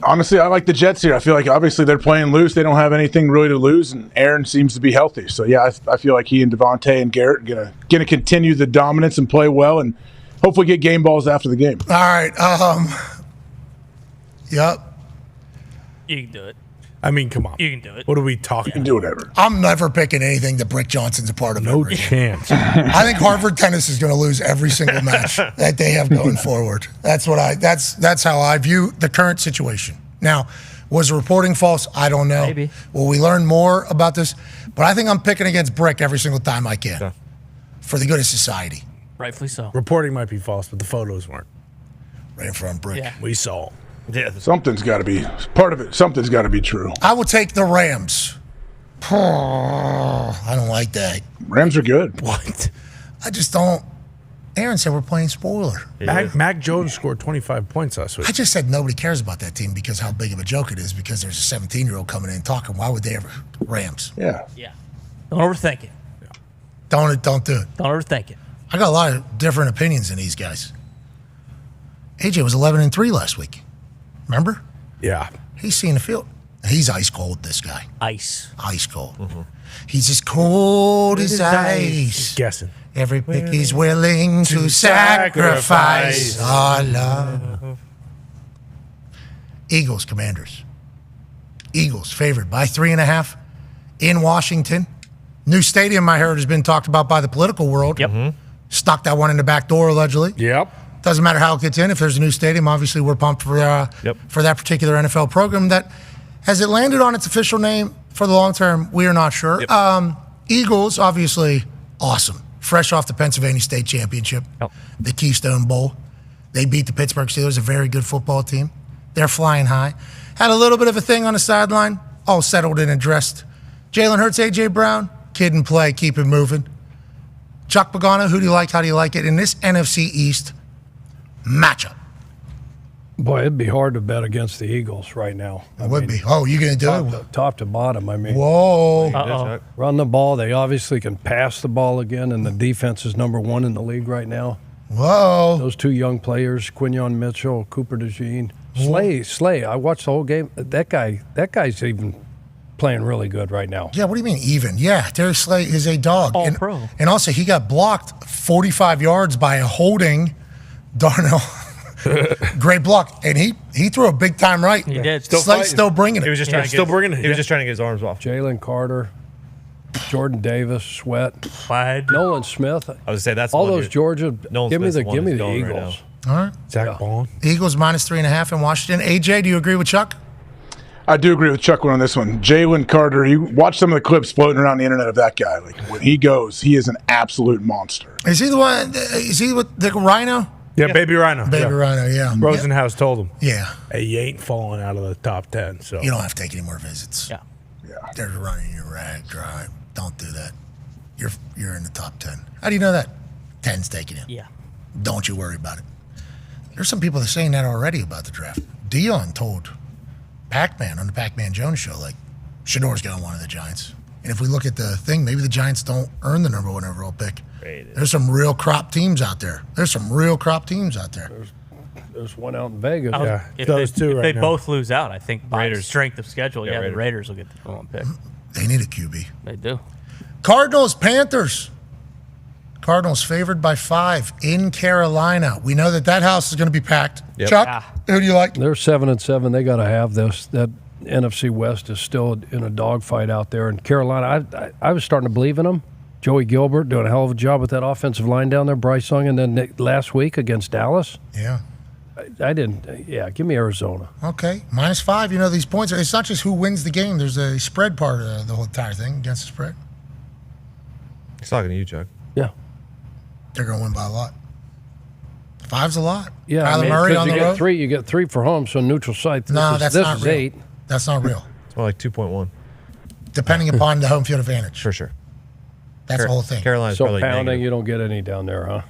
Speaker 15: Honestly, I like the Jets here. I feel like obviously they're playing loose. They don't have anything really to lose, and Aaron seems to be healthy. So yeah, I feel like he and Devontae and Garrett are gonna continue the dominance and play well, and hopefully get game balls after the game.
Speaker 3: All right. Yep.
Speaker 8: You can do it.
Speaker 6: I mean, come on.
Speaker 8: You can do it.
Speaker 6: What are we talking?
Speaker 15: You can do whatever.
Speaker 3: I'm never picking anything that Brick Johnson's a part of.
Speaker 6: No chance.
Speaker 3: I think Harvard Tennis is going to lose every single match that they have going forward. That's how I view the current situation. Now, was the reporting false? I don't know.
Speaker 8: Maybe.
Speaker 3: Will we learn more about this? But I think I'm picking against Brick every single time I can for the good of society.
Speaker 8: Rightfully so.
Speaker 6: Reporting might be false, but the photos weren't.
Speaker 3: Right in front of Brick.
Speaker 8: Yeah.
Speaker 6: We saw.
Speaker 9: Yeah.
Speaker 15: Something's got to be part of it. Something's got to be true.
Speaker 3: I will take the Rams. I don't like that.
Speaker 15: Rams are good.
Speaker 6: What?
Speaker 3: I just don't. Aaron said we're playing spoiler.
Speaker 6: Mac Jones scored 25 points last week.
Speaker 3: I just said nobody cares about that team because how big of a joke it is because there's a 17-year-old coming in talking. Why would they ever? Rams.
Speaker 15: Yeah.
Speaker 8: Yeah. Don't overthink it.
Speaker 3: Don't do it.
Speaker 8: Don't overthink it.
Speaker 3: I got a lot of different opinions in these guys. AJ was 11-3 last week. Remember?
Speaker 6: Yeah.
Speaker 3: He's seen the field. He's ice cold, this guy.
Speaker 8: Ice
Speaker 3: cold. He's as cold as ice.
Speaker 6: Guessing.
Speaker 3: Every pick he's willing to sacrifice our love. Eagles, Commanders. Eagles favored by 3.5 in Washington. New stadium, I heard, has been talked about by the political world.
Speaker 8: Yep.
Speaker 3: Stuck that one in the back door, allegedly.
Speaker 6: Yep.
Speaker 3: Doesn't matter how it gets in. If there's a new stadium, obviously we're pumped for that particular NFL program. That has it landed on its official name for the long term? We are not sure. Eagles, obviously, awesome. Fresh off the Pennsylvania State Championship, the Keystone Bowl. They beat the Pittsburgh Steelers, a very good football team. They're flying high. Had a little bit of a thing on the sideline, all settled and addressed. Jalen Hurts, A.J. Brown, kid and play, keep it moving. Chuck Pagano, who do you like? How do you like it? In this NFC East matchup.
Speaker 10: Boy, it'd be hard to bet against the Eagles right now.
Speaker 3: It would be. Oh, you going to do it?
Speaker 10: Top to bottom, I mean.
Speaker 3: Whoa.
Speaker 10: Run the ball. They obviously can pass the ball again, and the defense is number 1 in the league right now.
Speaker 3: Whoa.
Speaker 10: Those 2 young players, Quinyon Mitchell, Cooper DeJean. Slay. I watched the whole game. That guy's even playing really good right now.
Speaker 3: Yeah, what do you mean even? Yeah, Darius Slay is a dog.
Speaker 8: All pro.
Speaker 3: And also, he got blocked 45 yards by a holding Darnell. Great block. And he threw a big time right.
Speaker 8: He did.
Speaker 3: Slay's still bringing it.
Speaker 9: He was just trying to get, He was just trying to get his arms off.
Speaker 10: Jalen Carter, Jordan Davis, Sweat,
Speaker 8: Clyde,
Speaker 10: Nolan Smith.
Speaker 9: I would say that's
Speaker 10: all
Speaker 9: one
Speaker 10: those
Speaker 9: dude.
Speaker 10: Georgia.
Speaker 9: Nolan
Speaker 10: Give me
Speaker 9: Smith's
Speaker 10: the
Speaker 9: one who's going
Speaker 10: Eagles.
Speaker 3: All right.
Speaker 6: Zach Bond.
Speaker 3: Eagles minus 3.5 in Washington. AJ, do you agree with Chuck?
Speaker 15: I do agree with Chuck on this one. Jalen Carter, you watch some of the clips floating around the internet of that guy. Like when he goes, he is an absolute monster.
Speaker 3: Is he the one? Is he with the Rhino?
Speaker 6: Yeah, Baby Rhino.
Speaker 3: Baby Rhino, yeah.
Speaker 6: Rosenhaus told him.
Speaker 3: Yeah.
Speaker 6: Hey, you ain't falling out of the top 10. So
Speaker 3: You don't have to take any more visits.
Speaker 8: Yeah.
Speaker 3: They're running your rag dry. Don't do that. You're in the top 10. How do you know that? 10's taking you.
Speaker 8: Yeah.
Speaker 3: Don't you worry about it. There's some people that are saying that already about the draft. Dion told Pac-Man on the Pac-Man Jones show, like, Shador's going to one of the Giants. And if we look at the thing, maybe the Giants don't earn the number 1 overall pick. There's some real crop teams out there. There's
Speaker 10: one out in Vegas.
Speaker 8: If
Speaker 6: those
Speaker 8: they,
Speaker 6: two
Speaker 8: if
Speaker 6: right
Speaker 8: they
Speaker 6: now.
Speaker 8: both lose out, I think by
Speaker 9: Raiders.
Speaker 8: strength of schedule,
Speaker 9: Yeah,
Speaker 8: the Raiders will get the number 1 pick.
Speaker 3: They need a QB.
Speaker 8: They do.
Speaker 3: Cardinals, Panthers. Cardinals favored by 5 in Carolina. We know that house is going to be packed.
Speaker 9: Yep.
Speaker 3: Chuck, who do you like?
Speaker 10: They're 7-7. They got to have this. That NFC West is still in a dogfight out there. And Carolina, I was starting to believe in them. Joey Gilbert doing a hell of a job with that offensive line down there. Bryce Young, and then last week against Dallas.
Speaker 3: Yeah.
Speaker 10: I didn't. Yeah, give me Arizona.
Speaker 3: Okay, minus 5. You know, these points, it's not just who wins the game. There's a spread part of the whole entire thing against the spread.
Speaker 9: He's talking to you, Chuck.
Speaker 10: Yeah.
Speaker 3: They're going to win by a lot. 5's a lot.
Speaker 10: Yeah,
Speaker 3: Kyler Murray on the road.
Speaker 10: You get 3 for home, so neutral site.
Speaker 3: No, that's not
Speaker 10: is
Speaker 3: real.
Speaker 10: 8.
Speaker 3: That's not real.
Speaker 9: It's more like 2.1.
Speaker 3: Depending upon the home field advantage.
Speaker 9: For sure.
Speaker 3: That's the whole thing.
Speaker 9: Carolina's
Speaker 10: So
Speaker 9: probably
Speaker 10: pounding,
Speaker 9: negative.
Speaker 10: you don't get any down there, huh?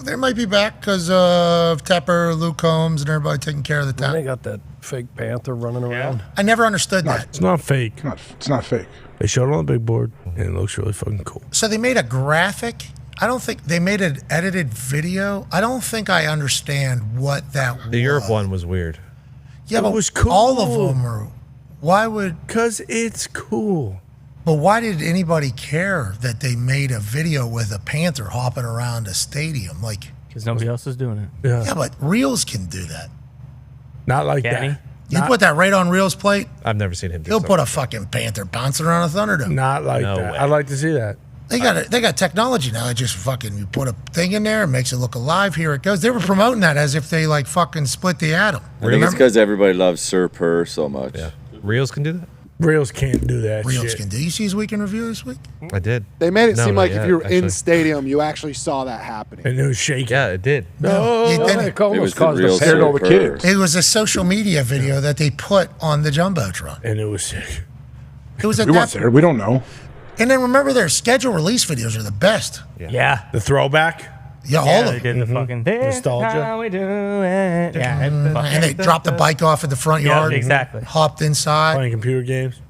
Speaker 3: They might be back because of Tepper, Luke Combs, and everybody taking care of the
Speaker 10: Then
Speaker 3: town.
Speaker 10: they got that fake Panther running around.
Speaker 3: I never understood that.
Speaker 6: It's not fake.
Speaker 15: It's not fake.
Speaker 6: They showed it on the big board, and it looks really fucking cool.
Speaker 3: So they made a graphic. I don't think they made an edited video. I don't think I understand what that was.
Speaker 9: The Europe one was weird.
Speaker 3: Yeah, but
Speaker 6: It was cool.
Speaker 3: all of them are. Why would?
Speaker 6: Because it's cool.
Speaker 3: But why did anybody care that they made a video with a panther hopping around a stadium? Like,
Speaker 8: Because nobody else is doing it.
Speaker 3: yeah, but Reels can do that.
Speaker 6: Not like
Speaker 8: Can he?
Speaker 6: that.
Speaker 3: You put that right on Reels' plate,
Speaker 9: I've never seen him do
Speaker 3: he'll
Speaker 9: something
Speaker 3: put a
Speaker 9: like
Speaker 3: fucking panther bouncing around a Thunderdome.
Speaker 6: Not like
Speaker 9: No
Speaker 6: that.
Speaker 9: way.
Speaker 6: I'd like to see that.
Speaker 3: They got technology now. They just fucking you put a thing in there, it makes it look alive. Here it goes. They were promoting that as if they like fucking split the atom.
Speaker 12: I think it's because everybody loves Sir Purr so much.
Speaker 9: that. Reels can do that?
Speaker 6: Reels can't do that
Speaker 3: Reels
Speaker 6: shit.
Speaker 3: can do. You see his weekend review this week?
Speaker 9: I did.
Speaker 14: They made it
Speaker 9: No,
Speaker 14: seem
Speaker 9: not
Speaker 14: like
Speaker 9: yet,
Speaker 14: if you were
Speaker 9: actually.
Speaker 14: in stadium, you actually saw that happening.
Speaker 6: And it was shaking.
Speaker 9: Yeah, it did.
Speaker 3: No, it didn't.
Speaker 10: It almost
Speaker 12: was the
Speaker 10: caused
Speaker 12: real
Speaker 10: a
Speaker 12: Sir
Speaker 15: all the
Speaker 12: Purr.
Speaker 15: kids.
Speaker 3: It was a social media video that they put on the Jumbotron.
Speaker 6: And it was sick.
Speaker 3: It was at
Speaker 15: We
Speaker 3: that.
Speaker 15: weren't there. We don't know.
Speaker 3: And then remember, their schedule release videos are the best.
Speaker 8: Yeah.
Speaker 6: The throwback.
Speaker 3: Yeah, all
Speaker 8: Yeah,
Speaker 3: of
Speaker 8: they
Speaker 3: them.
Speaker 8: did the fucking this
Speaker 6: Nostalgia.
Speaker 8: how we do it. Yeah,
Speaker 3: And they dropped the bike off at the front
Speaker 8: Yeah,
Speaker 3: yard.
Speaker 8: exactly.
Speaker 3: Hopped inside.
Speaker 6: Playing computer games.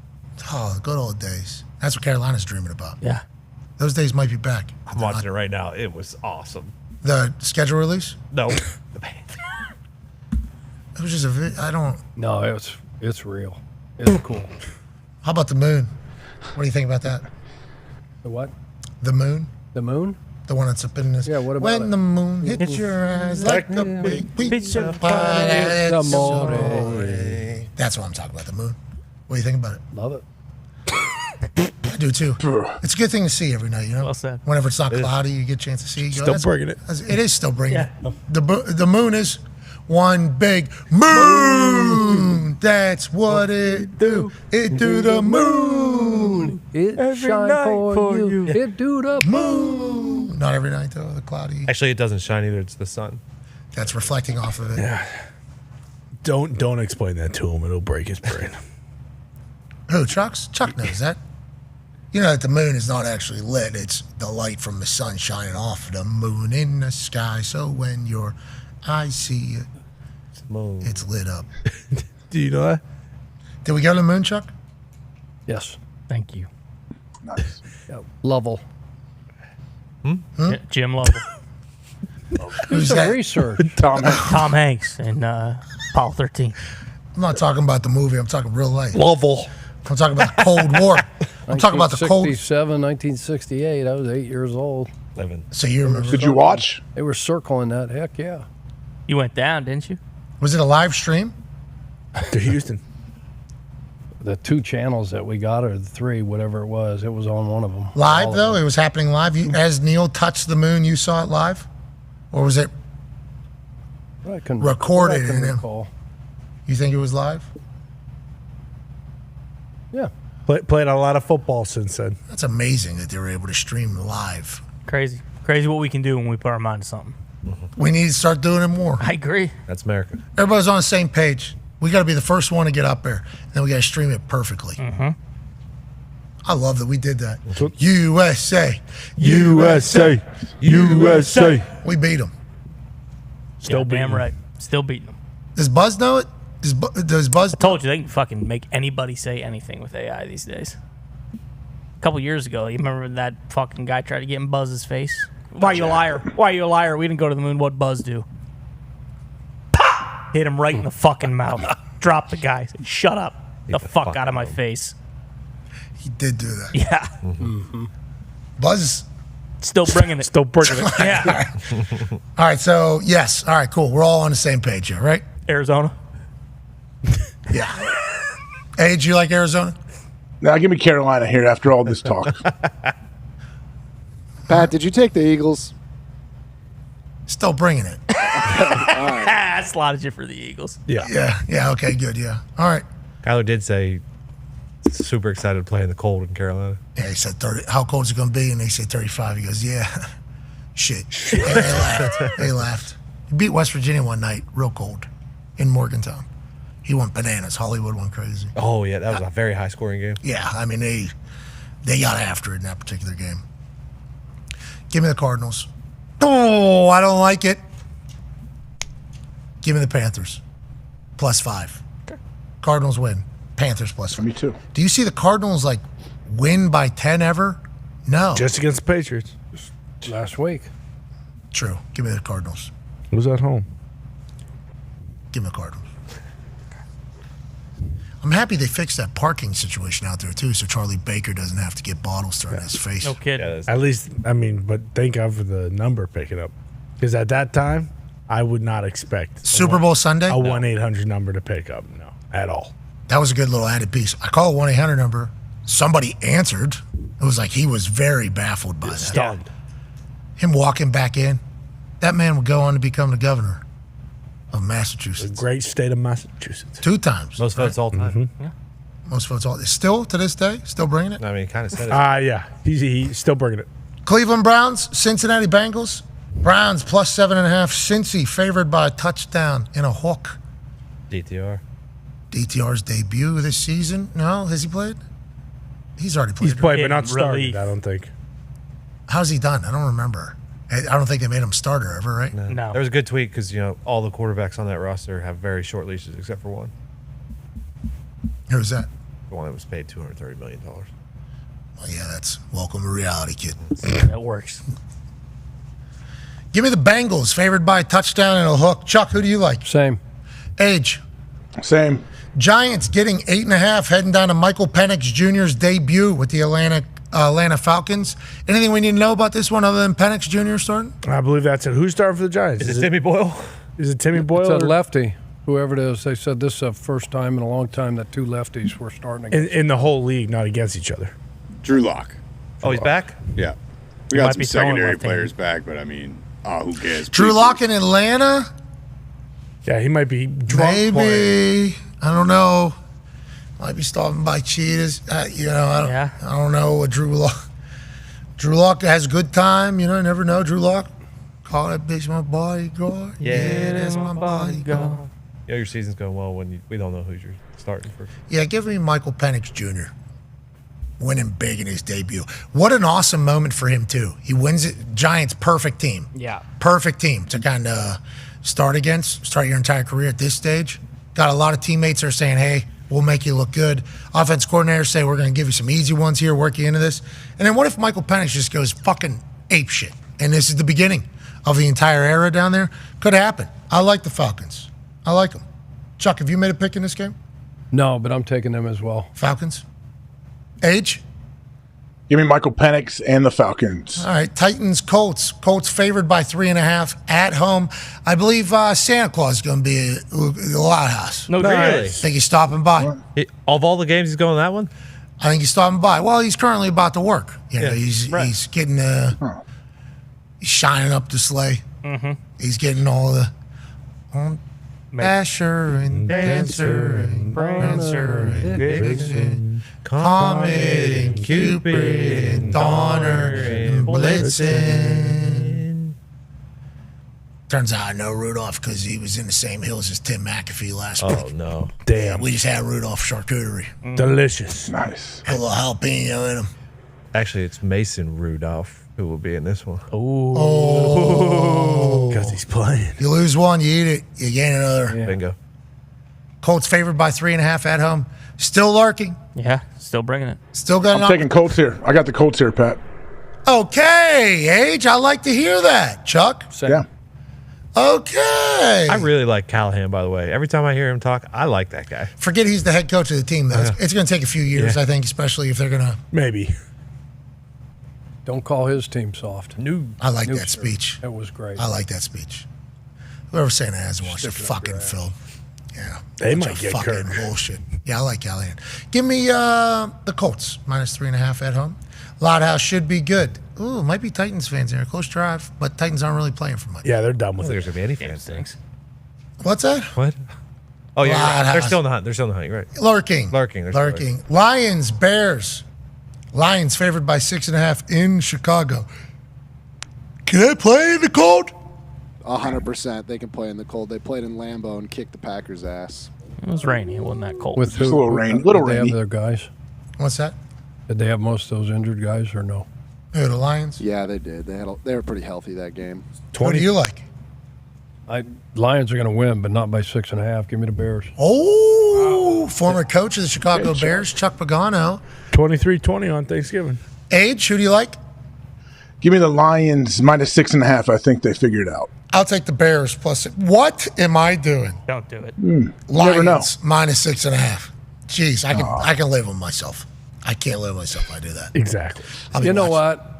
Speaker 3: Oh, the good old days. That's what Carolina's dreaming about.
Speaker 8: Yeah.
Speaker 3: Those days might be back.
Speaker 9: I'm watching it right now. It was awesome.
Speaker 3: The schedule release?
Speaker 9: No.
Speaker 3: It was just I don't.
Speaker 10: No, it was It's real. It's cool.
Speaker 5: How about the moon? What do you think about that?
Speaker 10: The what?
Speaker 5: The moon?
Speaker 10: The moon?
Speaker 5: The one that's up in this.
Speaker 10: Yeah, what about
Speaker 5: when
Speaker 10: it?
Speaker 5: the moon hits your eyes like a big pizza pie.
Speaker 10: The
Speaker 5: It's
Speaker 10: more.
Speaker 5: so- That's what I'm talking about, the moon. What do you think about it?
Speaker 10: Love it.
Speaker 5: I do too. It's a good thing to see every night, you know?
Speaker 8: Well said.
Speaker 5: Whenever it's not cloudy, you get a chance to see. You go,
Speaker 6: Still
Speaker 5: "That's-
Speaker 6: bringing it."
Speaker 5: It is still bringing it. The moon is one big moon. That's what it do. It do the moon.
Speaker 10: It shine for you. It do the
Speaker 5: moon. Not every night though. The cloudy.
Speaker 9: Actually, it doesn't shine either. It's the sun.
Speaker 5: That's reflecting off of it.
Speaker 6: Yeah. Don't explain that to him. It'll break his brain.
Speaker 5: Who? Chuck knows that. You know that the moon is not actually lit. It's the light from the sun shining off the moon in the sky. So when your eyes see it, it's lit up.
Speaker 6: Do you know that?
Speaker 5: Did we go to the moon, Chuck?
Speaker 10: Yes.
Speaker 8: Thank you.
Speaker 5: Nice.
Speaker 10: Lovell.
Speaker 8: Jim Lovell.
Speaker 5: Who's
Speaker 10: Some
Speaker 5: that?
Speaker 10: research.
Speaker 8: Tom Hanks in Apollo 13.
Speaker 5: I'm not talking about the movie. I'm talking real life.
Speaker 6: Lovell.
Speaker 5: I'm talking about the Cold War. I'm talking about the Cold.
Speaker 10: 1967, 1968. I was 8 years old.
Speaker 9: 11.
Speaker 5: So you remember?
Speaker 15: Did you watch?
Speaker 10: They were circling that. Heck yeah.
Speaker 8: You went down, didn't you?
Speaker 5: Was it a live stream?
Speaker 6: To Houston.
Speaker 10: The 2 channels that we got, or the 3, whatever it was on one of them.
Speaker 5: Live though, it was happening live. As Neil touched the moon, you saw it live, or was it recorded?
Speaker 10: I can recall.
Speaker 5: You think it was live?
Speaker 10: Yeah.
Speaker 6: Played a lot of football since then.
Speaker 5: That's amazing that they were able to stream live.
Speaker 8: Crazy what we can do when we put our mind to something.
Speaker 5: We need to start doing it more.
Speaker 8: I agree.
Speaker 9: That's America.
Speaker 5: Everybody's on the same page. We got to be the first one to get up there, and then we got to stream it perfectly. I love that we did that. USA,
Speaker 6: USA, USA.
Speaker 5: We beat them.
Speaker 8: Still damn right. Still beating them.
Speaker 5: Does Buzz know it? Does Buzz?
Speaker 8: I told you they can fucking make anybody say anything with AI these days. A couple years ago, you remember that fucking guy tried to get in Buzz's face? Why are you a liar? Why are you a liar? We didn't go to the moon. What'd Buzz do? Hit him right in the fucking mouth. Drop the guy. Said, shut up. The fuck out of my face.
Speaker 5: He did do that.
Speaker 8: Yeah.
Speaker 5: Buzz.
Speaker 8: Still bringing it.
Speaker 6: Still bringing it.
Speaker 8: Yeah.
Speaker 5: All right, so yes. All right, cool. We're all on the same page here, right?
Speaker 8: Arizona.
Speaker 5: Yeah. Age, you like Arizona?
Speaker 15: Now give me Carolina here after all this talk.
Speaker 14: Pat, did you take the Eagles?
Speaker 5: Still bringing it.
Speaker 8: I slotted you for the Eagles.
Speaker 5: Yeah. Okay, good. Yeah. All right.
Speaker 9: Kyler did say super excited to play in the cold in Carolina.
Speaker 5: Yeah, he said 30. How cold is it going to be? And they said 35. He goes, yeah. Shit. They laughed. They laughed. He beat West Virginia one night, real cold, in Morgantown. He went bananas. Hollywood went crazy.
Speaker 9: Oh, yeah. That was a very high-scoring game.
Speaker 5: Yeah, I mean, they got after it in that particular game. Give me the Cardinals. Oh, I don't like it. Give me the Panthers. +5. Cardinals win. Panthers +5.
Speaker 15: Me too.
Speaker 5: Do you see the Cardinals, win by 10 ever? No.
Speaker 6: Just against the Patriots.
Speaker 10: Last week.
Speaker 5: True. Give me the Cardinals.
Speaker 6: Who's at home?
Speaker 5: Give me the Cardinals. I'm happy they fixed that parking situation out there, too, so Charlie Baker doesn't have to get bottles thrown in his face.
Speaker 8: No kidding.
Speaker 9: Yeah,
Speaker 6: At least, but thank God for the number picking up. Because at that time, I would not expect
Speaker 5: Super Bowl Sunday?
Speaker 6: a 1-800 number to pick up. No, at all.
Speaker 5: That was a good little added piece. I call a 1-800 number. Somebody answered. It was like he was very baffled by that.
Speaker 6: Stunned.
Speaker 5: Him walking back in. That man would go on to become the governor of Massachusetts.
Speaker 6: The great state of Massachusetts.
Speaker 5: 2 times.
Speaker 9: Most votes all time.
Speaker 8: Yeah.
Speaker 5: Most votes all. Still, to this day, still bringing it.
Speaker 9: I mean, kind of said it.
Speaker 6: Yeah. He's still bringing it.
Speaker 5: Cleveland Browns, Cincinnati Bengals. Browns +7.5. Cincy favored by a touchdown in a hook.
Speaker 9: DTR.
Speaker 5: DTR's debut this season. No, has he played? He's already played.
Speaker 6: He's played, but
Speaker 8: In
Speaker 6: not started,
Speaker 8: relief.
Speaker 6: I don't think.
Speaker 5: How's he done? I don't remember. I don't think they made him starter ever, right?
Speaker 8: No.
Speaker 9: There was a good tweet because, all the quarterbacks on that roster have very short leashes except for one.
Speaker 5: Who's that?
Speaker 9: The one that was paid $230 million.
Speaker 5: Well, yeah, that's welcome to reality, kid.
Speaker 8: That works.
Speaker 5: Give me the Bengals, favored by a touchdown and a hook. Chuck, who do you like?
Speaker 10: Same.
Speaker 5: Age.
Speaker 15: Same.
Speaker 5: Giants getting 8.5, heading down to Michael Penix Jr.'s debut with the Atlanta Falcons. Anything we need to know about this one other than Penix Jr. starting?
Speaker 6: I believe that's it. Who's starting for the Giants?
Speaker 9: Is it Timmy Boyle?
Speaker 6: Is it Timmy Boyle?
Speaker 10: It's a lefty. Whoever it is, they said this is the first time in a long time that two lefties were starting against.
Speaker 6: In the whole league, not against each other.
Speaker 16: Drew Lock.
Speaker 9: Oh, he's back?
Speaker 16: Yeah. We got some secondary players back, but I mean, who cares?
Speaker 5: Drew Lock in Atlanta?
Speaker 6: Yeah, he might be drunk
Speaker 5: Maybe.
Speaker 6: playing.
Speaker 5: I don't know. Might be starving by cheetahs. I don't know what Drew Lock has a good time. You never know. Drew Lock. Call that bitch my bodyguard.
Speaker 9: Yeah,
Speaker 5: that's my bodyguard.
Speaker 9: Yeah, your season's going well when we don't know who you're starting for.
Speaker 5: Yeah, give me Michael Penix Jr. winning big in his debut. What an awesome moment for him, too. He wins it. Giants, perfect team.
Speaker 8: Yeah.
Speaker 5: Perfect team to kind of start your entire career at this stage. Got a lot of teammates that are saying, hey, we'll make you look good. Offense coordinators say, we're going to give you some easy ones here, work you into this. And then what if Michael Penix just goes fucking apeshit? And this is the beginning of the entire era down there? Could happen. I like the Falcons. I like them. Chuck, have you made a pick in this game?
Speaker 10: No, but I'm taking them as well.
Speaker 5: Falcons? Age?
Speaker 15: Give me Michael Penix and the Falcons.
Speaker 5: All right, Titans, Colts. Colts favored by 3.5 at home. I believe Santa Claus is going to be at the Lot House.
Speaker 9: No, really?
Speaker 5: Think he's stopping by.
Speaker 9: Of all the games, he's going that one?
Speaker 5: I think he's stopping by. Well, he's currently about to work. He's getting he's shining up the sleigh.
Speaker 8: Mm-hmm.
Speaker 5: He's getting all the Asher and Dancer and Prancer and Vixen, Comet and Cupid and Donner and Blitzen. Turns out I know Rudolph because he was in the same hills as Tim McAfee last week.
Speaker 9: Oh, no.
Speaker 6: Damn.
Speaker 5: We just had Rudolph charcuterie.
Speaker 6: Delicious.
Speaker 15: Nice.
Speaker 5: A little jalapeno in him.
Speaker 9: Actually, it's Mason Rudolph who will be in this one.
Speaker 5: Oh.
Speaker 6: Because he's playing.
Speaker 5: You lose one, you eat it, you gain another.
Speaker 9: Yeah. Bingo.
Speaker 5: Colts favored by 3.5 at home. Still lurking.
Speaker 8: Yeah, still bringing it.
Speaker 5: Still got
Speaker 15: I'm taking Colts here. I got the Colts here, Pat.
Speaker 5: Okay, Age. I like to hear that, Chuck.
Speaker 15: Yeah.
Speaker 5: Okay.
Speaker 9: I really like Callahan, by the way. Every time I hear him talk, I like that guy.
Speaker 5: Forget he's the head coach of the team, though. It's going to take a few years, I think, especially if they're going to.
Speaker 6: Maybe.
Speaker 10: Don't call his team soft.
Speaker 5: I like that speech.
Speaker 10: It was great.
Speaker 5: I like that speech. Whoever's saying that hasn't watched the fucking film. Yeah.
Speaker 6: They
Speaker 5: Bunch
Speaker 6: might
Speaker 5: of
Speaker 6: get
Speaker 5: fucking
Speaker 6: Kirk.
Speaker 5: bullshit. Yeah, I like Callahan. Give me the Colts, minus 3.5 at home. Loud House should be good. Ooh, might be Titans fans there. Close drive, but Titans aren't really playing for much.
Speaker 6: Yeah, they're done with it.
Speaker 9: There's going to be any fans there.
Speaker 5: What's that?
Speaker 9: What? Oh, yeah.
Speaker 5: Loud
Speaker 9: Right. They're
Speaker 5: House.
Speaker 9: still in the hunt. They're still in the hunt. You're right.
Speaker 5: Lurking.
Speaker 9: They're still lurking.
Speaker 5: Lions, Bears. Lions favored by 6.5 in Chicago. Can they play in the cold?
Speaker 14: 100%. They can play in the cold. They played in Lambeau and kicked the Packers' ass.
Speaker 8: It was rainy. It wasn't that cold.
Speaker 10: With
Speaker 15: Just a little rain.
Speaker 10: Did
Speaker 15: Little
Speaker 10: they
Speaker 15: rainy.
Speaker 10: have their guys?
Speaker 5: What's that?
Speaker 10: Did they have most of those injured guys or no?
Speaker 5: Who, the Lions?
Speaker 14: Yeah, they did. They were pretty healthy that game.
Speaker 5: What do you like?
Speaker 10: Lions are going to win, but not by 6.5. Give me the Bears.
Speaker 5: Oh, former coach of the Chicago Bears, Chuck Pagano.
Speaker 6: 23-20 on Thanksgiving.
Speaker 5: Age, who do you like?
Speaker 15: Give me the Lions minus 6.5. I think they figured it out.
Speaker 5: I'll take the Bears plus. What am I doing?
Speaker 8: Don't do it.
Speaker 15: You
Speaker 5: Lions
Speaker 15: never know.
Speaker 5: minus 6.5. Jeez, I can live with myself. I can't live with myself if I do that.
Speaker 6: Exactly.
Speaker 10: You know what?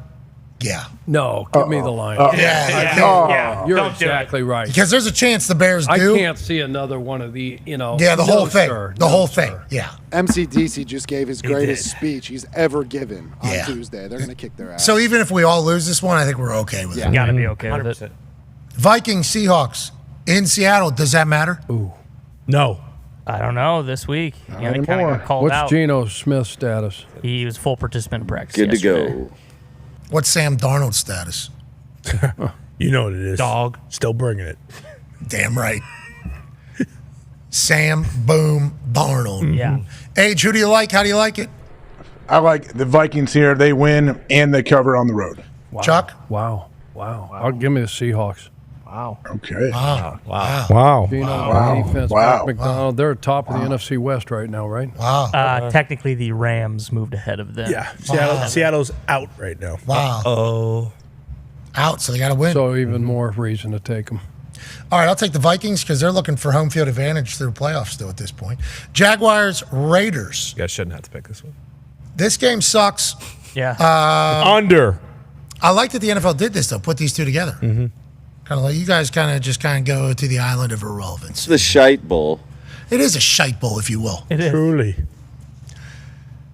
Speaker 5: Yeah.
Speaker 10: No, give me the Lions.
Speaker 5: Yeah.
Speaker 10: You're
Speaker 8: Don't do
Speaker 10: exactly right.
Speaker 5: Because there's a chance the Bears
Speaker 10: I
Speaker 5: do.
Speaker 10: can't see another one of the,
Speaker 5: Yeah, the whole thing.
Speaker 10: Sir.
Speaker 5: The
Speaker 10: No,
Speaker 5: whole
Speaker 10: sir.
Speaker 5: thing. Yeah.
Speaker 14: MCDC just gave his greatest
Speaker 6: did.
Speaker 14: speech he's ever given on
Speaker 5: Yeah.
Speaker 14: Tuesday. They're going to kick their ass.
Speaker 5: So even if we all lose this one, I think we're okay with
Speaker 14: Yeah.
Speaker 5: it.
Speaker 8: Got to be okay with
Speaker 9: 100%.
Speaker 8: it.
Speaker 5: Vikings, Seahawks in Seattle. Does that matter?
Speaker 10: Ooh.
Speaker 6: No.
Speaker 8: I don't know. This week, he kind of
Speaker 15: anymore.
Speaker 8: got called
Speaker 10: What's
Speaker 8: out.
Speaker 10: Geno Smith's status?
Speaker 8: He was full participant in practice.
Speaker 12: Good to
Speaker 8: yesterday.
Speaker 12: go.
Speaker 5: What's Sam Darnold's status?
Speaker 6: You know what it is.
Speaker 8: Dog.
Speaker 6: Still bringing it.
Speaker 5: Damn right. Sam Boom Darnold.
Speaker 8: Yeah.
Speaker 5: Age, who do you like? How do you like it?
Speaker 15: I like the Vikings here. They win and they cover on the road.
Speaker 10: Wow.
Speaker 5: Chuck?
Speaker 10: Wow. I'll give me the Seahawks.
Speaker 8: Wow.
Speaker 15: Okay.
Speaker 5: Wow.
Speaker 6: Wow.
Speaker 10: Geno,
Speaker 15: Wow.
Speaker 10: defense,
Speaker 15: Wow.
Speaker 10: Mike McDonald. They're top of the NFC West right now, right?
Speaker 5: Wow.
Speaker 8: Technically, the Rams moved ahead of them.
Speaker 6: Yeah. Seattle's out right now.
Speaker 5: Wow.
Speaker 9: Oh.
Speaker 5: Out, so they got to win.
Speaker 10: So even more reason to take them.
Speaker 5: All right, I'll take the Vikings because they're looking for home field advantage through playoffs still at this point. Jaguars, Raiders.
Speaker 9: You guys shouldn't have to pick this one.
Speaker 5: This game sucks.
Speaker 8: Yeah.
Speaker 6: Under.
Speaker 5: I like that the NFL did this, though, put these two together.
Speaker 6: Mm-hmm.
Speaker 5: Kind of like you guys kind of go to the island of irrelevance.
Speaker 12: It's the shite bowl.
Speaker 5: It is a shite bowl, if you will.
Speaker 8: It is.
Speaker 6: Truly.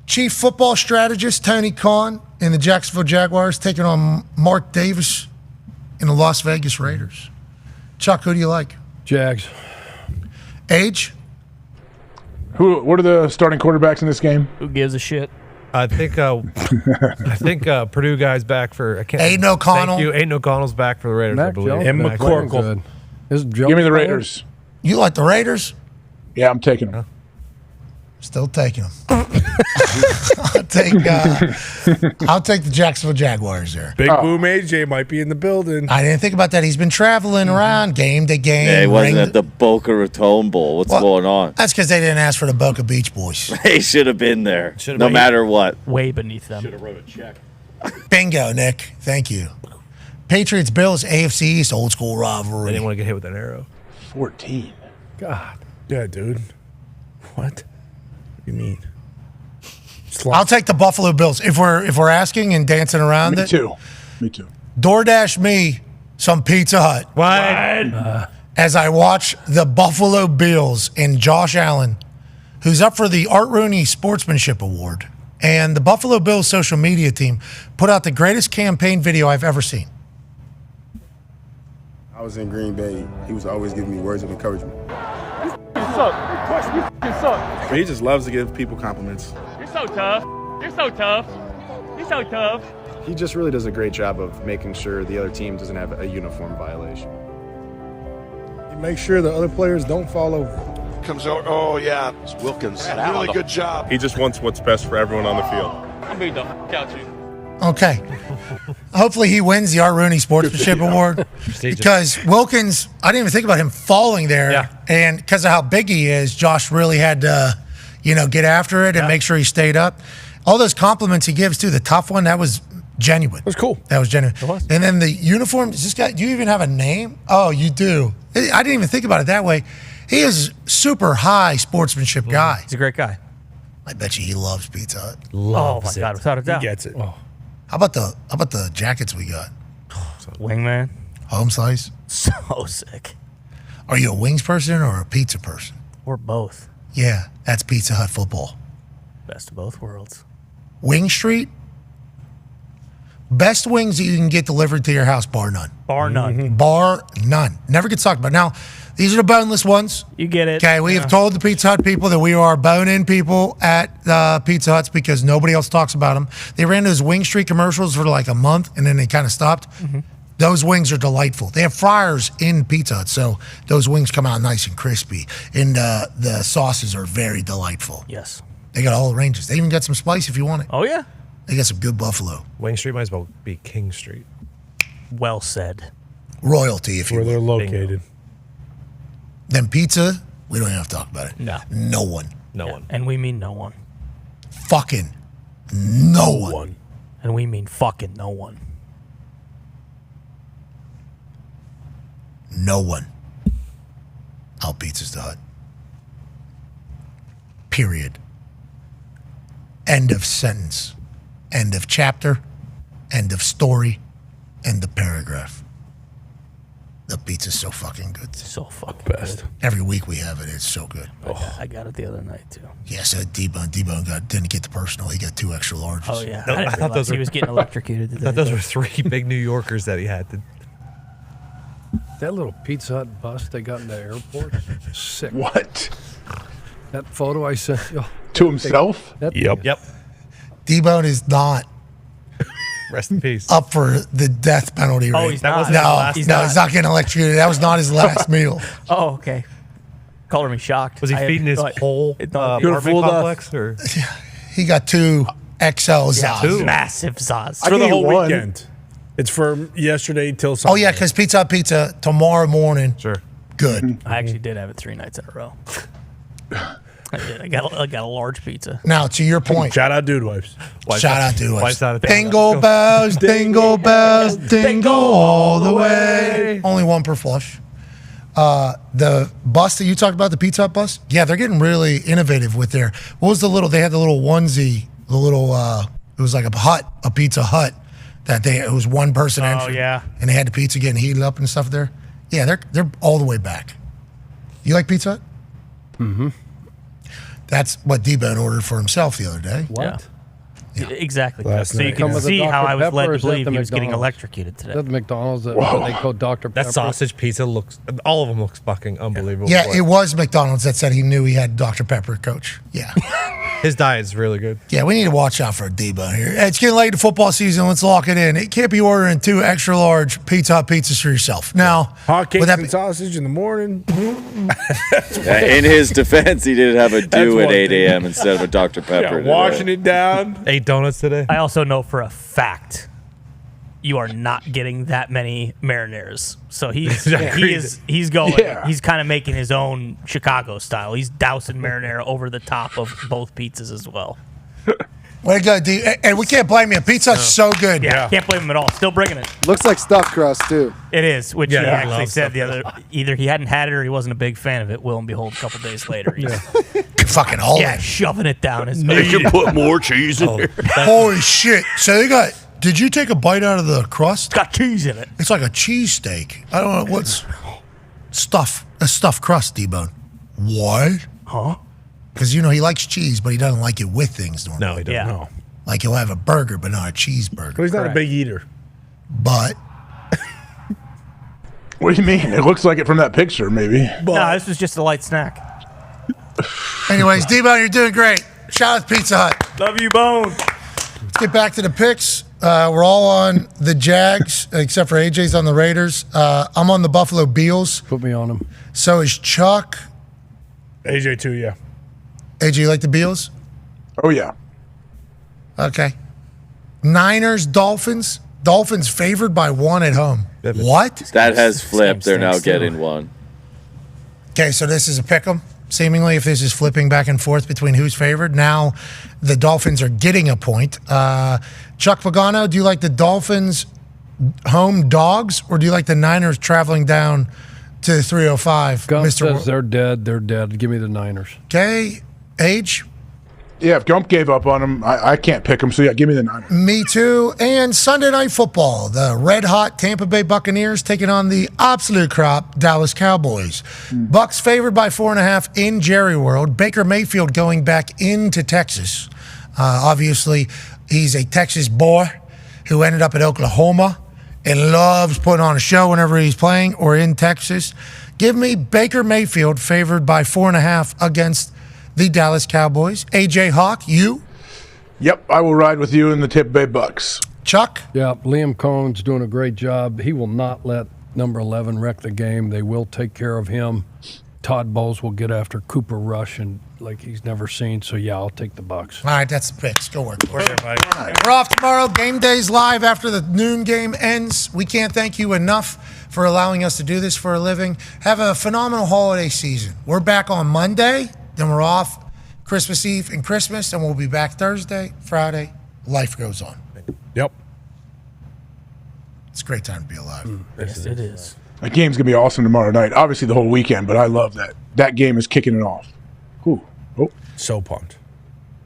Speaker 5: Chief football strategist Tony Khan in the Jacksonville Jaguars taking on Mark Davis in the Las Vegas Raiders. Chuck, who do you like?
Speaker 10: Jags.
Speaker 5: Age?
Speaker 15: What are the starting quarterbacks in this game?
Speaker 8: Who gives a shit?
Speaker 9: I think Purdue guy's back for. I can't.
Speaker 5: Aiden O'Connell.
Speaker 9: Thank you. Aiden O'Connell's back for the Raiders, I
Speaker 10: Mac
Speaker 9: believe.
Speaker 10: Jones
Speaker 6: And
Speaker 10: back.
Speaker 6: McCorkle.
Speaker 10: Is Jones
Speaker 15: Give me the
Speaker 10: playing?
Speaker 15: Raiders.
Speaker 5: You like the Raiders?
Speaker 15: Yeah, I'm taking them.
Speaker 5: Still taking them. I'll take the Jacksonville Jaguars there.
Speaker 6: Big Boom AJ might be in the building.
Speaker 5: I didn't think about that. He's been traveling around game to game.
Speaker 12: Yeah, he wasn't at the Boca Raton Bowl. What's going on?
Speaker 5: That's because they didn't ask for the Boca Beach Boys.
Speaker 12: They should have been there, no matter what.
Speaker 8: Way beneath them.
Speaker 23: Should have wrote a check.
Speaker 5: Bingo, Nick. Thank you. Patriots, Bills, AFC East, old school
Speaker 9: I
Speaker 5: rivalry.
Speaker 9: didn't want to get hit with an arrow.
Speaker 15: 14.
Speaker 6: God. Yeah, dude. What? What do you mean?
Speaker 5: I'll take the Buffalo Bills. If we're asking and dancing around
Speaker 15: Me
Speaker 5: it.
Speaker 15: too. Me too.
Speaker 5: DoorDash me some Pizza Hut.
Speaker 9: What?
Speaker 5: As I watch the Buffalo Bills and Josh Allen, who's up for the Art Rooney Sportsmanship Award, and the Buffalo Bills social media team put out the greatest campaign video I've ever seen.
Speaker 17: I was in Green Bay. He was always giving me words of encouragement.
Speaker 23: But he just loves to give people compliments.
Speaker 7: You're so tough. You're so tough. You're so tough.
Speaker 17: He just really does a great job of making sure the other team doesn't have a uniform violation.
Speaker 19: He makes sure the other players don't fall over.
Speaker 2: Comes over. Oh, yeah. It's Wilkins. Really good job.
Speaker 23: He just wants what's best for everyone on the field.
Speaker 7: I'm beat the f out you.
Speaker 5: Okay. Hopefully he wins the Art Rooney Sportsmanship Award because Wilkins, I didn't even think about him falling there.
Speaker 9: Yeah.
Speaker 5: And because of how big he is, Josh really had to, get after it and make sure he stayed up. All those compliments he gives, too. The tough one, that was genuine. It
Speaker 6: was cool.
Speaker 5: That was genuine.
Speaker 8: It was.
Speaker 5: And then the uniform, do you even have a name? Oh, you do. I didn't even think about it that way. He is a super high sportsmanship guy.
Speaker 8: He's a great guy.
Speaker 5: I bet you he loves Pizza Hut.
Speaker 8: Loves God, without a doubt.
Speaker 6: He gets it.
Speaker 5: How about the jackets we got?
Speaker 8: Wingman.
Speaker 5: Home slice.
Speaker 8: So sick.
Speaker 5: Are you a wings person or a pizza person?
Speaker 8: Or both.
Speaker 5: Yeah, that's Pizza Hut football.
Speaker 8: Best of both worlds.
Speaker 5: Wing Street. Best wings that you can get delivered to your house, bar none.
Speaker 8: Bar none.
Speaker 5: Bar none. Never gets talked about. Now, these are the boneless ones.
Speaker 8: You get it.
Speaker 5: Okay, we have told the Pizza Hut people that we are bone-in people at Pizza Huts because nobody else talks about them. They ran those Wing Street commercials for like a month, and then they kind of stopped.
Speaker 8: Mm-hmm.
Speaker 5: Those wings are delightful. They have fryers in Pizza Hut, so those wings come out nice and crispy. And the sauces are very delightful.
Speaker 8: Yes.
Speaker 5: They got all the ranges. They even got some spice if you want it.
Speaker 8: Oh, yeah.
Speaker 5: They got some good buffalo.
Speaker 9: Wayne Street might as well be King Street.
Speaker 8: Well said.
Speaker 5: Royalty, if you
Speaker 6: Where
Speaker 5: will.
Speaker 6: they're located.
Speaker 9: Bingo.
Speaker 5: Then pizza, we don't even have to talk about it.
Speaker 8: No.
Speaker 5: No one.
Speaker 9: No one.
Speaker 8: And we mean no one.
Speaker 5: Fucking no one.
Speaker 8: And we mean fucking no one.
Speaker 5: No one. Out Pizza's the Hut. Period. End of sentence. End of chapter. End of story. End of paragraph. The pizza's so fucking good.
Speaker 8: So fucking
Speaker 6: Best.
Speaker 8: good.
Speaker 5: Every week we have it. It's so good.
Speaker 8: I got it the other night, too.
Speaker 5: Yeah, so D-Bone didn't get the personal. He got 2 extra larges.
Speaker 8: Oh, yeah.
Speaker 9: No,
Speaker 8: I didn't realize he was getting electrocuted
Speaker 9: I
Speaker 8: today.
Speaker 9: thought those were 3 big New Yorkers that he had.
Speaker 10: That little Pizza Hut bus they got in the airport, sick.
Speaker 15: What?
Speaker 10: That photo I sent you.
Speaker 15: To himself?
Speaker 6: Yep.
Speaker 5: D-Bone is not
Speaker 9: Rest in peace.
Speaker 5: up for the death penalty.
Speaker 8: Oh,
Speaker 5: right?
Speaker 8: he's not.
Speaker 5: No,
Speaker 8: He's
Speaker 5: no,
Speaker 8: not.
Speaker 5: he's not getting electrocuted. That was not his last meal.
Speaker 8: Oh, okay. Color me shocked.
Speaker 9: Was he feeding his whole apartment complex? Or?
Speaker 5: He got 2 XL Zaz.
Speaker 8: Massive Zaz.
Speaker 6: It's for the whole weekend. It's from yesterday till Sunday.
Speaker 5: Oh, yeah, because Pizza tomorrow morning.
Speaker 9: Sure.
Speaker 5: Good.
Speaker 8: I actually did have it 3 nights in a row. I did. I got a large pizza.
Speaker 5: Now, to your point.
Speaker 6: Shout out Dude Wipes.
Speaker 5: Shout out Dude Wipes.
Speaker 9: Wipes out of
Speaker 5: Dingle bells, dingle bells, dingle all the way. Only 1 per flush. The bus that you talked about, the Pizza Hut bus, yeah, they're getting really innovative with their. What was they had the little onesie, it was like a Pizza Hut it was one person entry.
Speaker 8: Oh yeah,
Speaker 5: and they had the pizza getting heated up and stuff there. Yeah, they're all the way back. You like Pizza Hut?
Speaker 10: Mm-hmm.
Speaker 5: That's what D-Bone ordered for himself the other day.
Speaker 10: What?
Speaker 8: Yeah. Exactly.
Speaker 10: Last
Speaker 8: So you
Speaker 10: night.
Speaker 8: can
Speaker 10: Come with
Speaker 8: see
Speaker 10: the
Speaker 8: how
Speaker 10: Dr.
Speaker 8: I was
Speaker 10: Pepper,
Speaker 8: led
Speaker 10: or
Speaker 8: to
Speaker 10: is that
Speaker 8: believe
Speaker 10: the
Speaker 8: he was getting
Speaker 10: McDonald's?
Speaker 8: electrocuted today.
Speaker 10: Is that the McDonald's that
Speaker 15: Whoa.
Speaker 10: they call Dr. Pepper?
Speaker 9: That sausage pizza looks, all of them looks fucking unbelievable.
Speaker 5: Yeah,
Speaker 9: boy.
Speaker 5: it was McDonald's that said he knew he had Dr. Pepper, Coach. Yeah.
Speaker 9: His diet's really good.
Speaker 5: Yeah, we need to watch out for a D-Bone here. It's getting late to football season. Let's lock it in. It can't be ordering 2 extra large Pizza Hut pizzas for yourself. Now,
Speaker 6: hotcakes and sausage in the morning.
Speaker 12: In his defense, he did have a do at 8 a.m. instead of a Dr. Pepper.
Speaker 6: Yeah, washing it down.
Speaker 9: 8 donuts today.
Speaker 8: I also know for a fact you are not getting that many marinares. So he's going.
Speaker 15: Yeah.
Speaker 8: He's kind of making his own Chicago style. He's dousing marinara over the top of both pizzas as well.
Speaker 5: Way to go, D. And we can't blame you. Pizza Hut's so good.
Speaker 8: Yeah, can't blame him at all. Still bringing it.
Speaker 14: Looks like stuffed crust too.
Speaker 8: It is, which
Speaker 9: Yeah,
Speaker 8: he
Speaker 9: I
Speaker 8: actually
Speaker 9: love
Speaker 8: said
Speaker 9: stuff.
Speaker 8: the other. Either he hadn't had it or he wasn't a big fan of it. Will and behold, a couple days later, he's
Speaker 5: Fucking all
Speaker 8: yeah,
Speaker 5: in.
Speaker 8: shoving it down his
Speaker 18: They can put more cheese in there.
Speaker 5: Holy shit. So did you take a bite out of the crust?
Speaker 8: It's got cheese in it.
Speaker 5: It's like a cheesesteak. I don't know what's a stuffed crust, D-Bone. What?
Speaker 8: Huh?
Speaker 5: Because he likes cheese, but he doesn't like it with things normally.
Speaker 9: No, he doesn't.
Speaker 8: Yeah.
Speaker 9: No.
Speaker 5: Like he'll have a burger, but not a cheeseburger.
Speaker 6: But he's not a big eater.
Speaker 5: But
Speaker 15: What do you mean? It looks like it from that picture, maybe.
Speaker 8: No, this was just a light snack.
Speaker 5: anyways, D-Bone, you're doing great. Shout out to Pizza Hut.
Speaker 8: Love you, Bone.
Speaker 5: Let's get back to the picks. We're all on the Jags, except for AJ's on the Raiders. I'm on the Buffalo Bills.
Speaker 10: Put me on them.
Speaker 5: So is Chuck.
Speaker 6: AJ too, yeah.
Speaker 5: AJ, you like the Bills?
Speaker 15: Oh, yeah.
Speaker 5: Okay. Niners, Dolphins. Dolphins favored by 1 at home. What?
Speaker 12: That has flipped. They're now getting 1.
Speaker 5: Okay, so this is a pick 'em. Seemingly, if this is flipping back and forth between who's favored, now the Dolphins are getting a point. Chuck Pagano, do you like the Dolphins home dogs, or do you like the Niners traveling down to the 305?
Speaker 10: Gump
Speaker 5: Mr.
Speaker 10: says they're dead. They're dead. Give me the Niners.
Speaker 5: Okay, Age?
Speaker 15: Yeah, if Gump gave up on him, I can't pick him. So, yeah, give me the Niners.
Speaker 5: Me too. And Sunday Night Football, the red-hot Tampa Bay Buccaneers taking on the absolute crop Dallas Cowboys. Bucks favored by 4.5 in Jerry World. Baker Mayfield going back into Texas. Obviously, he's a Texas boy who ended up at Oklahoma and loves putting on a show whenever he's playing or in Texas. Give me Baker Mayfield favored by 4.5 against the Dallas Cowboys. AJ Hawk, you?
Speaker 15: Yep, I will ride with you in the Tampa Bay Bucks.
Speaker 5: Chuck?
Speaker 10: Yeah, Liam Cohen's doing a great job. He will not let number 11 wreck the game. They will take care of him. Todd Bowles will get after Cooper Rush and like he's never seen. So, yeah, I'll take the Bucks.
Speaker 5: All right, that's the picks. Go work. We're off tomorrow. Game day's live after the noon game ends. We can't thank you enough for allowing us to do this for a living. Have a phenomenal holiday season. We're back on Monday. Then we're off Christmas Eve and Christmas, and we'll be back Thursday, Friday. Life goes on.
Speaker 6: Yep.
Speaker 5: It's a great time to be alive.
Speaker 8: Yes, it is.
Speaker 15: That game's going to be awesome tomorrow night. Obviously, the whole weekend, but I love that. That game is kicking it off. Ooh. Oh.
Speaker 6: So pumped.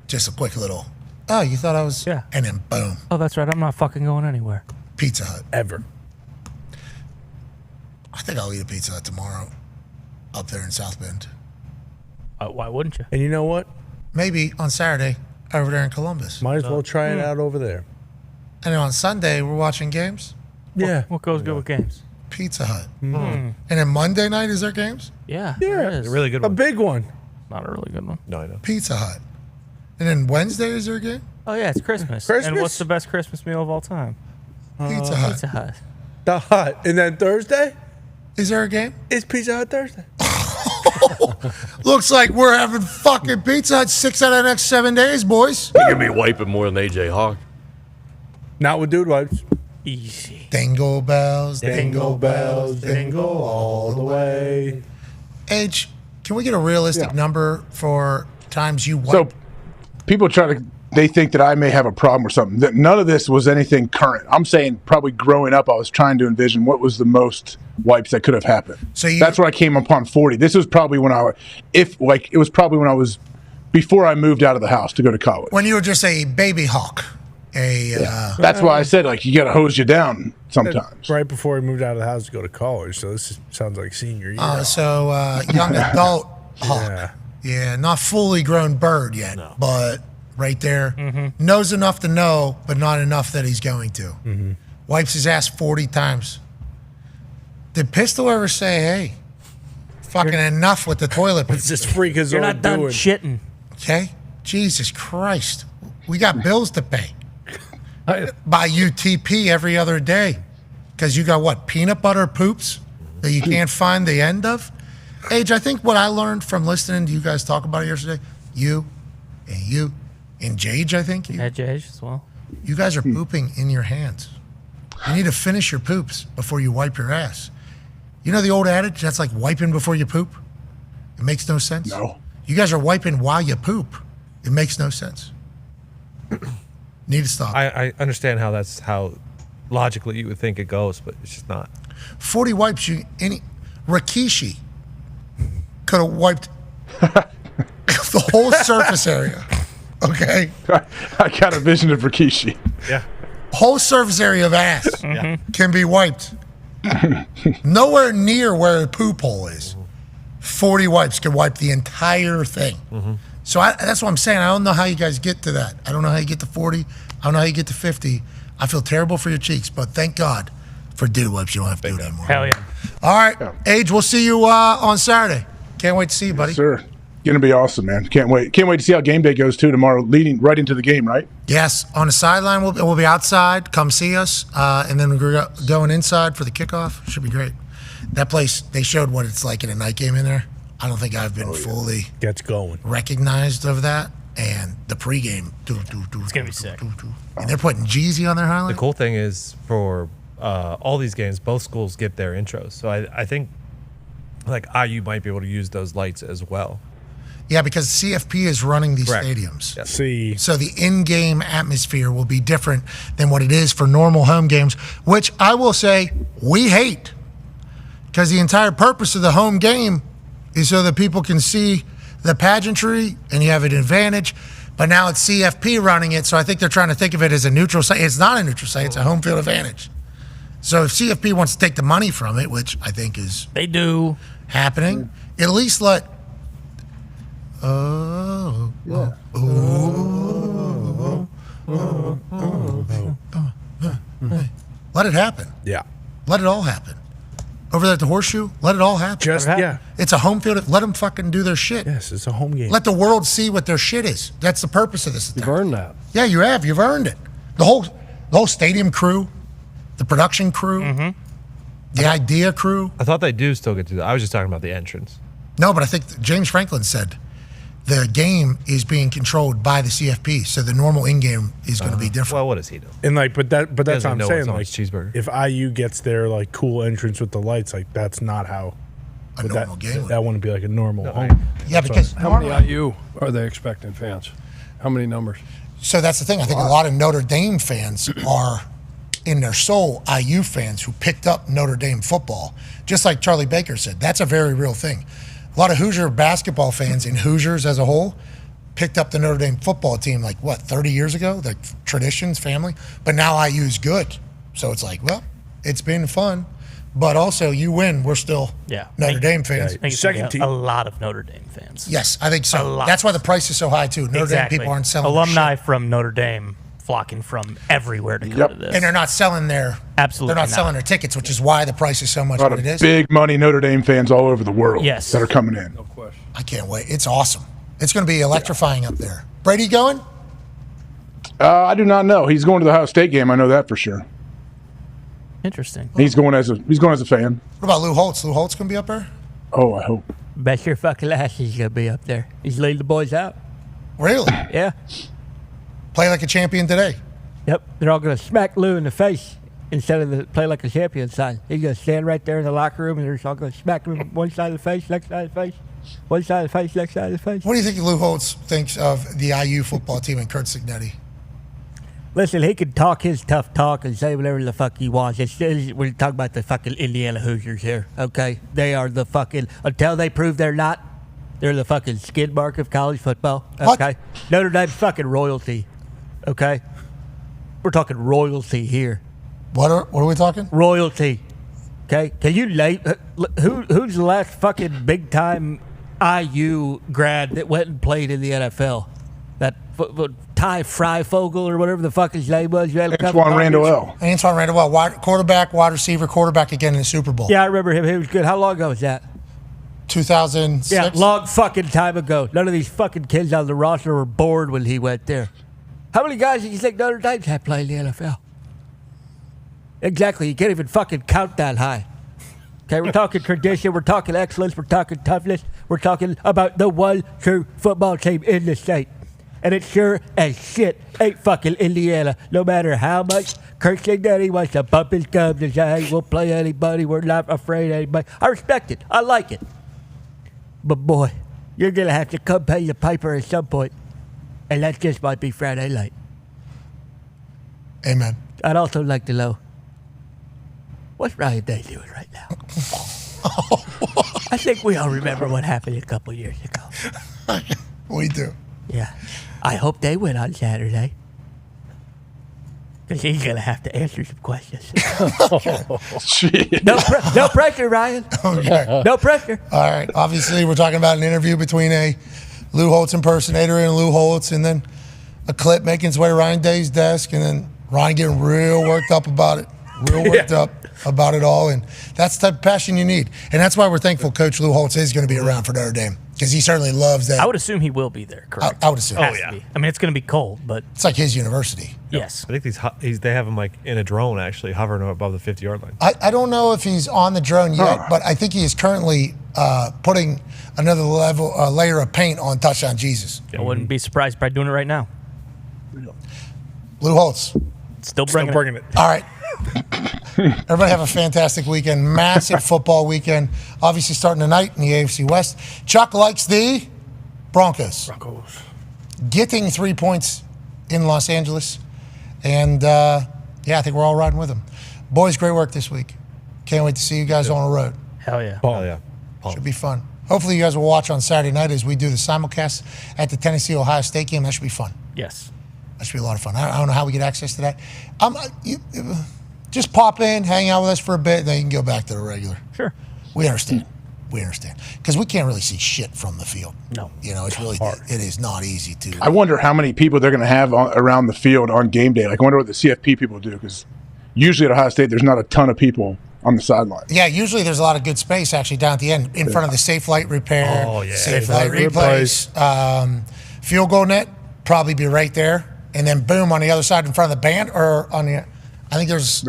Speaker 5: Just a quick little, oh, you thought I was?
Speaker 8: Yeah.
Speaker 5: And then boom.
Speaker 8: Oh, that's right. I'm not fucking going anywhere.
Speaker 5: Pizza Hut.
Speaker 6: Ever.
Speaker 5: I think I'll eat a Pizza Hut tomorrow up there in South Bend.
Speaker 8: Why wouldn't you?
Speaker 6: And you know what?
Speaker 5: Maybe on Saturday over there in Columbus.
Speaker 6: Might as well try it out over there.
Speaker 5: And then on Sunday, we're watching games.
Speaker 6: Yeah.
Speaker 8: What goes good with games?
Speaker 5: Pizza Hut.
Speaker 8: Mm.
Speaker 5: And then Monday night, is there games?
Speaker 8: Yeah.
Speaker 6: Yeah.
Speaker 8: there is.
Speaker 9: A really good
Speaker 6: A
Speaker 9: one.
Speaker 6: big one.
Speaker 8: Not a really good one.
Speaker 9: No, I know.
Speaker 5: Pizza Hut. And then Wednesday, is there a game?
Speaker 8: Oh, yeah, it's Christmas.
Speaker 6: Christmas?
Speaker 8: And what's the best Christmas meal of all time?
Speaker 5: Pizza Hut.
Speaker 8: Pizza Hut.
Speaker 6: The Hut. And then Thursday?
Speaker 5: Is there a game?
Speaker 6: It's Pizza Hut Thursday.
Speaker 5: Looks like we're having fucking Pizza Hut 6 out of the next 7 days, boys.
Speaker 18: You're going to be wiping more than AJ Hawk.
Speaker 6: Not with dude wipes.
Speaker 8: Easy.
Speaker 5: Dingle bells,
Speaker 6: Dingle bells, dingle all the way.
Speaker 5: H, can we get a realistic number for times you wipe?
Speaker 15: So people try to they think that I may have a problem or something. That none of this was anything current. I'm saying probably growing up, I was trying to envision what was the most wipes that could have happened.
Speaker 5: So
Speaker 15: that's where I came upon 40. This was probably when it was probably when I was before I moved out of the house to go to college.
Speaker 5: When you were just a baby hawk.
Speaker 15: That's why I said you got to hose you down sometimes.
Speaker 6: Right before he moved out of the house to go to college, so sounds like senior year.
Speaker 5: Young adult hawk. Yeah, not fully grown bird yet, but right there. Knows enough to know, but not enough that he's going to. Wipes his ass 40 times. Did Pistol ever say, hey, fucking enough with the toilet paper?
Speaker 6: It's just freakazoid
Speaker 8: You're not done
Speaker 6: doing.
Speaker 8: shitting.
Speaker 5: Okay? Jesus Christ. We got bills to pay. Buy UTP every other day. Because you got what? Peanut butter poops that you can't find the end of? Age, I think what I learned from listening to you guys talk about it yesterday, you and Jage, I think.
Speaker 8: Yeah, Jage as well.
Speaker 5: You guys are pooping in your hands. You need to finish your poops before you wipe your ass. You know the old adage, that's like wiping before you poop? It makes no sense.
Speaker 15: No.
Speaker 5: You guys are wiping while you poop. It makes no sense. Need to stop.
Speaker 9: I understand how that's how logically you would think it goes, but it's just not.
Speaker 5: 40 wipes, Rikishi could have wiped the whole surface area. Okay?
Speaker 15: I got a vision of Rikishi.
Speaker 9: Yeah.
Speaker 5: Whole surface area of ass can be wiped. Nowhere near where the poop hole is. 40 wipes can wipe the entire thing. So that's what I'm saying. I don't know how you guys get to that. I don't know how you get to 40. I don't know how you get to 50. I feel terrible for your cheeks, but thank God for dude wipes. You don't have to do that anymore.
Speaker 8: Hell yeah.
Speaker 5: All right, Age, we'll see you on Saturday. Can't wait to see you, buddy.
Speaker 15: Yes, sir. Gonna be awesome, man. Can't wait. Can't wait to see how game day goes too tomorrow, leading right into the game, right?
Speaker 5: Yes, on the sideline, we'll be outside. Come see us, and then we're going inside for the kickoff. Should be great. That place, they showed what it's like in a night game in there. I don't think I've been fully
Speaker 6: gets going
Speaker 5: recognized of that. And the pregame,
Speaker 8: it's gonna be sick.
Speaker 5: And they're putting Jeezy on their highlight.
Speaker 9: The cool thing is for all these games, both schools get their intros. So I think like IU might be able to use those lights as well.
Speaker 5: Yeah, because CFP is running these stadiums.
Speaker 6: See,
Speaker 5: so the in-game atmosphere will be different than what it is for normal home games, which I will say we hate, because the entire purpose of the home game is so that people can see the pageantry and you have an advantage. But now it's CFP running it, so I think they're trying to think of it as a neutral site. It's not a neutral site; it's a home field advantage. So if CFP wants to take the money from it, which I think is happening, at least let. Let it happen.
Speaker 6: Yeah.
Speaker 5: Let it all happen. Over there at the Horseshoe, let it all happen. It's a home field. Let them fucking do their shit.
Speaker 6: Yes, it's a home game.
Speaker 5: Let the world see what their shit is. That's the purpose of this.
Speaker 10: You've earned that.
Speaker 5: Yeah, you have. You've earned it. The whole stadium crew, the production crew, the idea crew.
Speaker 9: I thought they do still get to do that. I was just talking about the entrance.
Speaker 5: No, but I think James Franklin said the game is being controlled by the CFP, so the normal in-game is going to be different.
Speaker 9: Well, what does he do?
Speaker 6: And that's what I'm saying. Like,
Speaker 9: cheeseburger.
Speaker 6: If IU gets their like cool entrance with the lights, like that's not how
Speaker 5: a normal game.
Speaker 6: That wouldn't be like a normal home.
Speaker 5: Yeah, because
Speaker 10: how many IU are they expecting fans? How many numbers?
Speaker 5: So that's the thing. I think a lot of Notre Dame fans are, in their soul, IU fans who picked up Notre Dame football. Just like Charlie Baker said, that's a very real thing. A lot of Hoosier basketball fans and Hoosiers as a whole picked up the Notre Dame football team 30 years ago? Like traditions, family. But now IU's good. So it's like, well, it's been fun. But also, you win, we're still Notre Dame fans.
Speaker 8: I think it's a lot of Notre Dame fans.
Speaker 5: Yes, I think so. That's why the price is so high, too. Notre Dame people aren't selling
Speaker 8: alumni from Notre Dame flocking from everywhere to go to this.
Speaker 5: And they're not selling their selling their tickets, which is why the price is so much what it is.
Speaker 15: Big money Notre Dame fans all over the world that are coming in.
Speaker 10: No question.
Speaker 5: I can't wait. It's awesome. It's going to be electrifying up there. Brady going?
Speaker 15: I do not know. He's going to the Ohio State game. I know that for sure.
Speaker 8: Interesting.
Speaker 15: He's going as a fan.
Speaker 5: What about Lou Holtz? Lou Holtz going to be up there?
Speaker 15: Oh, I hope.
Speaker 20: Bet your fucking ass he's going to be up there. He's leading the boys out.
Speaker 5: Really?
Speaker 20: Yeah.
Speaker 5: Play like a champion today.
Speaker 20: Yep. They're all going to smack Lou in the face instead of the play like a champion sign. He's going to stand right there in the locker room and they're just all going to smack him one side of the face, next side of the face. One side of the face, next side of the face.
Speaker 5: What do you think Lou Holtz thinks of the IU football team and Kurt Signetti?
Speaker 20: Listen, he can talk his tough talk and say whatever the fuck he wants. We're talking about the fucking Indiana Hoosiers here, okay? They are the fucking, until they prove they're not, they're the fucking skid mark of college football, okay? What? Notre Dame's fucking royalty, okay? We're talking royalty here.
Speaker 5: What are we talking?
Speaker 20: Royalty, okay? Can you name, who's the last fucking big-time IU grad that went and played in the NFL? That Ty Freifogel or whatever the fuck his name was.
Speaker 5: Antoine Randall. Quarterback, wide receiver, quarterback again in the Super Bowl.
Speaker 20: Yeah, I remember him. He was good. How long ago was that?
Speaker 5: 2006.
Speaker 20: Yeah, long fucking time ago. None of these fucking kids on the roster were bored when he went there. How many guys do you think Notre Dame's had playing in the NFL? Exactly. You can't even fucking count that high. Okay, we're talking tradition. We're talking excellence. We're talking toughness. We're talking about the one true football team in the state. And it sure as shit ain't fucking Indiana. No matter how much Kurt Signetti wants to bump his gums and say, hey, we'll play anybody. We're not afraid of anybody. I respect it. I like it. But boy, you're going to have to come pay the piper at some point. And that just might be Friday night.
Speaker 5: Amen.
Speaker 20: I'd also like to know, what's Ryan Day doing right now? I think we all remember what happened a couple years ago.
Speaker 5: We do.
Speaker 20: Yeah. I hope they win on Saturday. Because he's going to have to answer some questions. No pressure, Ryan.
Speaker 5: Okay.
Speaker 20: No pressure.
Speaker 5: All right. Obviously, we're talking about an interview between a Lou Holtz impersonator and Lou Holtz, and then a clip making its way to Ryan Day's desk, and then Ryan getting real worked up about it. Up about it all, and that's the type of passion you need. And that's why we're thankful Coach Lou Holtz is going to be around for Notre Dame, because he certainly loves that.
Speaker 8: I would assume he will be there, correct?
Speaker 5: I would assume.
Speaker 8: I mean, it's going to be cold, but...
Speaker 5: It's like his university.
Speaker 8: Yes.
Speaker 9: I think they have him like in a drone, actually, hovering above the 50-yard line.
Speaker 5: I don't know if he's on the drone yet, but I think he is currently putting another layer of paint on Touchdown Jesus.
Speaker 8: I wouldn't be surprised by doing it right now.
Speaker 5: Lou Holtz.
Speaker 8: Still bringing it.
Speaker 5: All right. Everybody have a fantastic weekend. Massive football weekend. Obviously starting tonight in the AFC West. Chuck likes the Broncos. Getting 3 points in Los Angeles. And, I think we're all riding with them. Boys, great work this week. Can't wait to see you guys on the road.
Speaker 8: Hell yeah.
Speaker 9: Hell yeah.
Speaker 5: Should be fun. Hopefully you guys will watch on Saturday night as we do the simulcast at the Tennessee-Ohio State game. That should be fun.
Speaker 8: Yes.
Speaker 5: That should be a lot of fun. I don't know how we get access to that. Just pop in, hang out with us for a bit, and then you can go back to the regular.
Speaker 8: Sure.
Speaker 5: We understand. Because we can't really see shit from the field.
Speaker 8: No.
Speaker 5: It's really hard. It is not easy to.
Speaker 15: I wonder how many people they're going to have around the field on game day. Like, I wonder what the CFP people do, because usually at Ohio State, there's not a ton of people on the sideline.
Speaker 5: Yeah, usually there's a lot of good space actually down at the end in front of the safe light repair.
Speaker 9: Oh, yeah.
Speaker 5: Safe light replace. Field goal net, probably be right there. And then boom, on the other side in front of the band, or on the, I think there's.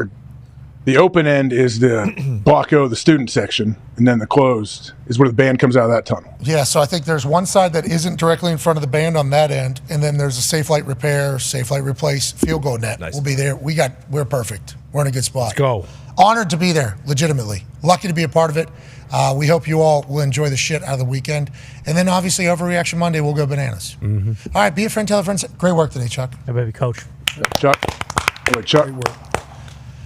Speaker 15: The open end is the block O, the student section, and then the closed is where the band comes out of that tunnel.
Speaker 5: Yeah, so I think there's one side that isn't directly in front of the band on that end, and then there's a safe light repair, safe light replace, field goal net. Nice. We'll be there. We're perfect. We're in a good spot.
Speaker 6: Let's go.
Speaker 5: Honored to be there, legitimately. Lucky to be a part of it. We hope you all will enjoy the shit out of the weekend. And then obviously Overreaction Monday, we'll go bananas.
Speaker 6: Mm-hmm.
Speaker 5: All right, be a friend, tell a friend. Great work today, Chuck.
Speaker 8: Hey, baby, Coach.
Speaker 15: Chuck. Chuck.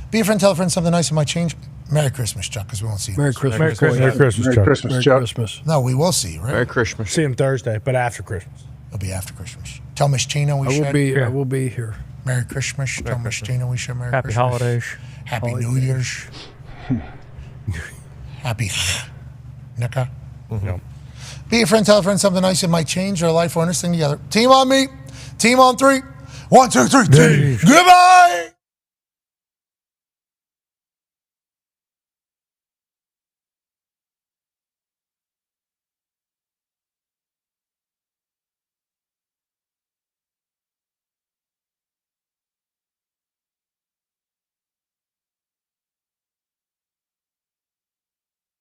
Speaker 5: Be a friend, tell a friend something nice. It might change. Merry Christmas, Chuck, because we won't see you.
Speaker 10: Merry Christmas.
Speaker 6: Merry Christmas,
Speaker 15: Merry
Speaker 6: Chuck.
Speaker 15: Christmas, Chuck.
Speaker 10: Christmas.
Speaker 5: No, we will see you, right?
Speaker 13: Merry Christmas.
Speaker 6: See him Thursday, but after Christmas.
Speaker 5: It'll be after Christmas. Tell Miss Chino we should.
Speaker 10: I will be here.
Speaker 5: Merry Christmas. Tell Miss Chino we should. Merry
Speaker 8: Happy
Speaker 5: Christmas.
Speaker 8: holidays.
Speaker 5: Happy New Year's. Happy Nika.
Speaker 6: Mm-hmm.
Speaker 5: Be a friend, tell a friend something nice. It might change our life or understand together. Team on me. Team on three. 1, 2, 3. Team. Goodbye.